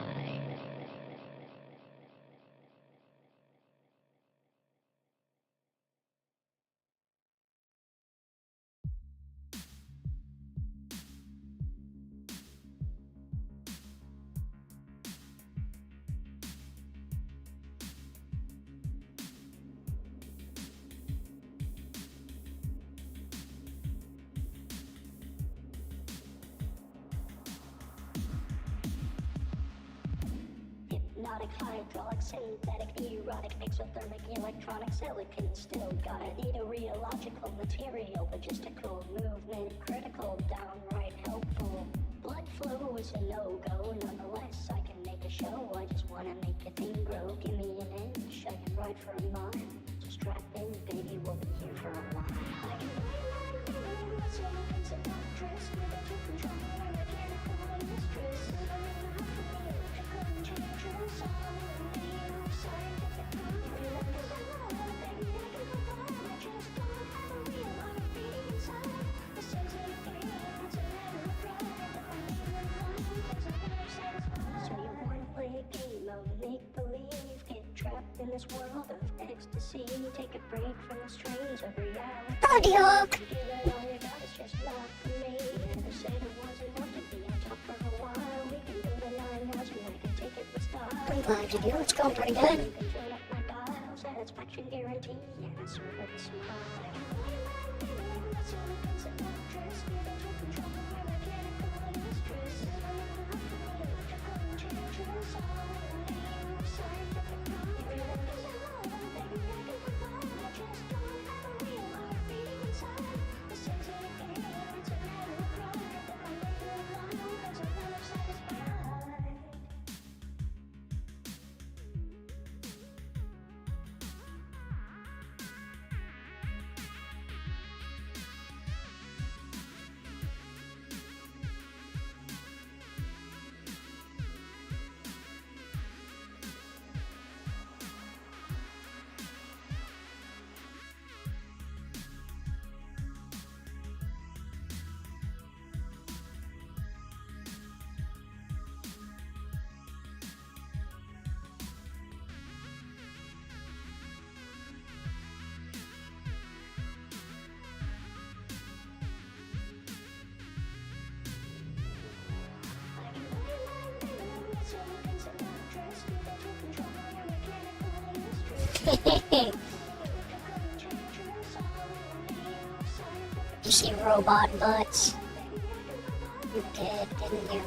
Hypnotic, hydraulic, synthetic, erotic, exothermic, electronic, silicon, still got it. Need a rheological material, logistical movement, critical, downright helpful. Blood flow is a no-go, nonetheless I can make a show. I just wanna make a thing grow. Give me an inch, I can ride for a mile. Just strap in, baby, we'll be here for a while. I can in this world of ecstasy, take a break from the strains of reality. Body hug! Give it all you got, it's just not for me. Never said it wasn't meant to be. I talked for a while. We can build a 9 house and I can take it with style. I'm glad you do. It's going pretty good. You can turn up my dial, satisfaction guarantee, and I serve with a smile. You see robot butts? You did, didn't you?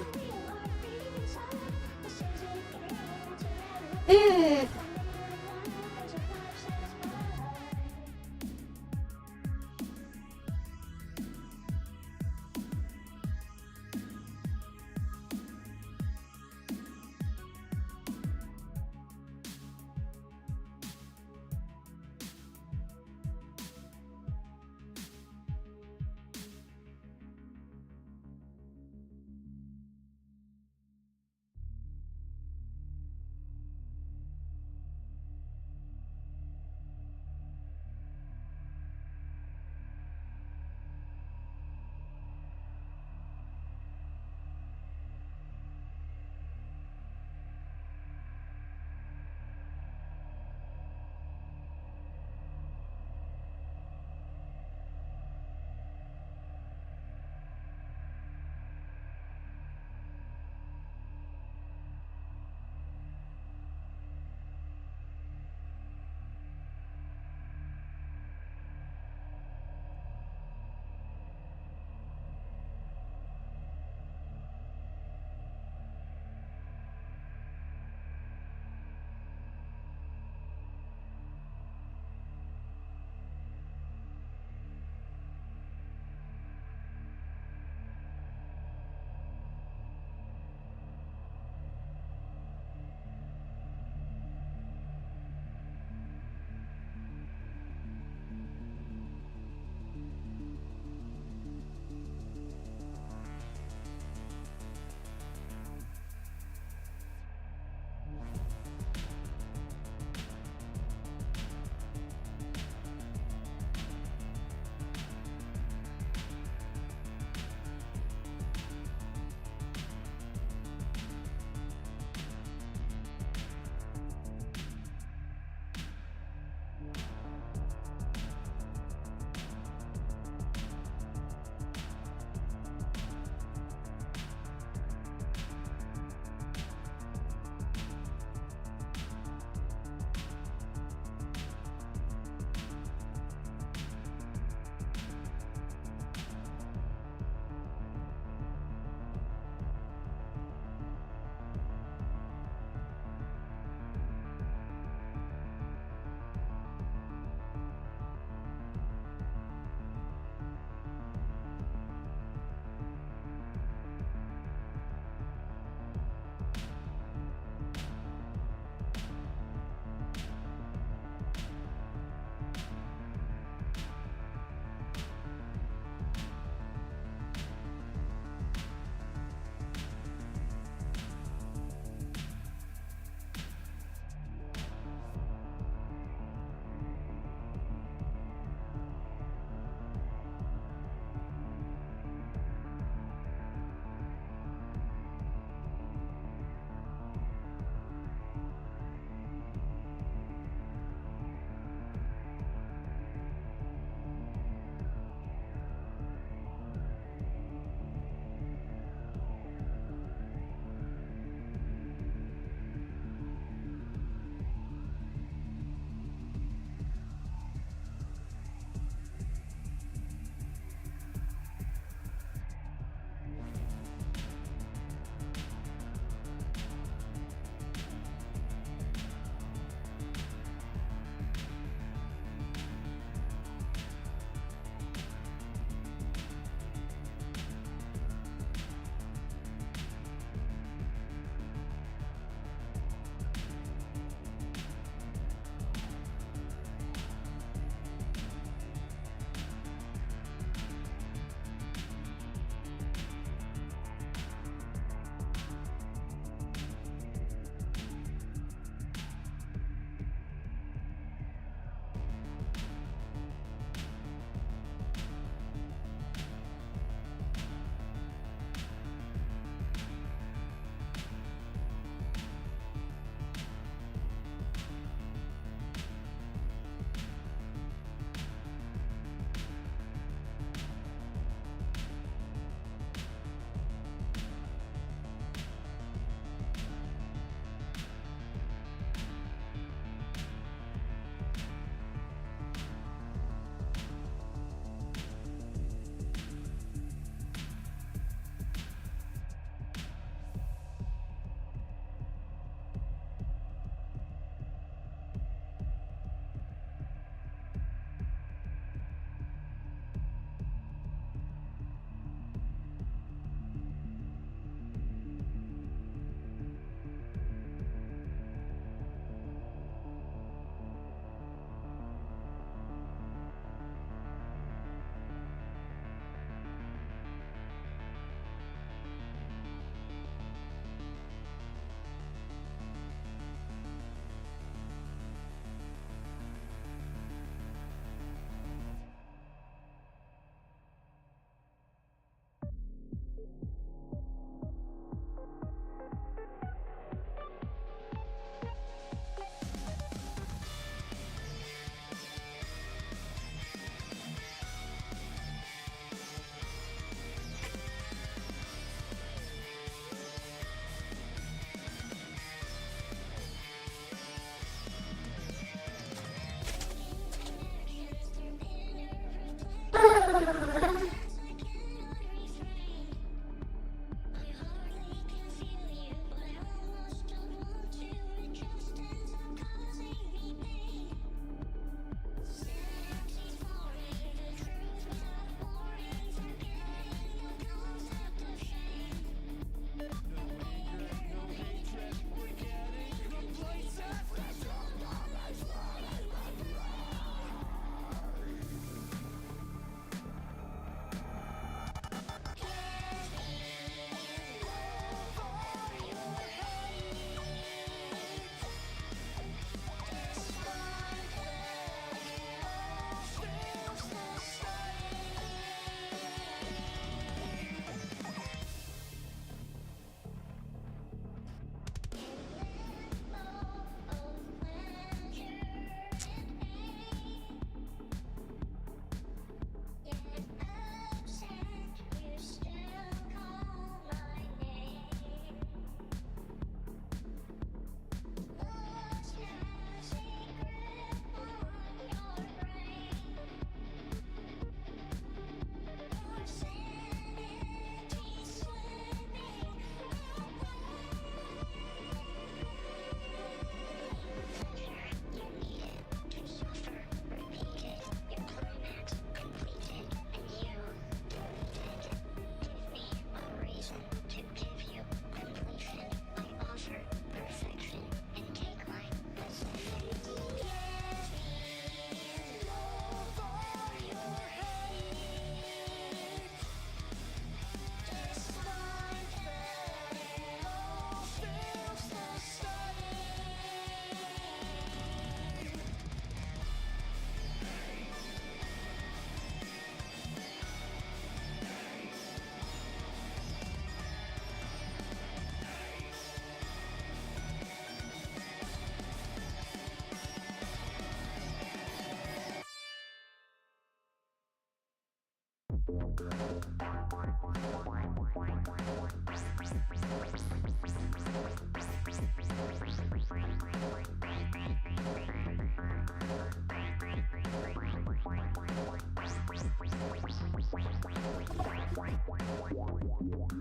Yeah!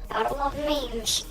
Gotta love memes.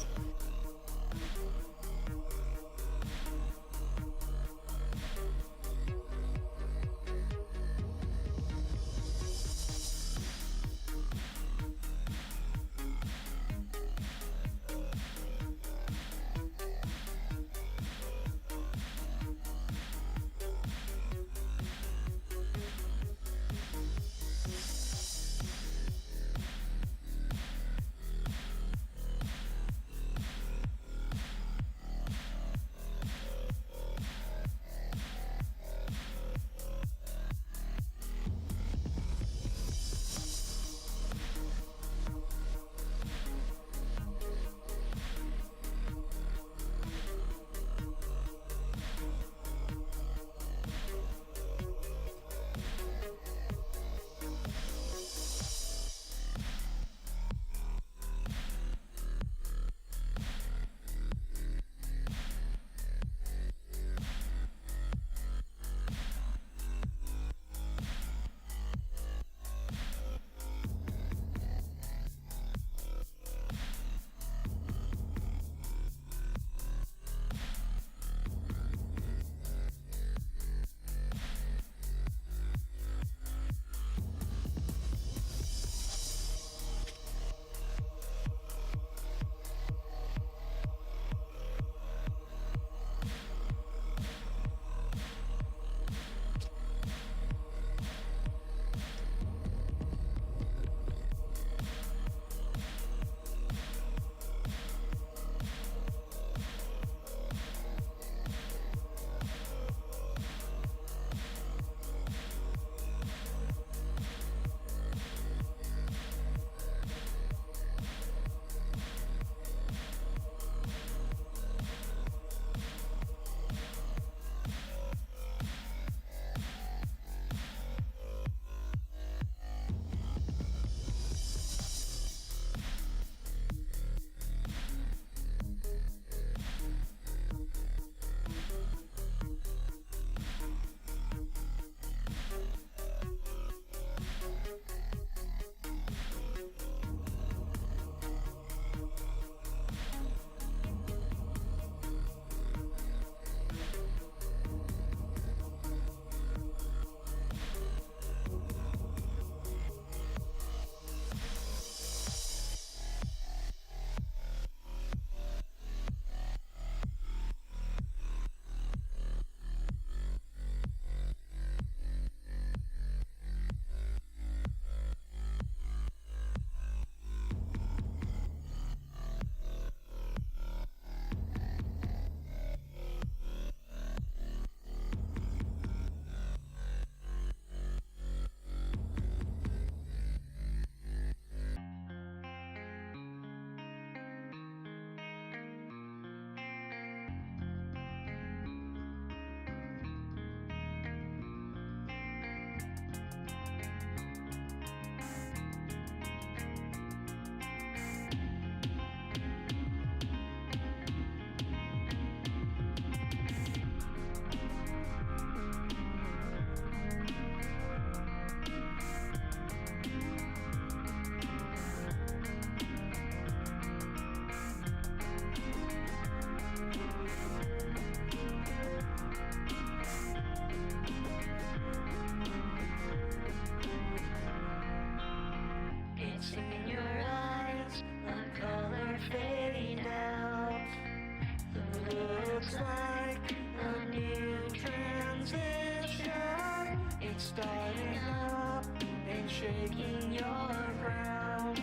starting up and shaking your ground,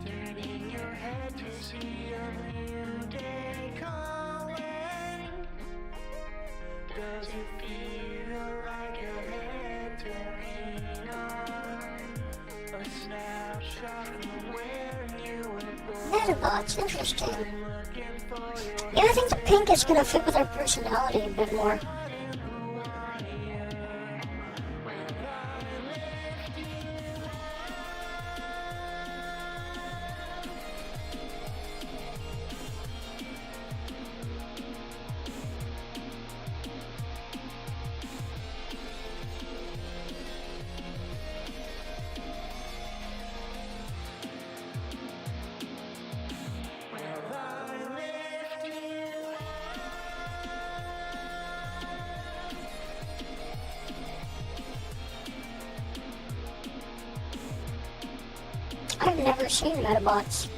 turning your head to see a new day calling. Does it feel like a head turning on? A snapshot from where you were born. Metabots, interesting. Looking for your Yeah, I think the pink is gonna fit with our personality a bit more. I've never seen Metabots.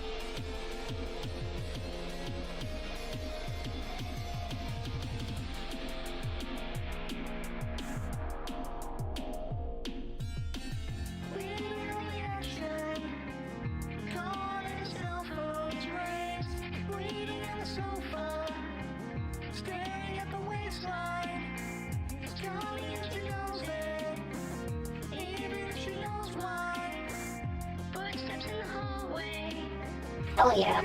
Hell yeah.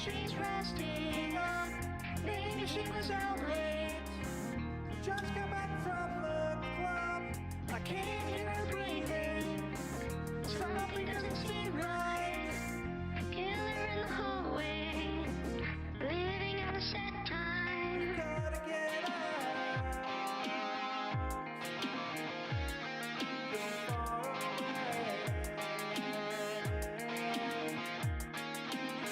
She's resting up. Maybe she was out late. Just got back from the club. I can't hear her breathing. Something doesn't seem right. Killer in the hallway, living on a set time. Gotta get out. Go far away.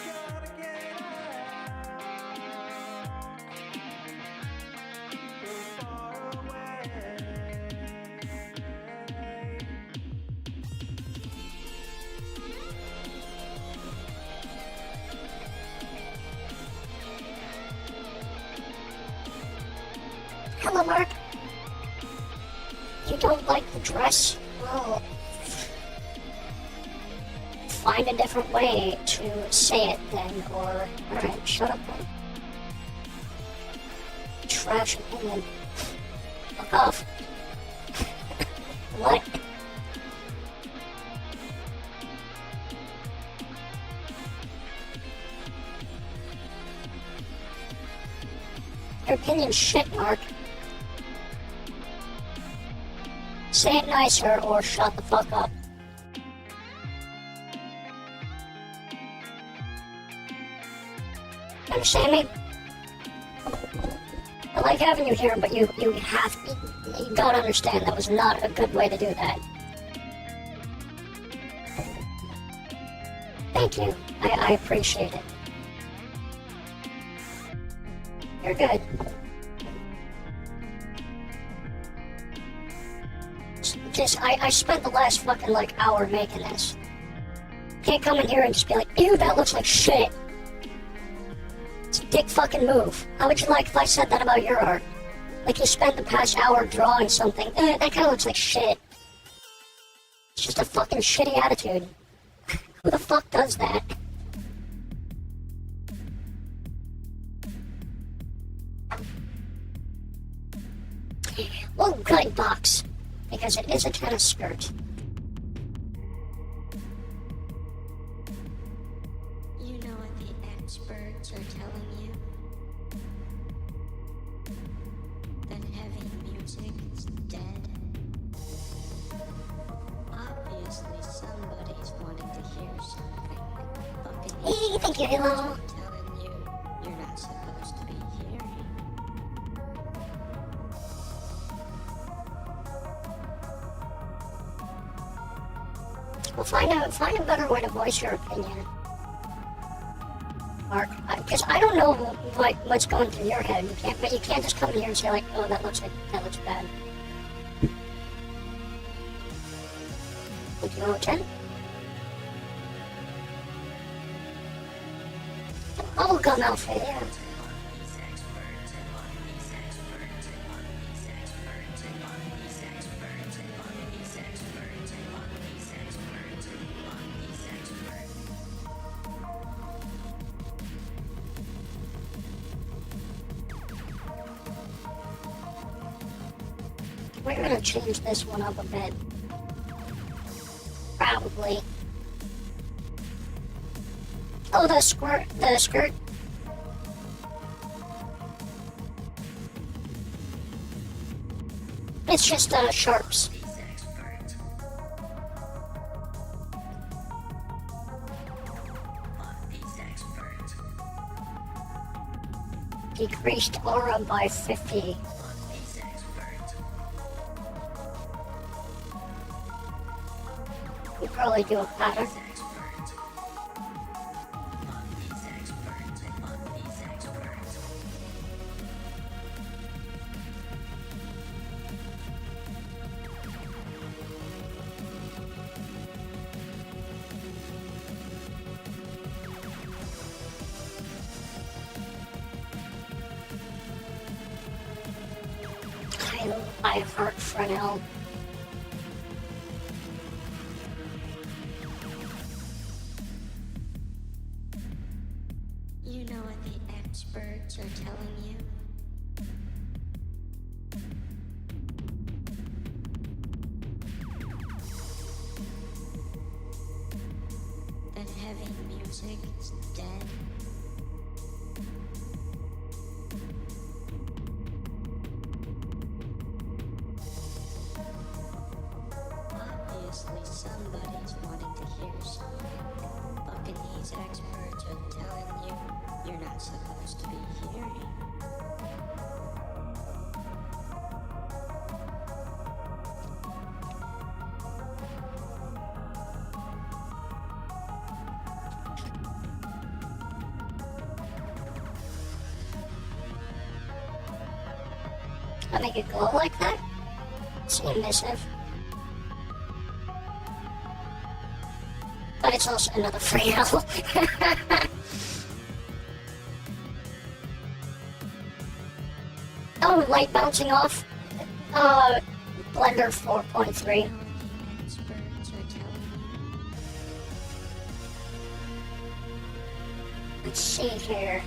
Gotta get out. Go far away. Hello, Mark. You don't like the dress? Well, find a different way to say it then, or... Alright, shut up then. Trash opinion. Fuck off. What? Your opinion's shit, Mark. Say it nicer or shut the fuck up. Understand me? I like having you here, but you gotta understand that was not a good way to do that. Thank you. I appreciate it. You're good. Just, I spent the last fucking, hour making this. Can't come in here and just be like, ew, that looks like shit. It's a dick fucking move. How would you like if I said that about your art? Like you spent the past hour drawing something, that kinda looks like shit. It's just a fucking shitty attitude. Who the fuck does that? Well, goody box. Because it is a tennis skirt. You know what the experts are telling you? That heavy music is dead. Obviously, somebody's wanting to hear something. Fucking Hey, thank you, Halo. telling you you're not supposed to be hearing. Well, find a better way to voice your opinion, Mark. Because I don't know what's going through your head. You can't just come here and say like, oh, that looks bad. Thank you, Oten. Bubblegum outfit, yeah. We're gonna change this one up a bit. Probably. Oh, the skirt. It's just sharps. Decreased aura by 50. You probably do it better. I heart Fresnel. You know what the experts are telling you? That heavy music is dead. Obviously somebody's wanting to hear something. Fucking these experts are telling you you're not supposed to be hearing. I make it glow like that? It's emissive. But it's also another free level. Oh, light bouncing off. Blender 4.3. Experts are telling you. Let's see here.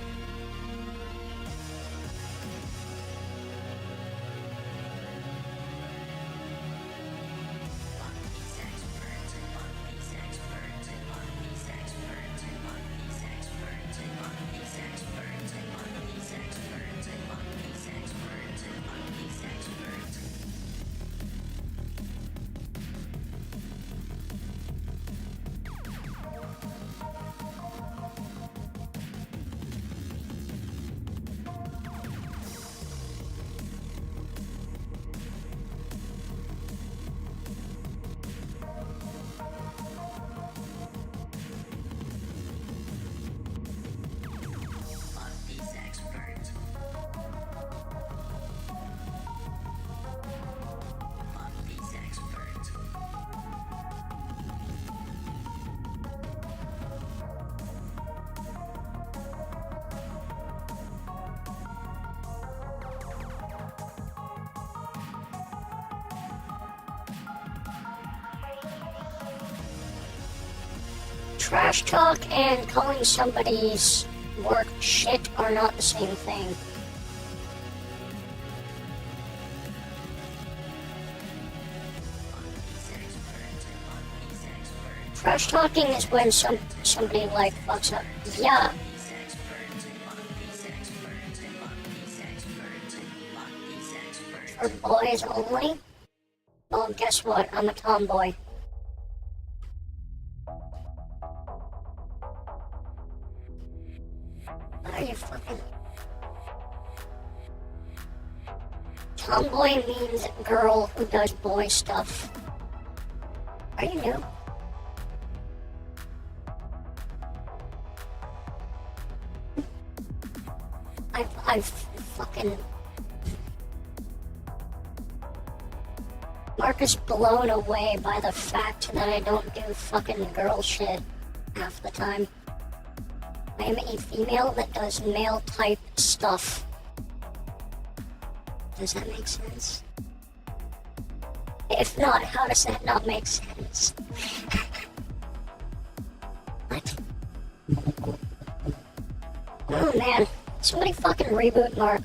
Trash talk and calling somebody's work shit are not the same thing. Trash talking is when somebody like fucks up. Yeah. For boys only? Well, guess what? I'm a tomboy. Are you fucking... Tomboy means girl who does boy stuff. Are you new? I've fucking... Mark is blown away by the fact that I don't do fucking girl shit half the time. I am a female that does male type stuff. Does that make sense? If not, how does that not make sense? What? Oh man, somebody fucking reboot Mark.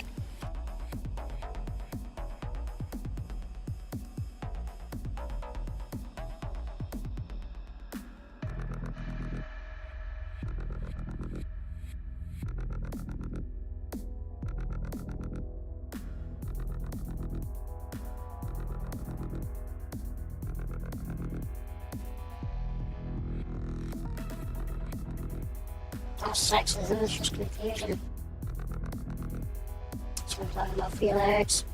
All sexism is just confusion. So we're talking about Felix.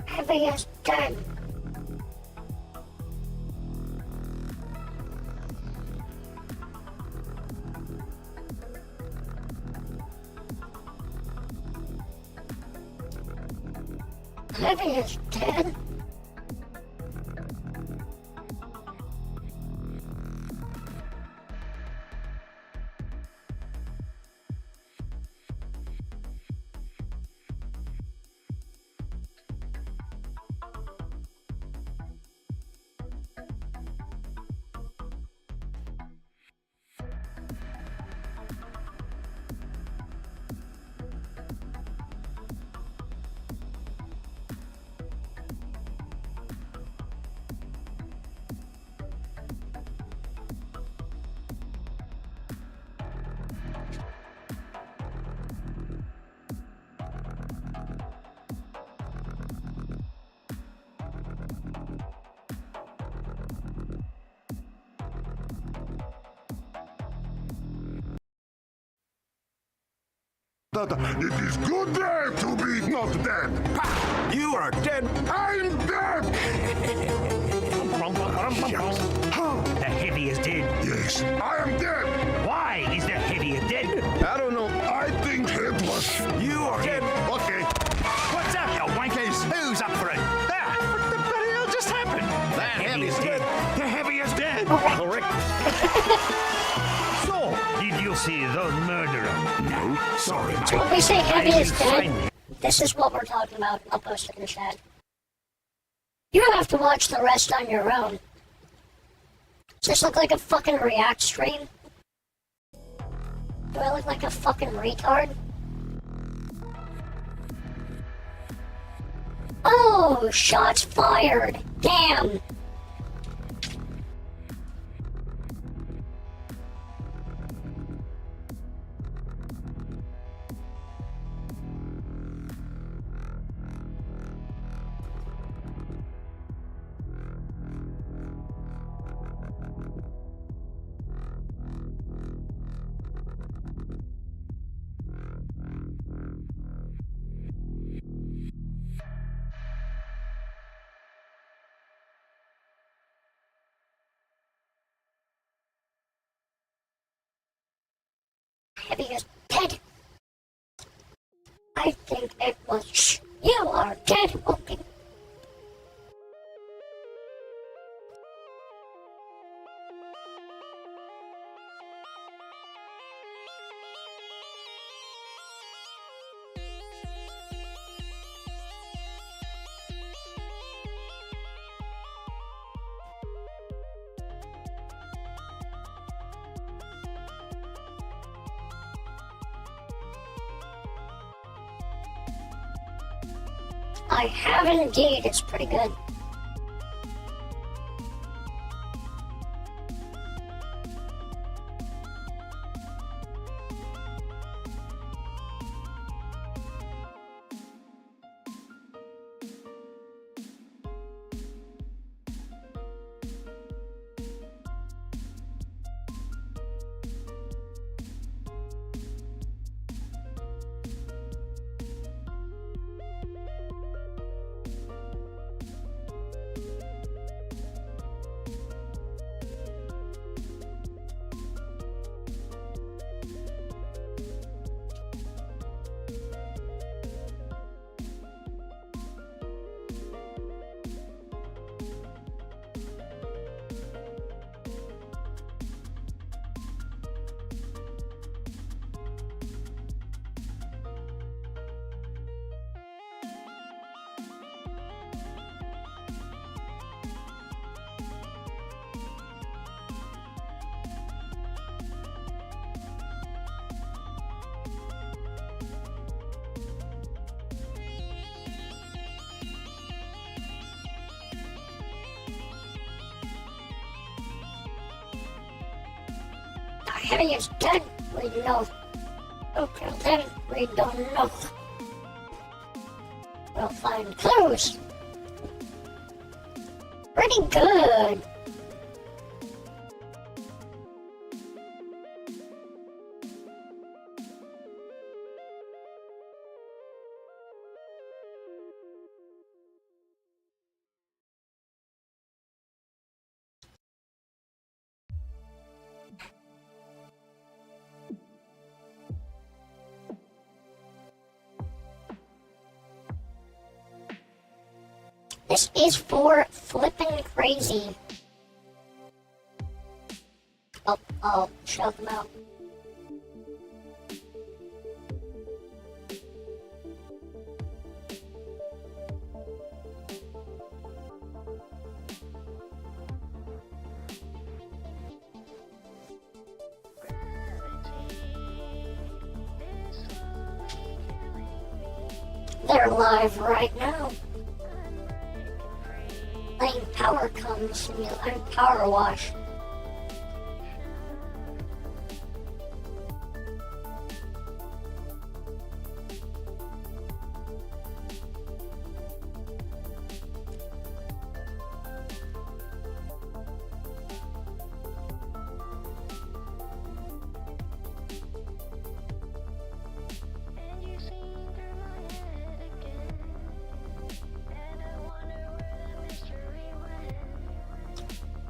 Heavy as dead. Heavy is dead. It is good day to be not dead. You are dead. I'm dead. The heavy is dead. Yes, I am dead. Why is the heavy dead? I don't know. I think it was. You are dead. Okay. What's up, you wankers? Who's up for it? Ah, what the bloody hell just happened? The heavy is dead. The heavy is dead. Correct. So, did you see the murderer? No, sorry. When we say heavy is dead, this is what we're talking about. I'll post it in the chat. You don't have to watch the rest on your own. Does this look like a fucking React stream? Do I look like a fucking retard? Oh, shots fired! Damn! Heavy is dead. I think it was. Shh, you are dead. Okay. I have indeed. It's pretty good. heavy is dead, we know. Who killed him? We don't know. We'll find clues. Pretty good. This is for flipping crazy. Oh, I'll shout them out. They're live right now. Playing Power Simulator, Power Wash.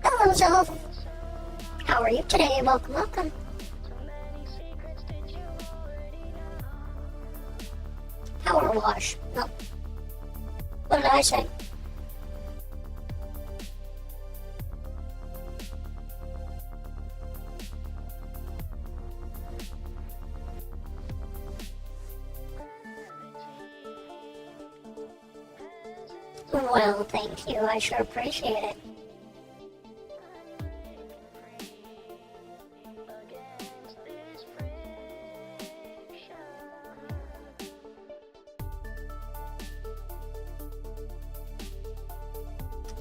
Hello, Zelf. How are you today? Welcome, welcome. Power wash. No. What did I say? Well, thank you. I sure appreciate it.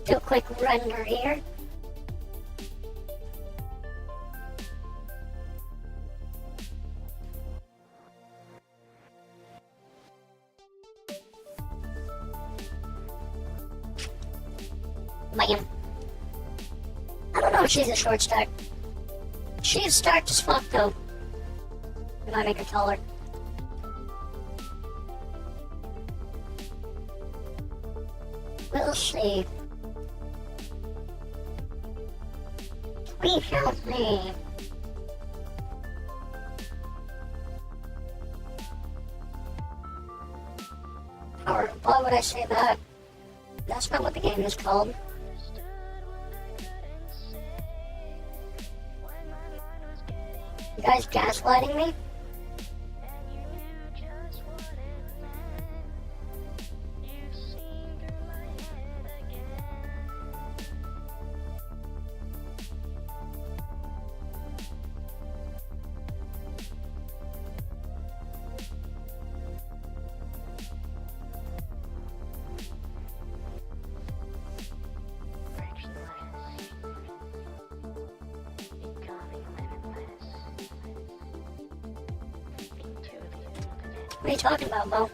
Do a quick render here. Man. I don't know if she's a short start. She's stark as fuck though. We might make her taller. We'll see. We shall see. Or why would I say that? That's not what the game is called. You guys gaslighting me? What are you talking about, Mo?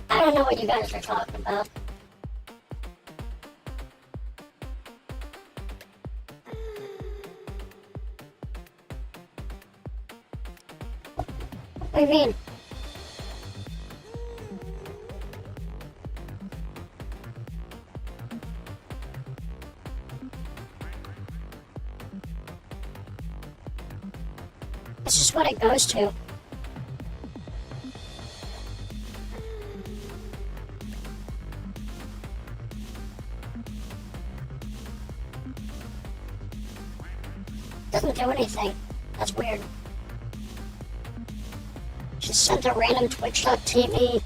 I don't know what you guys are talking about. What do you mean? This is what it goes to. Doesn't do anything. That's weird. Just sent a random twitch.tv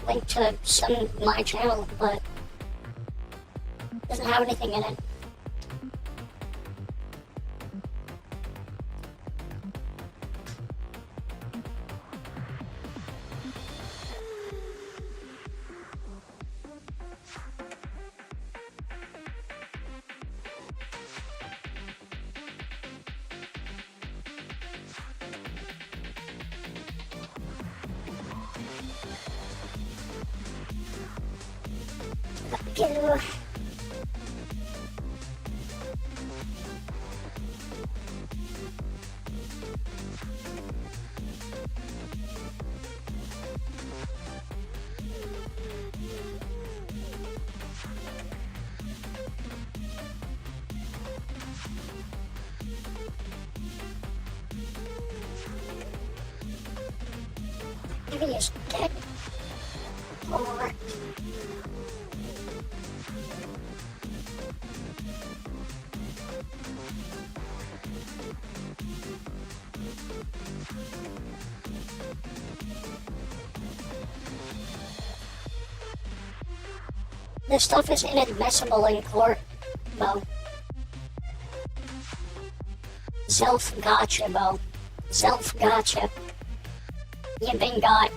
link to my channel, but doesn't have anything in it. Go. Maybe he's dead. Or... This stuff is inadmissible in court, Bo. Zelf gotcha, Bo. Zelf gotcha. You been got.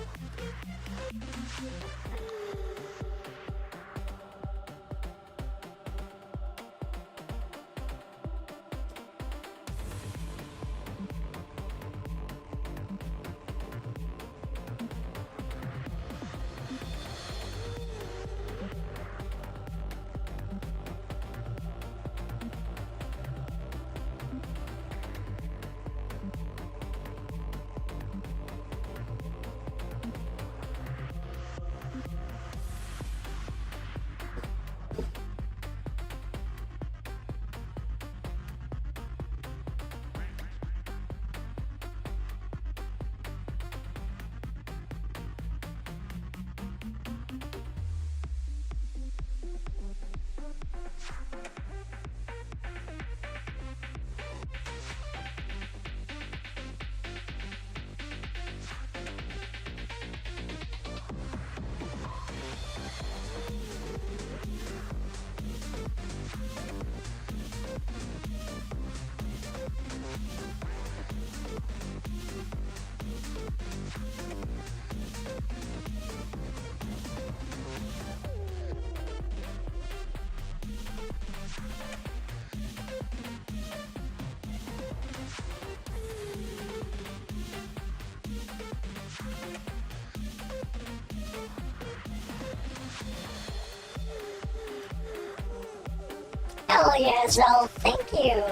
Hell yeah, Zell, thank you.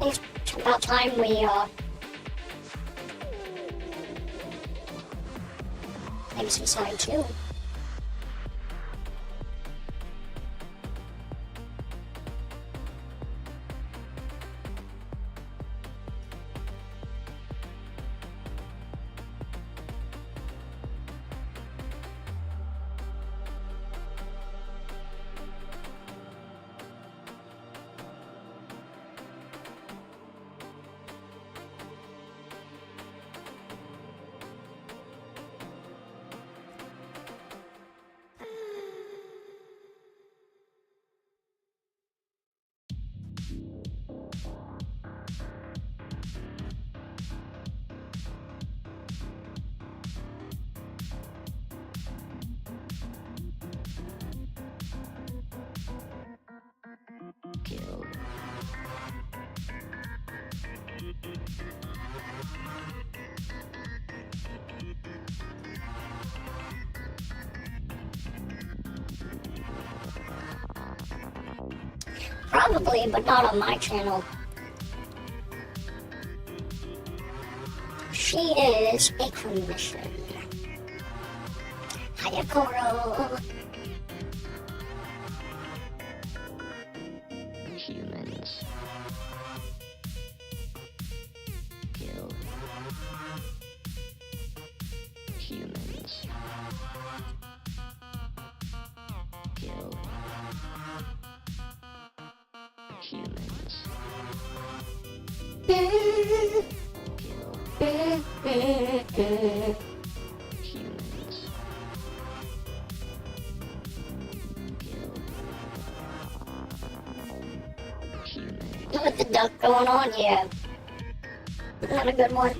It's about time we, maybe some side too. Probably, but not on my channel. She is a commission. Hiya, Koro. Humans. Kill. Humans. Kill. Humans. What the duck going on here? Not a good one.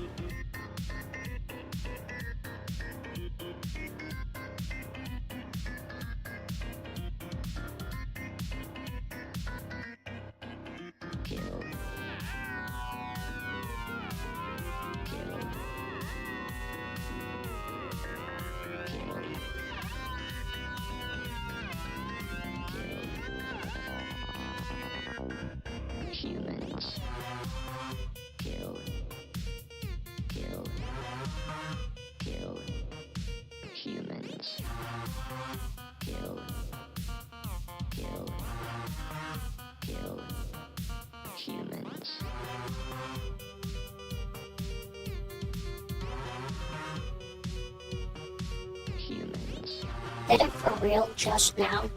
Did it for real just now?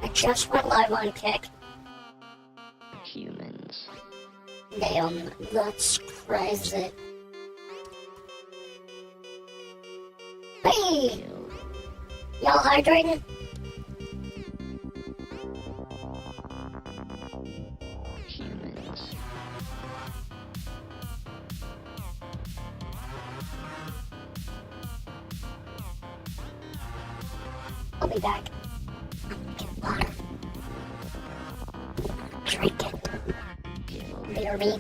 I just went live on Kick. Damn, that's crazy. Hey! Y'all hydrating? I'll be back. I'm gonna get water. Drink it. BRB.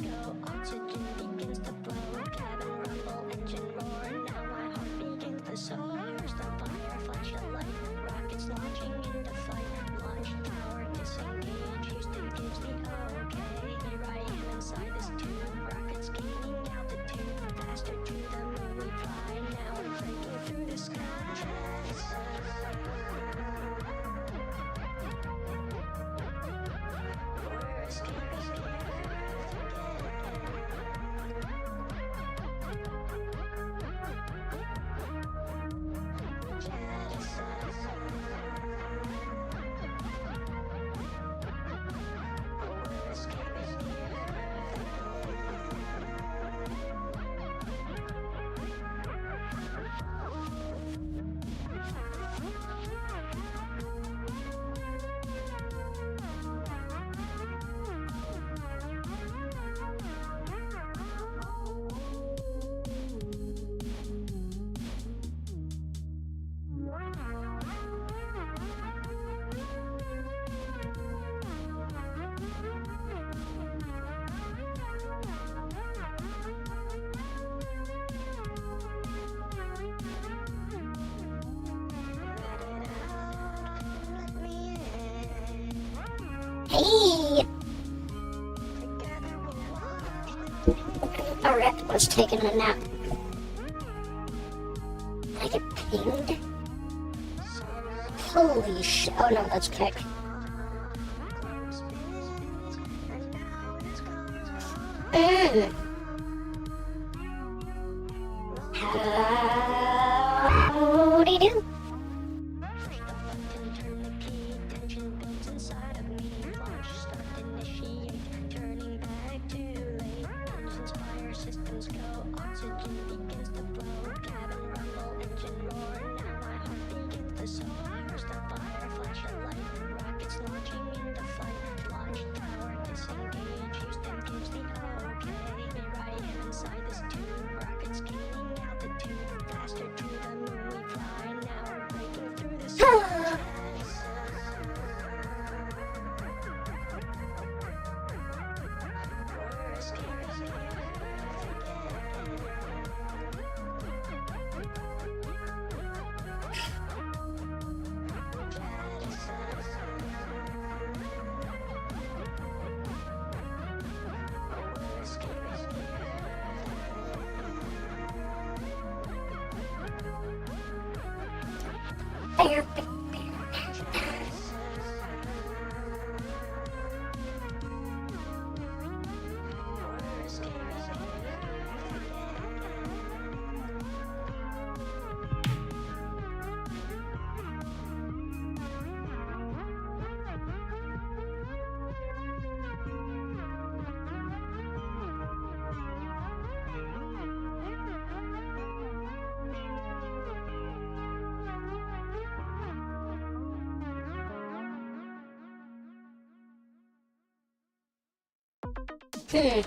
go, oxygen begins to flow, cabin rumble, engine roar, now my heart begins to soar, first on fire, flash a light, rockets launching into flight, launch tower disengage, Houston gives the okay, here I am inside this tube, rockets gaining altitude, faster to the moon we fly, now I'm breaking through the sky. We're escaping the Hey! A rat was taking a nap. I get pinged? Holy shit. Oh no, that's Kick. Howdy do? turn the key, tension builds inside of me, launch, start, initiate, turning back too late, engines fire, systems go, oxygen begins to flow, cabin rumble, engine roar, now my heart begins to soar, first on fire, flash a light, rockets launching into flight, launch tower disengage, Houston gives the okay, here I am inside this tube, rockets gaining altitude, faster to the moon we fly, now we're breaking through the sky. Bear.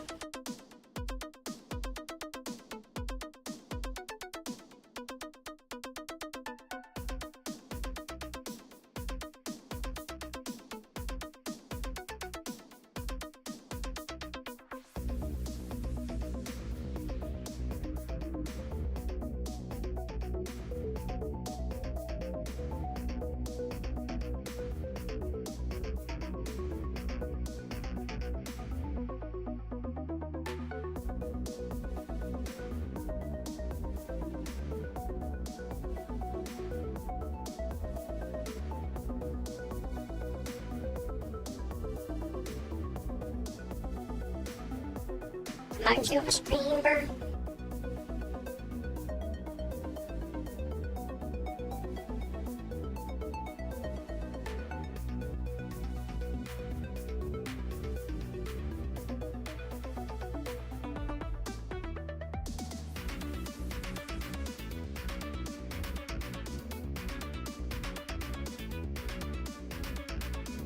Reminds you of a streamer.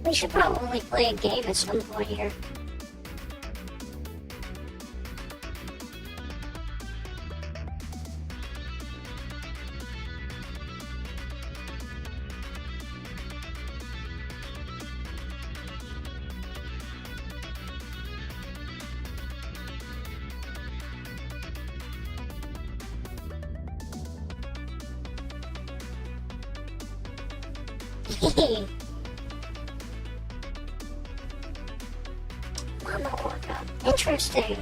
We should probably play a game at some point here. Mama orca. Interesting.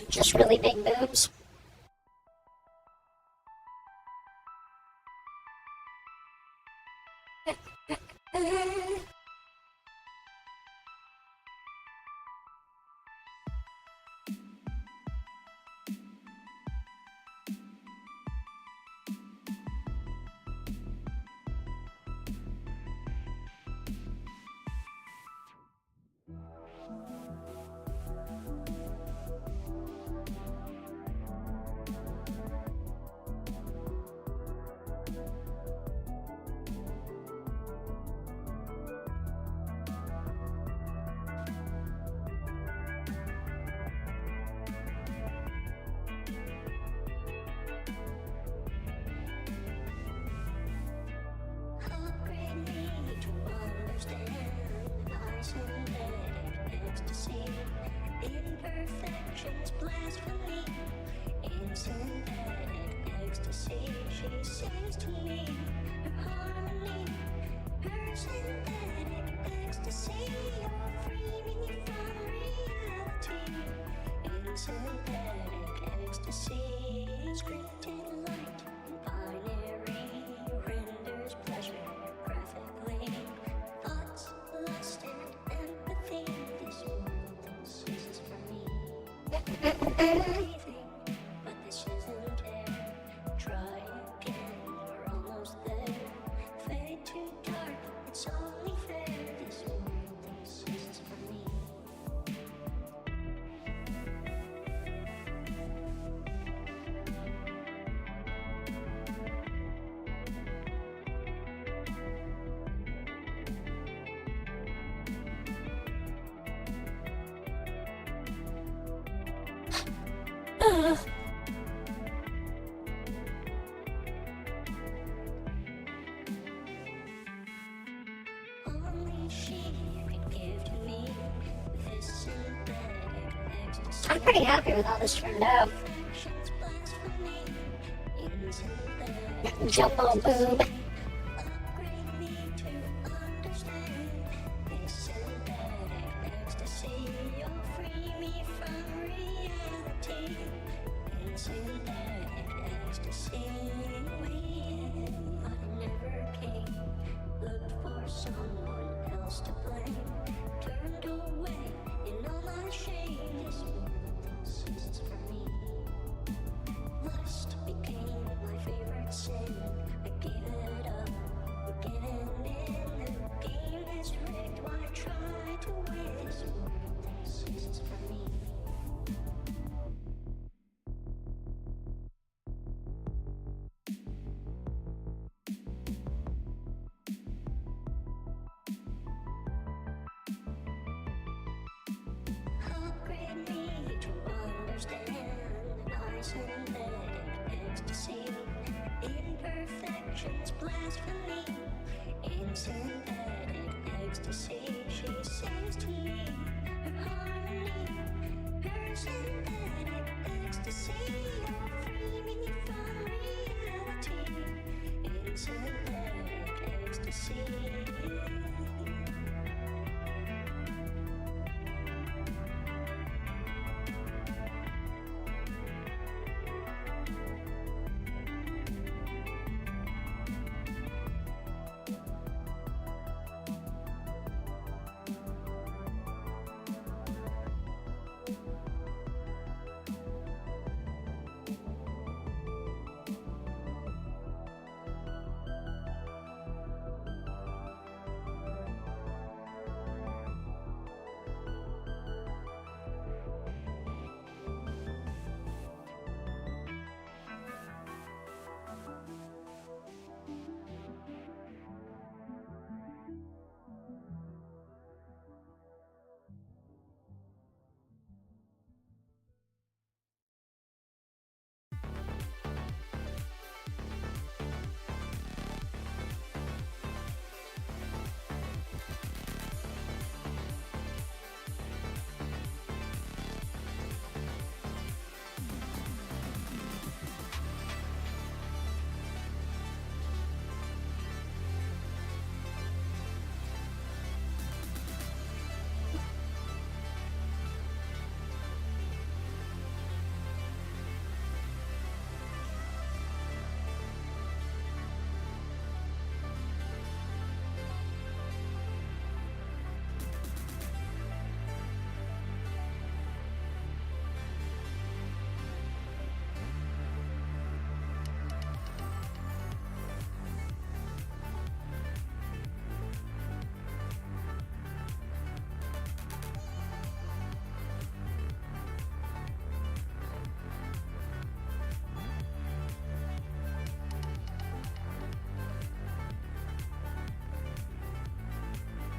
Just really big boobs. Imperfections, blasphemy, in synthetic ecstasy. She sings to me her harmony, her synthetic ecstasy. You're free me from reality, in synthetic ecstasy. Scripted light and binary renders pleasure graphically. Thoughts, lust, and empathy. This world insists for me. Everything, but this isn't air. Try again, we're almost there. Fade too dark, it's only fair. This world insists for me. Only she could give to me this synthetic ecstasy. I'm pretty happy with how this turned out. Imperfections, blasphemy, in synthetic Jumbo boob. upgrade me to understand this synthetic ecstasy. You'll free me from reality in synthetic ecstasy. Waiting, I never came. Looked for someone else to blame. Turned away in all my shame. This world insists for me. Lust became my favorite sin. I gave it up again and again. ecstasy. Imperfections, blasphemy. In synthetic ecstasy, she sings to me her harmony. Her synthetic ecstasy, oh, free me from reality. In synthetic ecstasy.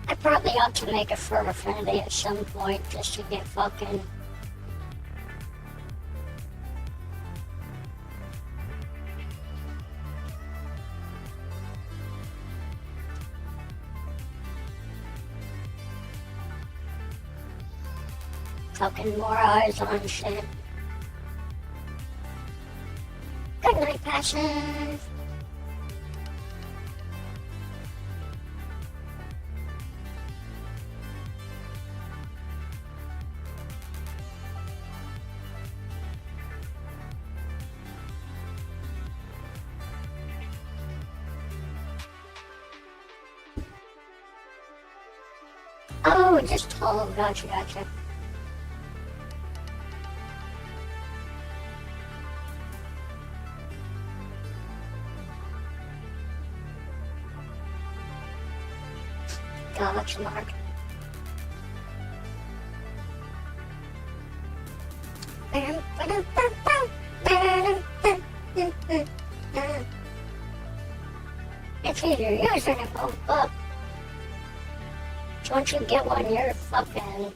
I probably ought to make a fur affinity at some point just to get fucking more eyes on shit. Good night, Passive. Oh, just gotcha. Gotcha, Mark. If you're using it, oh fuck. Once you get one, you're fucking...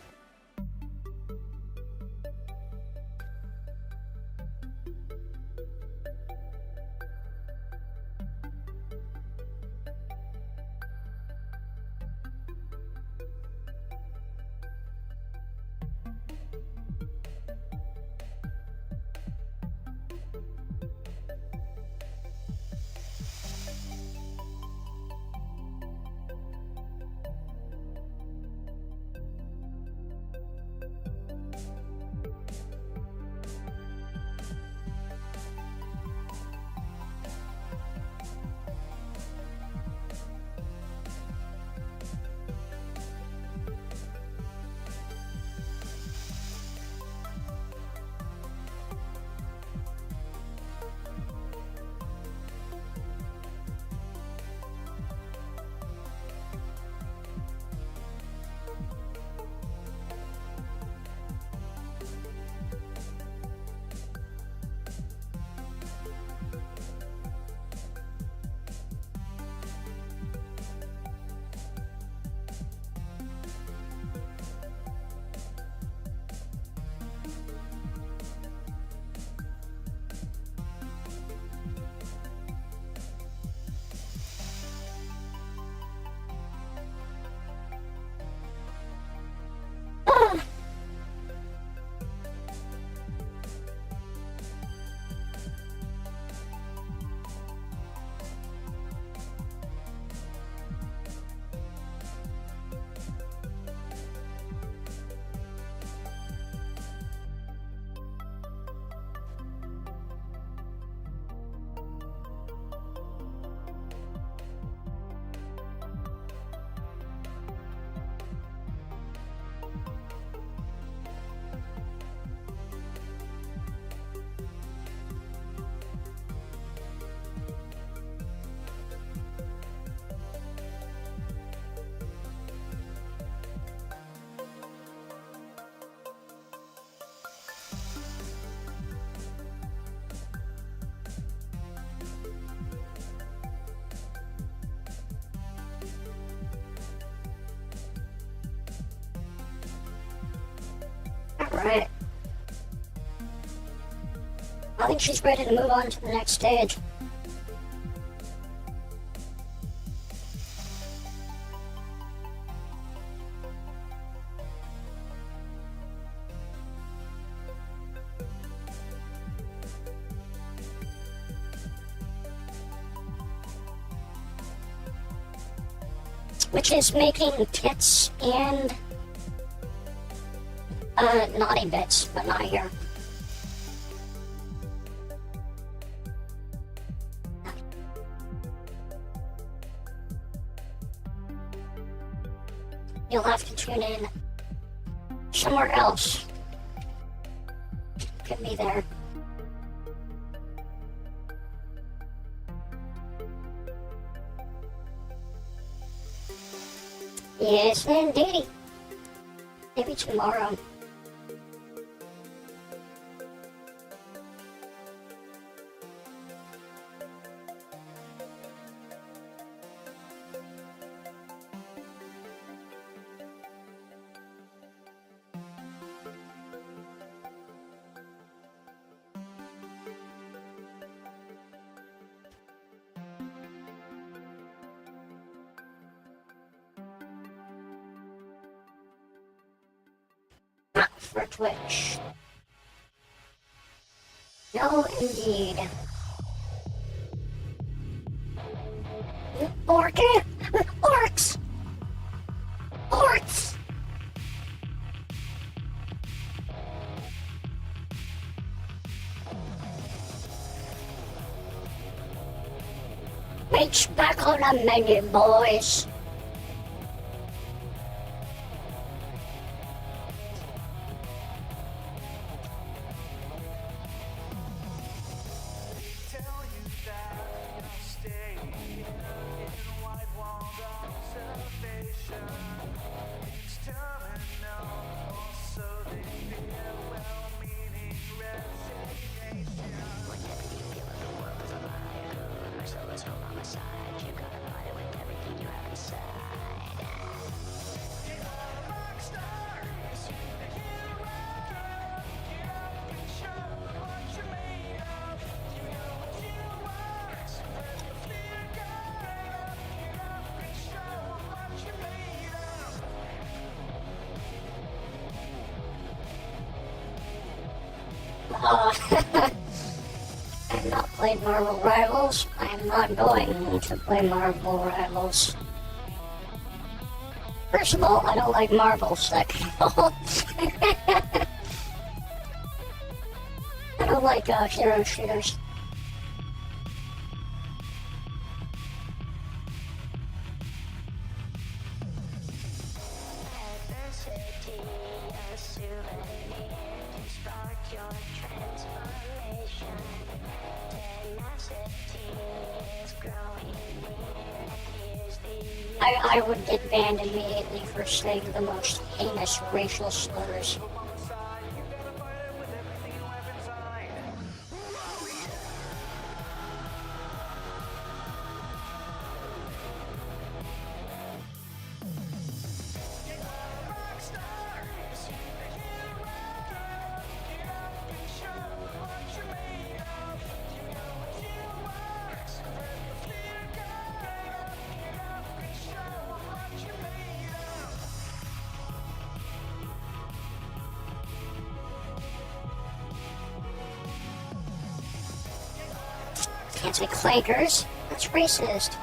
Right. I think she's ready to move on to the next stage. Which is making tits and naughty bits, but not here. You'll have to tune in somewhere else. Could be there. Yes, indeed. Maybe tomorrow. For Twitch. No, indeed. Orcs! Orcs! Meat's back on the menu, boys. I've not played Marvel Rivals. I'm not going to play Marvel Rivals. First of all, I don't like Marvel. Second of all, I don't like hero shooters. I would get banned immediately for saying the most heinous racial slurs. Can't say clankers. That's racist.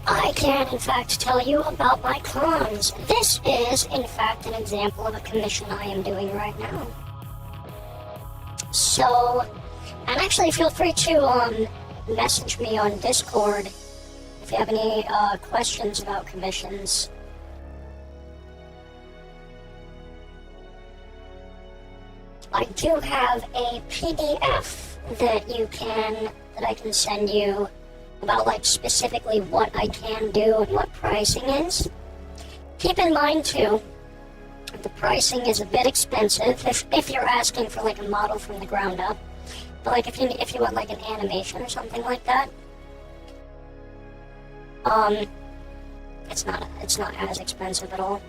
I can, in fact, tell you about my cons. This is, in fact, an example of a commission I am doing right now. So, and actually feel free to message me on Discord if you have any questions about commissions. I do have a PDF that I can send you about like specifically what I can do and what pricing is. Keep in mind too the pricing is a bit expensive if you're asking for like a model from the ground up. But like if you want like an animation or something like that, it's not as expensive at all.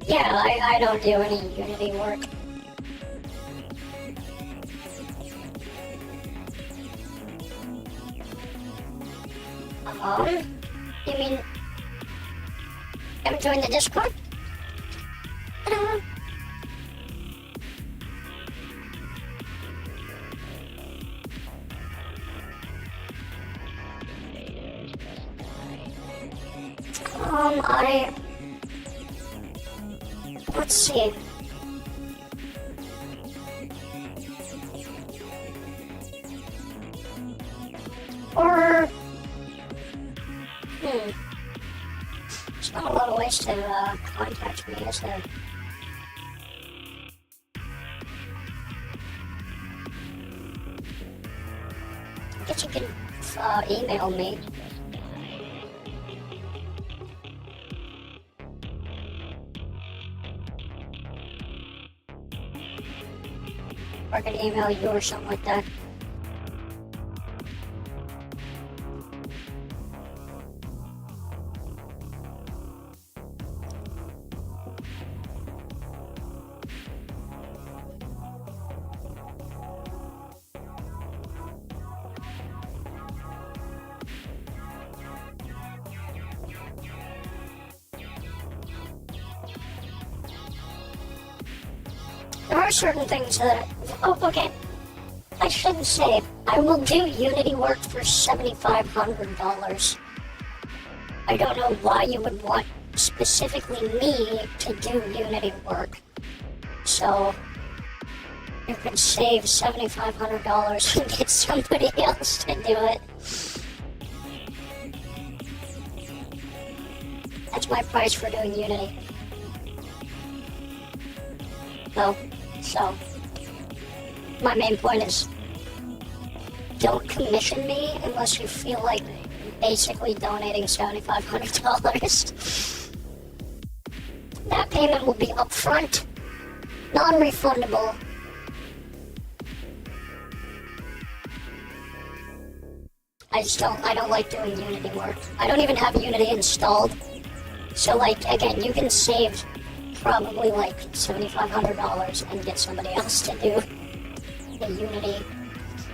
Yeah, I don't do any Unity work. You mean I'm join the Discord? Let's see. Or, there's not a lot of ways to contact me, is there? I guess you can email me. Or I can email you or something like that. There are certain things that... Oh, okay. I shouldn't say it. I will do Unity work for $7,500. I don't know why you would want specifically me to do Unity work. So, you could save $7,500 and get somebody else to do it. That's my price for doing Unity. So, my main point is, don't commission me unless you feel like basically donating $7,500. That payment will be upfront, non-refundable. I don't like doing Unity work. I don't even have Unity installed. So like, again, you can save probably like $7,500 and get somebody else to do the Unity.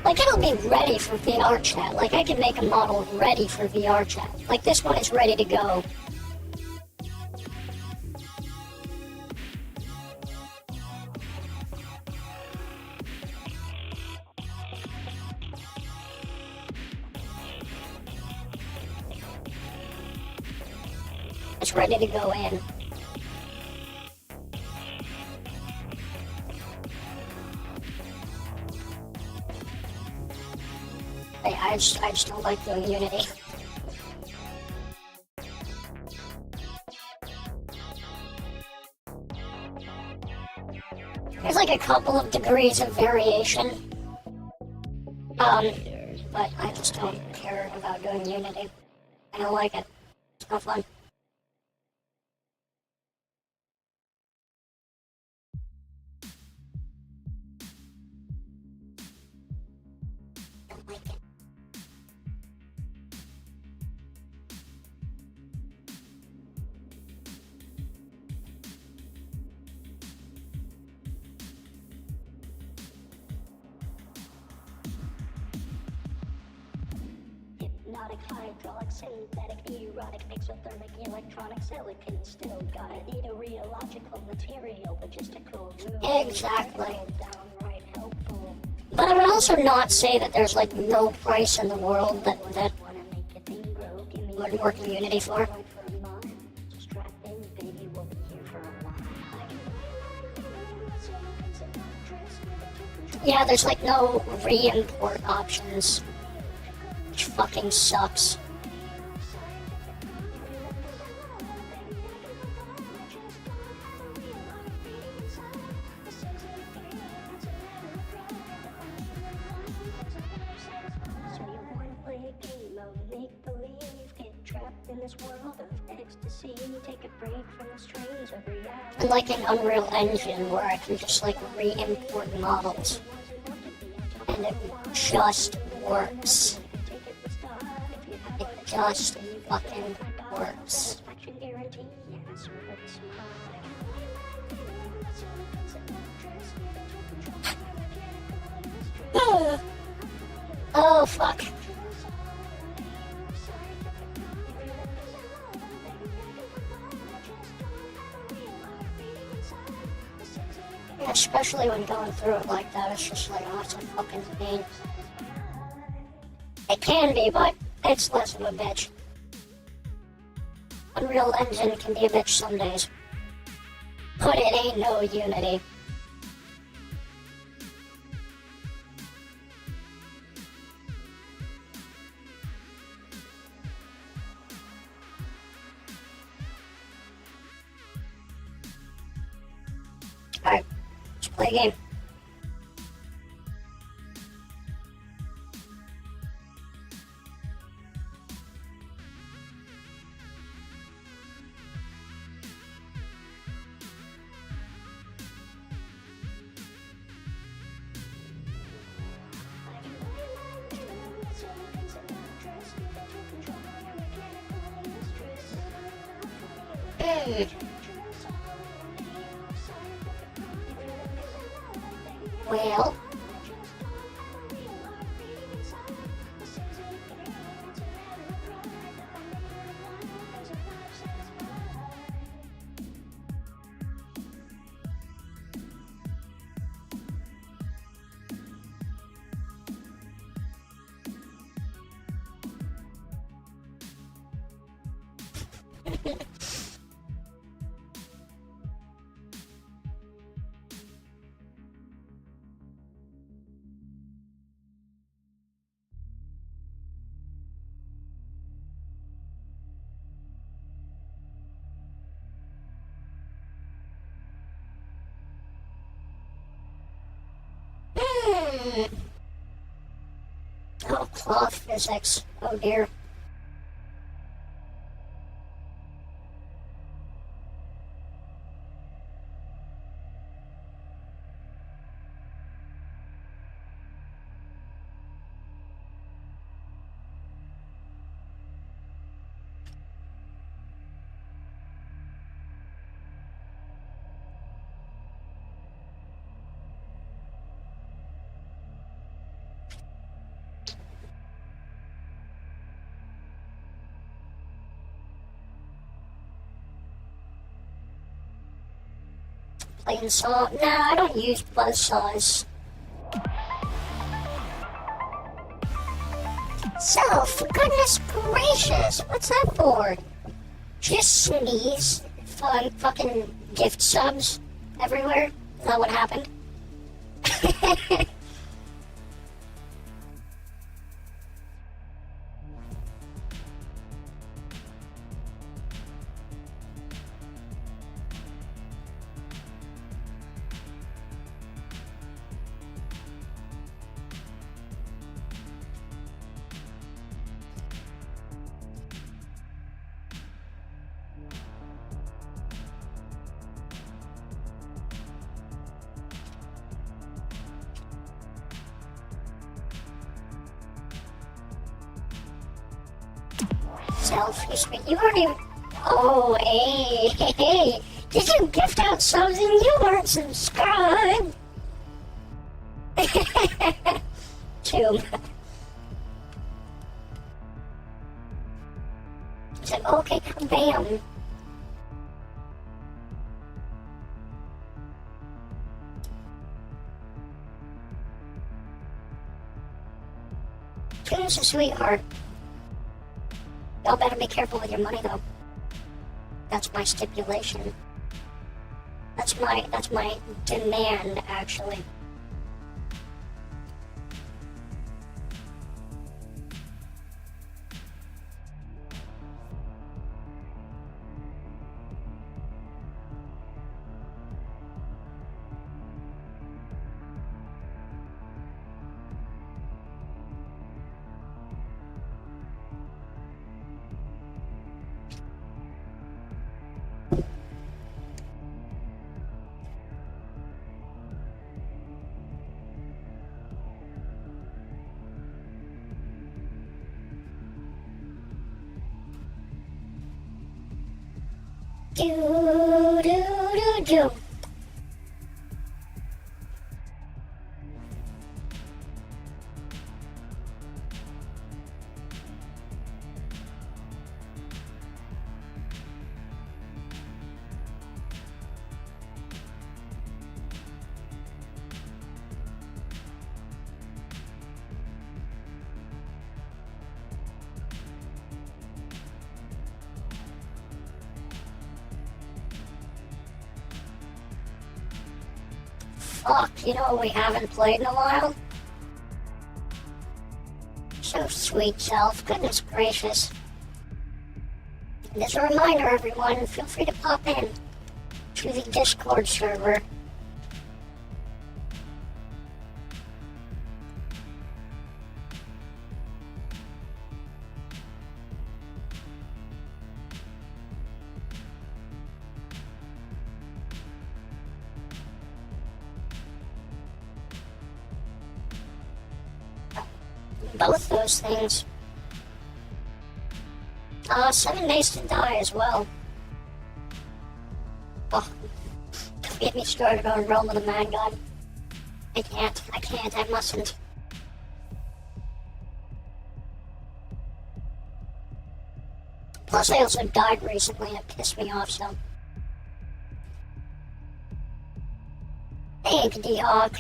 Like, it'll be ready for VR chat. Like, I can make a model ready for VR chat. Like, this one is ready to go. It's ready to go in. I just don't like doing Unity. There's like a couple of degrees of variation. But I just don't care about doing Unity. I don't like it. It's not fun. Don't like it. hypnotic, hydraulic, synthetic, erotic, exothermic, electronic, silicon, still got it. Need a realogical material, logistical, Exactly. downright helpful. But I would also not say that there's like no price in the world that Wanna make your thing grow? Give me would work Unity for. for a month. Strap in, baby, we'll be here for a while. Yeah, there's like no re-import options, which fucking sucks. So you wanna play a game of make-believe, get trapped in this world of ecstasy, take a break from the strains of reality. And like an Unreal Engine where I can just like re-import models, and it just works. It just fucking works. Satisfaction guarantee, and a super Oh fuck. Yeah, especially when going through it like that, it's just like, oh, it's a fucking pain. It can be, but it's less of a bitch. Unreal Engine can be a bitch some days. But it ain't no Unity. Alright, let's play a game. Well, oh, cloth physics. Oh dear. Playing saw. Nah, I don't use buzzsaws. So, for goodness gracious, what's that for? Just sneeze. Fucking gift subs everywhere. Is that what happened? Selfish, you already. Oh, hey. Did you gift out something you weren't subscribed? Tomb. It's like, okay, bam. Tune's a sweetheart. Y'all better be careful with your money, though. That's my stipulation. That's my demand, actually. Do, do, do, do. Fuck, you know what we haven't played in a while? So sweet self, goodness gracious. And as a reminder, everyone, feel free to pop in to the Discord server. Both those things. 7 Days to Die as well. Oh, don't get me started on Realm of the Mad God. I can't, I mustn't. Plus, I also died recently, and it pissed me off, so. Thank you, D-Hawk.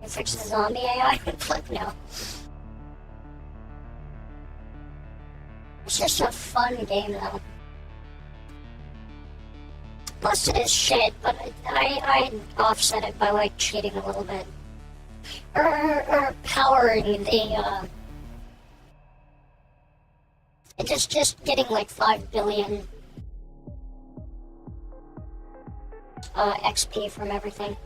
Fix the zombie AI? Fuck no. It's just a fun game, though. Plus it is shit, but I offset it by, like, cheating a little bit. Or powering the, it's just getting, like, 5 billion XP from everything.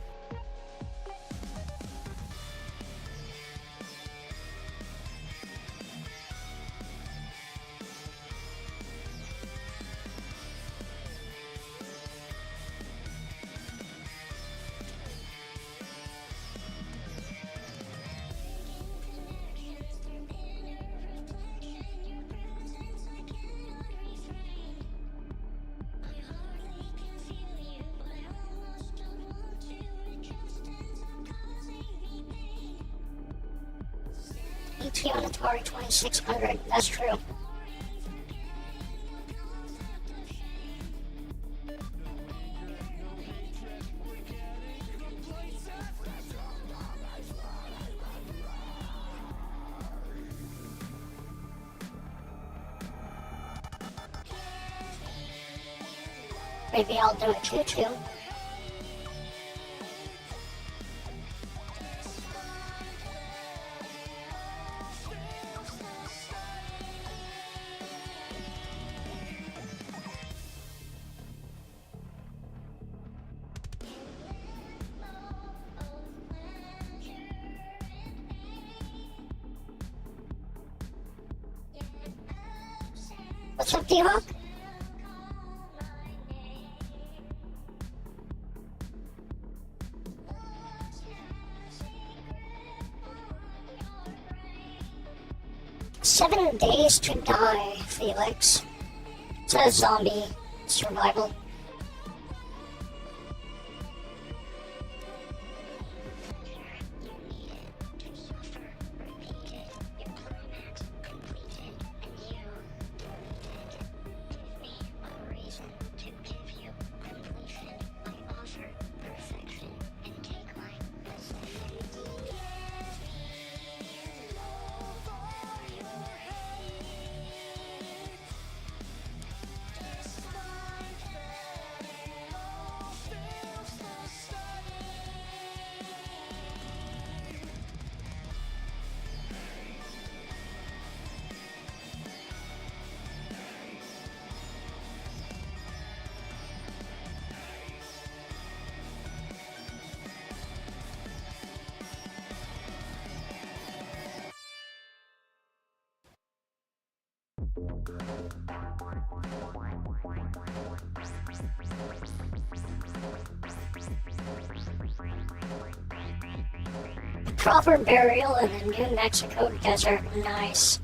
On Atari 2600, that's true. Maybe I'll do it too. What's up, D-Hawk? "7 Days to Die, Felix." It's a zombie survival. Proper burial in the New Mexico desert. Nice.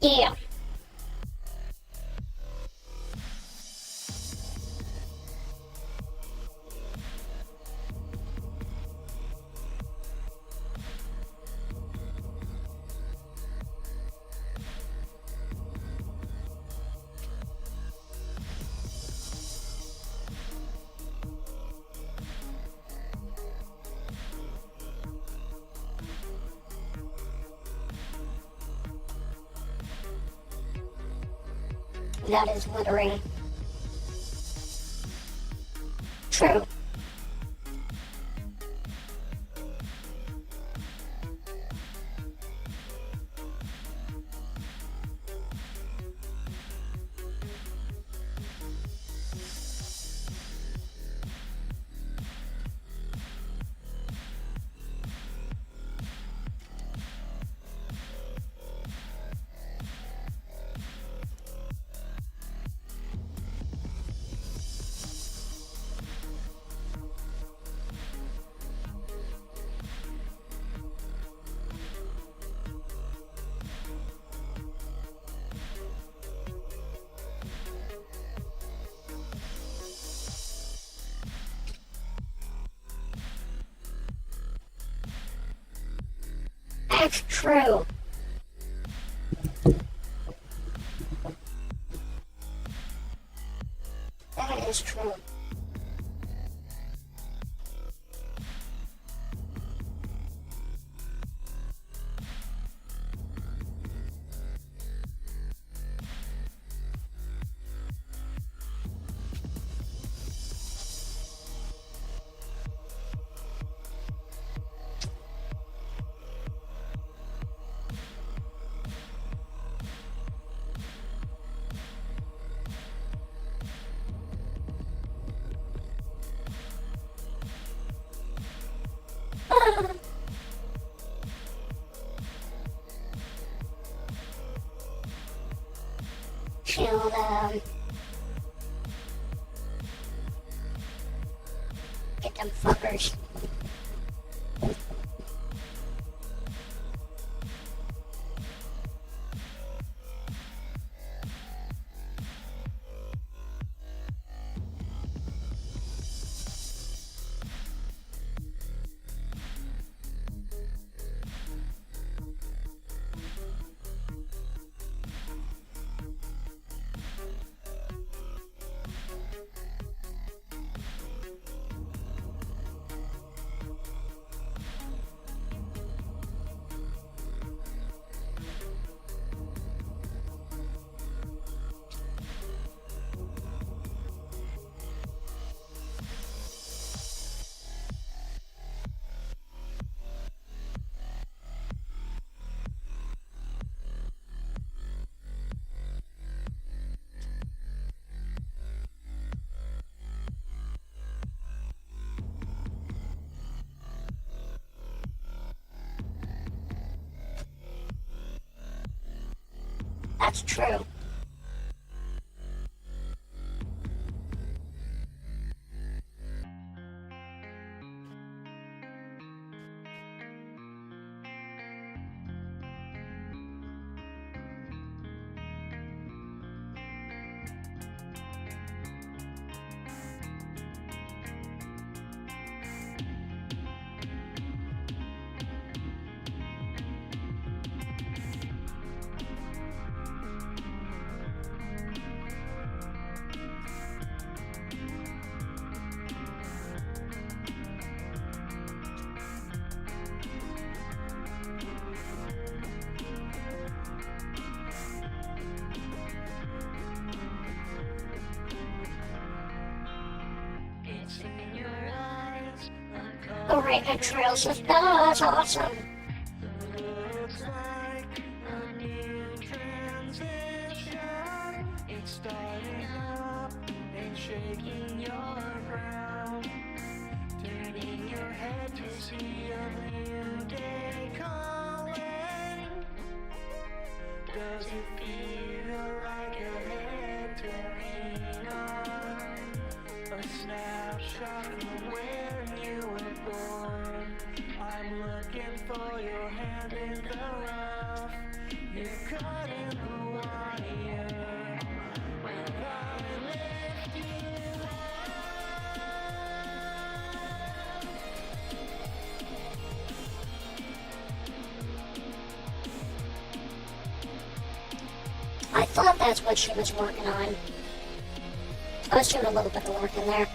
Yeah. That is littering. True. That's true. That is true. Kill them. Get them fuckers. That's true. Alright, entrails. That's awesome. Looks like a new transition. It's starting up and shaking your ground. Turning your head to see a new day calling. Does it feel like a head to lean on? A snapshot from when you were born. I'm looking for your hand in the rough. You're caught in the wire. When I lift you I thought that's what she was working on. I was doing a little bit of work in there.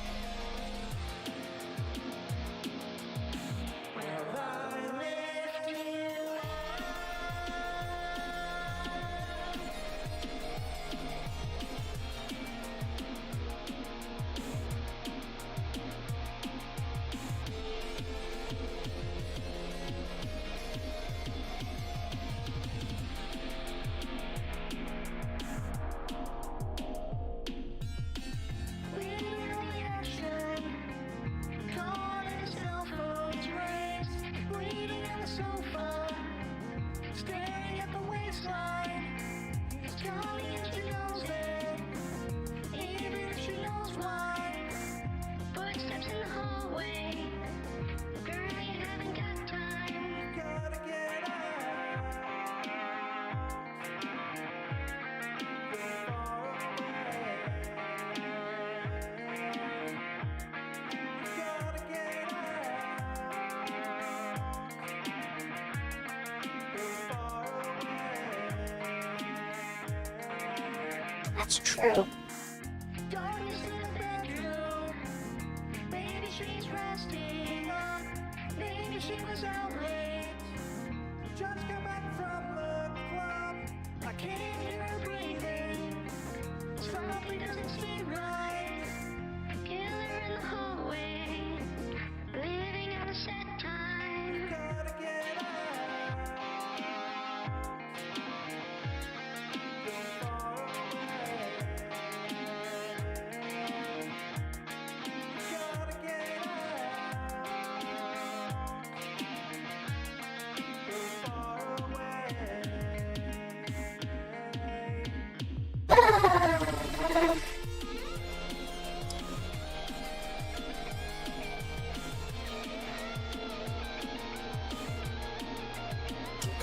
That's true. darkness in the bedroom. Maybe she's resting up. Maybe she was out late. Just got back from the club. I can't hear her breathing. Something doesn't seem right. Killer in the hallway, living on a set time. Gotta get out.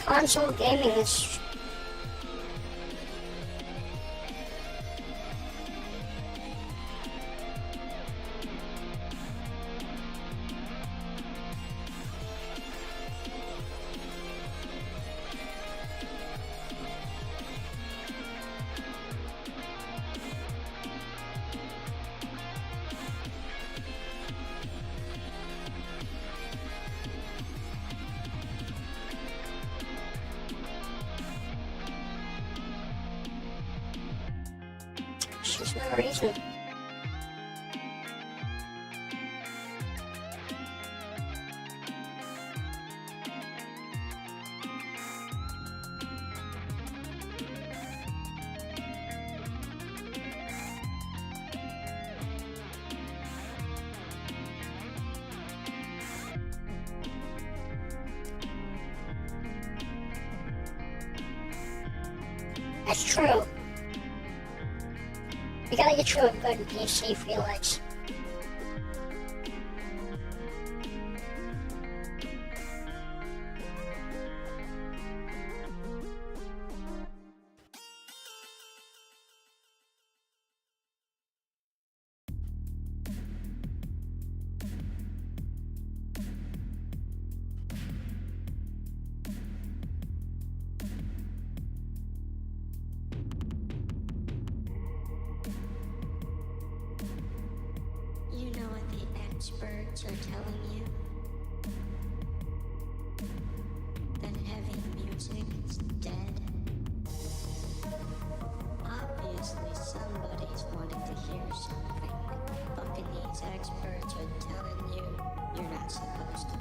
Console gaming is... There's no reason. That's true. You gotta get you a good PC, Felix. You know what the experts are telling you? That heavy music is dead. Obviously somebody's wanting to hear something. Fucking these experts are telling you you're not supposed to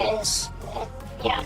is, yeah.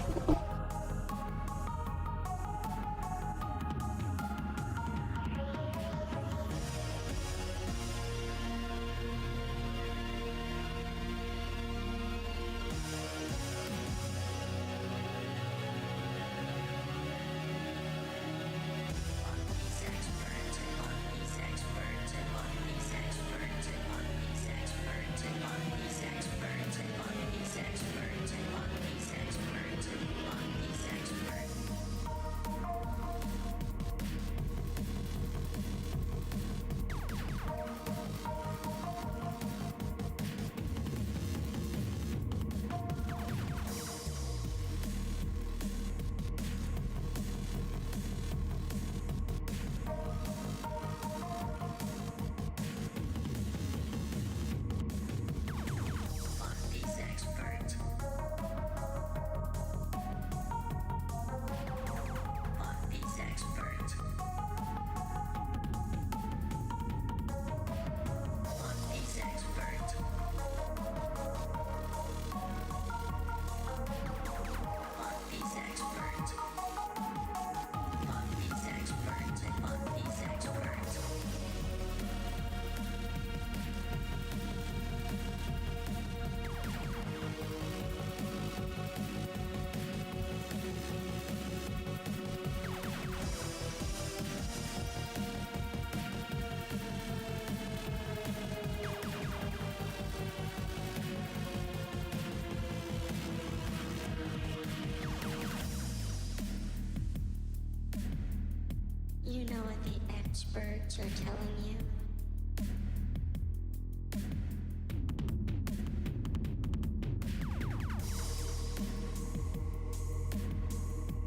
You know what the experts are telling you?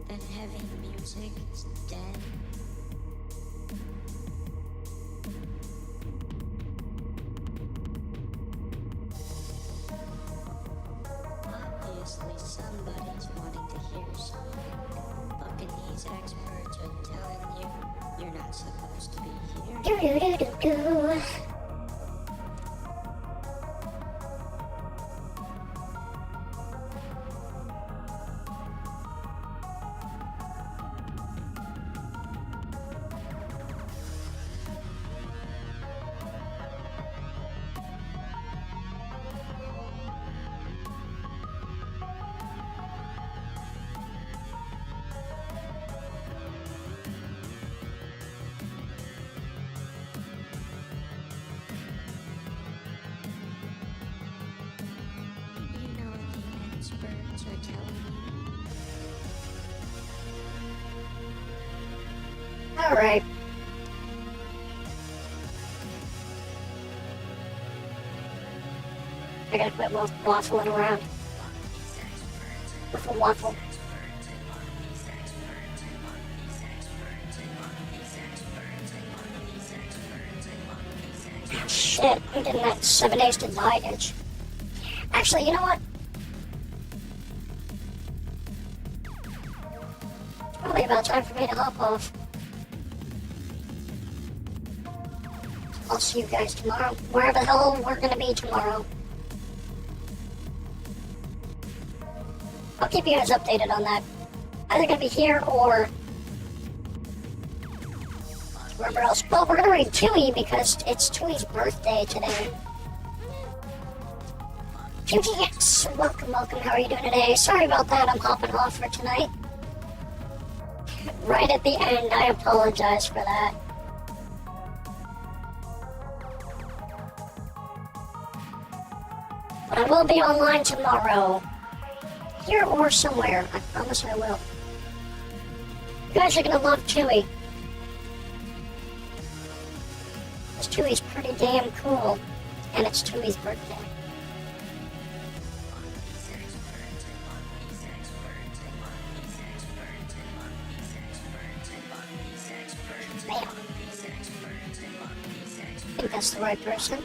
That heavy music is dead. Obviously somebody's wanting to hear something. Fucking these experts are telling you you're not supposed to be here. Do-do-do-do-do. You know what the experts are telling you? Alright. I gotta quit waffling around. With a waffle. Shit, I'm getting that 7 days to die itch. Actually, you know what? It's probably about time for me to hop off. I'll see you guys tomorrow, wherever the hell we're gonna be tomorrow. I'll keep you guys updated on that. Either gonna be here or wherever else. Well, we're gonna read Tui because it's Tui's birthday today. QTX, welcome, welcome. How are you doing today? Sorry about that, I'm hopping off for tonight. Right at the end, I apologize for that. But I will be online tomorrow. Here or somewhere, I promise I will. You guys are gonna love Tui. This Tui's pretty damn cool. And it's Tui's birthday. Bam. I think that's the right person.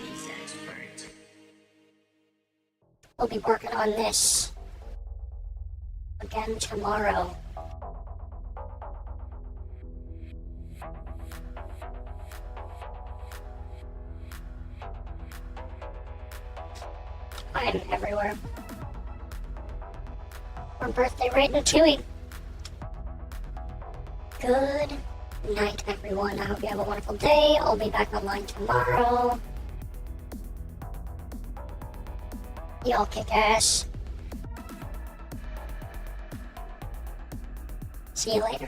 We'll be working on this again tomorrow. I am everywhere. Or birthday ratatouille. Good night, everyone. I hope you have a wonderful day. I'll be back online tomorrow. Y'all kick ass. See you later.